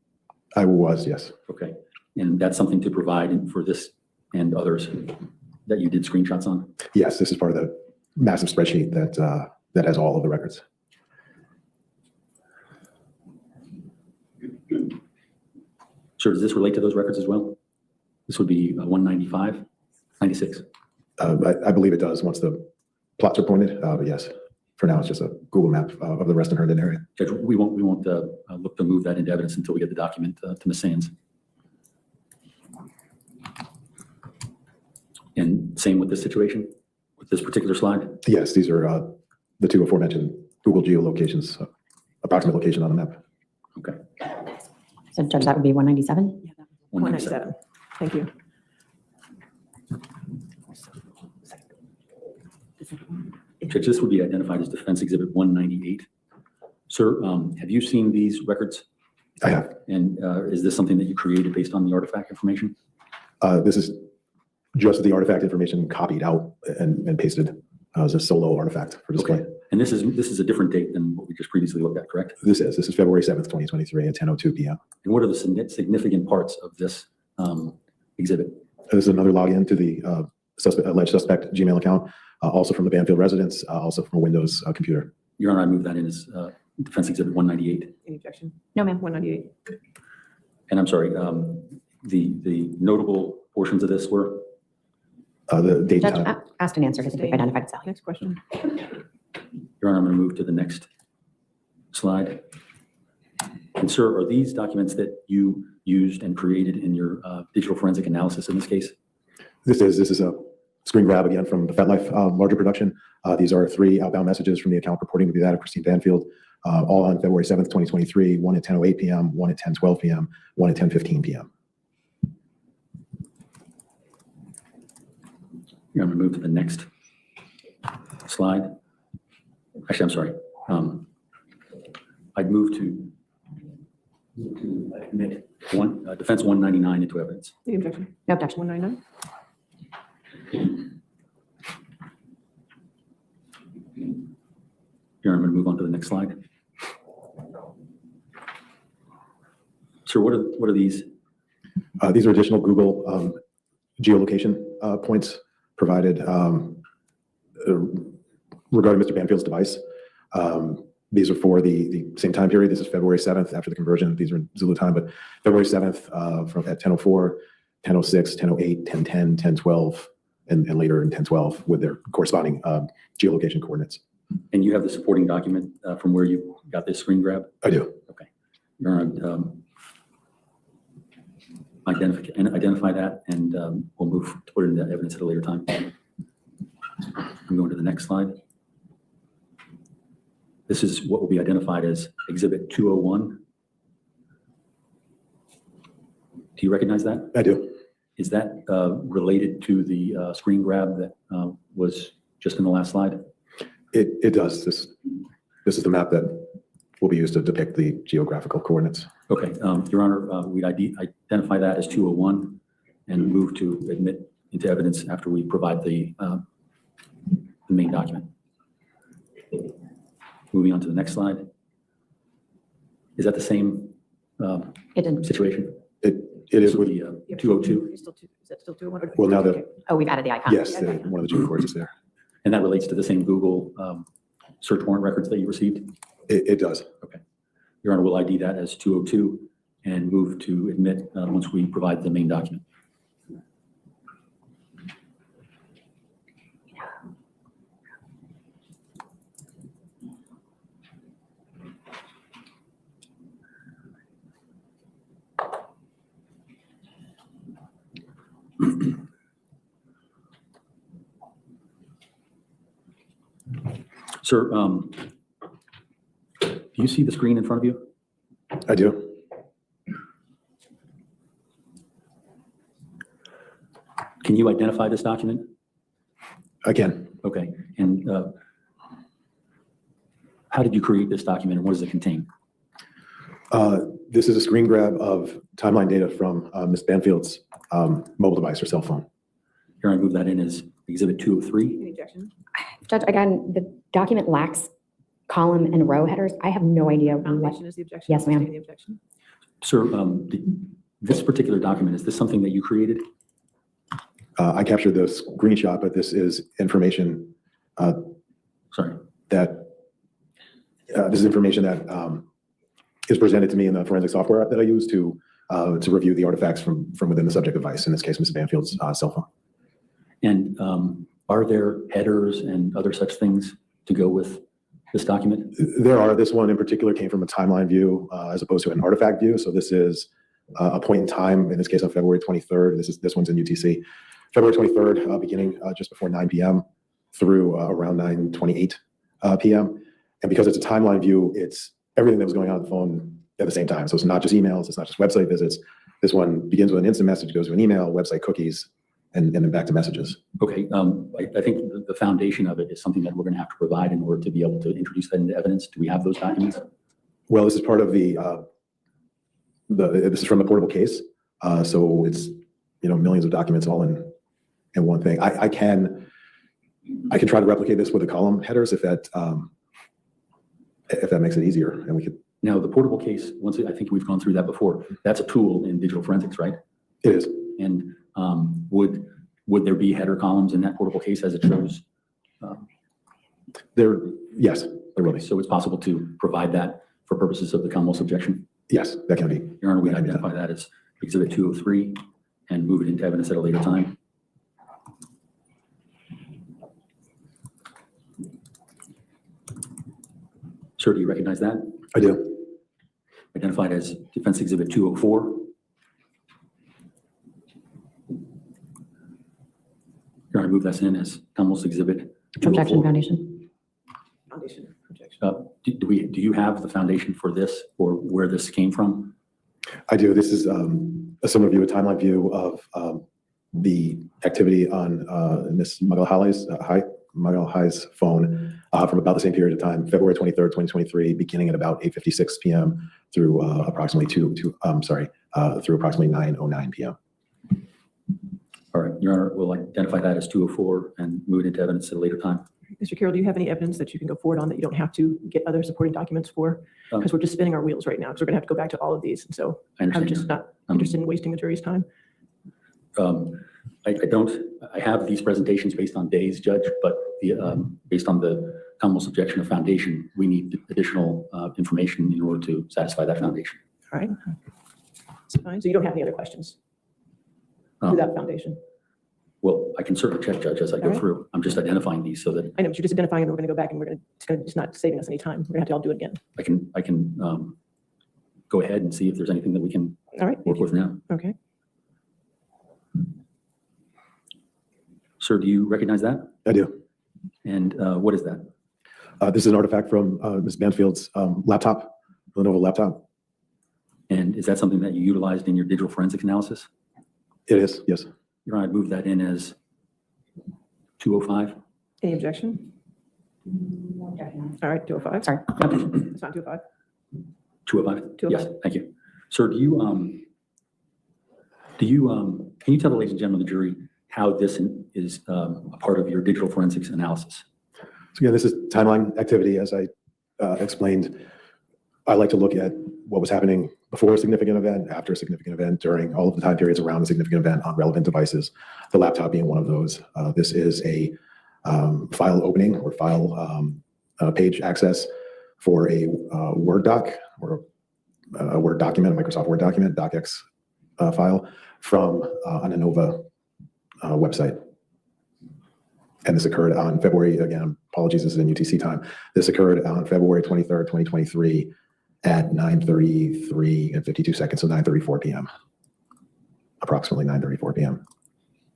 I was, yes. Okay, and that's something to provide for this and others that you did screenshots on? Yes, this is part of the massive spreadsheet that has all of the records. Sir, does this relate to those records as well? This would be 195, 96. I believe it does once the plots are pointed, but yes, for now, it's just a Google map of the Reston Herndon area. Judge, we won't look to move that into evidence until we get the document to Ms. Sands. And same with this situation, with this particular slide? Yes, these are the two aforementioned Google geolocations, approximate location on the map. Okay. So Judge, that would be 197? 197. Thank you. Judge, this would be identified as Defense Exhibit 198. Sir, have you seen these records? I have. And is this something that you created based on the artifact information? This is just the artifact information copied out and pasted as a solo artifact for display. Okay. And this is a different date than what we just previously looked at, correct? This is February 7th, 2023 at 10:02 p.m. And what are the significant parts of this exhibit? This is another login to the alleged suspect Gmail account, also from the Banfield residence, also from a Windows computer. Your Honor, I move that in as Defense Exhibit 198. Any objection? No, ma'am. 198. And I'm sorry, the notable portions of this were? The date and Judge, time. asked and answered. I think we've identified itself. Next question. Your Honor, I'm going to move to the next slide. And sir, are these documents that you used and created in your digital forensic analysis in this case? This is a screen grab again from the FetLife larger production. These are 3 outbound messages from the account purporting to be that of Christine Banfield, all on February 7th, 2023, one at 10:08 p.m., one at 10:12 p.m., one at 10:15 p.m. You're going to move to the next slide. Actually, I'm sorry. I'd move to admit Defense 199 into evidence. Any objection? No objection. 199. Here, I'm going to move on to the next slide. Sir, what are these? These are additional Google geolocation points provided regarding Mr. Banfield's device. These are for the same time period. This is February 7th after the conversion. These are in Zulu time, but February 7th at 10:04, 10:06, 10:08, 10:10, 10:12, and later in 10:12 with their corresponding geolocation coordinates. And you have the supporting document from where you got this screen grab? I do. Okay. You're going to identify that, and we'll move to put it into evidence at a later time. I'm going to the next slide. This is what will be identified as Exhibit 201. Do you recognize that? I do. Is that related to the screen grab that was just in the last slide? It does. This is the map that will be used to depict the geographical coordinates. Okay, Your Honor, we'd identify that as 201 and move to admit into evidence after we provide the main document. Moving on to the next slide. Is that the same situation? It is with, the 202? Is that still 201? well, now that, Oh, we've added the icon. yes, one of the geocords is there. And that relates to the same Google search warrant records that you received? It does. Okay. Your Honor, we'll ID that as 202 and move to admit once we provide the main document. Sir, do you see the screen in front of you? I do. Can you identify this document? Again, Okay. And how did you create this document and what does it contain? this is a screen grab of timeline data from Ms. Banfield's mobile device or cell phone. Here, I move that in as Exhibit 203. Any objection? Judge, again, the document lacks column and row headers. I have no idea what. Foundation is the objection. Yes, ma'am. Any objection? Sir, this particular document, is this something that you created? I captured the screenshot, but this is information Sorry. that this is information that is presented to me in the forensic software that I use to to review the artifacts from within the subject device, in this case, Ms. Banfield's cell phone. And are there headers and other such things to go with this document? There are. This one in particular came from a timeline view as opposed to an artifact view. So this is a point in time, in this case on February 23rd. This one's in UTC. February 23rd, beginning just before 9 p.m. through around 9:28 p.m. And because it's a timeline view, it's everything that was going on the phone at the same time. So it's not just emails, it's not just website visits. This one begins with an instant message, goes to an email, website cookies, and then back to messages. Okay, I think the foundation of it is something that we're going to have to provide in order to be able to introduce that into evidence. Do we have those documents? Well, this is part of this is from the portable case. So it's, millions of documents all in one thing. I can try to replicate this with the column headers if that makes it easier, and we could. Now, the portable case, I think we've gone through that before. That's a tool in digital forensics, right? It is. And would there be header columns in that portable case as it shows? Yes, there will be. So it's possible to provide that for purposes of the Commonwealth's objection? Yes, that can be. Your Honor, we identify that as Exhibit 203 and move it into evidence at a later time. Sir, do you recognize that? I do. Identified as Defense Exhibit 204. Your Honor, move that in as Commonwealth's Exhibit 204. Objection, foundation. Foundation, objection. Do you have the foundation for this or where this came from? I do. This is a similar view, a timeline view of the activity on Ms. Magalhaei's phone from about the same period of time, February 23rd, 2023, beginning at about 8:56 p.m. through approximately through approximately 9:09 p.m. All right, Your Honor, we'll identify that as 204 and move it into evidence at a later time. Mr. Carroll, do you have any evidence that you can go forward on that you don't have to get other supporting documents for? Because we're just spinning our wheels right now, because we're going to have to go back to all of these. And so I'm just not interested in wasting the jury's time. I have these presentations based on days, Judge, but based on the Commonwealth's objection of foundation, we need additional information in order to satisfy that foundation. All right. That's fine. So you don't have any other questions to that foundation? Well, I can certainly check, Judge, as I go right. through. I'm just identifying these so that I know, but you're just identifying them. We're going to go back and it's not saving us any time. We're going to have to all do it again. I can go ahead and see if there's anything that we can All right. work with now. Okay. Sir, do you recognize that? I do. And what is that? This is an artifact from Ms. Banfield's laptop, Lenovo laptop. And is that something that you utilized in your digital forensic analysis? It is, yes. Your Honor, I'd move that in as 205. Any objection? All right, 205. Sorry. It's not 205. 205? 205. Yes, thank you. Sir, can you tell the ladies and gentlemen of the jury how this is a part of your digital forensics analysis? So again, this is timeline activity, as I explained. I like to look at what was happening before a significant event, after a significant event, during all of the time periods around a significant event on relevant devices, the laptop being one of those. This is a file opening or file page access for a Word doc or a Word document, a Microsoft Word document, docx file from an Innova website. And this occurred on February, again, apologies, this is in UTC time. This occurred on February 23rd, 2023 at 9:33 and 52 seconds, so 9:34 p.m. Approximately 9:34 p.m.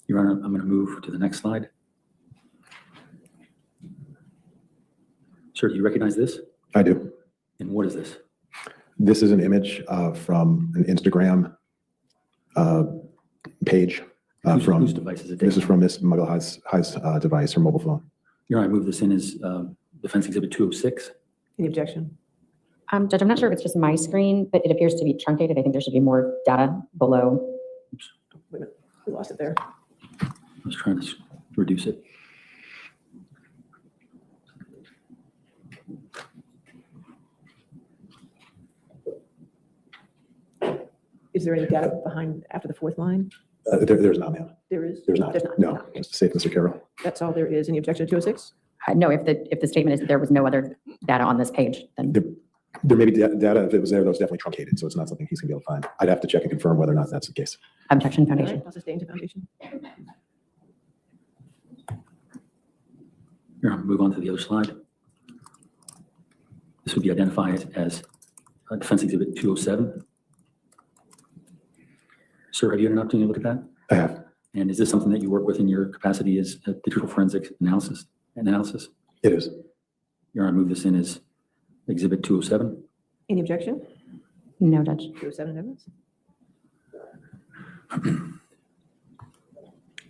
Your Honor, I'm going to move to the next slide. Sir, do you recognize this? I do. And what is this? This is an image from an Instagram page. Whose device is it? This is from Ms. Magalhaei's device, her mobile phone. Your Honor, I move this in as Defense Exhibit 206. Any objection? Judge, I'm not sure if it's just my screen, but it appears to be truncated. I think there should be more data below. Oops. Wait a minute. We lost it there. I was trying to reduce it. Is there any data behind after the fourth line? There's not, ma'am. There is? There's not. No, just to save Mr. Carroll. That's all there is. Any objection to 206? No, if the statement is that there was no other data on this page, then There may be data, if it was there, that was definitely truncated, so it's not something he's gonna be able to find. I'd have to check and confirm whether or not that's the case. Objection, All foundation. right, I'll sustain to foundation. Here, I'll move on to the other slide. This would be identified as Defense Exhibit 207. Sir, have you had an opportunity to look at that? I have. And is this something that you work with in your capacity as a digital forensic analysis? It is. Your Honor, move this in as Exhibit 207. Any objection? No, Judge. 207 evidence?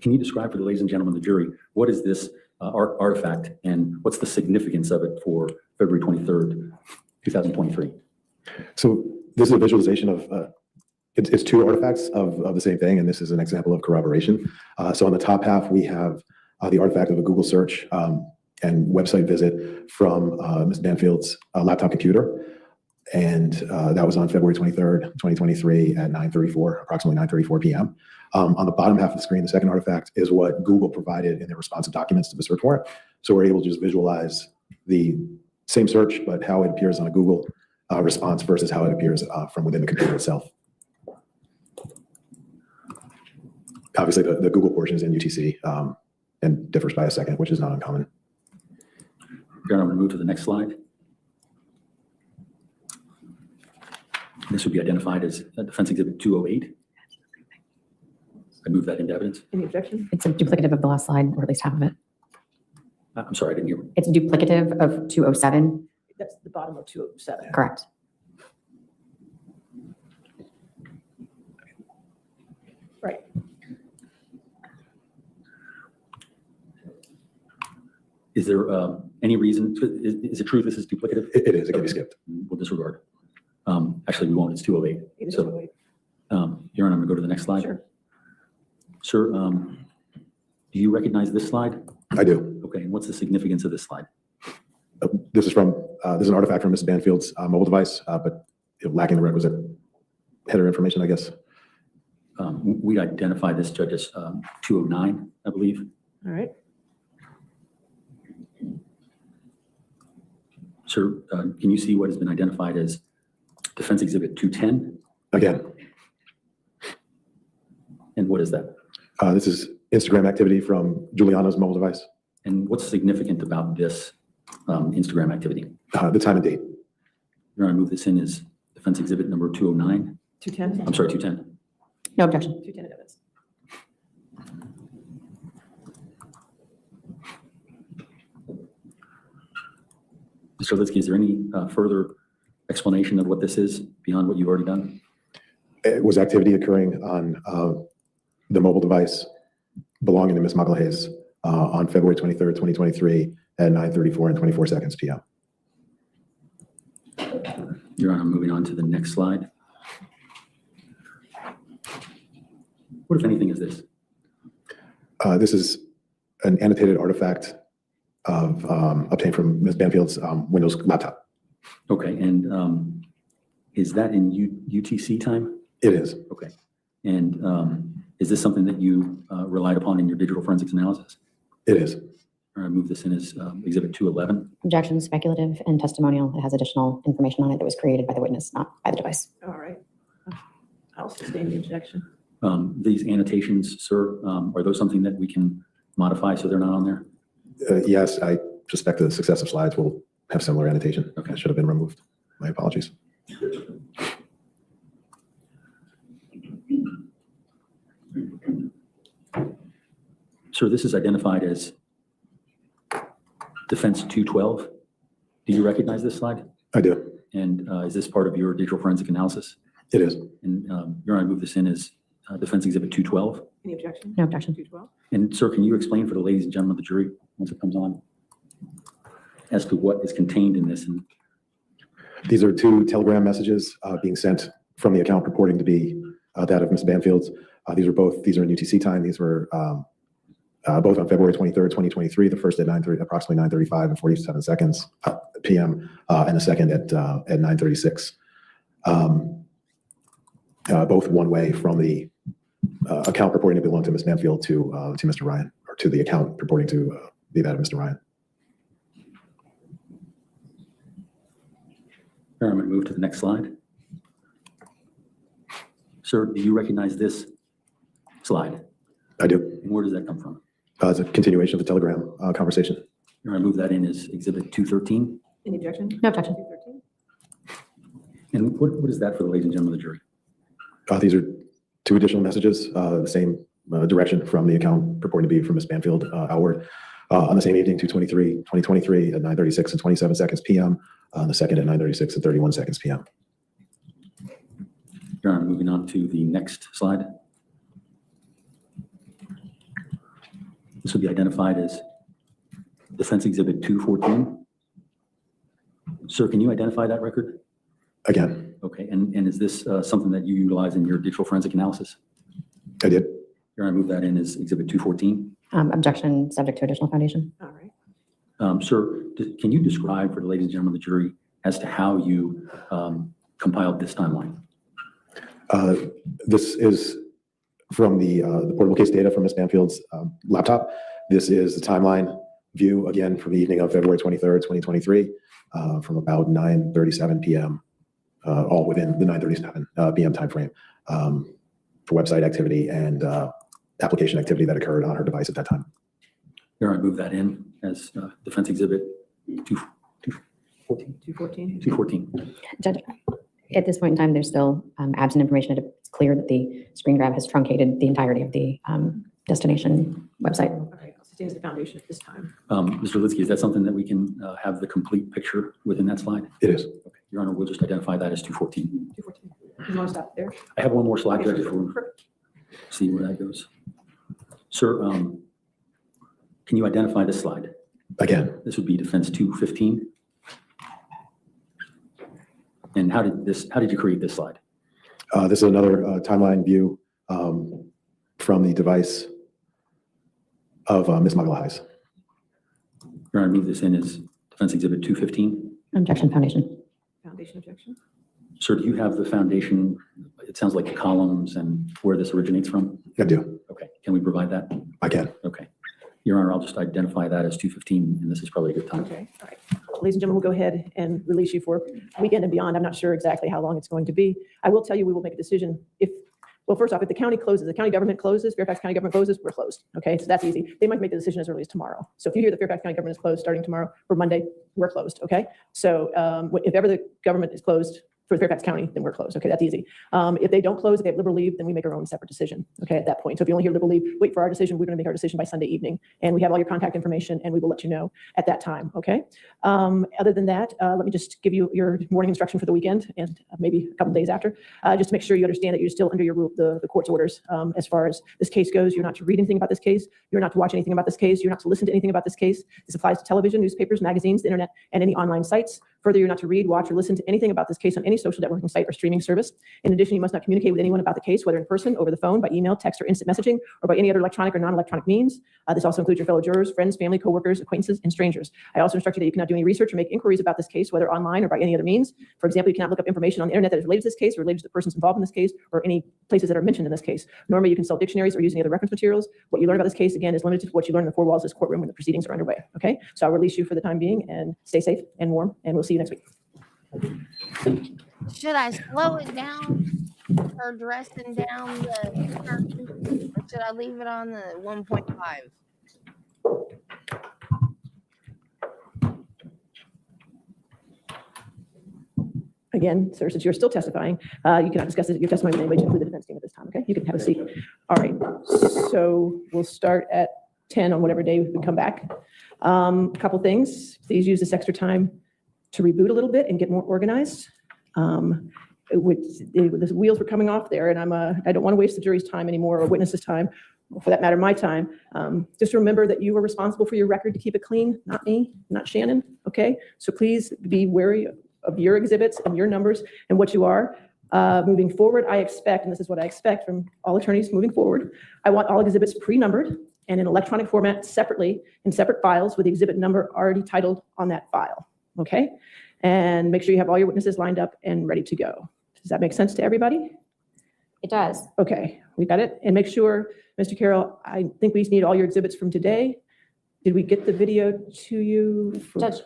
Can you describe for the ladies and gentlemen of the jury, what is this artifact and what's the significance of it for February 23rd, 2023? So this is a visualization of, it's two artifacts of the same thing, and this is an example of corroboration. So on the top half, we have the artifact of a Google search and website visit from Ms. Banfield's laptop computer. And that was on February 23rd, 2023 at 9:34, approximately 9:34 p.m. On the bottom half of the screen, the second artifact is what Google provided in their responsive documents to the search warrant. So we're able to just visualize the same search, but how it appears on a Google response versus how it appears from within the computer itself. Obviously, the Google portion is in UTC and differs by a second, which is not uncommon. Your Honor, I'm going to move to the next slide. This would be identified as Defense Exhibit 208. I move that into evidence. Any objection? It's a duplicative of the last slide, or at least half of it. I'm sorry, I didn't hear. It's duplicative of 207. That's the bottom of 207. Correct. Right. Is there any reason, is it true this is duplicative? It is, it can be skipped. We'll disregard. Actually, we won't, it's 208. It is So, 208. Your Honor, I'm going to go to the next slide. Sure. Sir, do you recognize this slide? I do. Okay, and what's the significance of this slide? This is an artifact from Ms. Banfield's mobile device, but lacking the requisite header information, I guess. We identified this, Judge, as 209, I believe. All right. Sir, can you see what has been identified as Defense Exhibit 210? Again, And what is that? this is Instagram activity from Juliana's mobile device. And what's significant about this Instagram activity? The time and date. Your Honor, I move this in as Defense Exhibit number 209. 210? I'm sorry, 210. No objection. 210 evidence. Mr. Litsky, is there any further explanation of what this is beyond what you've already done? It was activity occurring on the mobile device belonging to Ms. Magalhaes on February 23rd, 2023 at 9:34 and 24 seconds p.m. Your Honor, moving on to the next slide. What, if anything, is this? This is an annotated artifact of obtained from Ms. Banfield's Windows laptop. Okay, and is that in UTC time? It is. Okay. And is this something that you relied upon in your digital forensics analysis? It is. All right, move this in as Exhibit 211. Objection, speculative and testimonial. It has additional information on it that was created by the witness, not by the device. All right. I'll sustain the objection. These annotations, sir, are those something that we can modify so they're not on there? Yes, I suspect the successive slides will have similar annotation. Okay. It should have been removed. My apologies. Sir, this is identified as Defense 212. Do you recognize this slide? I do. And is this part of your digital forensic analysis? It is. And Your Honor, I move this in as Defense Exhibit 212. Any objection? No objection. 212? And sir, can you explain for the ladies and gentlemen of the jury, once it comes on, as to what is contained in this? And These are two Telegram messages being sent from the account purporting to be that of Ms. Banfield's. These are in UTC time. These were both on February 23rd, 2023, the first at approximately 9:35 and 47 seconds p.m. And the second at 9:36. Both one way from the account purporting to belong to Ms. Banfield to Mr. Ryan, or to the account purporting to be that of Mr. Ryan. Your Here, I'm going to move to the next slide. Sir, do you recognize this slide? I do. And where does that come from? It's a continuation of the Telegram conversation. Here, I move that in as Exhibit 213. Any objection? No objection. 213? And what is that for the ladies and gentlemen of the jury? These are two additional messages, the same direction from the account purporting to be from Ms. Banfield outward. On the same evening, 2023 at 9:36 and 27 seconds p.m. On the second at 9:36 and 31 seconds p.m. Here, I'm moving on to the next slide. This will be identified as Defense Exhibit 214. Sir, can you identify that record? Again, Okay, and is this something that you utilize in your digital forensic analysis? I did. Here, I move that in as Exhibit 214. Objection subject to additional foundation. All right. Sir, can you describe for the ladies and gentlemen of the jury as to how you compiled this timeline? This is from the portable case data from Ms. Banfield's laptop. This is the timeline view, again, from the evening of February 23rd, 2023, from about 9:37 p.m., all within the 9:37 p.m. timeframe for website activity and application activity that occurred on her device at that time. Here, I move that in as Defense Exhibit 214. 214. Judge, at this point in time, there's still absent information. It's clear that the screen grab has truncated the entirety of the destination website. Okay, I'll sustain as the foundation at this time. Mr. Litsky, is that something that we can have the complete picture within that slide? It is. Okay. Your Honor, we'll just identify that as 214. 214. You want to stop there? I have one more slide, Okay, Judge, sure. for Perfect. see where that goes. Sir, can you identify this slide? Again, This would be Defense 215. And how did you create this slide? this is another timeline view from the device of Ms. Magalhaes. Your Honor, move this in as Defense Exhibit 215. Objection foundation. Foundation objection? Sir, do you have the foundation? It sounds like the columns and where this originates from. I do. Okay, can we provide that? I can. Okay. Your Honor, I'll just identify that as 215, and this is probably a good time. Okay, all right. Ladies and gentlemen, we'll go ahead and release you for weekend and beyond. I'm not sure exactly how long it's going to be. I will tell you, we will make a decision if, well, first off, if the county closes, the county government closes, Fairfax County government closes, we're closed. Okay, so that's easy. They might make the decision as early as tomorrow. So if you hear the Fairfax County government is closed starting tomorrow or Monday, we're closed. Okay, so if ever the government is closed for Fairfax County, then we're closed. Okay, that's easy. If they don't close, if they have liberal leave, then we make our own separate decision. Okay, at that point. So if you only hear liberal leave, wait for our decision. We're going to make our decision by Sunday evening, and we have all your contact information, and we will let you know at that time. Okay. Other than that, let me just give you your morning instruction for the weekend, and maybe a couple days after, just to make sure you understand that you're still under your the court's orders as far as this case goes. You're not to read anything about this case. You're not to watch anything about this case. You're not to listen to anything about this case. This applies to television, newspapers, magazines, the internet, and any online sites. Further, you're not to read, watch, or listen to anything about this case on any social networking site or streaming service. In addition, you must not communicate with anyone about the case, whether in person, over the phone, by email, text, or instant messaging, or by any other electronic or non-electronic means. This also includes your fellow jurors, friends, family, coworkers, acquaintances, and strangers. I also instruct you that you cannot do any research or make inquiries about this case, whether online or by any other means. For example, you cannot look up information on the internet that is related to this case or related to the persons involved in this case or any places that are mentioned in this case. Normally, you consult dictionaries or use any other reference materials. What you learn about this case, again, is limited to what you learn in the four walls of this courtroom when the proceedings are underway. Okay, so I'll release you for the time being, and stay safe and warm, and we'll see you next week. Should I slow it down or dressing down the curtain, or should I leave it on the 1.5? Again, sir, since you're still testifying, you cannot discuss your testimony with anybody to include the defense team at this time, okay? You can have a seat. All right, so we'll start at 10 on whatever day we come back. A couple things. Please use this extra time to reboot a little bit and get more organized. The wheels were coming off there, and I don't want to waste the jury's time anymore, or witnesses' time, or for that matter, my time. Just remember that you are responsible for your record to keep it clean, not me, not Shannon, okay? So please be wary of your exhibits and your numbers and what you are. Moving forward, I expect, and this is what I expect from all attorneys moving forward, I want all exhibits pre-numbered and in electronic format separately in separate files with the exhibit number already titled on that file, okay? And make sure you have all your witnesses lined up and ready to go. Does that make sense to everybody? It does. Okay, we got it. And make sure, Mr. Carroll, I think we just need all your exhibits from today. Did we get the video to you? Judge,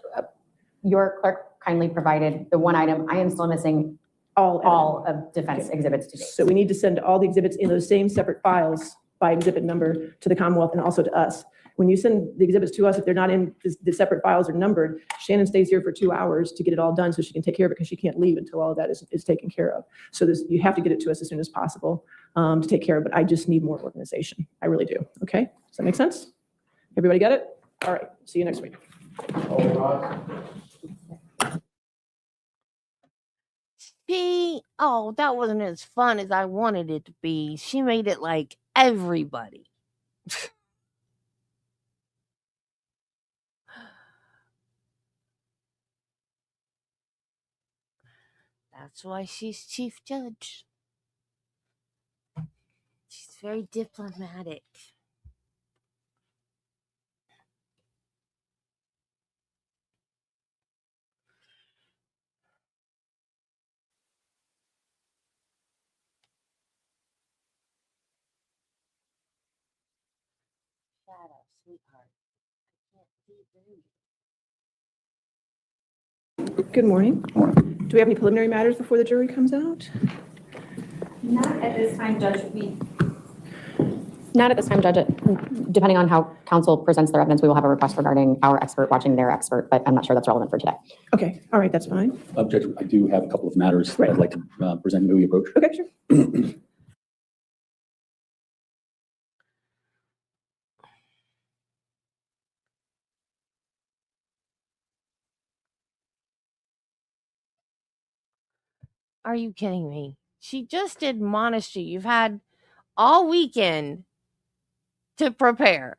your clerk kindly provided the one item. I am still missing all of defense exhibits to date. So we need to send all the exhibits in those same separate files by exhibit number to the Commonwealth and also to us. When you send the exhibits to us, if they're not in the separate files are numbered, Shannon stays here for 2 hours to get it all done so she can take care of it because she can't leave until all of that is taken care of. So you have to get it to us as soon as possible to take care of it. I just need more organization. I really do. Okay? Does that make sense? Everybody got it? All right. See you next week. Oh, that wasn't as fun as I wanted it to be. She made it like everybody. That's why she's chief judge. She's very diplomatic. Shadow, sweetheart. I can't see through you. Good morning. Do we have any preliminary matters before the jury comes out? Not at this time, Judge. Not at this time, Judge. Depending on how counsel presents their evidence, we will have a request regarding our expert watching their expert, but I'm not sure that's relevant for today. Okay. All right. That's fine. Judge, I do have a couple of matters that I'd like to present. May we approach? Okay, sure. Are you kidding me? She just admonished you. You've had all weekend to prepare.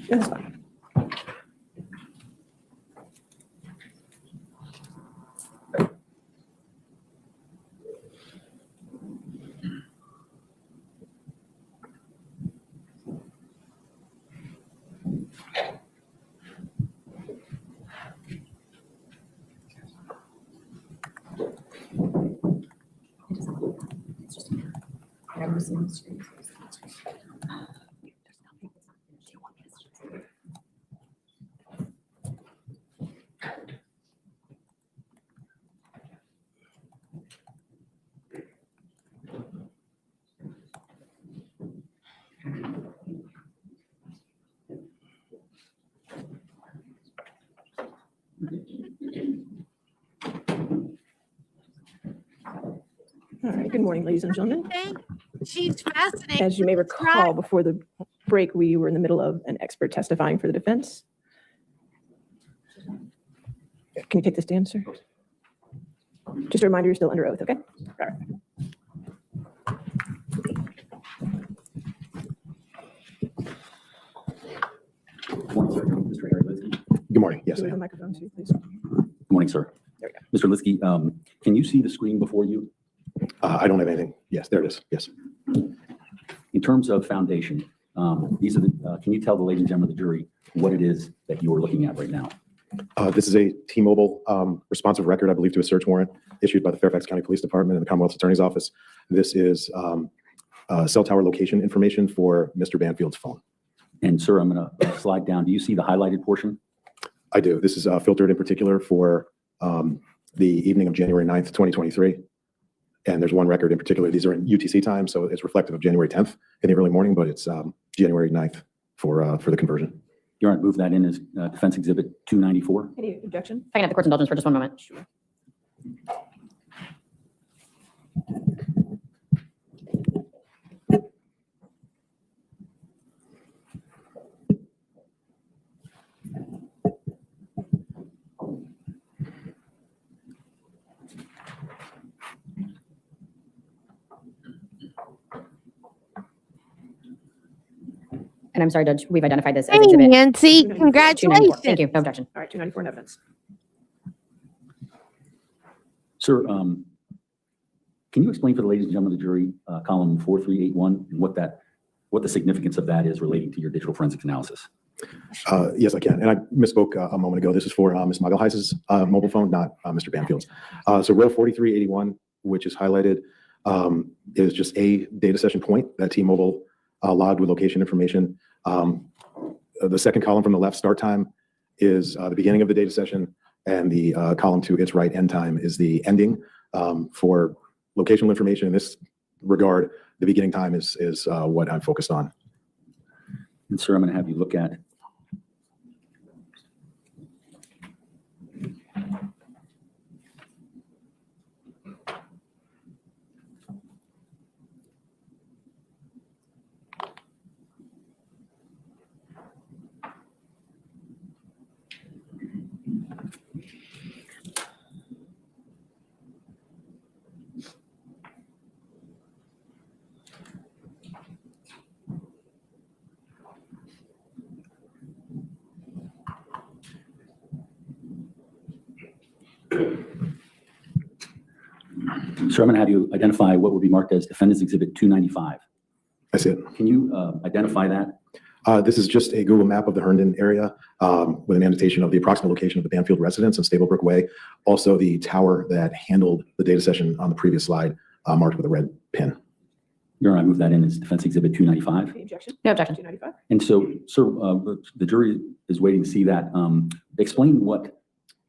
That's fine. All right. Good morning, ladies and gentlemen. She's fascinating. As you may recall, before the break, we were in the middle of an expert testifying for the defense. Can you take this down, sir? Just a reminder, you're still under oath, okay? All right. Good morning. Yes, Do we I have a am. microphone too, please? Good morning, sir. There we Mr. Liskey, can you see the screen before you? I don't have anything. Yes, there it is. Yes. In terms of foundation, these are the, can you tell the ladies and gentlemen of the jury what it is that you are looking at right now? This is a T-Mobile responsive record, I believe, to a search warrant issued by the Fairfax County Police Department and the Commonwealth Attorney's Office. This is cell tower location information for Mr. Banfield's phone. And sir, I'm going to slide down. Do you see the highlighted portion? I do. This is filtered in particular for the evening of January 9th, 2023. And there's one record in particular. These are in UTC time, so it's reflective of January 10th in the early morning, but it's January 9th for the conversion. Your Honor, move that in as Defense Exhibit 294. Any objection? If I can have the court's indulgence for just one moment. Sure. And I'm sorry, Judge, we've identified this as Hey, exhibit Nancy, 294. 294. congratulations. Thank you, no objection. All right, 294 in evidence. Sir, can you explain for the ladies and gentlemen of the jury, column 4381, and what the significance of that is relating to your digital forensics analysis? Yes, I can. And I misspoke a moment ago. This is for Ms. Magalhaes' mobile phone, not Mr. Banfield's. So row 4381, which is highlighted, is just a data session point that T-Mobile logged with location information. The second column from the left, start time, is the beginning of the data session, and the column to its right, end time, is the ending. For locational information in this regard, the beginning time is what I'm focused on. And sir, I'm going to have you look at Sir, I'm going to have you identify what would be marked as Defendant's Exhibit 295. I see it. Can you identify that? This is just a Google map of the Herndon area with an annotation of the approximate location of the Banfield residence on Stablebrook Way. Also, the tower that handled the data session on the previous slide, marked with a red pin. Your Honor, I move that in as Defense Exhibit 295. Any objection? No objection. 295. And so, sir, the jury is waiting to see that. Explain what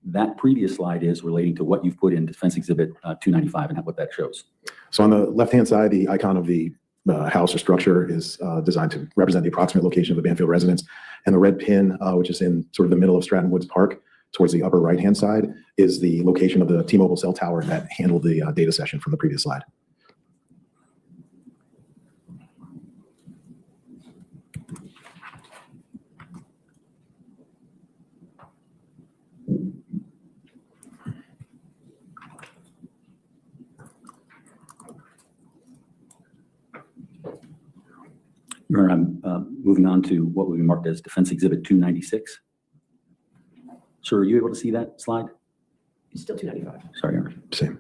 that previous slide is relating to what you've put in Defense Exhibit 295 and what that shows. So on the left-hand side, the icon of the house or structure is designed to represent the approximate location of the Banfield residence. And the red pin, which is in sort of the middle of Stratton Woods Park, towards the upper right-hand side, is the location of the T-Mobile cell tower that handled the data session from the previous slide. Your Honor, I'm moving on to what would be marked as Defense Exhibit 296. Sir, are you able to see that slide? It's still 295. Sorry, Your Honor. Same.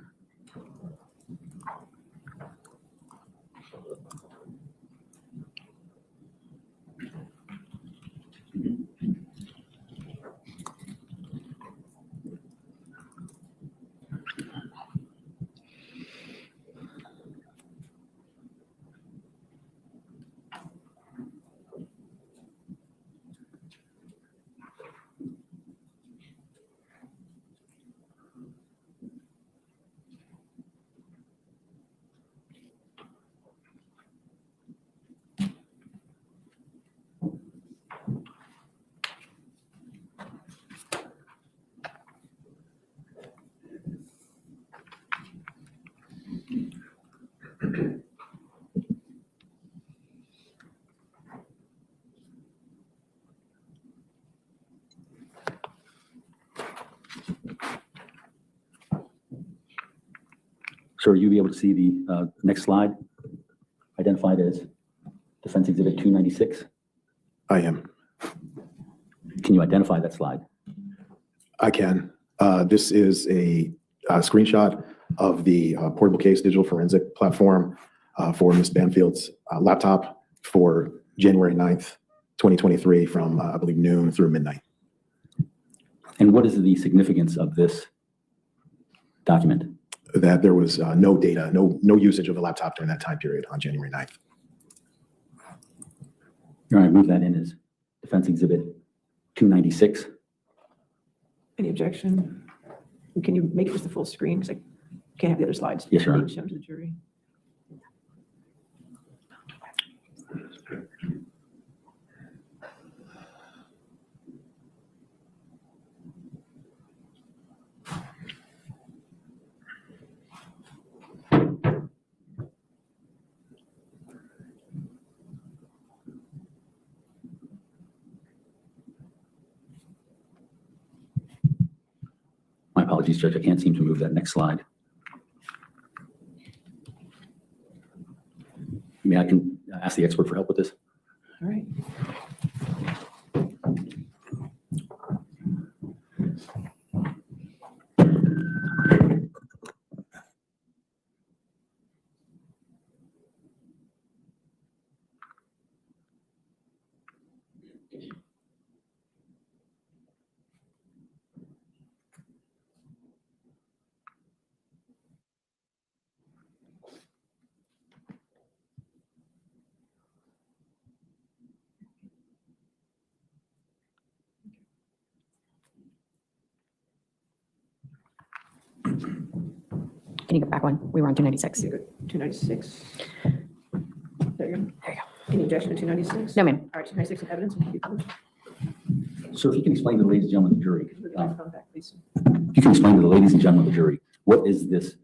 Sir, are you able to see the next slide identified as Defense Exhibit 296? I am. Can you identify that slide? I can. This is a screenshot of the portable case digital forensic platform for Ms. Banfield's laptop for January 9th, 2023 from, I believe, noon through midnight. And what is the significance of this document? That there was no data, no usage of the laptop during that time period on January 9th. Your Honor, I move that in as Defense Exhibit 296. Any objection? Can you make this the full screen? Because I can't have the other slides. Yes, Your Honor. Being shown to the jury. My apologies, Judge. I can't seem to move that next slide. Maybe I can ask the expert for help with this. All right. Can you go back one? We were on 296. 296. There you go. Any objection to 296? No, ma'am. All right, 296 in evidence. Sir, if you can explain to the ladies and gentlemen of the jury, Move the microphone back, please. if you can explain to the ladies and gentlemen of the jury, what is this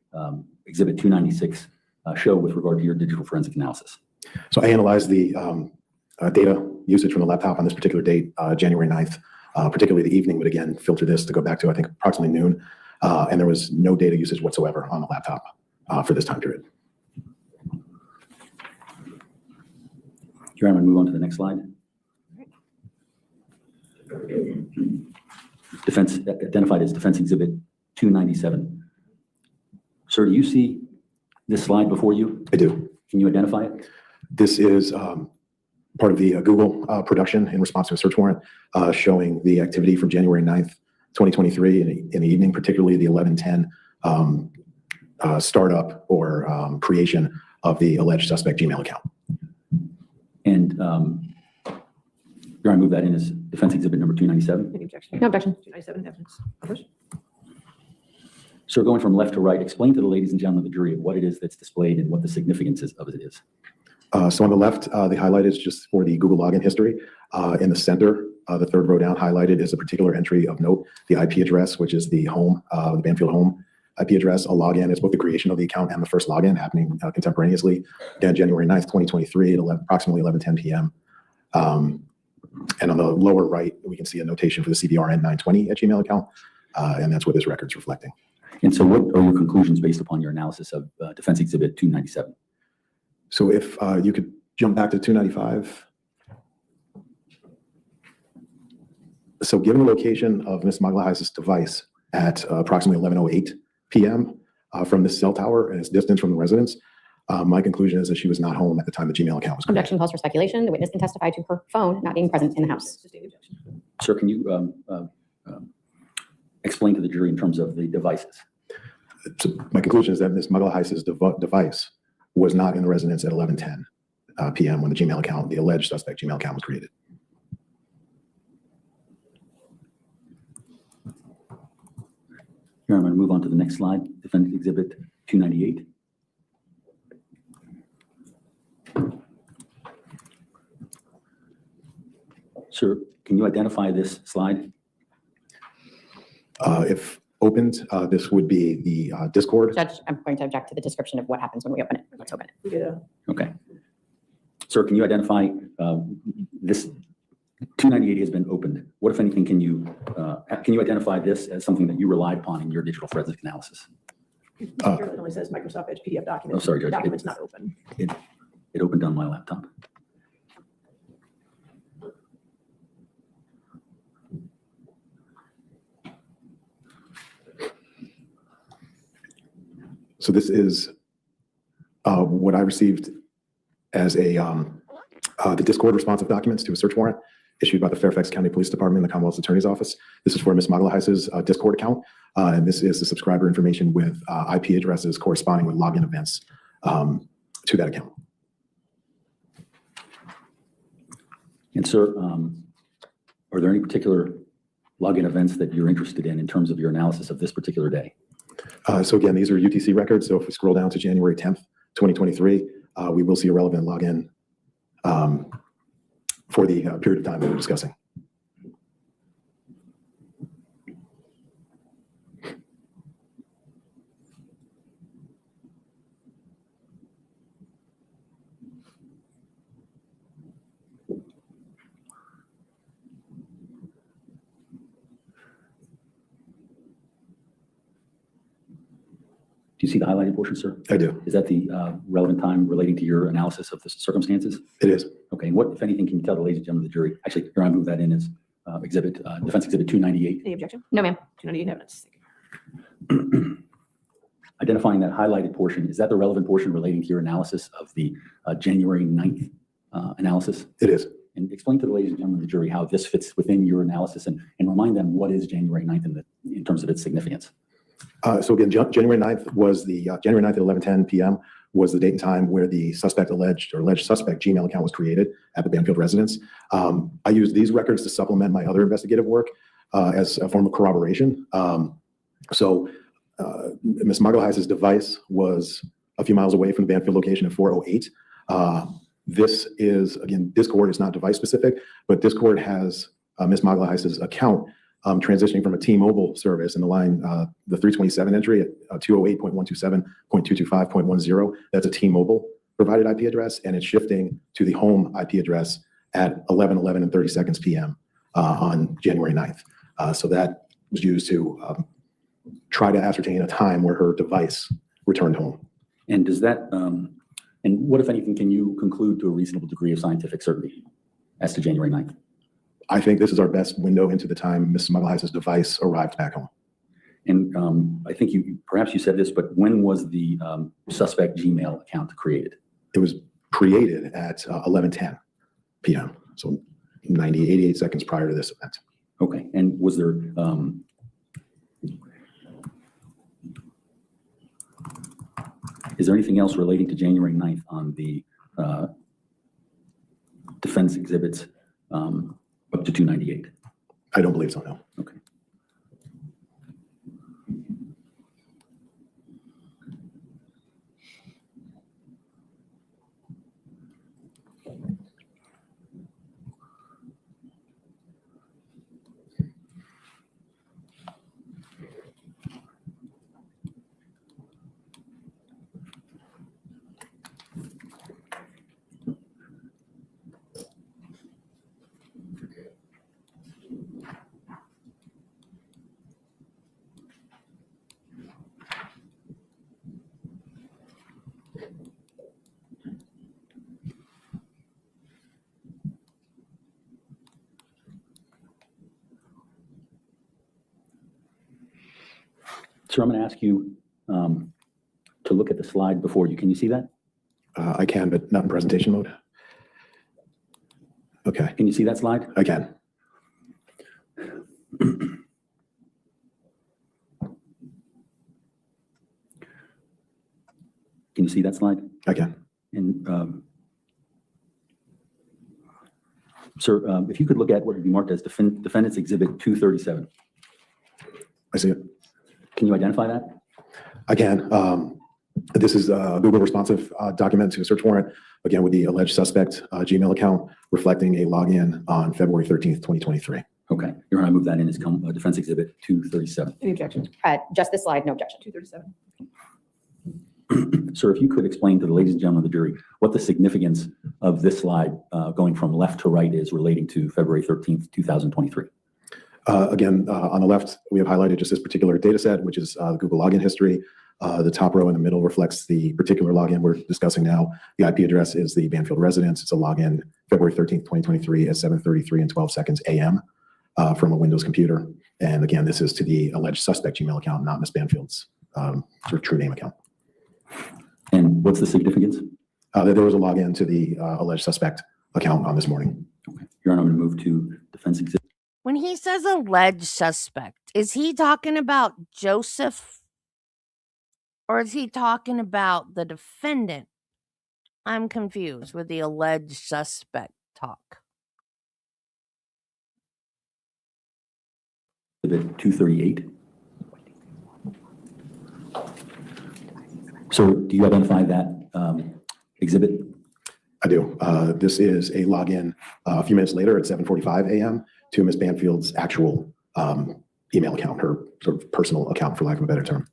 Exhibit 296 show with regard to your digital forensic analysis? So I analyzed the data usage from the laptop on this particular date, January 9th, particularly the evening, but again, filter this to go back to, I think, approximately noon. And there was no data usage whatsoever on the laptop for this time period. Your Honor, move on to the next slide. Defense identified as Defense Exhibit 297. Sir, do you see this slide before you? I do. Can you identify it? This is part of the Google production in response to a search warrant showing the activity from January 9th, 2023 in the evening, particularly the 11:10 startup or creation of the alleged suspect Gmail account. And Your Honor, move that in as Defense Exhibit number 297. Any objection? No objection. 297 evidence. Others? Sir, going from left to right, explain to the ladies and gentlemen of the jury what it is that's displayed and what the significance of it is. So on the left, the highlight is just for the Google login history. In the center, the third row down highlighted is a particular entry of note, the IP address, which is the home, the Banfield home IP address. A login is both the creation of the account and the first login happening contemporaneously. Again, January 9th, 2023 at approximately 11:10 p.m. And on the lower right, we can see a notation for the CBRN920 @Gmail account. And that's what this record's reflecting. And so what are your conclusions based upon your analysis of Defense Exhibit 297? So if you could jump back to 295. So given the location of Ms. Magalhaes' device at approximately 11:08 p.m. From this cell tower and its distance from the residence, my conclusion is that she was not home at the time the Gmail account was created. Objection calls for speculation. The witness can testify to her phone not being present in the house. Sir, can you explain to the jury in terms of the devices? So my conclusion is that Ms. Magalhaes' device was not in the residence at 11:10 p.m. when the Gmail account, the alleged suspect Gmail account was created. Here, I'm going to move on to the next slide, Defense Exhibit 298. Sir, can you identify this slide? If opened, this would be the Discord. Judge, I'm going to object to the description of what happens when we open it. Let's open it. Yeah. Okay. Sir, can you identify this 298 has been opened? What, if anything, can you identify this as something that you relied upon in your digital forensic analysis? It only says Microsoft Edge PDF document. Oh, sorry, Judge. The document's not open. It opened on my laptop. So this is what I received as a the Discord responsive documents to a search warrant issued by the Fairfax County Police Department and the Commonwealth's Attorney's Office. This is for Ms. Magalhaes' Discord account, and this is the subscriber information with IP addresses corresponding with login events to that account. And sir, are there any particular login events that you're interested in terms of your analysis of this particular day? So again, these are UTC records. So if we scroll down to January 10th, 2023, we will see a relevant login for the period of time that we're discussing. Do you see the highlighted portion, sir? I do. Is that the relevant time relating to your analysis of the circumstances? It is. Okay, and what, if anything, can you tell the ladies and gentlemen of the jury? Actually, here, I move that in as Defense Exhibit 298. Any objection? No, ma'am. 298 evidence. Identifying that highlighted portion, is that the relevant portion relating to your analysis of the January 9th analysis? It is. And explain to the ladies and gentlemen of the jury how this fits within your analysis and remind them what is January 9th in terms of its significance. So again, January 9th was the January 9th at 11:10 p.m. was the date and time where the alleged suspect Gmail account was created at the Banfield residence. I used these records to supplement my other investigative work as a form of corroboration. So Ms. Magalhaes' device was a few miles away from the Banfield location at 408. This is, again, Discord is not device specific, but Discord has Ms. Magalhaes' account transitioning from a T-Mobile service in the line, the 327 entry at 208.127.225.10. That's a T-Mobile provided IP address, and it's shifting to the home IP address at 11:11 and 30 seconds p.m. On January 9th. So that was used to try to ascertain a time where her device returned home. And does that, and what, if anything, can you conclude to a reasonable degree of scientific certainty as to January 9th? I think this is our best window into the time Ms. Magalhaes' device arrived back home. And I think perhaps you said this, but when was the suspect Gmail account created? It was created at 11:10 p.m. So 88 seconds prior to this event. Okay. And was there, is there anything else relating to January 9th on the defense exhibits up to 298? I don't believe so, no. Okay. Sir, I'm going to ask you to look at the slide before you. Can you see that? I can, but not in presentation mode. Okay. Can you see that slide? I can. Can you see that slide? I can. And sir, if you could look at what would be marked as Defendant's Exhibit 237. I see it. Can you identify that? I can. This is a Google responsive document to a search warrant, again, with the alleged suspect Gmail account reflecting a login on February 13th, 2023. Okay. Your Honor, I move that in as Defense Exhibit 237. Any objection? Just this slide, no objection. 237. Sir, if you could explain to the ladies and gentlemen of the jury what the significance of this slide going from left to right is relating to February 13th, 2023. Again, on the left, we have highlighted just this particular data set, which is the Google login history. The top row in the middle reflects the particular login we're discussing now. The IP address is the Banfield residence. It's a login February 13th, 2023 at 7:33 and 12 seconds a.m. From a Windows computer. And again, this is to the alleged suspect Gmail account, not Ms. Banfield's sort of true name account. And what's the significance? That there was a login to the alleged suspect account on this morning. Okay. Your Honor, I'm going to move to Defense Exhibit. When he says alleged suspect, is he talking about Joseph or is he talking about the defendant? I'm confused with the alleged suspect talk. Exhibit 238. So do you identify that exhibit? I do. This is a login a few minutes later at 7:45 a.m. to Ms. Banfield's actual email account, her sort of personal account, for lack of a better term.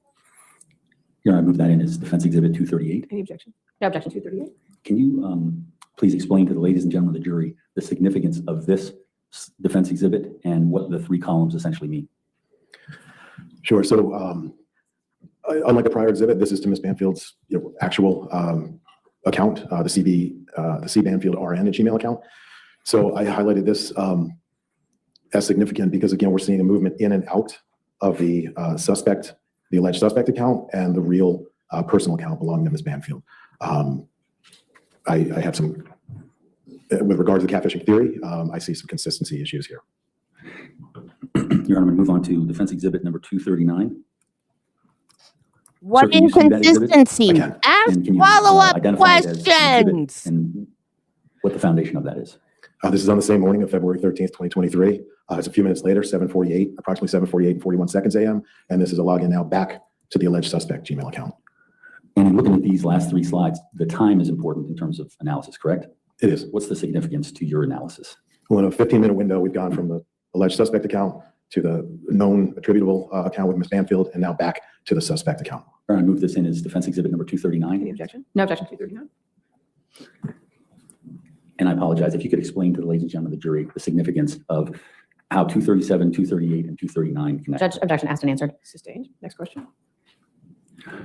Your Honor, I move that in as Defense Exhibit 238. Any objection? No objection. 238. Can you please explain to the ladies and gentlemen of the jury the significance of this defense exhibit and what the three columns essentially mean? Sure. So unlike the prior exhibit, this is to Ms. Banfield's actual account, the C Banfield RN at Gmail account. So I highlighted this as significant because, again, we're seeing a movement in and out of the suspect, the alleged suspect account, and the real personal account belonging to Ms. Banfield. I have some, with regard to the catfishing theory, I see some consistency issues here. Your Honor, I'm going to move on to Defense Exhibit number 239. What Sir, can you see that exhibit? inconsistency? Ask And can you, follow-up identify it as exhibit questions. and what the foundation of that is? This is on the same morning of February 13th, 2023. It's a few minutes later, 7:48, approximately 7:48 and 41 seconds a.m. And this is a login now back to the alleged suspect Gmail account. And in looking at these last three slides, the time is important in terms of analysis, correct? It is. What's the significance to your analysis? Well, in a 15-minute window, we've gone from the alleged suspect account to the known attributable account with Ms. Banfield, and now back to the suspect account. I move this in as defense exhibit number 239. Any objection? No objection. 239. And I apologize, if you could explain to the ladies and gentlemen of the jury the significance of how 237, 238, and 239 connect. Judge, objection asked and answered. Sustained. Next question.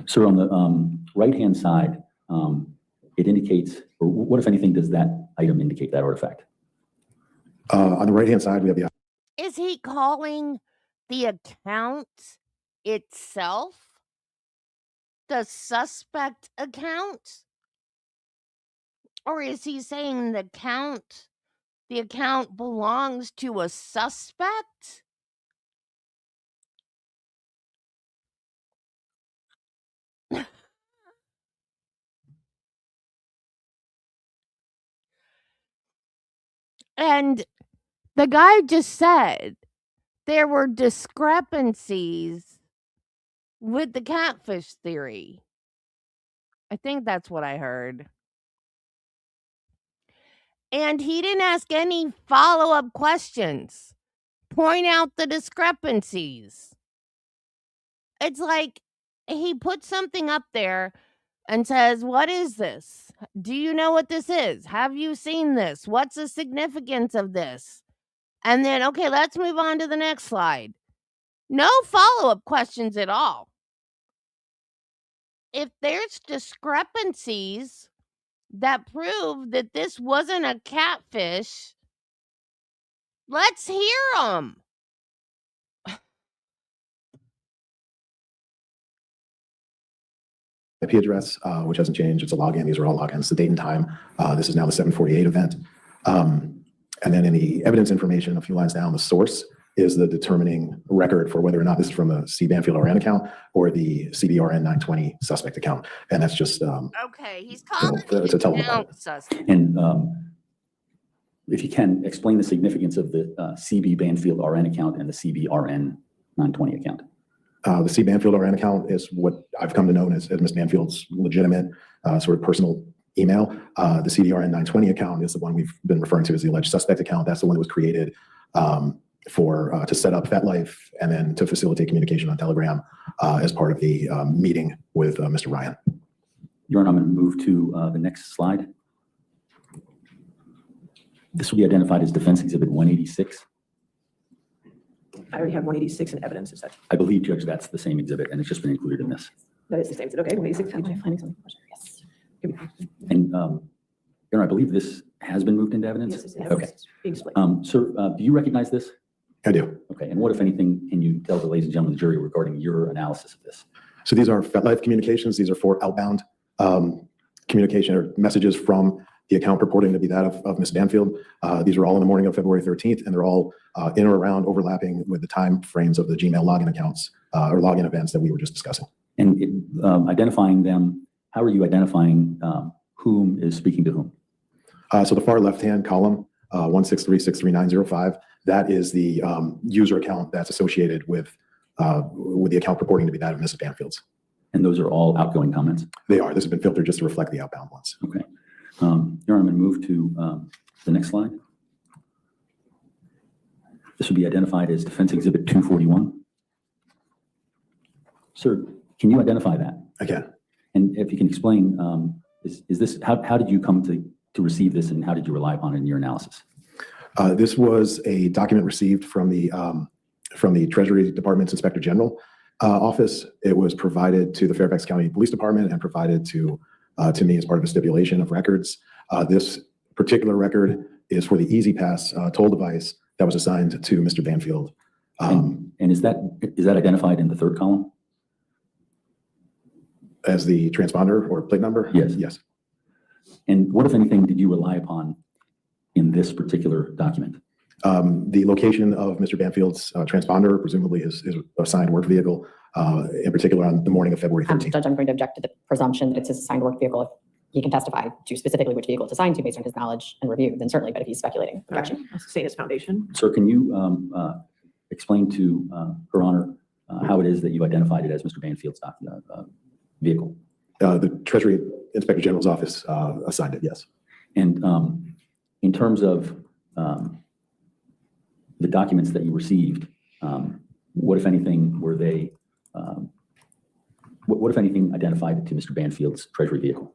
Sir, on the right-hand side, it indicates, or what, if anything, does that item indicate, that artifact? On the right-hand side, we have the Is he calling the account itself the suspect account? Or is he saying the account belongs to a suspect? And the guy just said there were discrepancies with the catfish theory. I think that's what I heard. And he didn't ask any follow-up questions. Point out the discrepancies. It's like he put something up there and says, "What is this? Do you know what this is? Have you seen this? What's the significance of this?" And then, okay, let's move on to the next slide. No follow-up questions at all. If there's discrepancies that prove that this wasn't a catfish, let's hear them. IP address, which hasn't changed. It's a login. These are all logins. The date and time. This is now the 7:48 event. And then in the evidence information, a few lines down, the source is the determining record for whether or not this is from a C. Banfield RN account or the CBRN 920 suspect account. And that's just Okay, he's calling it's a the telephone. account suspect. And if you can, explain the significance of the CB Banfield RN account and the CBRN 920 account. The C. Banfield RN account is what I've come to know as Ms. Banfield's legitimate sort of personal email. The CBRN 920 account is the one we've been referring to as the alleged suspect account. That's the one that was created to set up FetLife and then to facilitate communication on Telegram as part of the meeting with Mr. Ryan. Your Honor, I'm going to move to the next slide. This will be identified as defense exhibit 186. I already have 186 in evidence. Is that, I believe, Judge, that's the same exhibit, and it's just been included in this. that is the same? Is it okay? 186? Yes. And, Your Honor, I believe this has been moved into evidence? Yes, it's in Okay. evidence. Being displayed. Sir, do you recognize this? I do. Okay, and what, if anything, can you tell the ladies and gentlemen of the jury regarding your analysis of this? So these are FetLife communications. These are for outbound communication or messages from the account purporting to be that of Ms. Banfield. These are all in the morning of February 13th, and they're all in or around overlapping with the time frames of the Gmail login accounts or login events that we were just discussing. And identifying them, how are you identifying whom is speaking to whom? So the far left-hand column, 163633905, that is the user account that's associated with the account purporting to be that of Mrs. Banfield's. And those are all outgoing comments? They are. This has been filtered just to reflect the outbound ones. Okay. Your Honor, I'm going to move to the next slide. This will be identified as defense exhibit 241. Sir, can you identify that? I can. And if you can explain, is this, how did you come to receive this, and how did you rely upon it in your analysis? This was a document received from the Treasury Department's Inspector General office. It was provided to the Fairfax County Police Department and provided to me as part of a stipulation of records. This particular record is for the Easy Pass toll device that was assigned to Mr. Banfield. And is that identified in the third column? As the transponder or plate number? Yes. Yes. And what, if anything, did you rely upon in this particular document? The location of Mr. Banfield's transponder presumably is a assigned work vehicle, in particular on the morning of February 13th. Judge, I'm going to object to the presumption that it's his assigned work vehicle. If he can testify to specifically which vehicle it's assigned to based on his knowledge and review, then certainly, but if he's speculating, objection. Sustain its foundation. Sir, can you explain to Her Honor how it is that you identified it as Mr. Banfield's vehicle? The Treasury Inspector General's office assigned it, yes. And in terms of the documents that you received, what, if anything, were they, what, if anything, identified it to Mr. Banfield's Treasury vehicle?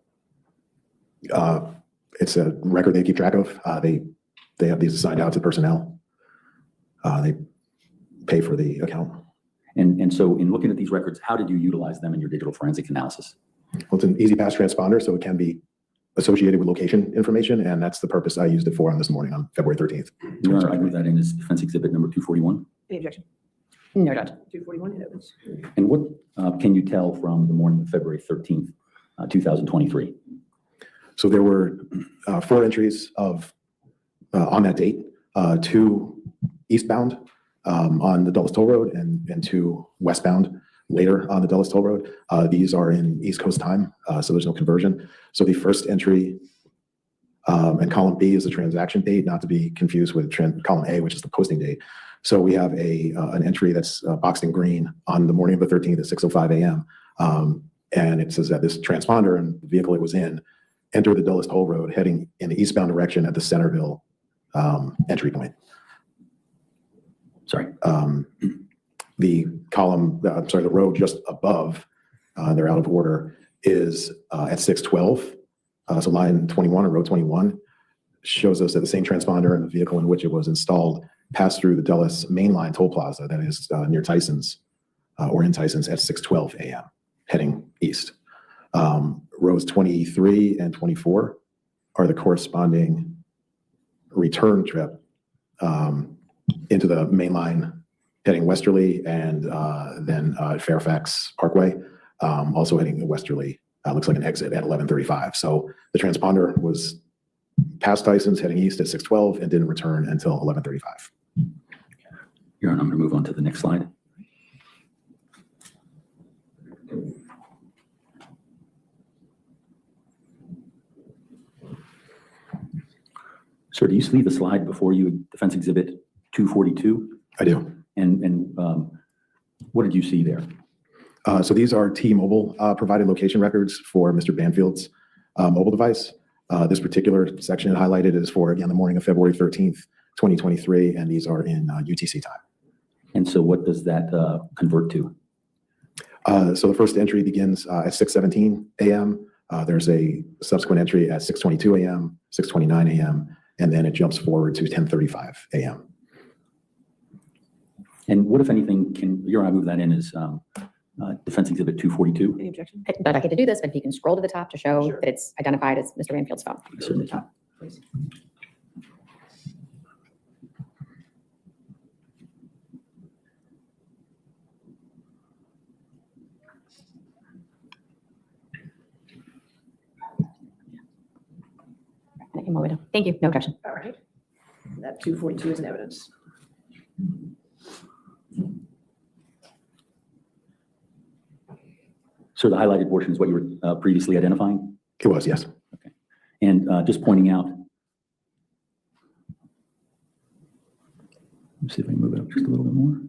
It's a record they keep track of. They have these assigned out to personnel. They pay for the account. And so in looking at these records, how did you utilize them in your digital forensic analysis? Well, it's an easy pass transponder, so it can be associated with location information, and that's the purpose I used it for on this morning on February 13th. Your Honor, I move that in as defense exhibit number 241. Any objection? No, Judge. 241 in evidence. And what can you tell from the morning of February 13th, 2023? So there were 4 entries of on that date, 2 eastbound on the Dulles Toll Road and 2 westbound later on the Dulles Toll Road. These are in East Coast time, so there's no conversion. So the first entry and column B is the transaction date, not to be confused with column A, which is the posting date. So we have an entry that's boxed in green on the morning of the 13th at 6:05 a.m. And it says that this transponder and the vehicle it was in entered the Dulles Toll Road heading in the eastbound direction at the Centerville entry point. Sorry. The column, the road just above, they're out of order, is at 6:12. So line 21 or road 21 shows us that the same transponder and the vehicle in which it was installed passed through the Dulles mainline toll plaza that is near Tyson's or in Tyson's at 6:12 a.m. heading east. Rows 23 and 24 are the corresponding return trip into the main line heading westerly, and then Fairfax Parkway, also heading westerly. Looks like an exit at 11:35. So the transponder was past Tyson's heading east at 6:12 and didn't return until 11:35. Your Honor, I'm going to move on to the next slide. Sir, do you see the slide before you, Defense Exhibit 242? I do. And what did you see there? So these are T-Mobile provided location records for Mr. Banfield's mobile device. This particular section highlighted is for, again, the morning of February 13th, 2023, and these are in UTC time. And so what does that convert to? So the first entry begins at 6:17 a.m. There's a subsequent entry at 6:22 a.m., 6:29 a.m., and then it jumps forward to 10:35 a.m. And what, if anything, can Your Honor, I move that in as Defense Exhibit 242? Any objection? I hate to do this, but if you can scroll to the top to show Sure. that it's identified as Mr. Banfield's phone. I certainly can. Please. Thank you. No objection. All right. That 242 is in evidence. So the highlighted portion is what you were previously identifying? It was, yes. Okay. And just pointing out, let's see if I can move it up just a little bit more.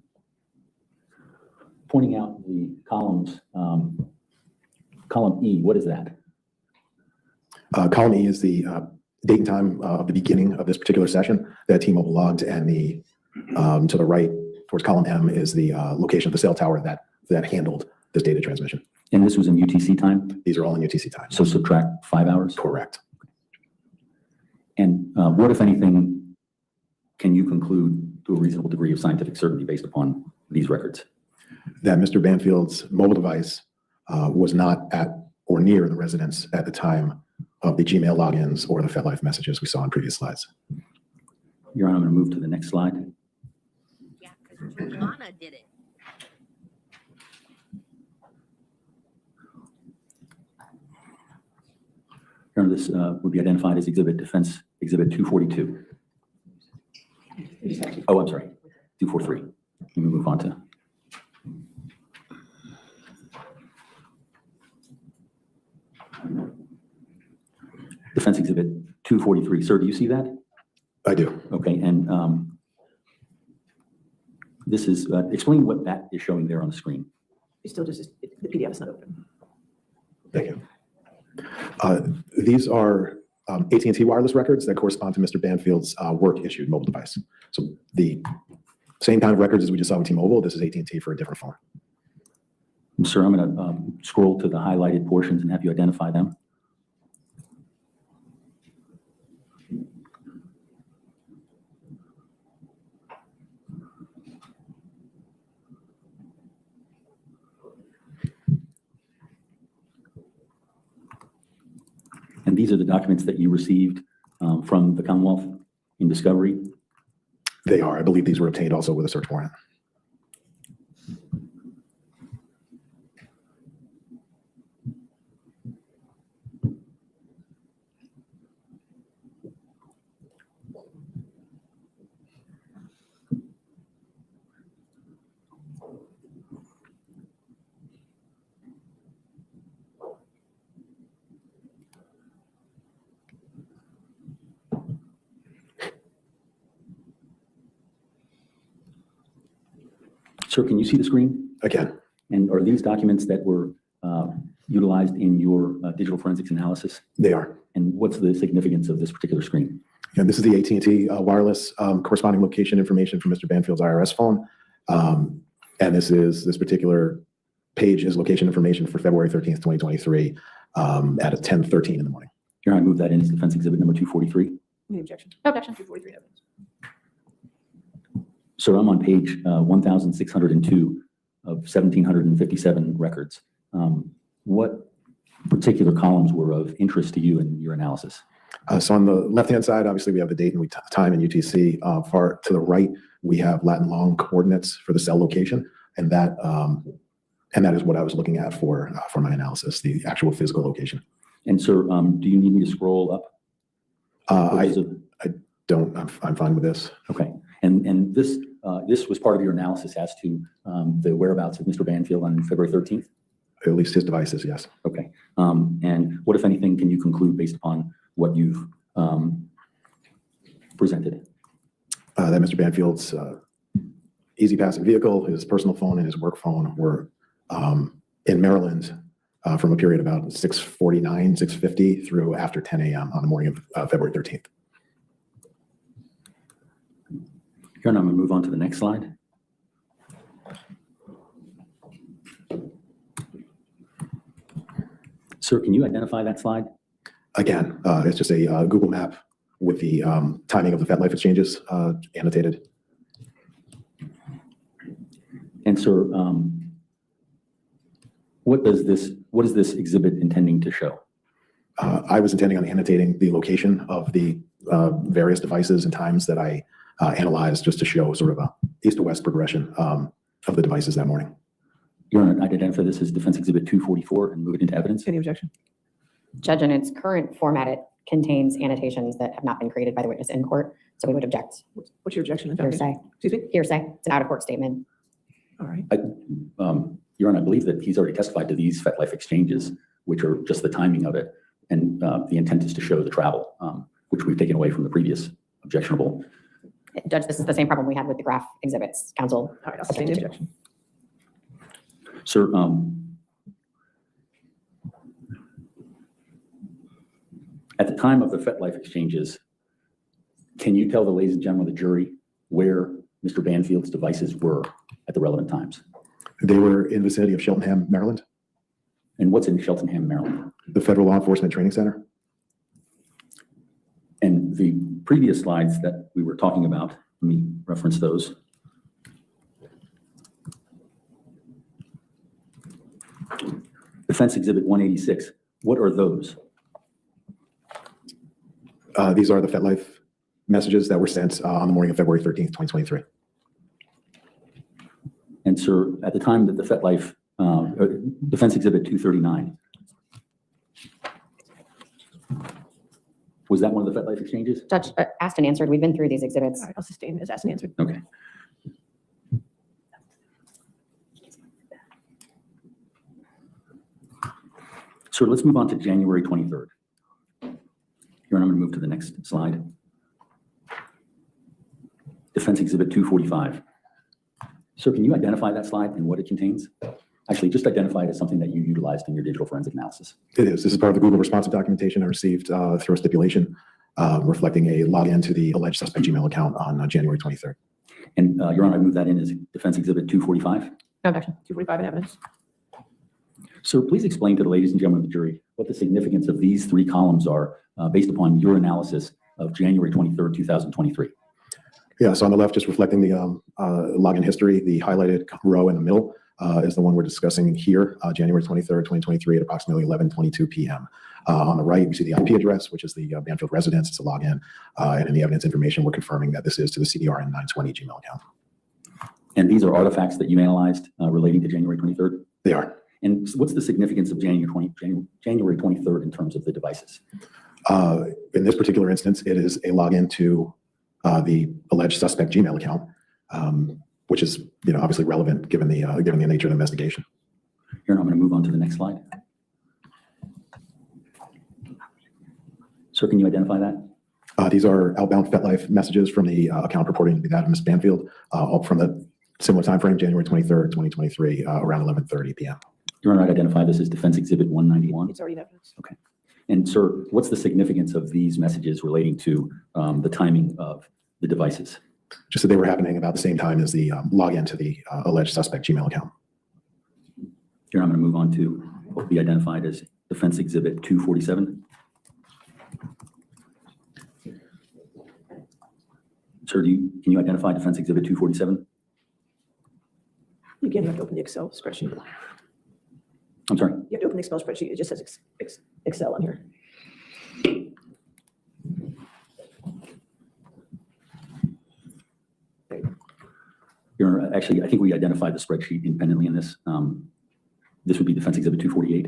Pointing out the columns, column E, what is that? Column E is the date and time of the beginning of this particular session that T-Mobile logged, and the to the right towards column M is the location of the cell tower that handled this data transmission. And this was in UTC time? These are all in UTC time. So subtract 5 hours? Correct. And what, if anything, can you conclude to a reasonable degree of scientific certainty based upon these records? That Mr. Banfield's mobile device was not at or near the residence at the time of the Gmail logins or the FedLife messages we saw in previous slides. Your Honor, I'm going to move to the next slide. Yeah, because Juliana did it. Your Honor, this would be identified as Defense Exhibit 242. Oh, I'm sorry, 243. Let me move on to. Defense Exhibit 243. Sir, do you see that? I do. Okay, and This is, explain what that is showing there on the screen. It's still just, the PDF is not open. Thank you. These are AT&T wireless records that correspond to Mr. Banfield's work-issued mobile device. So the same kind of records as we just saw with T-Mobile, this is AT&T for a different phone. Sir, I'm going to scroll to the highlighted portions and have you identify them. And these are the documents that you received from the Commonwealth in discovery? They are. I believe these were obtained also with a search warrant. Sir, can you see the screen? Again, And are these documents that were utilized in your digital forensics analysis? they are. And what's the significance of this particular screen? And this is the AT&T wireless corresponding location information from Mr. Banfield's IRS phone. And this particular page is location information for February 13th, 2023 at 10:13 in the morning. Your Honor, I move that in as defense exhibit number 243. Any objection? Objection. 243 evidence. Sir, I'm on page 1,602 of 1,757 records. What particular columns were of interest to you in your analysis? So on the left-hand side, obviously, we have the date and time in UTC. Far to the right, we have Latin long coordinates for the cell location, and that is what I was looking at for my analysis, the actual physical location. And sir, do you need me to scroll up? I don't. I'm fine with this. Okay. And this was part of your analysis as to the whereabouts of Mr. Banfield on February 13th? At least his devices, yes. Okay. And what, if anything, can you conclude based upon what you've presented? That Mr. Banfield's easy passing vehicle, his personal phone, and his work phone were in Maryland from a period about 6:49, 6:50 through after 10 a.m. on the morning of February 13th. Your Honor, I'm going to move on to the next slide. Sir, can you identify that slide? Again, it's just a Google map with the timing of the FetLife exchanges annotated. And sir, what is this exhibit intending to show? I was intending on annotating the location of the various devices and times that I analyzed, just to show sort of a east to west progression of the devices that morning. Your Honor, I'd identify this as Defense Exhibit 244 and move it into evidence. Any objection? Judge, in its current format, it contains annotations that have not been created by the witness in court, so we would object. What's your objection? Hearsay. Excuse me? Hearsay. It's an out-of-court statement. All right. Your Honor, I believe that he's already testified to these FetLife exchanges, which are just the timing of it. And the intent is to show the travel, which we've taken away from the previous objectionable. Judge, this is the same problem we had with the graph exhibits. Counsel. All right, I'll sustain the objection. Sir, at the time of the FetLife exchanges, can you tell the ladies and gentlemen of the jury where Mr. Banfield's devices were at the relevant times? They were in the vicinity of Cheltenham, Maryland. And what's in Cheltenham, Maryland? The Federal Law Enforcement Training Center. And the previous slides that we were talking about, let me reference those. Defense Exhibit 186, what are those? These are the FetLife messages that were sent on the morning of February 13th, 2023. And sir, at the time that the FetLife, Defense Exhibit 239, was that one of the FetLife exchanges? Judge, asked and answered. We've been through these exhibits. All right, I'll sustain as asked and answered. Okay. Sir, let's move on to January 23rd. Here, I'm going to move to the next slide. Defense Exhibit 245. Sir, can you identify that slide and what it contains? Actually, just identify it as something that you utilized in your digital forensic analysis. It is. This is part of the Google responsive documentation I received through a stipulation reflecting a login to the alleged suspect Gmail account on January 23rd. And Your Honor, I move that in as Defense Exhibit 245. No objection. 245 in evidence. Sir, please explain to the ladies and gentlemen of the jury what the significance of these three columns are based upon your analysis of January 23rd, 2023. Yeah, so on the left, just reflecting the login history, the highlighted row in the middle is the one we're discussing here, January 23rd, 2023 at approximately 11:22 p.m. On the right, we see the IP address, which is the Banfield residence. It's a login. And in the evidence information, we're confirming that this is to the CDRN 920 Gmail account. And these are artifacts that you analyzed relating to January 23rd? They are. And what's the significance of January 23rd in terms of the devices? In this particular instance, it is a login to the alleged suspect Gmail account, which is, obviously relevant given the nature of the investigation. Here, I'm going to move on to the next slide. Sir, can you identify that? These are outbound FetLife messages from the account purporting to be that of Ms. Banfield, all from the similar time frame, January 23rd, 2023, around 11:30 p.m. Your Honor, I'd identify this as Defense Exhibit 191. It's already in evidence. Okay. And sir, what's the significance of these messages relating to the timing of the devices? Just that they were happening about the same time as the login to the alleged suspect Gmail account. Here, I'm going to move on to what will be identified as Defense Exhibit 247. Sir, can you identify Defense Exhibit 247? Again, you have to open the Excel spreadsheet. I'm sorry? You have to open the Excel spreadsheet. It just says Excel on here. Your Honor, actually, I think we identified the spreadsheet independently in this. This would be Defense Exhibit 248.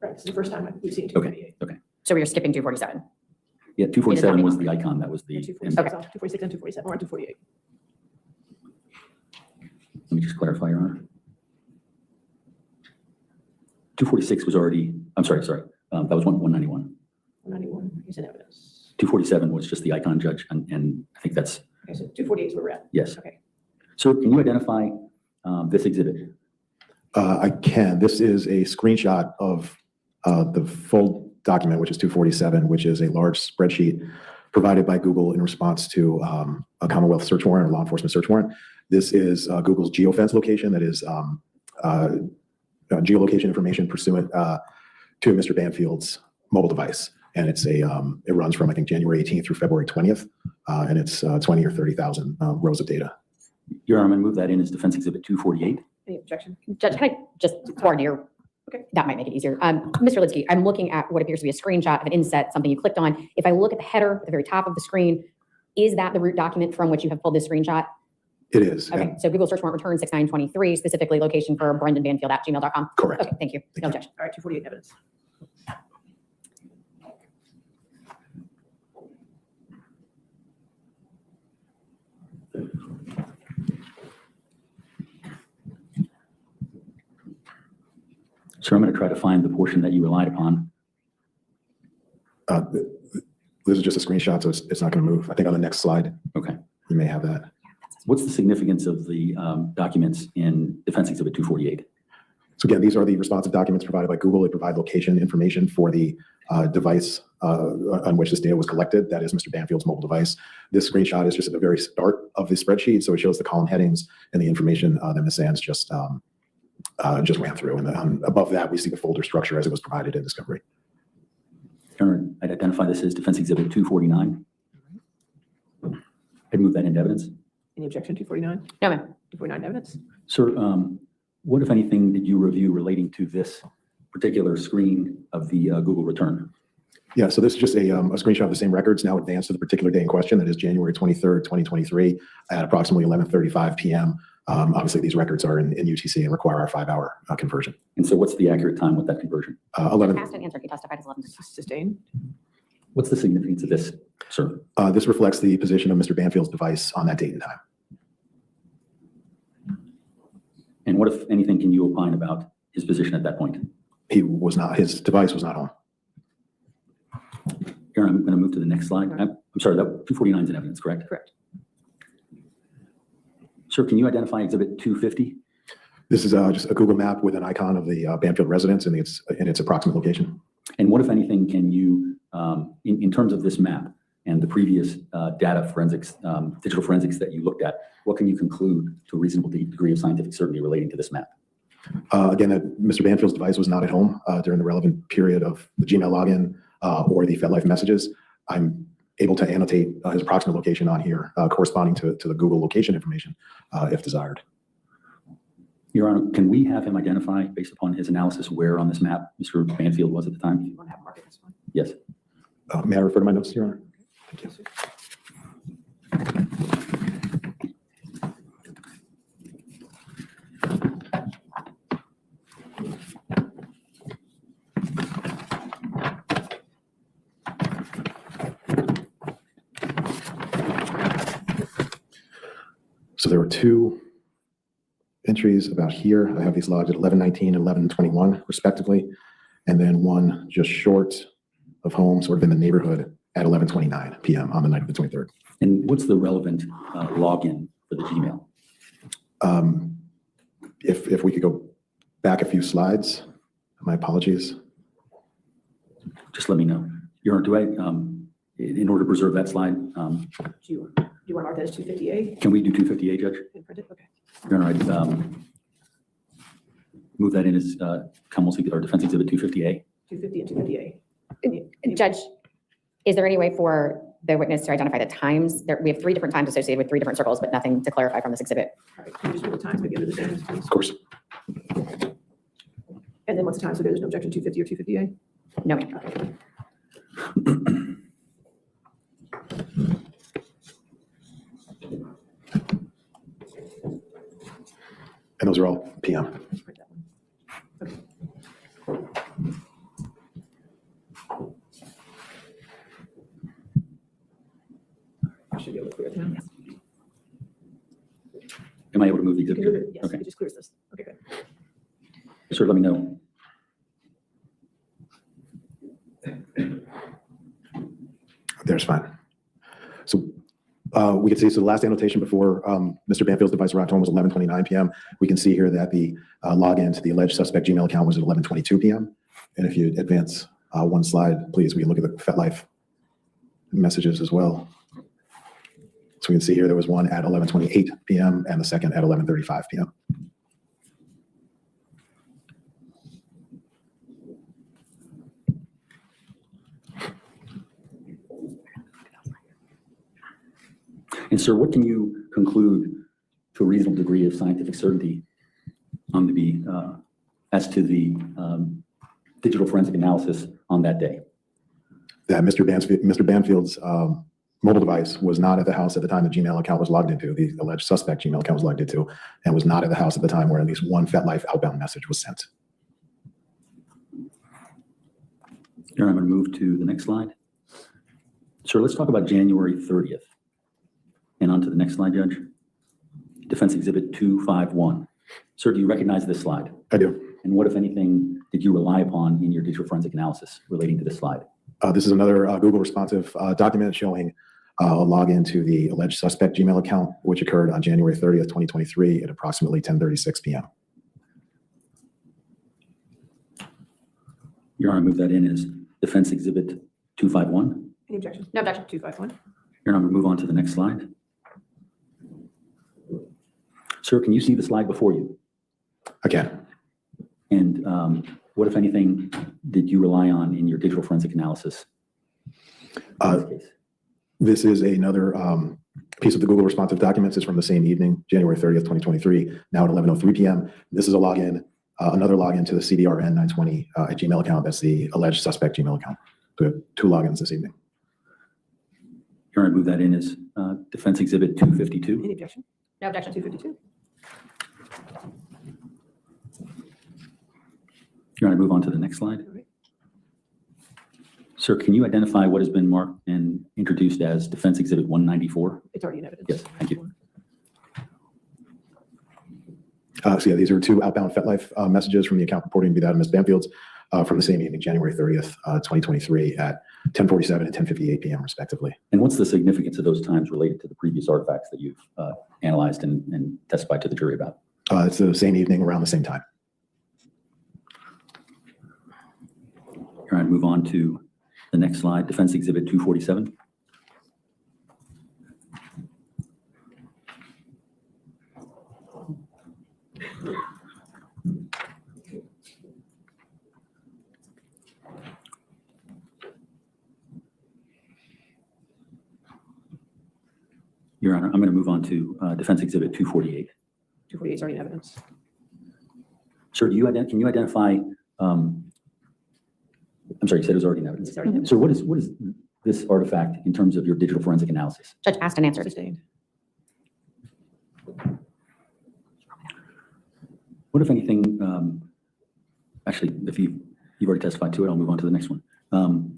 Right, this is the first time we've seen Okay, 248. okay. So we are skipping 247. Yeah, 247 was the icon. That was the. Yeah, 246 off, 246 and 247, or 248. Let me just clarify, Your Honor. 246 was already, I'm sorry. That was 191. 191 is in evidence. 247 was just the icon, Judge, and I think that's, Okay, so 248 is where we're at. yes. Okay. Sir, can you identify this exhibit? I can. This is a screenshot of the full document, which is 247, which is a large spreadsheet provided by Google in response to a Commonwealth search warrant or law enforcement search warrant. This is Google's geofence location, that is geolocation information pursuant to Mr. Banfield's mobile device. And it's it runs from, I think, January 18th through February 20th. And it's 20 or 30,000 rows of data. Your Honor, I'm going to move that in as Defense Exhibit 248. Any objection? Judge, can I just forward your, Okay. that might make it easier. Mr. Litsky, I'm looking at what appears to be a screenshot of an inset, something you clicked on. If I look at the header at the very top of the screen, is that the root document from which you have pulled this screenshot? It is. Okay, so Google search warrant return 6923, specifically location for Brendan Banfield at gmail.com. Correct. Okay, thank you. No objection. All right, 248 evidence. Sir, I'm going to try to find the portion that you relied upon. This is just a screenshot, so it's not going to move. I think on the next slide, Okay. you may have that. What's the significance of the documents in Defense Exhibit 248? So again, these are the responsive documents provided by Google. They provide location information for the device on which this data was collected. That is Mr. Banfield's mobile device. This screenshot is just at the very start of the spreadsheet. So it shows the column headings and the information that Ms. Sands just ran through. And above that, we see the folder structure as it was provided in discovery. Your Honor, I'd identify this as Defense Exhibit 249. I'd move that into evidence. Any objection, 249? No, ma'am. 249 evidence. Sir, what, if anything, did you review relating to this particular screen of the Google return? Yeah, so this is just a screenshot of the same records now advanced to the particular day in question. That is January 23rd, 2023 at approximately 11:35 p.m. Obviously, these records are in UTC and require our 5-hour conversion. And so what's the accurate time with that conversion? 11. Past and answer. He testified as 11. Sustained. What's the significance of this, sir? This reflects the position of Mr. Banfield's device on that date and time. And what, if anything, can you opine about his position at that point? His device was not on. Here, I'm going to move to the next slide. I'm sorry, that 249 is in evidence, correct? Correct. Sir, Sir, can you identify Exhibit 250? This is just a Google map with an icon of the Banfield residence and its approximate location. And what, if anything, can you, in terms of this map and the previous data forensics, digital forensics that you looked at, what can you conclude to a reasonable degree of scientific certainty relating to this map? Again, that Mr. Banfield's device was not at home during the relevant period of the Gmail login or the FetLife messages. I'm able to annotate his approximate location on here, corresponding to the Google location information, if desired. Your Honor, can we have him identify, based upon his analysis, where on this map Mr. Banfield was at the time? You want to have market this one? Yes. May I refer to my notes, Your Honor? Thank you. So there were two entries about here. I have these logged at 11:19 and 11:21 respectively, and then one just short of home, sort of in the neighborhood at 11:29 p.m. on the night of the 23rd. And what's the relevant login for the Gmail? If we could go back a few slides, my apologies. Just let me know. Your Honor, do I, in order to preserve that slide, Do you want to mark that as 250A can we do 250A, Judge? and print it? Okay. Your Honor, I'd move that in as or Defense Exhibit 250A. 250 and 250A. Judge, is there any way for the witness to identify the times? We have 3 different times associated with 3 different circles, but nothing to clarify from this exhibit. All right, can you just read the times, maybe under the same, please? Of course. And then what's the time? So there's no objection, 250 or 250A? No, ma'am. Okay. And those are all PM. Let's print that one. Okay. I should be able to clear it now. Yes. Am I able to move the You can exhibit? move it. Yes, Okay. it just clears this. Okay, good. Sir, let me know. There's fine. So we can see, so the last annotation before Mr. Banfield's device arrived home was 11:29 p.m. We can see here that the login to the alleged suspect Gmail account was at 11:22 p.m. And if you advance one slide, please, we can look at the FetLife messages as well. So we can see here there was one at 11:28 p.m. and the second at 11:35 p.m. And sir, what can you conclude to a reasonable degree of scientific certainty on as to the digital forensic analysis on that day? That Mr. Banfield's mobile device was not at the house at the time the Gmail account was logged into, the alleged suspect Gmail account was logged into, and was not at the house at the time where at least one FetLife outbound message was sent. Here, I'm going to move to the next slide. Sir, let's talk about January 30th. And on to the next slide, Judge. Defense Exhibit 251. Sir, do you recognize this slide? I do. And what, if anything, did you rely upon in your digital forensic analysis relating to this slide? This is another Google responsive document showing a login to the alleged suspect Gmail account, which occurred on January 30th, 2023 at approximately 10:36 p.m. Your Honor, I move that in as Defense Exhibit 251. Any objection? No objection. 251. Your Honor, I'm going to move on to the next slide. Sir, can you see the slide before you? I can. And what, if anything, did you rely on in your digital forensic analysis? In this case? This is another piece of the Google responsive documents. It's from the same evening, January 30th, 2023, now at 11:03 p.m. This is a login, another login to the CDRN 920 at Gmail account. That's the alleged suspect Gmail account. So we have 2 logins this evening. Your Honor, I move that in as Defense Exhibit 252. Any objection? No objection. 252. Your Honor, I move on to the next slide. All right. Sir, can you identify what has been marked and introduced as Defense Exhibit 194? It's already in evidence. Yes, thank you. So yeah, these are 2 outbound FetLife messages from the account purporting to be that of Ms. Banfield's. from the same evening, January 30th, 2023 at 10:47 and 10:58 p.m. respectively. And what's the significance of those times related to the previous artifacts that you've analyzed and testified to the jury about? It's the same evening around the same time. All right, move on to the next slide, Defense Exhibit 247. Your Honor, I'm going to move on to Defense Exhibit 248. 248 is already in evidence. Sir, can you identify, I'm sorry, you said it was already in evidence. It's already in evidence. Sir, what is this artifact in terms of your digital forensic analysis? Judge asked and answered. Sustained. What, if anything, actually, if you've already testified to it, I'll move on to the next one. Your Honor,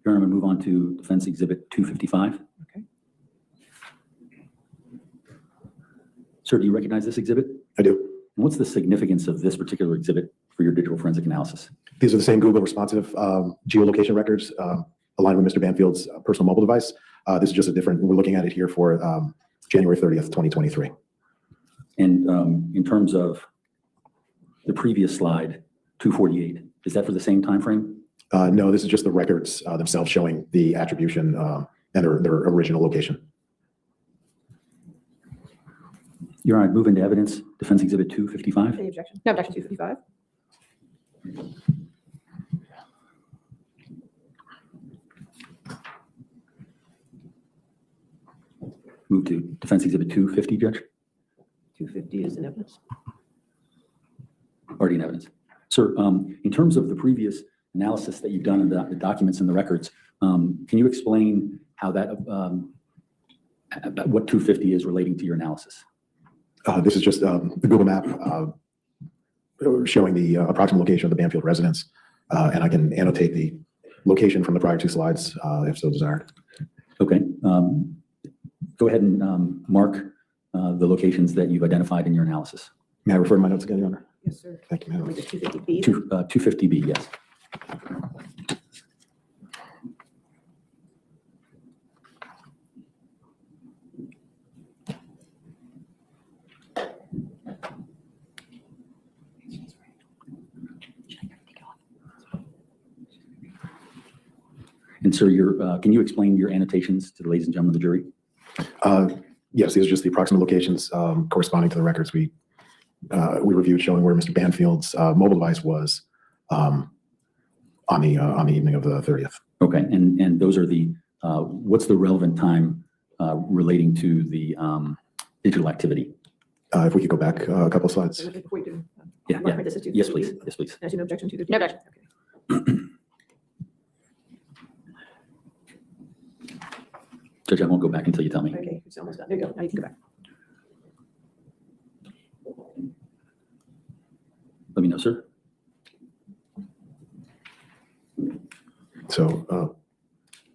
I'm going to move on to Defense Exhibit 255. Okay. Sir, do you recognize this exhibit? I do. And what's the significance of this particular exhibit for your digital forensic analysis? These are the same Google responsive geolocation records aligned with Mr. Banfield's personal mobile device. This is just a different, we're looking at it here for January 30th, 2023. And in terms of the previous slide, 248, is that for the same time frame? No, this is just the records themselves showing the attribution and their original location. Your Honor, I'd move into evidence, Defense Exhibit 255. Any objection? No objection. 255. Move to Defense Exhibit 250, Judge. 250 is in evidence. Already in evidence. Sir, in terms of the previous analysis that you've done of the documents and the records, can you explain how that, what 250 is relating to your analysis? This is just the Google map showing the approximate location of the Banfield residence, and I can annotate the location from the prior two slides if so desired. Okay. Go ahead and mark the locations that you've identified in your analysis. May I refer to my notes again, Your Honor? Yes, sir. Thank you, Madam. 250B. 250B, yes. And sir, can you explain your annotations to the ladies and gentlemen of the jury? Yes, these are just the approximate locations corresponding to the records we reviewed, showing where Mr. Banfield's mobile device was on the evening of the 30th. Okay, and those are the what's the relevant time relating to the digital activity? If we could go back a couple of slides. Before you do. Yeah, Mark, yeah. this is 250B. Yes, please. Yes, please. I see no objection to 250B. No objection. Okay. Judge, I won't go back until you tell me. Okay, it's almost done. There you go. Now you can go back. Let me know, sir. So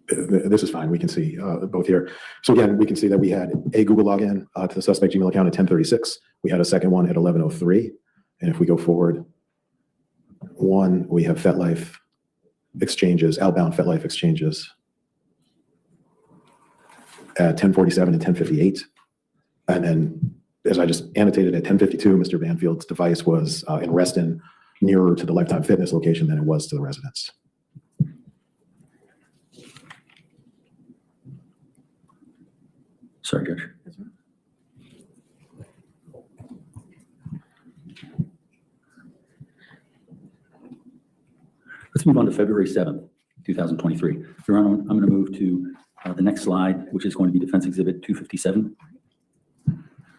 this is fine. We can see both here. So again, we can see that we had a Google login to the suspect Gmail account at 10:36. We had a second one at 11:03. And if we go forward one, we have FetLife exchanges, outbound FetLife exchanges at 10:47 and 10:58. And then, as I just annotated, at 10:52, Mr. Banfield's device was in Reston, nearer to the Lifetime Fitness location than it was to the residence. Sorry, Judge. That's right. Let's move on to February 7th, 2023. Your Honor, I'm going to move to the next slide, which is going to be Defense Exhibit 257.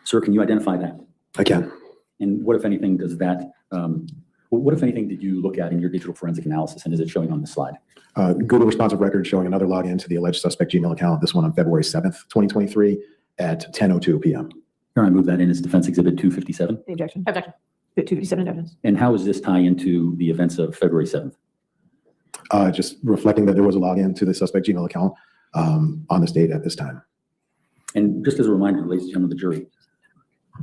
Sir, can you identify that? I can. And what, if anything, does that, what, if anything, did you look at in your digital forensic analysis, and is it showing on the slide? Google responsive record showing another login to the alleged suspect Gmail account, this one on February 7th, 2023 at 10:02 p.m. Here, I move that in as Defense Exhibit 257. Any objection? Objection. 257 in evidence. And how does this tie into the events of February 7th? Just reflecting that there was a login to the suspect Gmail account on this date at this time. And just as a reminder, ladies and gentlemen of the jury,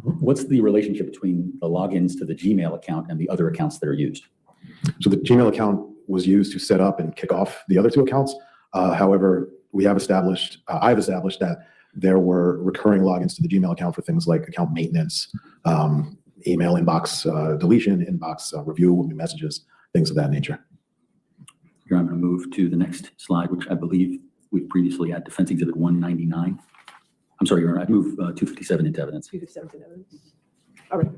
what's the relationship between the logins to the Gmail account and the other accounts that are used? So the Gmail account was used to set up and kick off the other two accounts. However, I've established that there were recurring logins to the Gmail account for things like account maintenance, email inbox deletion, inbox review, new messages, things of that nature. Here, I'm going to move to the next slide, which I believe we previously had Defense Exhibit 199. I'm sorry, Your Honor, I'd move 257 into evidence. 257 in evidence. All right.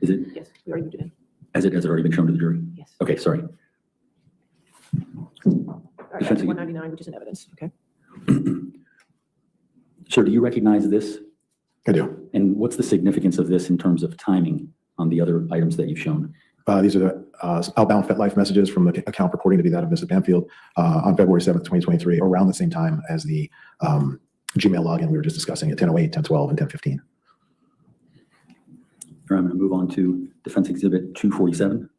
Is it? Yes, we already moved it in. Has it already been shown to the jury? Yes. Okay, sorry. All right, Defense- 199, which is in evidence. Okay. Sir, do you recognize this? I do. And what's the significance of this in terms of timing on the other items that you've shown? These are the outbound FetLife messages from the account purporting to be that of Mr. Banfield on February 7th, 2023, around the same time as the Gmail login we were just discussing at 10:08, 10:12, and 10:15. Here, I'm going to move on to Defense Exhibit 247.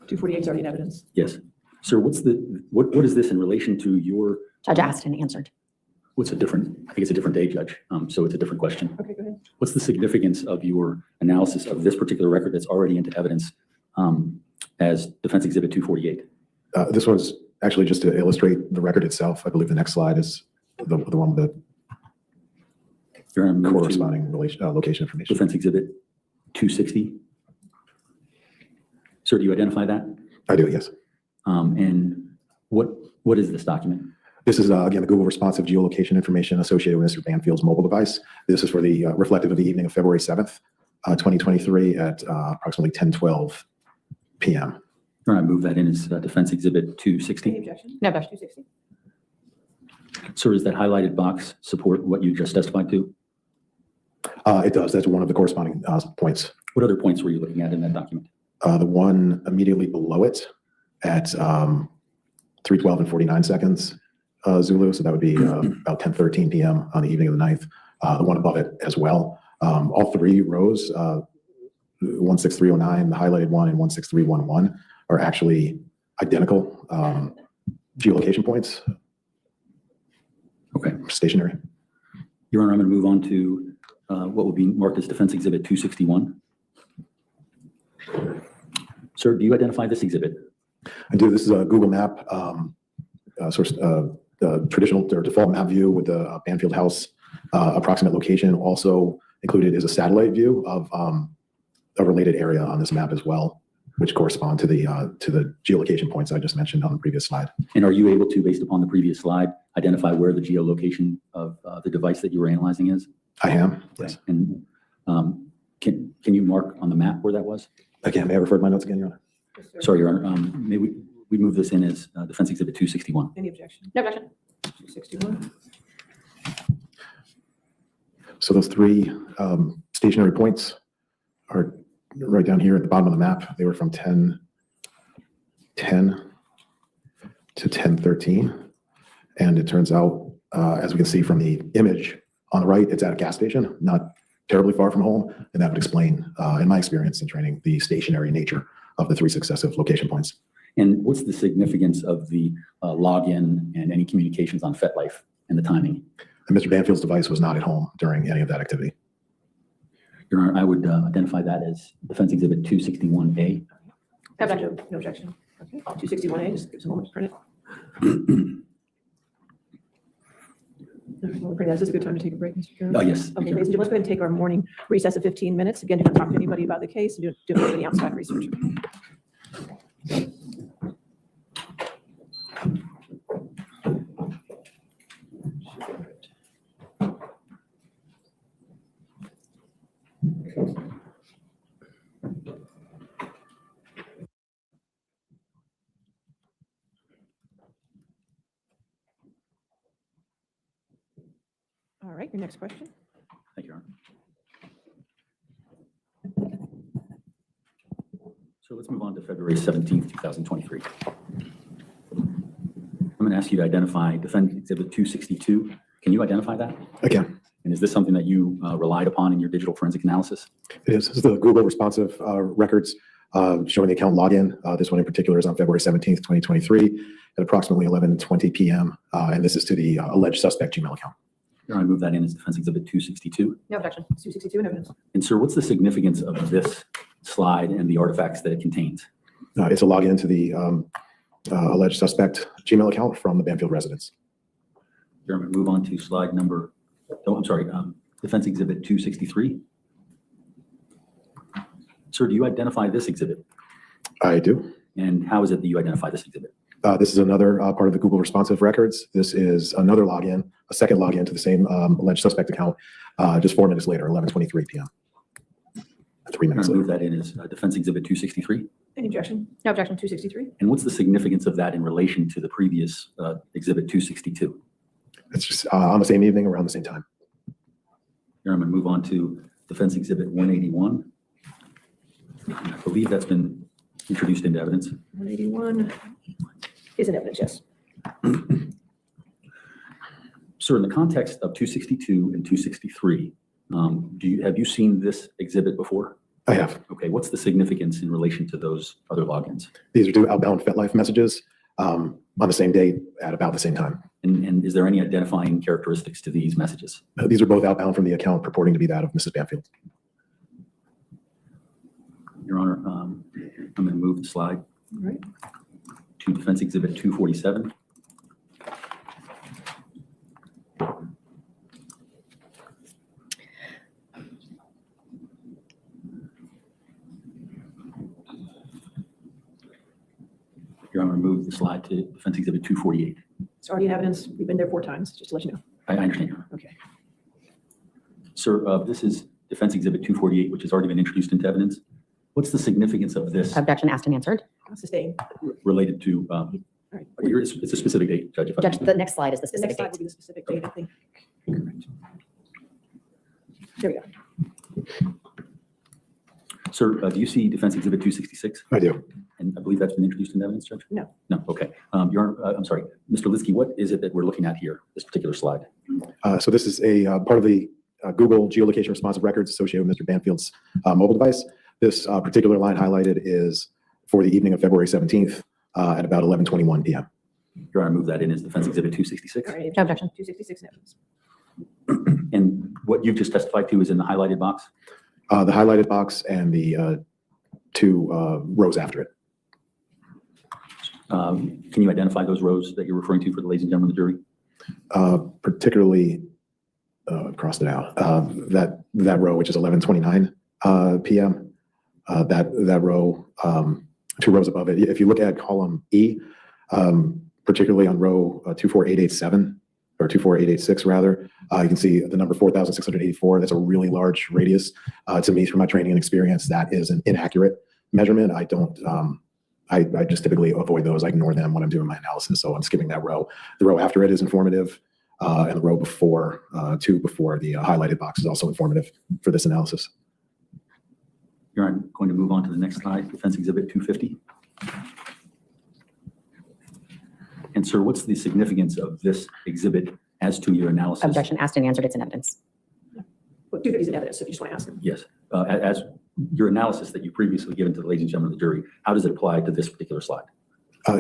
$248 is already in evidence. Yes. Sir, what is this in relation to your, Judge asked and answered. I think it's a different day, Judge, so it's a different question. Okay, go ahead. What's the significance of your analysis of this particular record that's already into evidence as Defense Exhibit 248? This was actually just to illustrate the record itself. I believe the next slide is the one with the corresponding location information. Defense Exhibit 260. Sir, do you identify that? I do, yes. And what is this document? This is, again, the Google responsive geolocation information associated with Mr. Banfield's mobile device. This is for the reflective of the evening of February 7th, 2023 at approximately 10:12 p.m. All right, move that in as Defense Exhibit Any 260. objection? No objection. 260. Sir, does that highlighted box support what you just testified to? It does. That's one of the corresponding points. What other points were you looking at in that document? The one immediately below it at 3:12 and 49 seconds Zulu, so that would be about 10:13 p.m. on the evening of the 9th. The one above it as well. All three rows, 16309, the highlighted one, and 16311 are actually identical geolocation points. Okay. Stationary. Your Honor, I'm going to move on to what would be marked as Defense Exhibit 261. Sir, do you identify this exhibit? I do. This is a Google map, traditional or default map view with the Banfield House approximate location. Also included is a satellite view of a related area on this map as well, which correspond to the geolocation points I just mentioned on the previous slide. And are you able to, based upon the previous slide, identify where the geolocation of the device that you were analyzing is? I am, yes. And can you mark on the map where that was? Again, may I refer to my notes again, Your Honor? Yes, sir. Sorry, Your Honor. May we move this in as Defense Exhibit 261? Any objection? No objection. 261. So those three stationary points are right down here at the bottom of the map. They were from 10:10 to 10:13. And it turns out, as we can see from the image on the right, it's at a gas station, not terribly far from home. And that would explain, in my experience in training, the stationary nature of the three successive location points. And what's the significance of the login and any communications on FetLife and the timing? And Mr. Banfield's device was not at home during any of that activity. Your Honor, I would identify that as Defense Exhibit 261A. No objection. No objection. Okay. 261A, just give us a moment to print it. All right, we'll print that. Is this a good time to take a break, Mr. Chairman? Oh, yes. Okay, ladies and gentlemen, let's go ahead and take our morning recess of 15 minutes. Again, do not talk to anybody about the case and do any outside research. All right, your next question. Thank you, Your Honor. So let's move on to February 17th, 2023. I'm going to ask you to identify Defense Exhibit 262. Can you identify that? Again, And is this something that you relied upon in your digital forensic analysis? it is. This is the Google responsive records showing the account login. This one in particular is on February 17th, 2023 at approximately 11:20 p.m. And this is to the alleged suspect Gmail account. Your Honor, I move that in as Defense Exhibit 262. No objection. 262 in evidence. And sir, what's the significance of this slide and the artifacts that it contains? It's a login to the alleged suspect Gmail account from the Banfield residence. Your Honor, move on to slide number, Defense Exhibit 263. Sir, do you identify this exhibit? I do. And how is it that you identify this exhibit? This is another part of the Google responsive records. This is another login, a second login to the same alleged suspect account, just 4 minutes later, 11:23 p.m. 3 minutes Move later. that in as Defense Exhibit 263. Any objection? No objection. 263. And what's the significance of that in relation to the previous Exhibit 262? It's just on the same evening, around the same time. Here I'm going to move on to Defense Exhibit 181. I believe that's been introduced into evidence. 181 is in evidence, yes. Sir, in the context of 262 and 263, have you seen this exhibit before? I have. Okay, what's the significance in relation to those other logins? These are two outbound FetLife messages on the same date at about the same time. And is there any identifying characteristics to these messages? These are both outbound from the account purporting to be that of Mrs. Banfield. Your Honor, I'm going to move the slide All right. to Defense Exhibit 247. Your Honor, move the slide to Defense Exhibit 248. It's already in evidence. We've been there 4 times, just to let you know. I understand, Your Honor. Okay. Sir, this is Defense Exhibit 248, which has already been introduced into evidence. What's the significance of this Objection asked and answered. Sustained. related to, All right. it's a specific date, Judge. If I Judge, may. the next slide is the The next specific slide will date. be the specific date, I think. Correct. There we go. Sir, do you see Defense Exhibit 266? I do. And I believe that's been introduced into evidence, Judge? No. No, okay. I'm sorry, Mr. Litsky, what is it that we're looking at here, this particular slide? So this is a part of the Google geolocation responsive records associated with Mr. Banfield's mobile device. This particular line highlighted is for the evening of February 17th at about 11:21 p.m. Your Honor, move that in as Defense Exhibit 266. All right. No objection. 266 in evidence. And what you've just testified to is in the highlighted box? The highlighted box and the 2 rows after it. Can you identify those rows that you're referring to for the ladies and gentlemen of the jury? Particularly, crossed it out, that row, which is 11:29 p.m. That row, 2 rows above it. If you look at column E, particularly on row 24887 or 24886 rather, you can see the number 4,684. That's a really large radius. To me, through my training and experience, that is an inaccurate measurement. I don't. I just typically avoid those. I ignore them when I'm doing my analysis. So I'm skipping that row. The row after it is informative, and the row before, 2 before the highlighted box is also informative for this analysis. Your Honor, I'm going to move on to the next slide, Defense Exhibit 250. And sir, what's the significance of this exhibit as to your analysis? Objection asked and answered. It's in evidence. Well, 250 is in evidence, if you just want to ask him. Yes, as your analysis that you previously given to the ladies and gentlemen of the jury, how does it apply to this particular slide?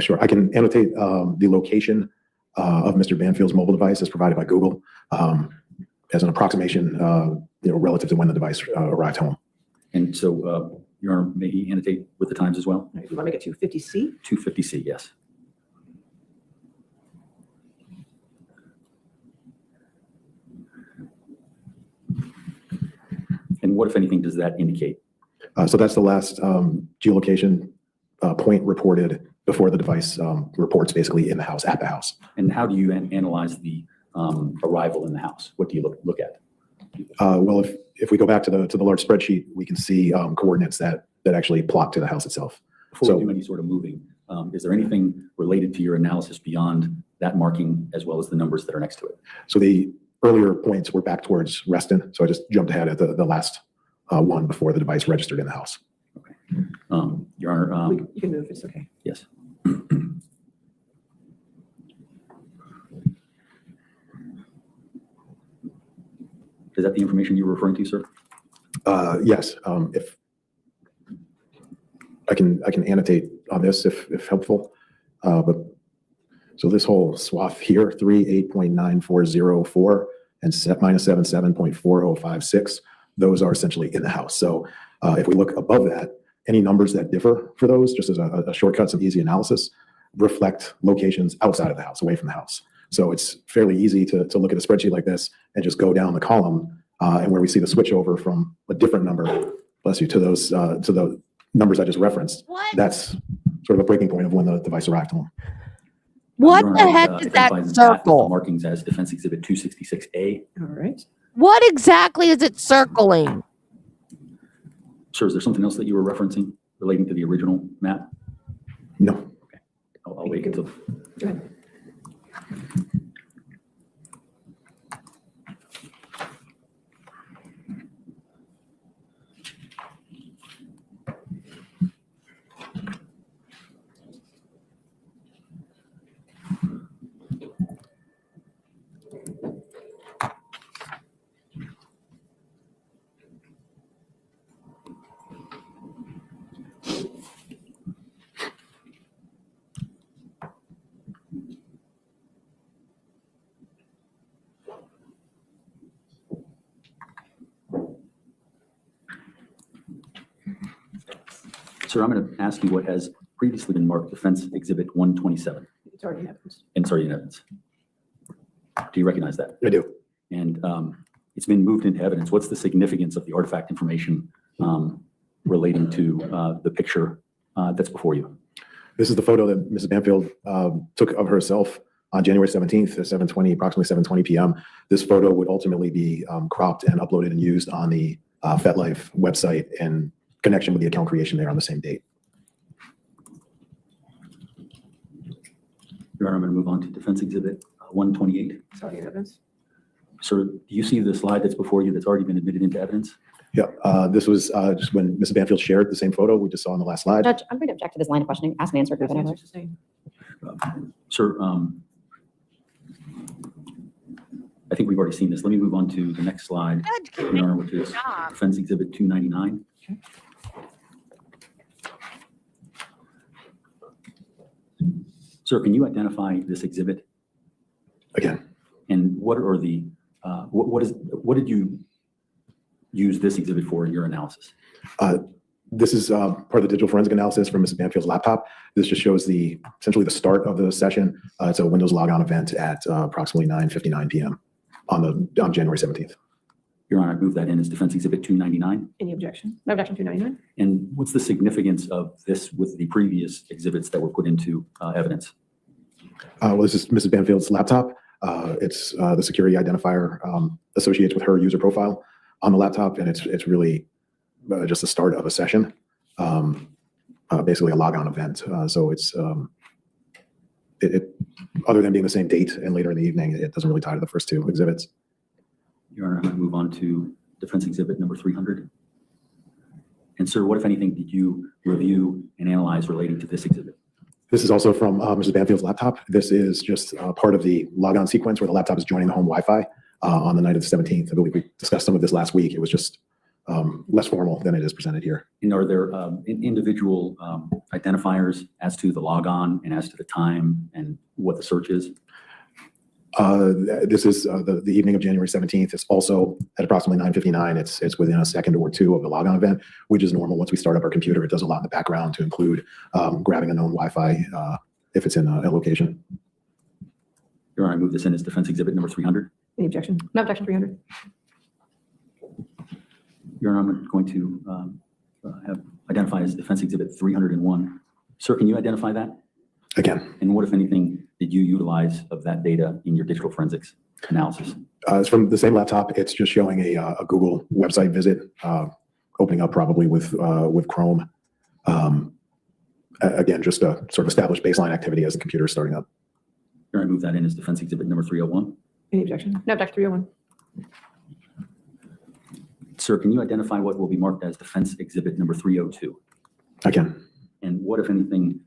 Sure. I can annotate the location of Mr. Banfield's mobile device as provided by Google as an approximation, relative to when the device arrived home. And so, Your Honor, may he annotate with the times as well? All right, you want to make it 250C? 250C, yes. And what, if anything, does that indicate? So that's the last geolocation point reported before the device reports basically in the house, at the house. And how do you analyze the arrival in the house? What do you look at? Well, if we go back to the large spreadsheet, we can see coordinates that actually plot to the house itself. Before we do any sort of moving, is there anything related to your analysis beyond that marking as well as the numbers that are next to it? So the earlier points were back towards Reston, so I just jumped ahead at the last one before the device registered in the house. Okay. Your Honor. You can move, it's okay. Yes. Is that the information you were referring to, sir? Yes. If I can annotate on this if helpful. But so this whole swath here, 38.9404 and minus 77.4056, those are essentially in the house. So if we look above that, any numbers that differ for those, just as a shortcut, some easy analysis, reflect locations outside of the house, away from the house. So it's fairly easy to look at a spreadsheet like this and just go down the column and where we see the switch over from a different number, bless you, to those to the numbers I just referenced. What? That's sort of a breaking point of when the device arrived home. What Your the Honor, heck is that identifies the circle? markings as Defense Exhibit 266A. All right. What exactly is it circling? Sir, is there something else that you were referencing relating to the original map? No. Okay. I'll wait until. Go ahead. Sir, I'm going to ask you what has previously been marked Defense Exhibit 127. It's already happened. And sorry, in evidence. Do you recognize that? I do. And it's been moved into evidence. What's the significance of the artifact information relating to the picture that's before you? This is the photo that Mrs. Banfield took of herself on January 17th at 7:20, approximately 7:20 p.m. This photo would ultimately be cropped and uploaded and used on the FetLife website in connection with the account creation there on the same date. Your Honor, I'm going to move on to Defense Exhibit 128. It's already in evidence. Sir, do you see the slide that's before you that's already been admitted into evidence? Yeah, this was just when Mrs. Banfield shared the same photo we just saw on the last slide. Judge, I'm going to object to this line of questioning. Ask and answer. That's Whatever. interesting. Sir, I think we've already seen this. Let me move on to the next slide, Judge, can Your Honor, make which your is job. Defense Exhibit 299. Sir, can you identify this exhibit? Again, And what are the, what did you use this exhibit for in your analysis? this is part of the digital forensic analysis from Mrs. Banfield's laptop. This just shows essentially the start of the session. It's a Windows logon event at approximately 9:59 p.m. on January 17th. Your Honor, I move that in as Defense Exhibit 299. Any objection? No objection, 299? And what's the significance of this with the previous exhibits that were put into evidence? Well, this is Mrs. Banfield's laptop. It's the security identifier associates with her user profile on the laptop, and it's really just the start of a session, basically a logon event. So it's other than being the same date and later in the evening, it doesn't really tie to the first two exhibits. Your Honor, I'm going to move on to Defense Exhibit number 300. And sir, what, if anything, did you review and analyze relating to this exhibit? This is also from Mrs. Banfield's laptop. This is just part of the logon sequence where the laptop is joining the home Wi-Fi on the night of the 17th. I believe we discussed some of this last week. It was just less formal than it is presented here. And are there individual identifiers as to the logon and as to the time and what the search is? This is the evening of January 17th. It's also at approximately 9:59. It's within a second or two of the logon event, which is normal. Once we start up our computer, it does a lot in the background to include grabbing a known Wi-Fi if it's in a location. Your Honor, I move this in as Defense Exhibit number 300. Any objection? No objection, 300? Your Honor, I'm going to have identified as Defense Exhibit 301. Sir, can you identify that? Again, And what, if anything, did you utilize of that data in your digital forensics analysis? it's from the same laptop. It's just showing a Google website visit, opening up probably with Chrome. Again, just a sort of established baseline activity as the computer is starting up. Your Honor, I move that in as Defense Exhibit number 301. Any objection? No objection, 301? Sir, can you identify what will be marked as Defense Exhibit number 302? Again, And what, if anything,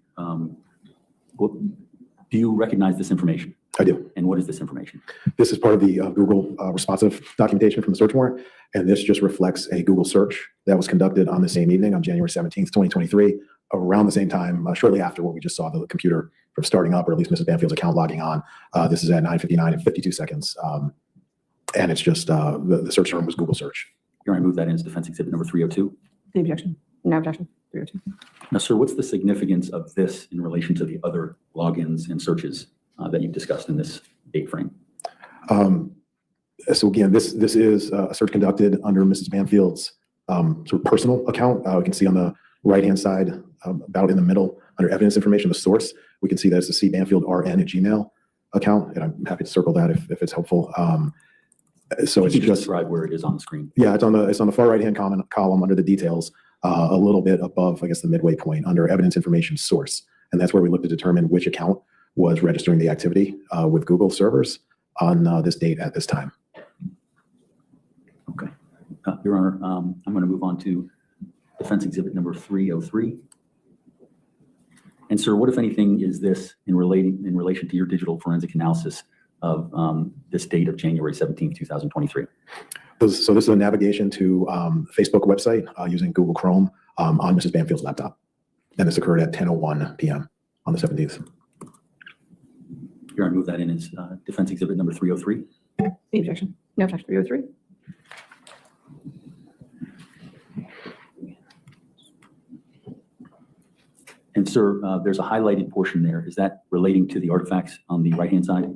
do you recognize this information? I do. And what is this information? This is part of the Google responsive documentation from the search warrant, and this just reflects a Google search that was conducted on the same evening on January 17th, 2023, around the same time, shortly after what we just saw, the computer from starting up, or at least Mrs. Banfield's account logging on. This is at 9:59 and 52 seconds. And it's just, the search term was Google search. Your Honor, I move that in as defense exhibit number 302. Any objection? No objection. 302. Now, sir, what's the significance of this in relation to the other logins and searches that you've discussed in this date frame? So again, this is a search conducted under Mrs. Banfield's sort of personal account. We can see on the right-hand side, about in the middle, under evidence information, the source, we can see that it's the C. Banfield RN at Gmail account, and I'm happy to circle that if it's helpful. So it's Can you just describe where it is on the screen? Yeah, it's on the far right-hand column under the details, a little bit above, I guess, the midway point under evidence information source. And that's where we look to determine which account was registering the activity with Google servers on this date at this time. Okay. Your Honor, I'm going to move on to defense exhibit number 303. And sir, what, if anything, is this in relation to your digital forensic analysis of this date of January 17th, 2023? So this is a navigation to Facebook website using Google Chrome on Mrs. Banfield's laptop. And this occurred at 10:01 p.m. on the 17th. Your Honor, move that in as defense exhibit number 303. Any objection? No objection. 303. And sir, there's a highlighted portion there. Is that relating to the artifacts on the right-hand side?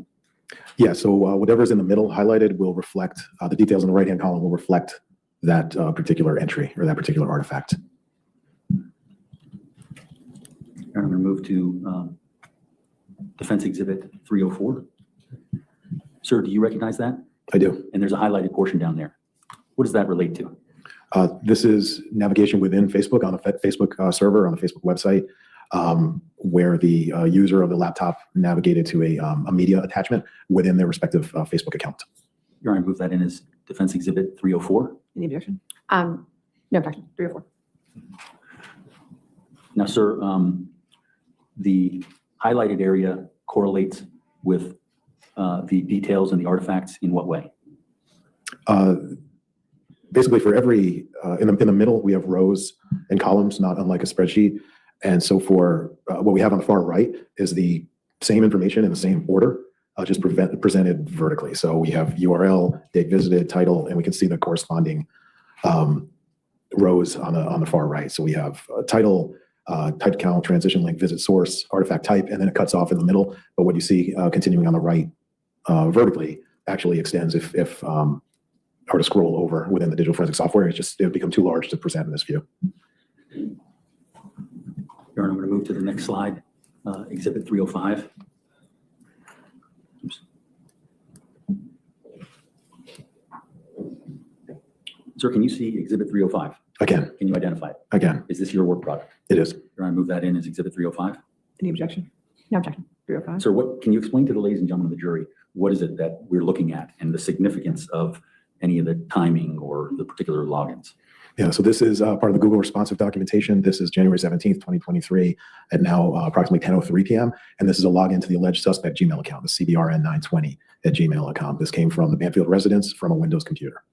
Yeah, so whatever's in the middle highlighted will reflect, the details in the right-hand column will reflect that particular entry or that particular artifact. I'm going to move to defense exhibit 304. Sir, do you recognize that? I do. And there's a highlighted portion down there. What does that relate to? This is navigation within Facebook on the Facebook server on the Facebook website, where the user of the laptop navigated to a media attachment within their respective Facebook account. Your Honor, move that in as defense exhibit 304. Any objection? No objection. 304. Now, sir, the highlighted area correlates with the details and the artifacts in what way? Basically, for every in the middle, we have rows and columns, not unlike a spreadsheet. And so for what we have on the far right is the same information in the same order, just presented vertically. So we have URL, date visited, title, and we can see the corresponding rows on the far right. So we have title, type count, transition link, visit source, artifact type, and then it cuts off in the middle. But what you see continuing on the right vertically actually extends if or to scroll over within the digital forensic software. It would become too large to present in this view. Your Honor, I'm going to move to the next slide, exhibit 305. Oops. Sir, can you see exhibit 305? Again. Can you identify it? Again. Is this your work product? It is. Your Honor, move that in as exhibit 305. Any objection? No objection. 305. Sir, what can you explain to the ladies and gentlemen of the jury, what is it that we're looking at and the significance of any of the timing or the particular logins? Yeah, so this is part of the Google responsive documentation. This is January 17th, 2023 at now approximately 10:03 p.m. And this is a login to the alleged suspect Gmail account, the CBRN920 at Gmail account. This came from the Banfield residence from a Windows computer.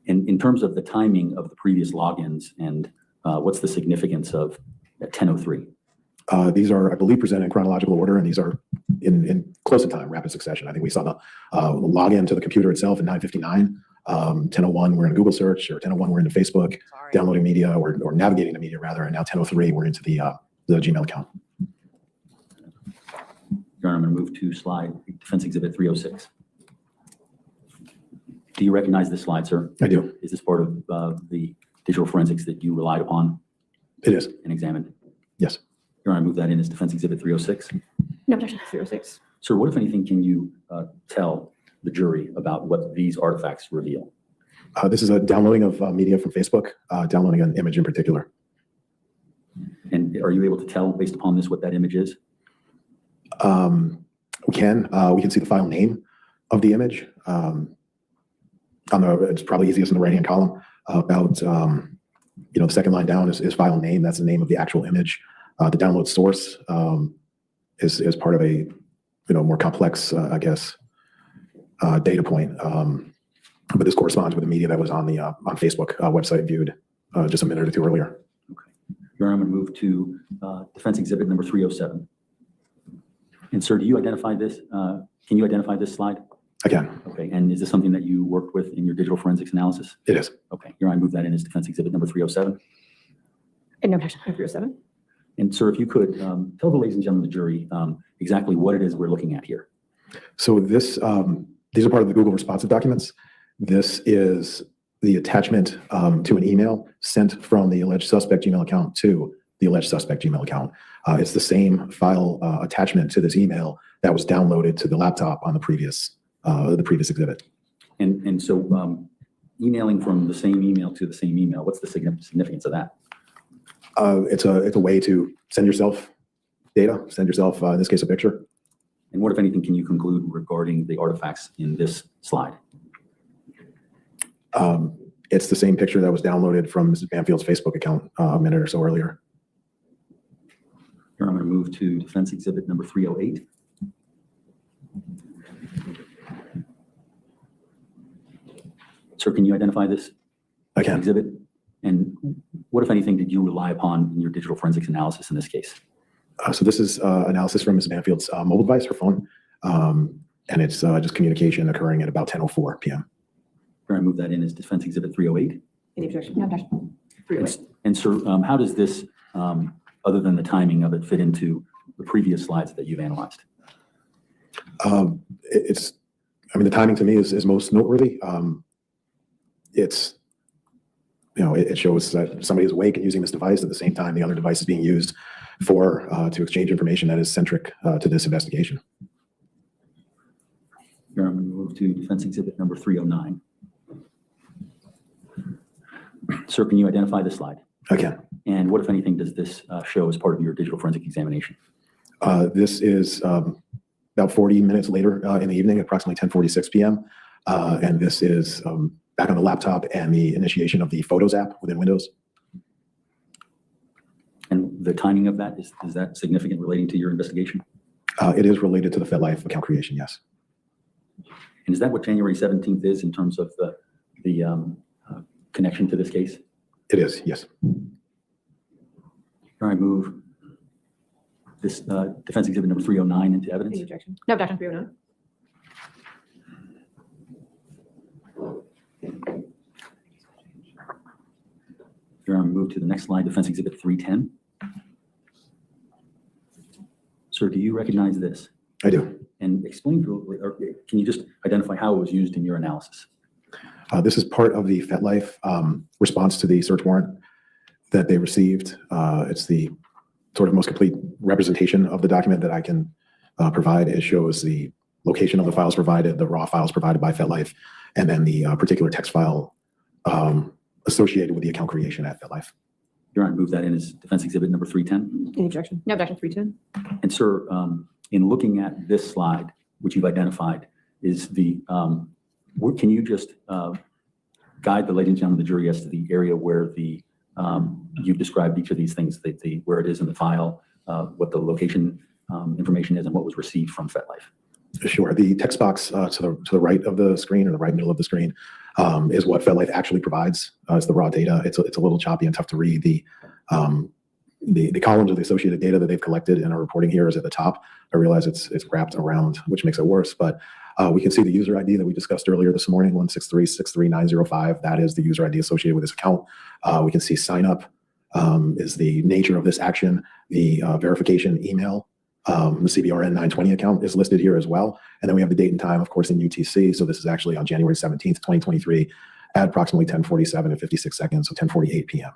And in terms of the timing of the previous logins and what's the significance of at 10:03? These are, I believe, presented in chronological order, and these are in close in time, rapid succession. I think we saw the login to the computer itself at 9:59. 10:01, we're in a Google search, or 10:01, we're into Facebook, downloading media or navigating the media rather, and now 10:03, we're into the Gmail account. Your Honor, I'm going to move to slide defense exhibit 306. Do you recognize this slide, sir? I do. Is this part of the digital forensics that you relied upon? It is. And examined? Yes. Your Honor, I move that in as defense exhibit 306. No objection. 306. Sir, what, if anything, can you tell the jury about what these artifacts reveal? This is a downloading of media from Facebook, downloading an image in particular. And are you able to tell, based upon this, what that image is? We can see the file name of the image. It's probably easiest in the right-hand column. About the second line down is file name. That's the name of the actual image. The download source is part of a more complex, data point. But this corresponds with the media that was on the on Facebook website viewed just a minute or two earlier. Okay. Your Honor, I'm going to move to defense exhibit number 307. And sir, do you identify this? Can you identify this slide? I can. Okay, and is this something that you worked with in your digital forensics analysis? It is. Okay, Your Honor, I move that in as defense exhibit number 307. No objection. 307. And sir, if you could tell the ladies and gentlemen of the jury exactly what it is we're looking at here. So this, these are part of the Google responsive documents. This is the attachment to an email sent from the alleged suspect Gmail account to the alleged suspect Gmail account. It's the same file attachment to this email that was downloaded to the laptop on the previous exhibit. And so emailing from the same email to the same email, what's the significance of that? It's a way to send yourself data, send yourself, in this case, a picture. And what, if anything, can you conclude regarding the artifacts in this slide? It's the same picture that was downloaded from Mrs. Banfield's Facebook account a minute or so earlier. Here, I'm going to move to defense exhibit number 308. Sir, can you identify this I can. exhibit? And what, if anything, did you rely upon in your digital forensics analysis in this case? So this is analysis from Mrs. Banfield's mobile device, her phone, and it's just communication occurring at about 10:04 p.m. Here, I move that in as defense exhibit 308. Any objection? No objection. 308. And sir, how does this, other than the timing of it, fit into the previous slides that you've analyzed? The timing to me is most noteworthy. It shows that somebody is awake and using this device at the same time the other device is being used to exchange information that is centric to this investigation. Here, I'm going to move to defense exhibit number 309. Sir, can you identify this slide? I can. And what, if anything, does this show as part of your digital forensic examination? This is about 40 minutes later in the evening, approximately 10:46 p.m. And this is back on the laptop and the initiation of the Photos app within Windows. And the timing of that, is that significant relating to your investigation? It is related to the FedLife account creation, yes. And is that what January 17th is in terms of the connection to this case? It is, yes. Here, I move this defense exhibit number 309 into evidence. Any objection? No objection. 309. Here, I'm moved to the next slide, defense exhibit 310. Sir, do you recognize this? I do. And explain, or can you just identify how it was used in your analysis? This is part of the FedLife response to the search warrant that they received. It's the sort of most complete representation of the document that I can provide. It shows the location of the files provided, the raw files provided by FedLife, and then the particular text file associated with the account creation at FedLife. Your Honor, move that in as defense exhibit number 310. Any objection? No objection. 310. And sir, in looking at this slide, which you've identified, is the, can you just guide the ladies and gentlemen of the jury as to the area where the, you've described each of these things, where it is in the file, what the location information is, and what was received from FedLife? Sure. The text box to the right of the screen, or the right middle of the screen, is what FedLife actually provides. It's the raw data. It's a little choppy and tough to read. The columns of the associated data that they've collected and are reporting here is at the top. I realize it's wrapped around, which makes it worse, but we can see the user ID that we discussed earlier this morning, 163-63905. That is the user ID associated with this account. We can see sign up is the nature of this action. The verification email, the CBRN 920 account is listed here as well. And then we have the date and time, of course, in UTC. So this is actually on January 17th, 2023 at approximately 10:47 and 56 seconds, so 10:48 p.m.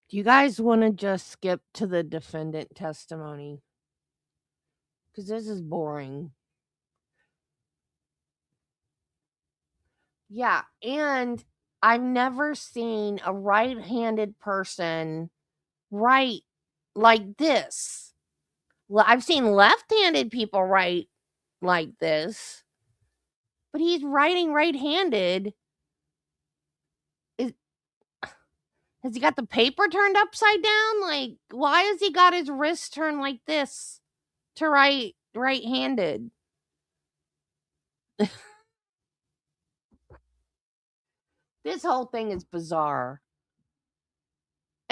Do you guys want to just skip to the defendant testimony? Because this is boring. Yeah, and I've never seen a right-handed person write like this. Well, I've seen left-handed people write like this, but he's writing right-handed. Has he got the paper turned upside down? Like, why has he got his wrist turned like this to write right-handed? This whole thing is bizarre.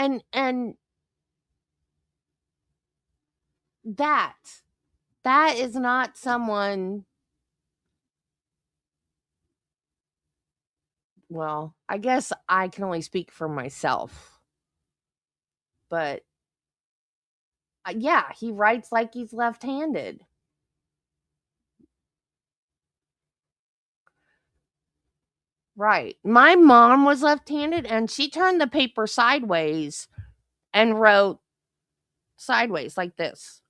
And that is not someone, well, I guess I can only speak for myself. But yeah, he writes like he's left-handed. Right. My mom was left-handed and she turned the paper sideways and wrote sideways like this.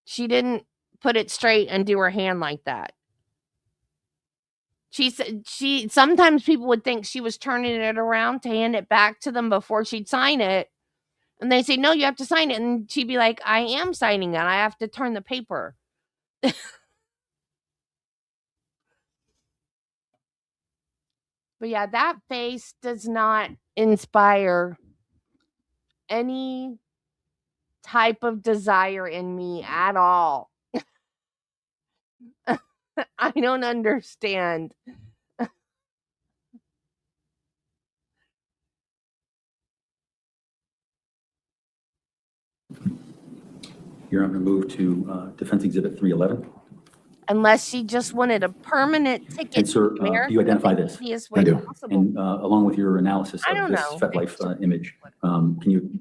She didn't put it straight and do her hand like that. She said sometimes people would think she was turning it around to hand it back to them before she'd sign it. And they say, no, you have to sign it. And she'd be like, I am signing it. I have to turn the paper. But yeah, that face does not inspire any type of desire in me at all. I don't understand. Here, I'm going to move to Defense Exhibit 311. Unless she just wanted a permanent ticket. And sir, do you identify this? I do. And along with your analysis I of don't this know. FetLife image, can you,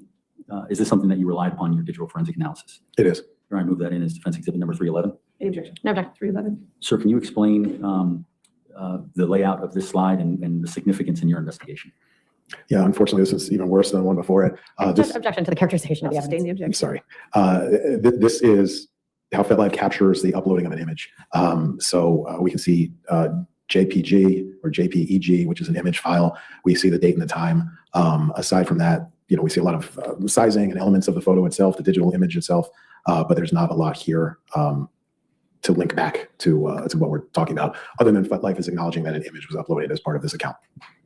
is this something that you relied upon in your digital forensic analysis? It is. Here, I move that in as Defense Exhibit number 311. Any objection? No objection. 311. Sir, can you explain the layout of this slide and the significance in your investigation? Yeah, unfortunately, this is even worse than the one before it. Just objection to the characterization of the Sustain evidence. the I'm objection. sorry. This is how FetLife captures the uploading of an image. So we can see JPG or JPEG, which is an image file. We see the date and the time. Aside from that, we see a lot of sizing and elements of the photo itself, the digital image itself, but there's not a lot here to link back to what we're talking about, other than FetLife is acknowledging that an image was uploaded as part of this account.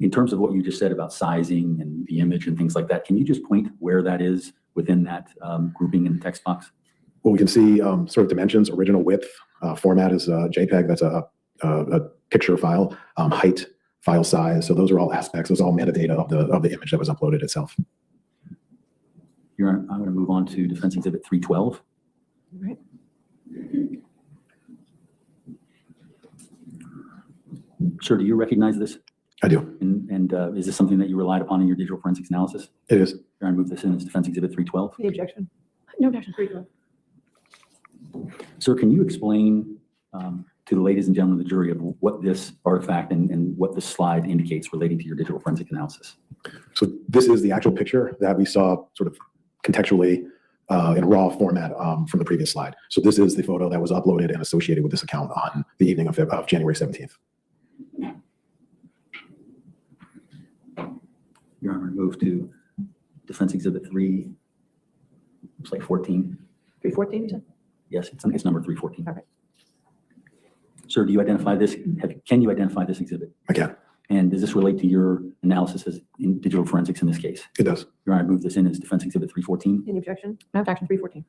In terms of what you just said about sizing and the image and things like that, can you just point where that is within that grouping in the text box? Well, we can see sort of dimensions, original width, format is JPEG, that's a picture file, height, file size. So those are all aspects, those are all metadata of the image that was uploaded itself. I'm going to move on to Defense Exhibit 312. Right. Sir, do you recognize this? I do. And is this something that you relied upon in your digital forensics analysis? It is. Here, I move this in as Defense Exhibit 312. Any objection? No objection. 312. Sir, can you explain to the ladies and gentlemen of the jury of what this artifact and what this slide indicates relating to your digital forensic analysis? So this is the actual picture that we saw sort of contextually in raw format from the previous slide. So this is the photo that was uploaded and associated with this account on the evening of January 17th. Your Honor, move to Defense Exhibit 3, it's like 14. 314, you said? Yes, it's number 314. Okay. Sir, do you identify this? Can you identify this exhibit? I can. And does this relate to your analysis in digital forensics in this case? It does. Your Honor, I move this in as Defense Exhibit 314. Any objection? No objection. 314.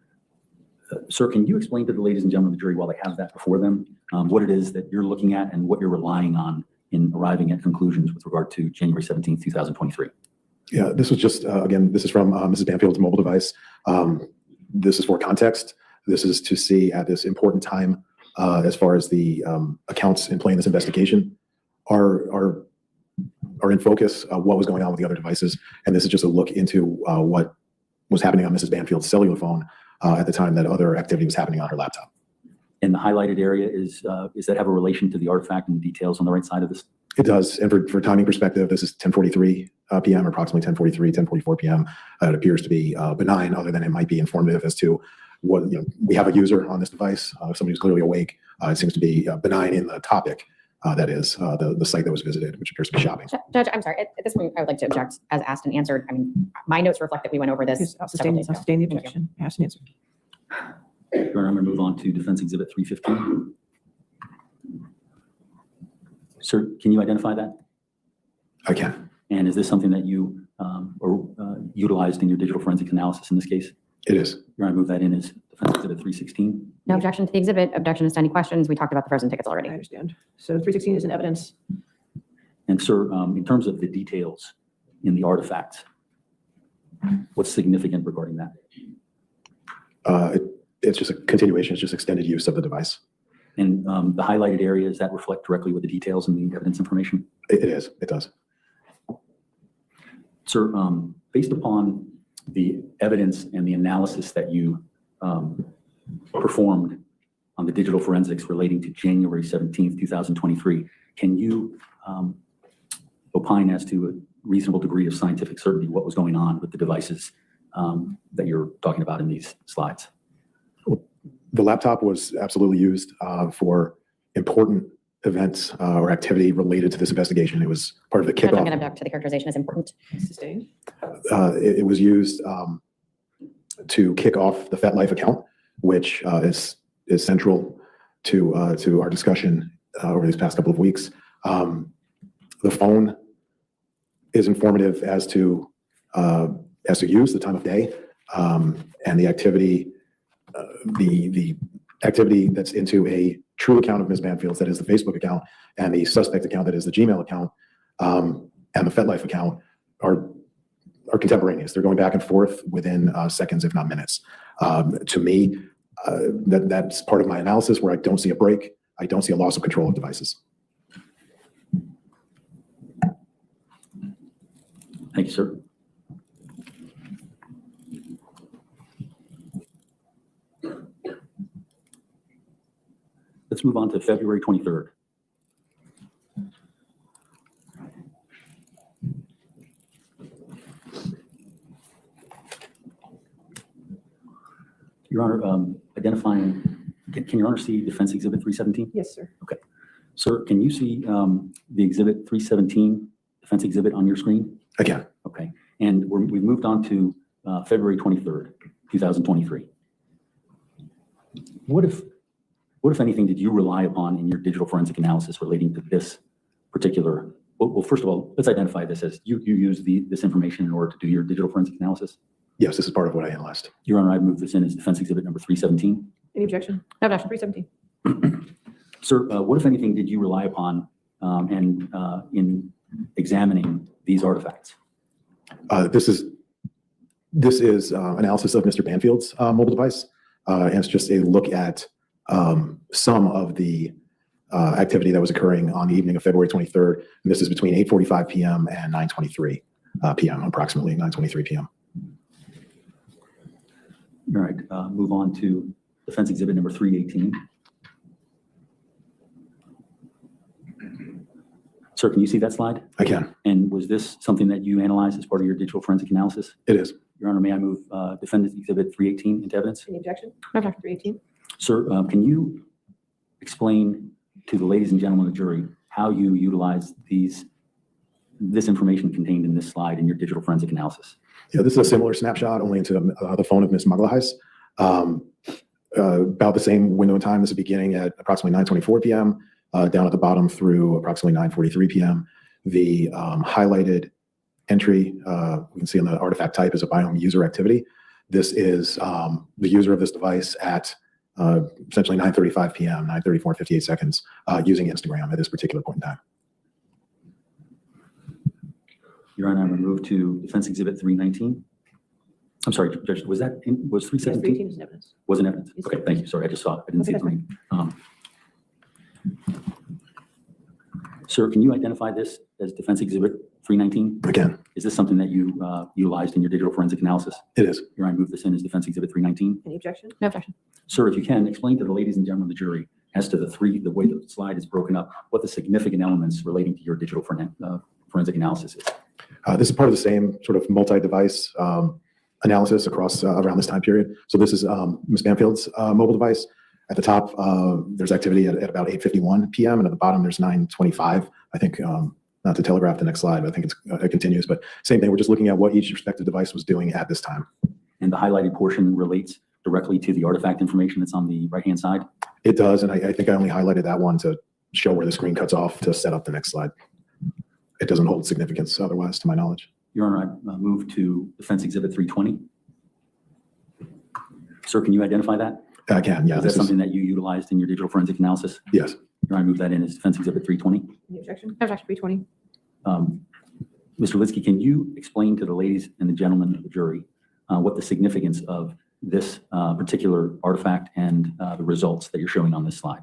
Sir, can you explain to the ladies and gentlemen of the jury while they have that before them, what it is that you're looking at and what you're relying on in arriving at conclusions with regard to January 17th, 2023? Yeah, this was just, again, this is from Mrs. Banfield's mobile device. This is for context. This is to see at this important time, as far as the accounts in play in this investigation are in focus, what was going on with the other devices. And this is just a look into what was happening on Mrs. Banfield's cellular phone at the time that other activity was happening on her laptop. And the highlighted area is that have a relation to the artifact and the details on the right side of this? It does. And for timing perspective, this is 10:43 p.m., approximately 10:43, 10:44 p.m. It appears to be benign, other than it might be informative as to what, we have a user on this device, somebody who's clearly awake. It seems to be benign in the topic, that is the site that was visited, which appears to be shopping. Judge, I'm sorry. At this point, I would like to object as asked and answered. I mean, my notes reflect that we went over this. Yes, I'll several days ago. sustain the objection. Asked and answered. Your Honor, I'm going to move on to Defense Exhibit 315. Sir, can you identify that? I can. And is this something that you utilized in your digital forensic analysis in this case? It is. Your Honor, I move that in as Defense Exhibit 316. No objection to the exhibit. Objection is to any questions. We talked about the frozen tickets I already. understand. So 316 is an evidence. And sir, in terms of the details in the artifact. What's significant regarding that? It's just a continuation, it's just extended use of the device. And the highlighted areas that reflect directly with the details in the evidence information? It is, it does. Sir, based upon the evidence and the analysis that you performed on the digital forensics relating to January 17th, 2023, can you opine as to a reasonable degree of scientific certainty what was going on with the devices that you're talking about in these slides? The laptop was absolutely used for important events or activity related to this investigation. It was part of the I'm not kickoff. going to object to the characterization as important. Sustained. It was used to kick off the FetLife account, which is central to our discussion over these past couple of weeks. The phone is informative as to use, the time of day, and the activity. The activity that's into a true account of Ms. Banfield's, that is the Facebook account, and the suspect account, that is the Gmail account, and the FetLife account are contemporaneous. They're going back and forth within seconds, if not minutes. To me, that's part of my analysis where I don't see a break. I don't see a loss of control of devices. Thank you, sir. Let's move on to February 23rd. Your Honor, identifying, can Your Honor see Defense Exhibit 317? Yes, sir. Okay. Sir, can you see the Exhibit 317, Defense Exhibit on your screen? I can. Okay. And we've moved on to February 23rd, 2023. What if anything, did you rely upon in your digital forensic analysis relating to this particular, well, first of all, let's identify this as you use this information in order to do your digital forensic analysis? Yes, this is part of what I analyzed. Your Honor, I move this in as Defense Exhibit number 317. Any objection? No objection. 317. Sir, what, if anything, did you rely upon in examining these artifacts? This is analysis of Mr. Banfield's mobile device, and it's just a look at some of the activity that was occurring on the evening of February 23rd. And this is between 8:45 p.m. and 9:23 p.m., approximately 9:23 p.m. All right, move on to Defense Exhibit number 318. Sir, can you see that slide? I can. And was this something that you analyzed as part of your digital forensic analysis? It is. Your Honor, may I move Defendant Exhibit 318 into evidence? Any objection? No objection. 318. Sir, can you explain to the ladies and gentlemen of the jury how you utilized this information contained in this slide in your digital forensic analysis? Yeah, this is a similar snapshot, only into the phone of Ms. Magalhaes. About the same window in time. This is beginning at approximately 9:24 p.m., down at the bottom through approximately 9:43 p.m. The highlighted entry, we can see on the artifact type, is a biome user activity. This is the user of this device at essentially 9:35 p.m., 9:34, 58 seconds, using Instagram at this particular point in time. Your Honor, I'm going to move to Defense Exhibit 319. I'm sorry, Judge, was 317? Yes, 318 is in evidence. Was in evidence? Yes, Okay, sir. thank you. Sorry, I just saw it. I didn't see the green. Sir, can you identify this as Defense Exhibit 319? I can. Is this something that you utilized in your digital forensic analysis? It is. Your Honor, I move this in as Defense Exhibit 319. Any objection? No objection. Sir, if you can, explain to the ladies and gentlemen of the jury as to the way the slide is broken up, what the significant elements relating to your digital forensic analysis is. This is part of the same sort of multi-device analysis across around this time period. So this is Ms. Banfield's mobile device. At the top, there's activity at about 8:51 p.m. and at the bottom there's 9:25. I think, not to telegraph the next slide, but I think it continues. But same thing, we're just looking at what each respective device was doing at this time. And the highlighted portion relates directly to the artifact information that's on the right-hand side? It does, and I think I only highlighted that one to show where the screen cuts off to set up the next slide. It doesn't hold significance otherwise, to my knowledge. Your Honor, I move to Defense Exhibit 320. Sir, can you identify that? I can, yeah. Is that something that you utilized in your digital forensic analysis? Yes. Your Honor, I move that in as Defense Exhibit 320. Any objection? No objection. 320. Mr. Litsky, can you explain to the ladies and the gentlemen of the jury what the significance of this particular artifact and the results that you're showing on this slide?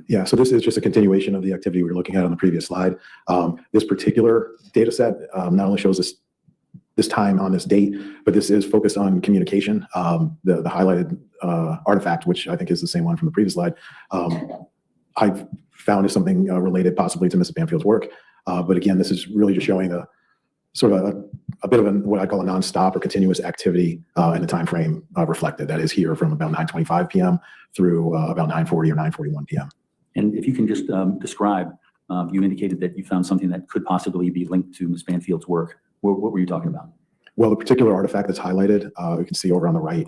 Yeah, so this is just a continuation of the activity we were looking at on the previous slide. This particular data set not only shows this time on this date, but this is focused on communication. The highlighted artifact, which I think is the same one from the previous slide, I've found is something related possibly to Mrs. Banfield's work. But again, this is really just showing a sort of a bit of what I call a nonstop or continuous activity in the time frame reflected. That is here from about 9:25 p.m. through about 9:40 or 9:41 p.m. And if you can just describe, you indicated that you found something that could possibly be linked to Ms. Banfield's work. What were you talking about? Well, the particular artifact that's highlighted, you can see over on the right,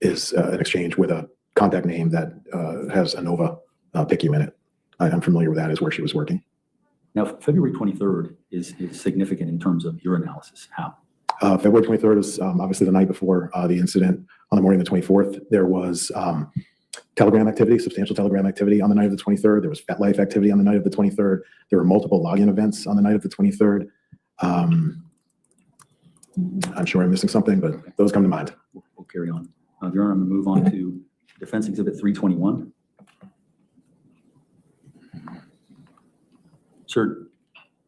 is an exchange with a contact name that has a Nova PICU in it. I'm familiar with that as where she was working. Now, February 23rd is significant in terms of your analysis. How? February 23rd is obviously the night before the incident. On the morning of the 24th, there was Telegram activity, substantial Telegram activity on the night of the 23rd. There was FetLife activity on the night of the 23rd. There were multiple login events on the night of the 23rd. I'm sure I'm missing something, but those come to mind. We'll carry on. Your Honor, I'm going to move on to Defense Exhibit 321. Sir,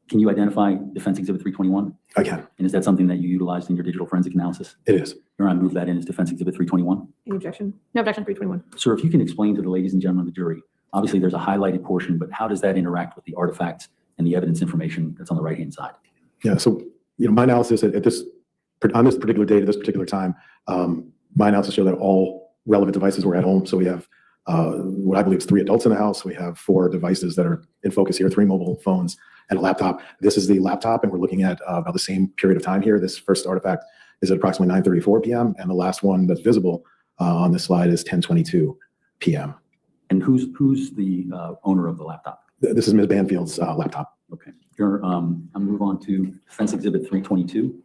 can you identify Defense Exhibit 321? I can. And is that something that you utilized in your digital forensic analysis? It is. Your Honor, I move that in as Defense Exhibit 321. Any objection? No objection, 321. Sir, if you can explain to the ladies and gentlemen of the jury, obviously there's a highlighted portion, but how does that interact with the artifacts and the evidence information that's on the right-hand side? Yeah, so my analysis on this particular date, at this particular time, my analysis showed that all relevant devices were at home. So we have what I believe is 3 adults in the house. We have 4 devices that are in focus here, 3 mobile phones and a laptop. This is the laptop, and we're looking at about the same period of time here. This first artifact is at approximately 9:34 p.m., and the last one that's visible on this slide is 10:22 p.m. And who's the owner of the laptop? This is Ms. Banfield's laptop. Okay. I'll move on to Defense Exhibit 322.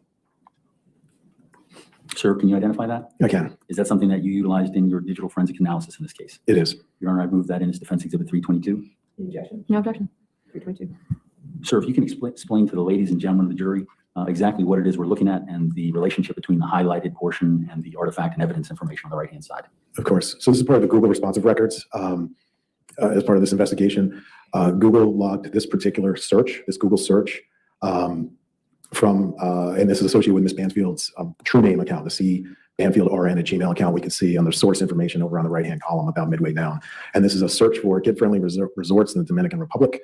Sir, can you identify that? I can. Is that something that you utilized in your digital forensic analysis in this case? It is. Your Honor, I move that in as Defense Exhibit 322. Any objection? No objection. 322. Sir, if you can explain to the ladies and gentlemen of the jury exactly what it is we're looking at and the relationship between the highlighted portion and the artifact and evidence information on the right-hand side. Of course. So this is part of the Google responsive records. As part of this investigation, Google logged this particular search, this Google search, from, and this is associated with Ms. Banfield's true name account, the C Banfield RN at Gmail account. We can see on the source information over on the right-hand column about midway down. And this is a search for kid-friendly resorts in the Dominican Republic.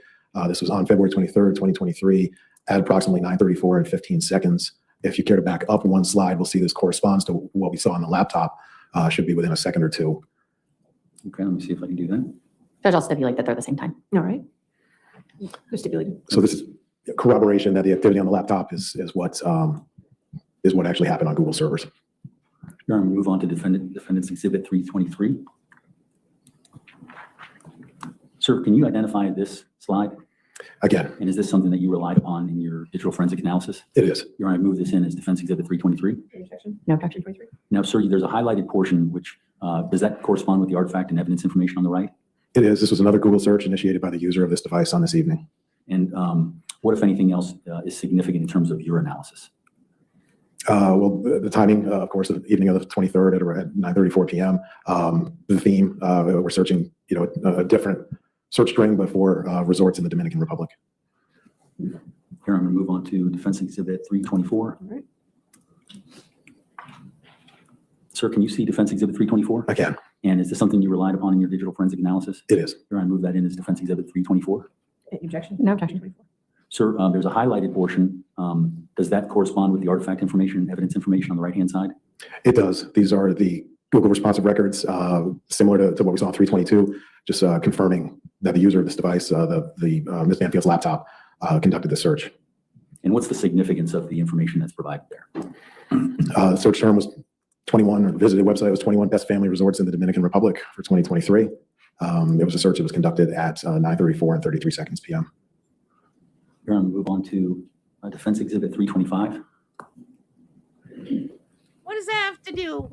This was on February 23rd, 2023, at approximately 9:34 and 15 seconds. If you care to back up one slide, we'll see this corresponds to what we saw on the laptop. Should be within a second or two. Okay, let me see if I can do that. Judge, I'll stipulate that they're the same time. All right. Who stipulated? So this is corroboration that the activity on the laptop is what actually happened on Google servers. Your Honor, move on to Defendant's Exhibit 323. Sir, can you identify this slide? Again, And is this something that you relied upon in your digital forensic analysis? it is. Your Honor, I move this in as Defense Exhibit 323. Any objection? No objection. 323. Now, sir, there's a highlighted portion which, does that correspond with the artifact and evidence information on the right? It is. This was another Google search initiated by the user of this device on this evening. And what, if anything else, is significant in terms of your analysis? Well, the timing, of course, the evening of the 23rd at 9:34 p.m. The theme, we're searching, a different search string, but for resorts in the Dominican Republic. Here, I'm going to move on to Defense Exhibit 324. All right. Sir, can you see Defense Exhibit 324? I can. And is this something you relied upon in your digital forensic analysis? It is. Here, I move that in as Defense Exhibit 324. Any objection? No objection. 324. Sir, there's a highlighted portion. Does that correspond with the artifact information and evidence information on the right-hand side? It does. These are the Google responsive records, similar to what we saw in 322, just confirming that the user of this device, Ms. Banfield's laptop, conducted the search. And what's the significance of the information that's provided there? The search term was 21, or the visited website was 21 best family resorts in the Dominican Republic for 2023. It was a search that was conducted at 9:34 and 33 seconds p.m. Here, I'm going to move on to Defense Exhibit 325. What does that have to do?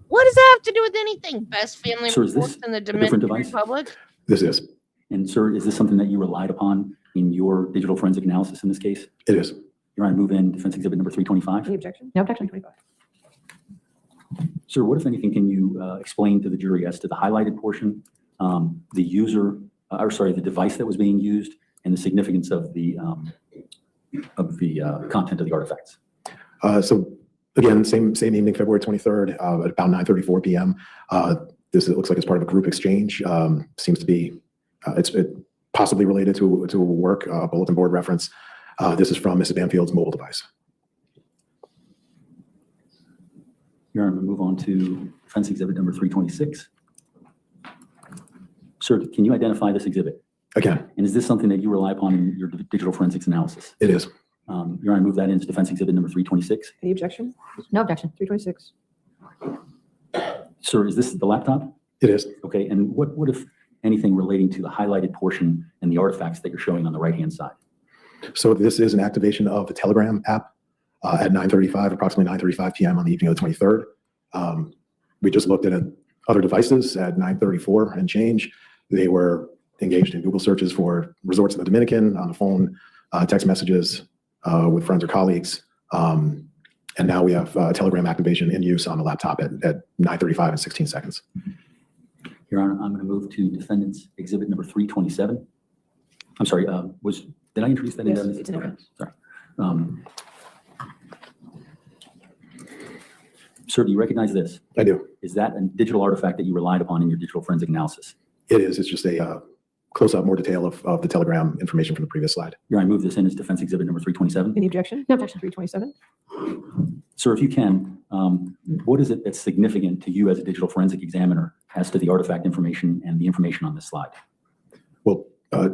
What does that have to do with anything? Best family Sir, is reports this in the a different Dominican device? Republic? This is. And sir, is this something that you relied upon in your digital forensic analysis in this case? It is. Your Honor, move in defense exhibit number 325. Any objection? No objection. 325. Sir, what, if anything, can you explain to the jury as to the highlighted portion, the user, the device that was being used, and the significance of the content of the artifacts? So again, same evening, February 23rd, at about 9:34 p.m. This looks like it's part of a group exchange. Seems to be it's possibly related to a work bulletin board reference. This is from Mrs. Banfield's mobile device. Your Honor, I'm going to move on to defense exhibit number 326. Sir, can you identify this exhibit? Again, And is this something that you rely upon in your digital forensics analysis? it is. Your Honor, move that into defense exhibit number 326. Any objection? No objection. 326. Sir, is this the laptop? It is. Okay, and what if anything relating to the highlighted portion and the artifacts that you're showing on the right-hand side? So this is an activation of the Telegram app at 9:35, approximately 9:35 p.m. on the evening of the 23rd. We just looked at other devices at 9:34 and change. They were engaged in Google searches for resorts in the Dominican, on the phone, text messages with friends or colleagues. And now we have Telegram activation in use on the laptop at 9:35 and 16 seconds. Your Honor, I'm going to move to defendant's exhibit number 327. I'm sorry, did I introduce that? Yes, in it's in evidence. Sorry. Sir, do you recognize this? I do. Is that a digital artifact that you relied upon in your digital forensic analysis? It is. It's just a close-up, more detail of the Telegram information from the previous slide. Your Honor, I move this in as defense exhibit number 327. Any objection? No objection. 327. Sir, if you can, what is it that's significant to you as a digital forensic examiner as to the artifact information and the information on this slide? Well,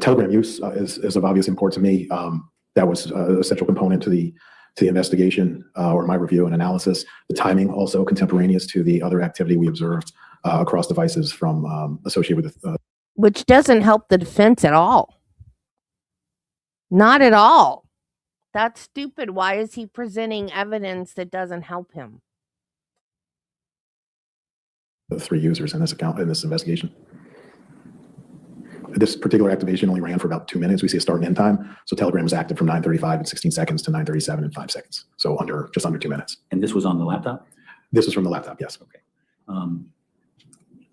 Telegram use is of obvious import to me. That was a central component to the investigation or my review and analysis. The timing also contemporaneous to the other activity we observed across devices from associated with Which doesn't help the defense at all. Not at all. That's stupid. Why is he presenting evidence that doesn't help him? the 3 users in this account, in this investigation. This particular activation only ran for about 2 minutes. We see a start and end time. So Telegram was active from 9:35 and 16 seconds to 9:37 and 5 seconds. So just under 2 minutes. And this was on the laptop? This was from the laptop, yes. Okay.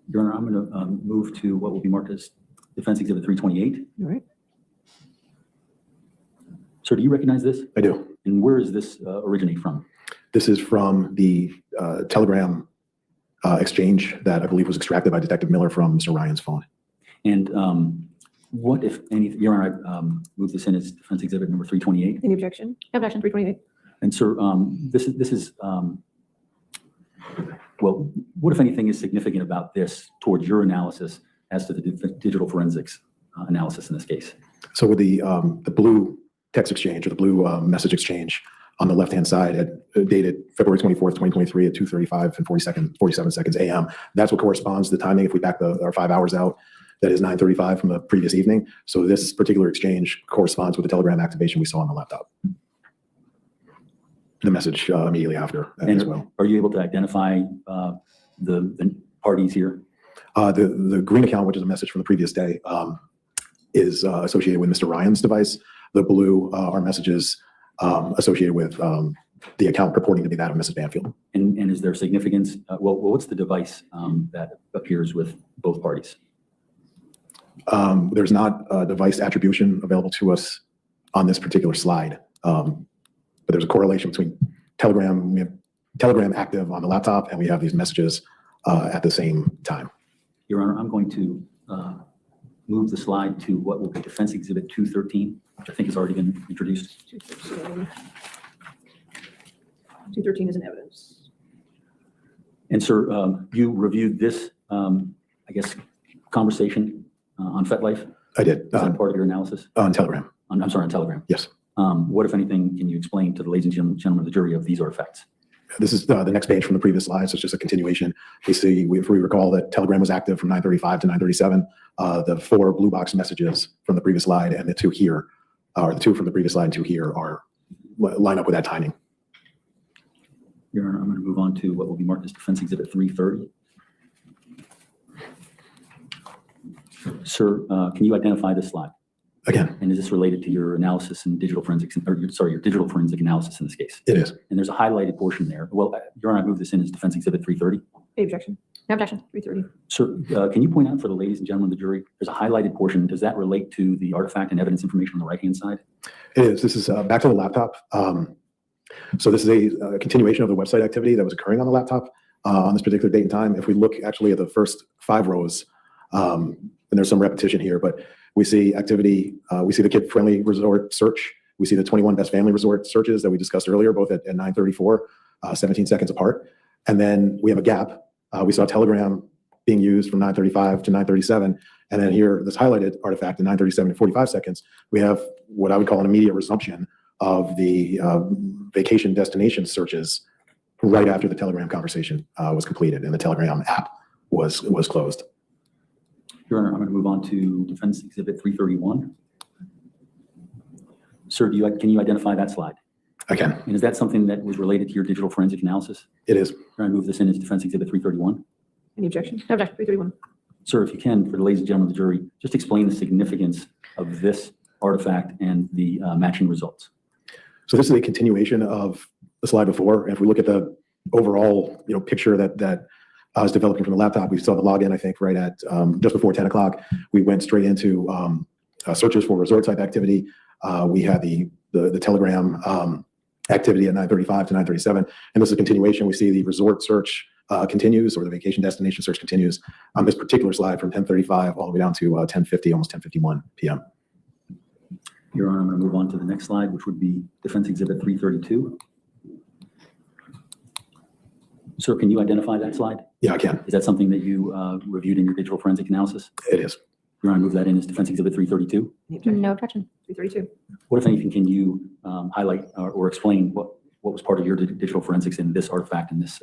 Your Honor, I'm going to move to what will be marked as Defense Exhibit 328. All right. Sir, do you recognize this? I do. And where is this originate from? This is from the Telegram exchange that I believe was extracted by Detective Miller from Mr. Ryan's phone. And what, if any, Your Honor, I move this in as Defense Exhibit number 328. Any objection? No objection. 328. And sir, this is well, what, if anything, is significant about this towards your analysis as to the digital forensics analysis in this case? So with the blue text exchange or the blue message exchange on the left-hand side, dated February 24th, 2023 at 2:35 and 47 seconds a.m. That's what corresponds to the timing. If we back our 5 hours out, that is 9:35 from the previous evening. So this particular exchange corresponds with the Telegram activation we saw on the laptop. The message immediately after as well. Are you able to identify the parties here? The green account, which is a message from the previous day, is associated with Mr. Ryan's device. The blue are messages associated with the account purporting to be that of Mrs. Banfield. And is there significance? Well, what's the device that appears with both parties? There's not a device attribution available to us on this particular slide, but there's a correlation between Telegram. We have Telegram active on the laptop, and we have these messages at the same time. Your Honor, I'm going to move the slide to what will be Defense Exhibit 213, which I think has already been introduced. 213 is in evidence. And sir, you reviewed this, I guess, conversation on FetLife? I did. Is that part of your analysis? On Telegram. I'm sorry, on Telegram. Yes. What, if anything, can you explain to the ladies and gentlemen of the jury of these artifacts? This is the next page from the previous slide, so it's just a continuation. We see, if we recall, that Telegram was active from 9:35 to 9:37. The 4 blue box messages from the previous slide and the 2 here, or the 2 from the previous slide and 2 here, line up with that timing. Your Honor, I'm going to move on to what will be marked as Defense Exhibit 330. Sir, can you identify this slide? Again, And is this related to your analysis in digital forensics, your digital forensic analysis in this case? it is. And there's a highlighted portion there. Well, Your Honor, I move this in as Defense Exhibit 330. Any objection? No objection. 330. Sir, can you point out for the ladies and gentlemen of the jury, there's a highlighted portion. Does that relate to the artifact and evidence information on the right-hand side? It is. This is back to the laptop. So this is a continuation of the website activity that was occurring on the laptop on this particular date and time. If we look actually at the first 5 rows, and there's some repetition here, but we see activity, we see the kid-friendly resort search. We see the 21 best family resort searches that we discussed earlier, both at 9:34, 17 seconds apart. And then we have a gap. We saw Telegram being used from 9:35 to 9:37. And then here, this highlighted artifact in 9:37 and 45 seconds, we have what I would call an immediate resumption of the vacation destination searches right after the Telegram conversation was completed and the Telegram app was closed. Your Honor, I'm going to move on to Defense Exhibit 331. Sir, can you identify that slide? I can. And is that something that was related to your digital forensic analysis? It is. I move this in as Defense Exhibit 331. Any objection? No objection. 331. Sir, if you can, for the ladies and gentlemen of the jury, just explain the significance of this artifact and the matching results. So this is a continuation of the slide before. And if we look at the overall, picture that I was developing from the laptop, we saw the login, I think, right at just before 10 o'clock. We went straight into searches for resort type activity. We had the Telegram activity at 9:35 to 9:37. And this is a continuation. We see the resort search continues, or the vacation destination search continues on this particular slide from 10:35 all the way down to 10:50, almost 10:51 p.m. Your Honor, I'm going to move on to the next slide, which would be Defense Exhibit 332. Sir, can you identify that slide? Yeah, I can. Is that something that you reviewed in your digital forensic analysis? It is. Your Honor, move that in as Defense Exhibit 332. Any objection? No objection. 332. What, if anything, can you highlight or explain what was part of your digital forensics in this artifact and this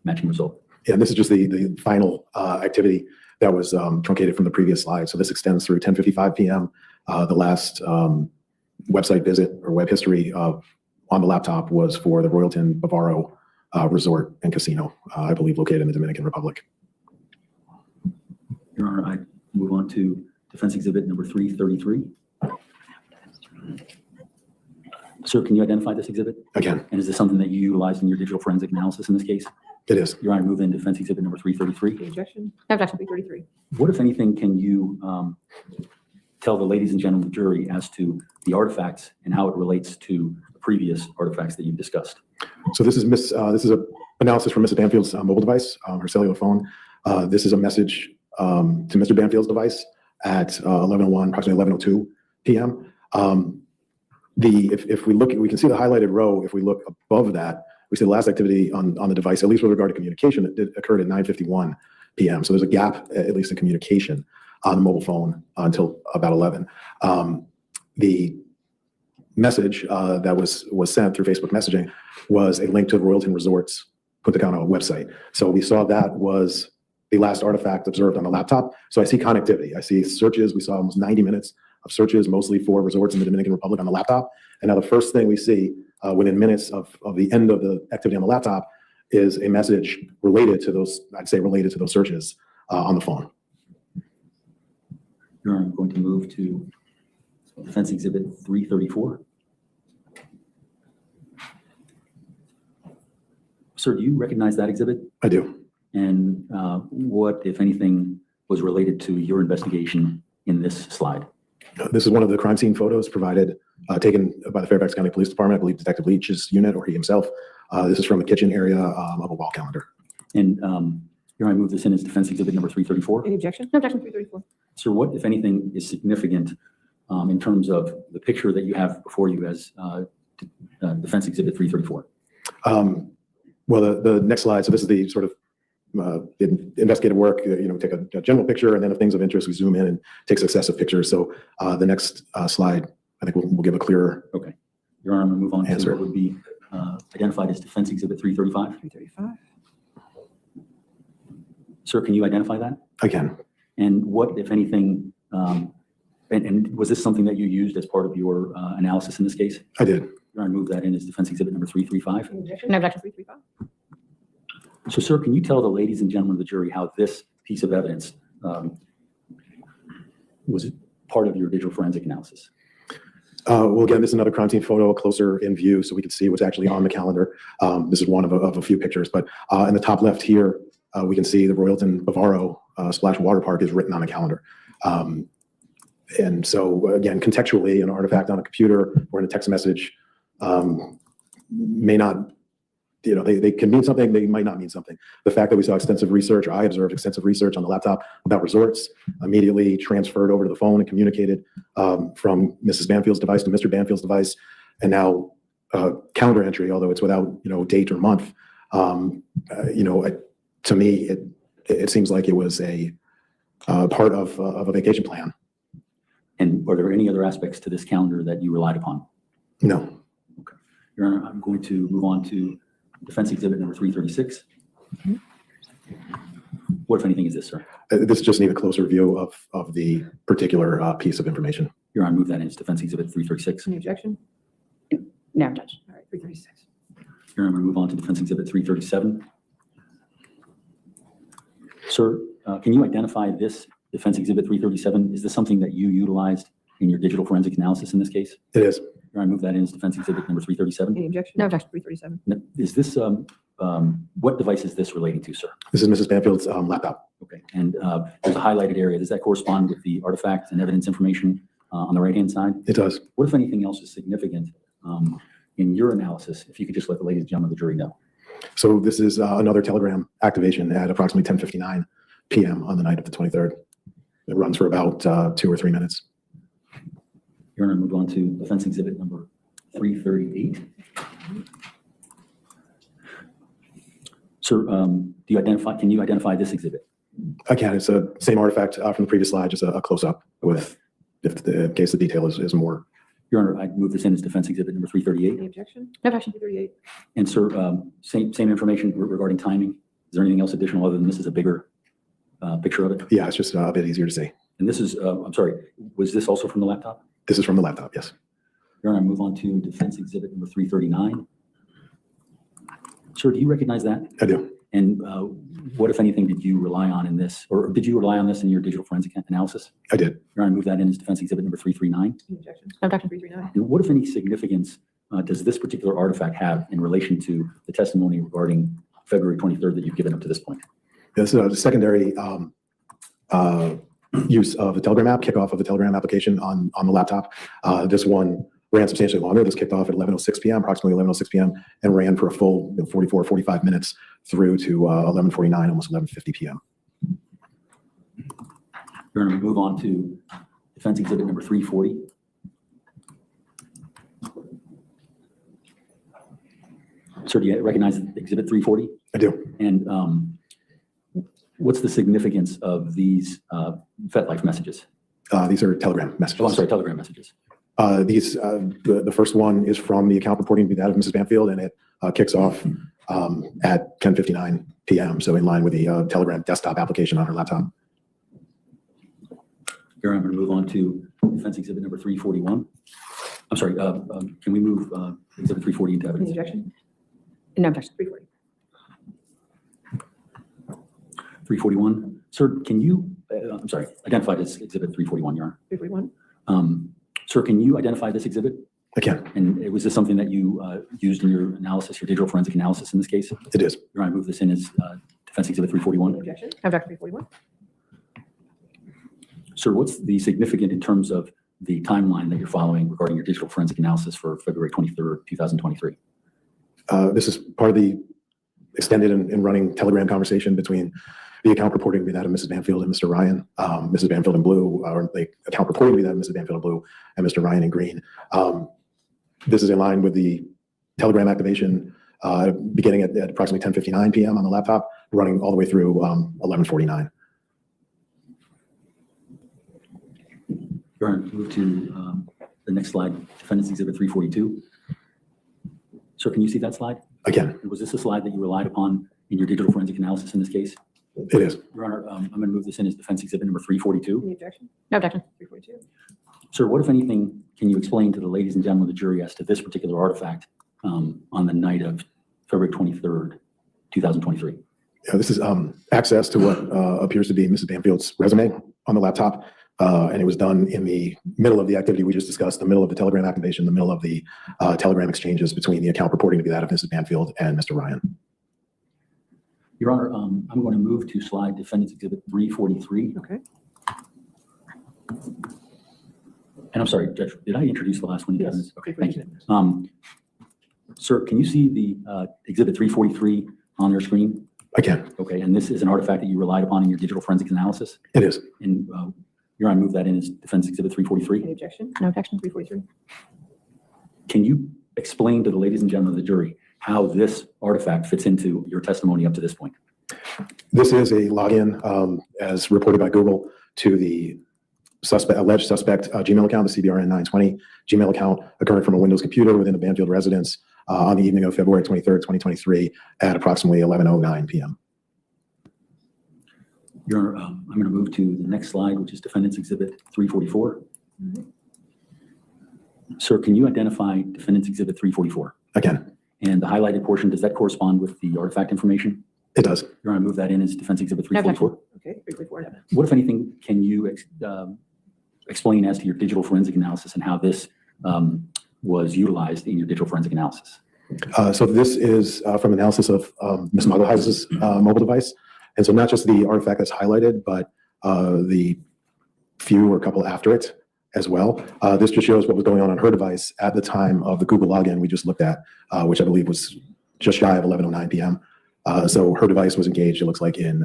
matching result? Yeah, and this is just the final activity that was truncated from the previous slide. So this extends through 10:55 p.m. The last website visit or web history on the laptop was for the Royalton Bavaro Resort and Casino, I believe located in the Dominican Republic. Your Honor, I move on to Defense Exhibit number 333. Sir, can you identify this exhibit? I can. And is this something that you utilized in your digital forensic analysis in this case? It is. Your Honor, move in Defense Exhibit number 333. Any objection? No objection. 333. What, if anything, can you tell the ladies and gentlemen of the jury as to the artifacts and how it relates to the previous artifacts that you've discussed? So this is a analysis from Mrs. Banfield's mobile device, her cellular phone. This is a message to Mr. Banfield's device at 11:01, approximately 11:02 p.m. If we look, we can see the highlighted row. If we look above that, we see the last activity on the device, at least with regard to communication, that occurred at 9:51 p.m. So there's a gap, at least in communication on the mobile phone until about 11. The message that was sent through Facebook messaging was a link to the Royalton Resorts Punta Cana website. So we saw that was the last artifact observed on the laptop. So I see connectivity. I see searches. We saw almost 90 minutes of searches, mostly for resorts in the Dominican Republic on the laptop. And now the first thing we see within minutes of the end of the activity on the laptop is a message related to those, I'd say related to those searches on the phone. Your Honor, I'm going to move to Defense Exhibit 334. Sir, do you recognize that exhibit? I do. And what, if anything, was related to your investigation in this slide? This is one of the crime scene photos provided, taken by the Fairfax County Police Department, I believe Detective Leach's unit or he himself. This is from the kitchen area of a wall calendar. And Your Honor, I move this in as Defense Exhibit number 334. Any objection? No objection. 334. Sir, what, if anything, is significant in terms of the picture that you have before you as Defense Exhibit 334? Well, the next slide, so this is the sort of investigative work, take a general picture, and then if things of interest, we zoom in and take successive pictures. So the next slide, I think we'll give a clearer. Okay. Your Honor, I'm going to move on answer. to what would be identified as Defense Exhibit 335. 335. Sir, can you identify that? I can. And what, if anything, and was this something that you used as part of your analysis in this case? I did. Your Honor, move that in as Defense Exhibit number 335. Any objection? No objection. 335. So, sir, can you tell the ladies and gentlemen of the jury how this piece of evidence was part of your digital forensic analysis? Well, again, this is another crime scene photo, closer in view, so we can see what's actually on the calendar. This is one of a few pictures, but in the top left here, we can see the Royalton Bavaro Splash Water Park is written on the calendar. And so, again, contextually, an artifact on a computer or in a text message may not, they can mean something, they might not mean something. The fact that we saw extensive research, or I observed extensive research on the laptop about resorts, immediately transferred over to the phone and communicated from Mrs. Banfield's device to Mr. Banfield's device, and now calendar entry, although it's without, date or month, to me, it seems like it was a part of a vacation plan. And are there any other aspects to this calendar that you relied upon? No. Okay. Your Honor, I'm going to move on to defense exhibit number 336. What, if anything, is this, sir? This just need a closer view of the particular piece of information. Your Honor, move that into defense exhibit 336. Any objection? No, Judge. All right, 336. Your Honor, I'm going to move on to defense exhibit 337. Sir, can you identify this defense exhibit 337? Is this something that you utilized in your digital forensic analysis in this case? It is. Your Honor, I move that in as defense exhibit number 337. Any objection? No objection. 337. No, is this, what device is this relating to, sir? This is Mrs. Banfield's laptop. Okay, and there's a highlighted area. Does that correspond with the artifacts and evidence information on the right-hand side? It does. What, if anything else, is significant in your analysis? If you could just let the ladies and gentlemen of the jury know. So this is another Telegram activation at approximately 10:59 p.m. on the night of the 23rd. It runs for about 2 or 3 minutes. Your Honor, move on to defense exhibit number 338. Sir, can you identify this exhibit? I can. It's the same artifact from the previous slide, just a close-up with, in case the detail is more. Your Honor, I move this in as defense exhibit number 338. Any objection? No objection. 338. And sir, same information regarding timing. Is there anything else additional other than this is a bigger picture of it? Yeah, it's just a bit easier to see. And this is, I'm sorry, was this also from the laptop? This is from the laptop, yes. Your Honor, I move on to defense exhibit number 339. Sir, do you recognize that? I do. And what, if anything, did you rely on in this, or did you rely on this in your digital forensic analysis? I did. Your Honor, I move that in as defense exhibit number 339. Any objection? No objection. 339. And what, if any, significance does this particular artifact have in relation to the testimony regarding February 23rd that you've given up to this point? This is a secondary use of the Telegram app, kickoff of the Telegram application on the laptop. This one ran substantially longer. This kicked off at 11:06 p.m., approximately 11:06 p.m., and ran for a full 45 minutes through to 11:49, almost 11:50 p.m. Your Honor, we move on to defense exhibit number 340. Sir, do you recognize exhibit 340? I do. And what's the significance of these FetLife messages? These are Telegram messages. Oh, I'm sorry, Telegram messages. The first one is from the account purporting to be that of Mrs. Banfield, and it kicks off at 10:59 p.m., so in line with the Telegram desktop application on her laptop. Here, I'm going to move on to defense exhibit number 341. I'm sorry, can we move exhibit 340 into evidence? Any objection? No objection. 340. 341. Sir, can you, I'm sorry, identify this exhibit 341, Your Honor. 341. Sir, can you identify this exhibit? I can. And was this something that you used in your analysis, your digital forensic analysis in this case? It is. Your Honor, I move this in as defense exhibit 341. Any objection? No objection. 341. Sir, what's the significant in terms of the timeline that you're following regarding your digital forensic analysis for February 23rd, 2023? This is part of the extended and running Telegram conversation between the account purporting to be that of Mrs. Banfield and Mr. Ryan, Mrs. Banfield in blue, or the account purporting to be that of Mrs. Banfield in blue, and Mr. Ryan in green. This is in line with the Telegram activation beginning at approximately 10:59 p.m. on the laptop, running all the way through 11:49. Your Honor, move to the next slide, defendant's exhibit 342. Sir, can you see that slide? Again, Was this a slide that you relied upon in your digital forensic analysis in this case? it is. Your Honor, I'm going to move this in as defense exhibit number 342. Any objection? No objection. 342. Sir, what, if anything, can you explain to the ladies and gentlemen of the jury as to this particular artifact on the night of February 23rd, 2023? Yeah, this is access to what appears to be Mrs. Banfield's resume on the laptop. And it was done in the middle of the activity we just discussed, the middle of the telegram activation, the middle of the telegram exchanges between the account purporting to be that of Mrs. Banfield and Mr. Ryan. Your Honor, I'm going to move to slide Defendant's Exhibit 343. Okay. And I'm sorry, Judge, did I introduce the last one? Yes. Okay, thank you. Sir, can you see the Exhibit 343 on your screen? I can. Okay, and this is an artifact that you relied upon in your digital forensics analysis? It is. And Your Honor, move that in as Defense Exhibit 343. Any objection? No objection. 343. Can you explain to the ladies and gentlemen of the jury how this artifact fits into your testimony up to this point? This is a login, as reported by Google, to the alleged suspect Gmail account, the CBRN 920 Gmail account, occurring from a Windows computer within the Banfield residence on the evening of February 23rd, 2023 at approximately 11:09 p.m. Your Honor, I'm going to move to the next slide, which is Defendant's Exhibit 344. Sir, can you identify Defendant's Exhibit 344? Again, And the highlighted portion, does that correspond with the artifact information? it does. Your Honor, move that in as Defense Exhibit 344. Okay, 344. What, if anything, can you explain as to your digital forensic analysis and how this was utilized in your digital forensic analysis? So this is from analysis of Ms. Mugglehuis's mobile device. And so not just the artifact that's highlighted, but the few or couple after it as well. This just shows what was going on her device at the time of the Google login we just looked at, which I believe was just shy of 11:09 p.m. So her device was engaged, it looks like, in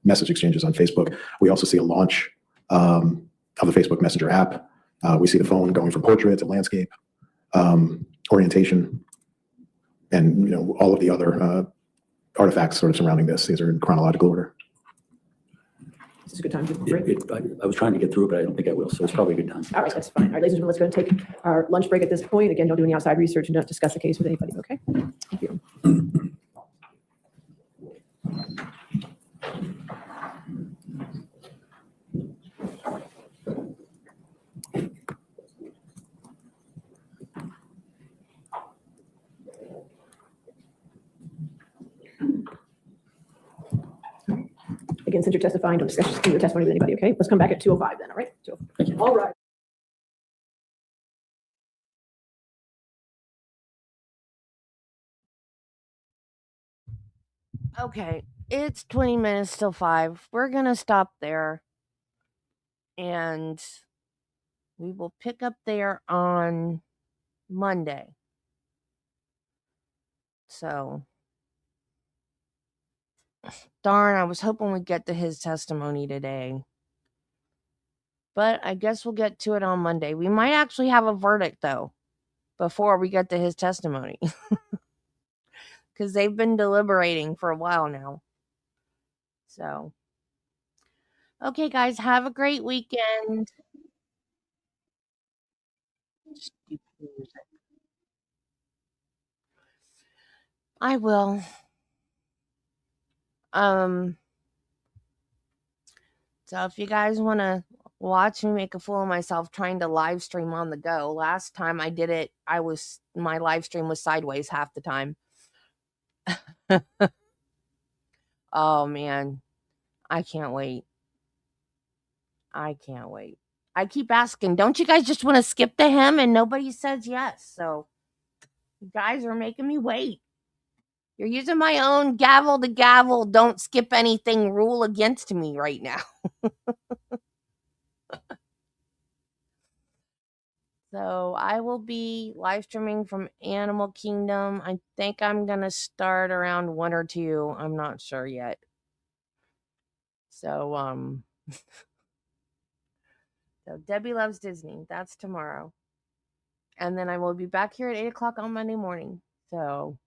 message exchanges on Facebook. We also see a launch of the Facebook Messenger app. We see the phone going from portrait to landscape, orientation, and all of the other artifacts sort of surrounding this. These are in chronological order. This is a good time to break. I was trying to get through it, but I don't think I will, so it's probably a good time. All right, that's fine. All right, ladies and gentlemen, let's go and take our lunch break at this point. Again, don't do any outside research and don't discuss the case with anybody, okay? Thank you. Again, since you're testifying, don't discuss your testimony with anybody, okay? Let's come back at 2:05 then, all right? 2:05. All right. Okay, it's 20 minutes till 5. We're going to stop there. And we will pick up there on Monday. So, darn, I was hoping we'd get to his testimony today. But I guess we'll get to it on Monday. We might actually have a verdict, though, before we get to his testimony. Because they've been deliberating for a while now. So, okay, guys, have a great weekend. Stupid music. I will. So if you guys want to watch me make a fool of myself trying to live stream on the go, last time I did it, my live stream was sideways half the time. Oh man, I can't wait. I can't wait. I keep asking, don't you guys just want to skip to him? And nobody says yes. So you guys are making me wait. You're using my own gavel-to-gavel, don't skip anything rule against me right now. So I will be live streaming from Animal Kingdom. I think I'm going to start around 1 or 2. I'm not sure yet. So, so Debbie Loves Disney. That's tomorrow. And then I will be back here at 8 o'clock on Monday morning. So,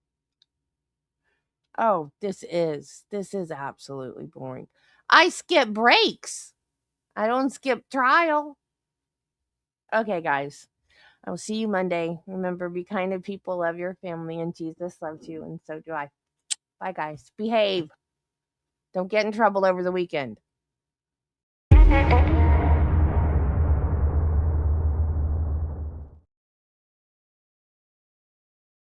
oh, this is absolutely boring. I skip breaks. I don't skip trial. Okay, guys. I will see you Monday. Remember, be kind to people, love your family, and Jesus loves you, and so do I. Bye, guys. Behave. Don't get in trouble over the weekend.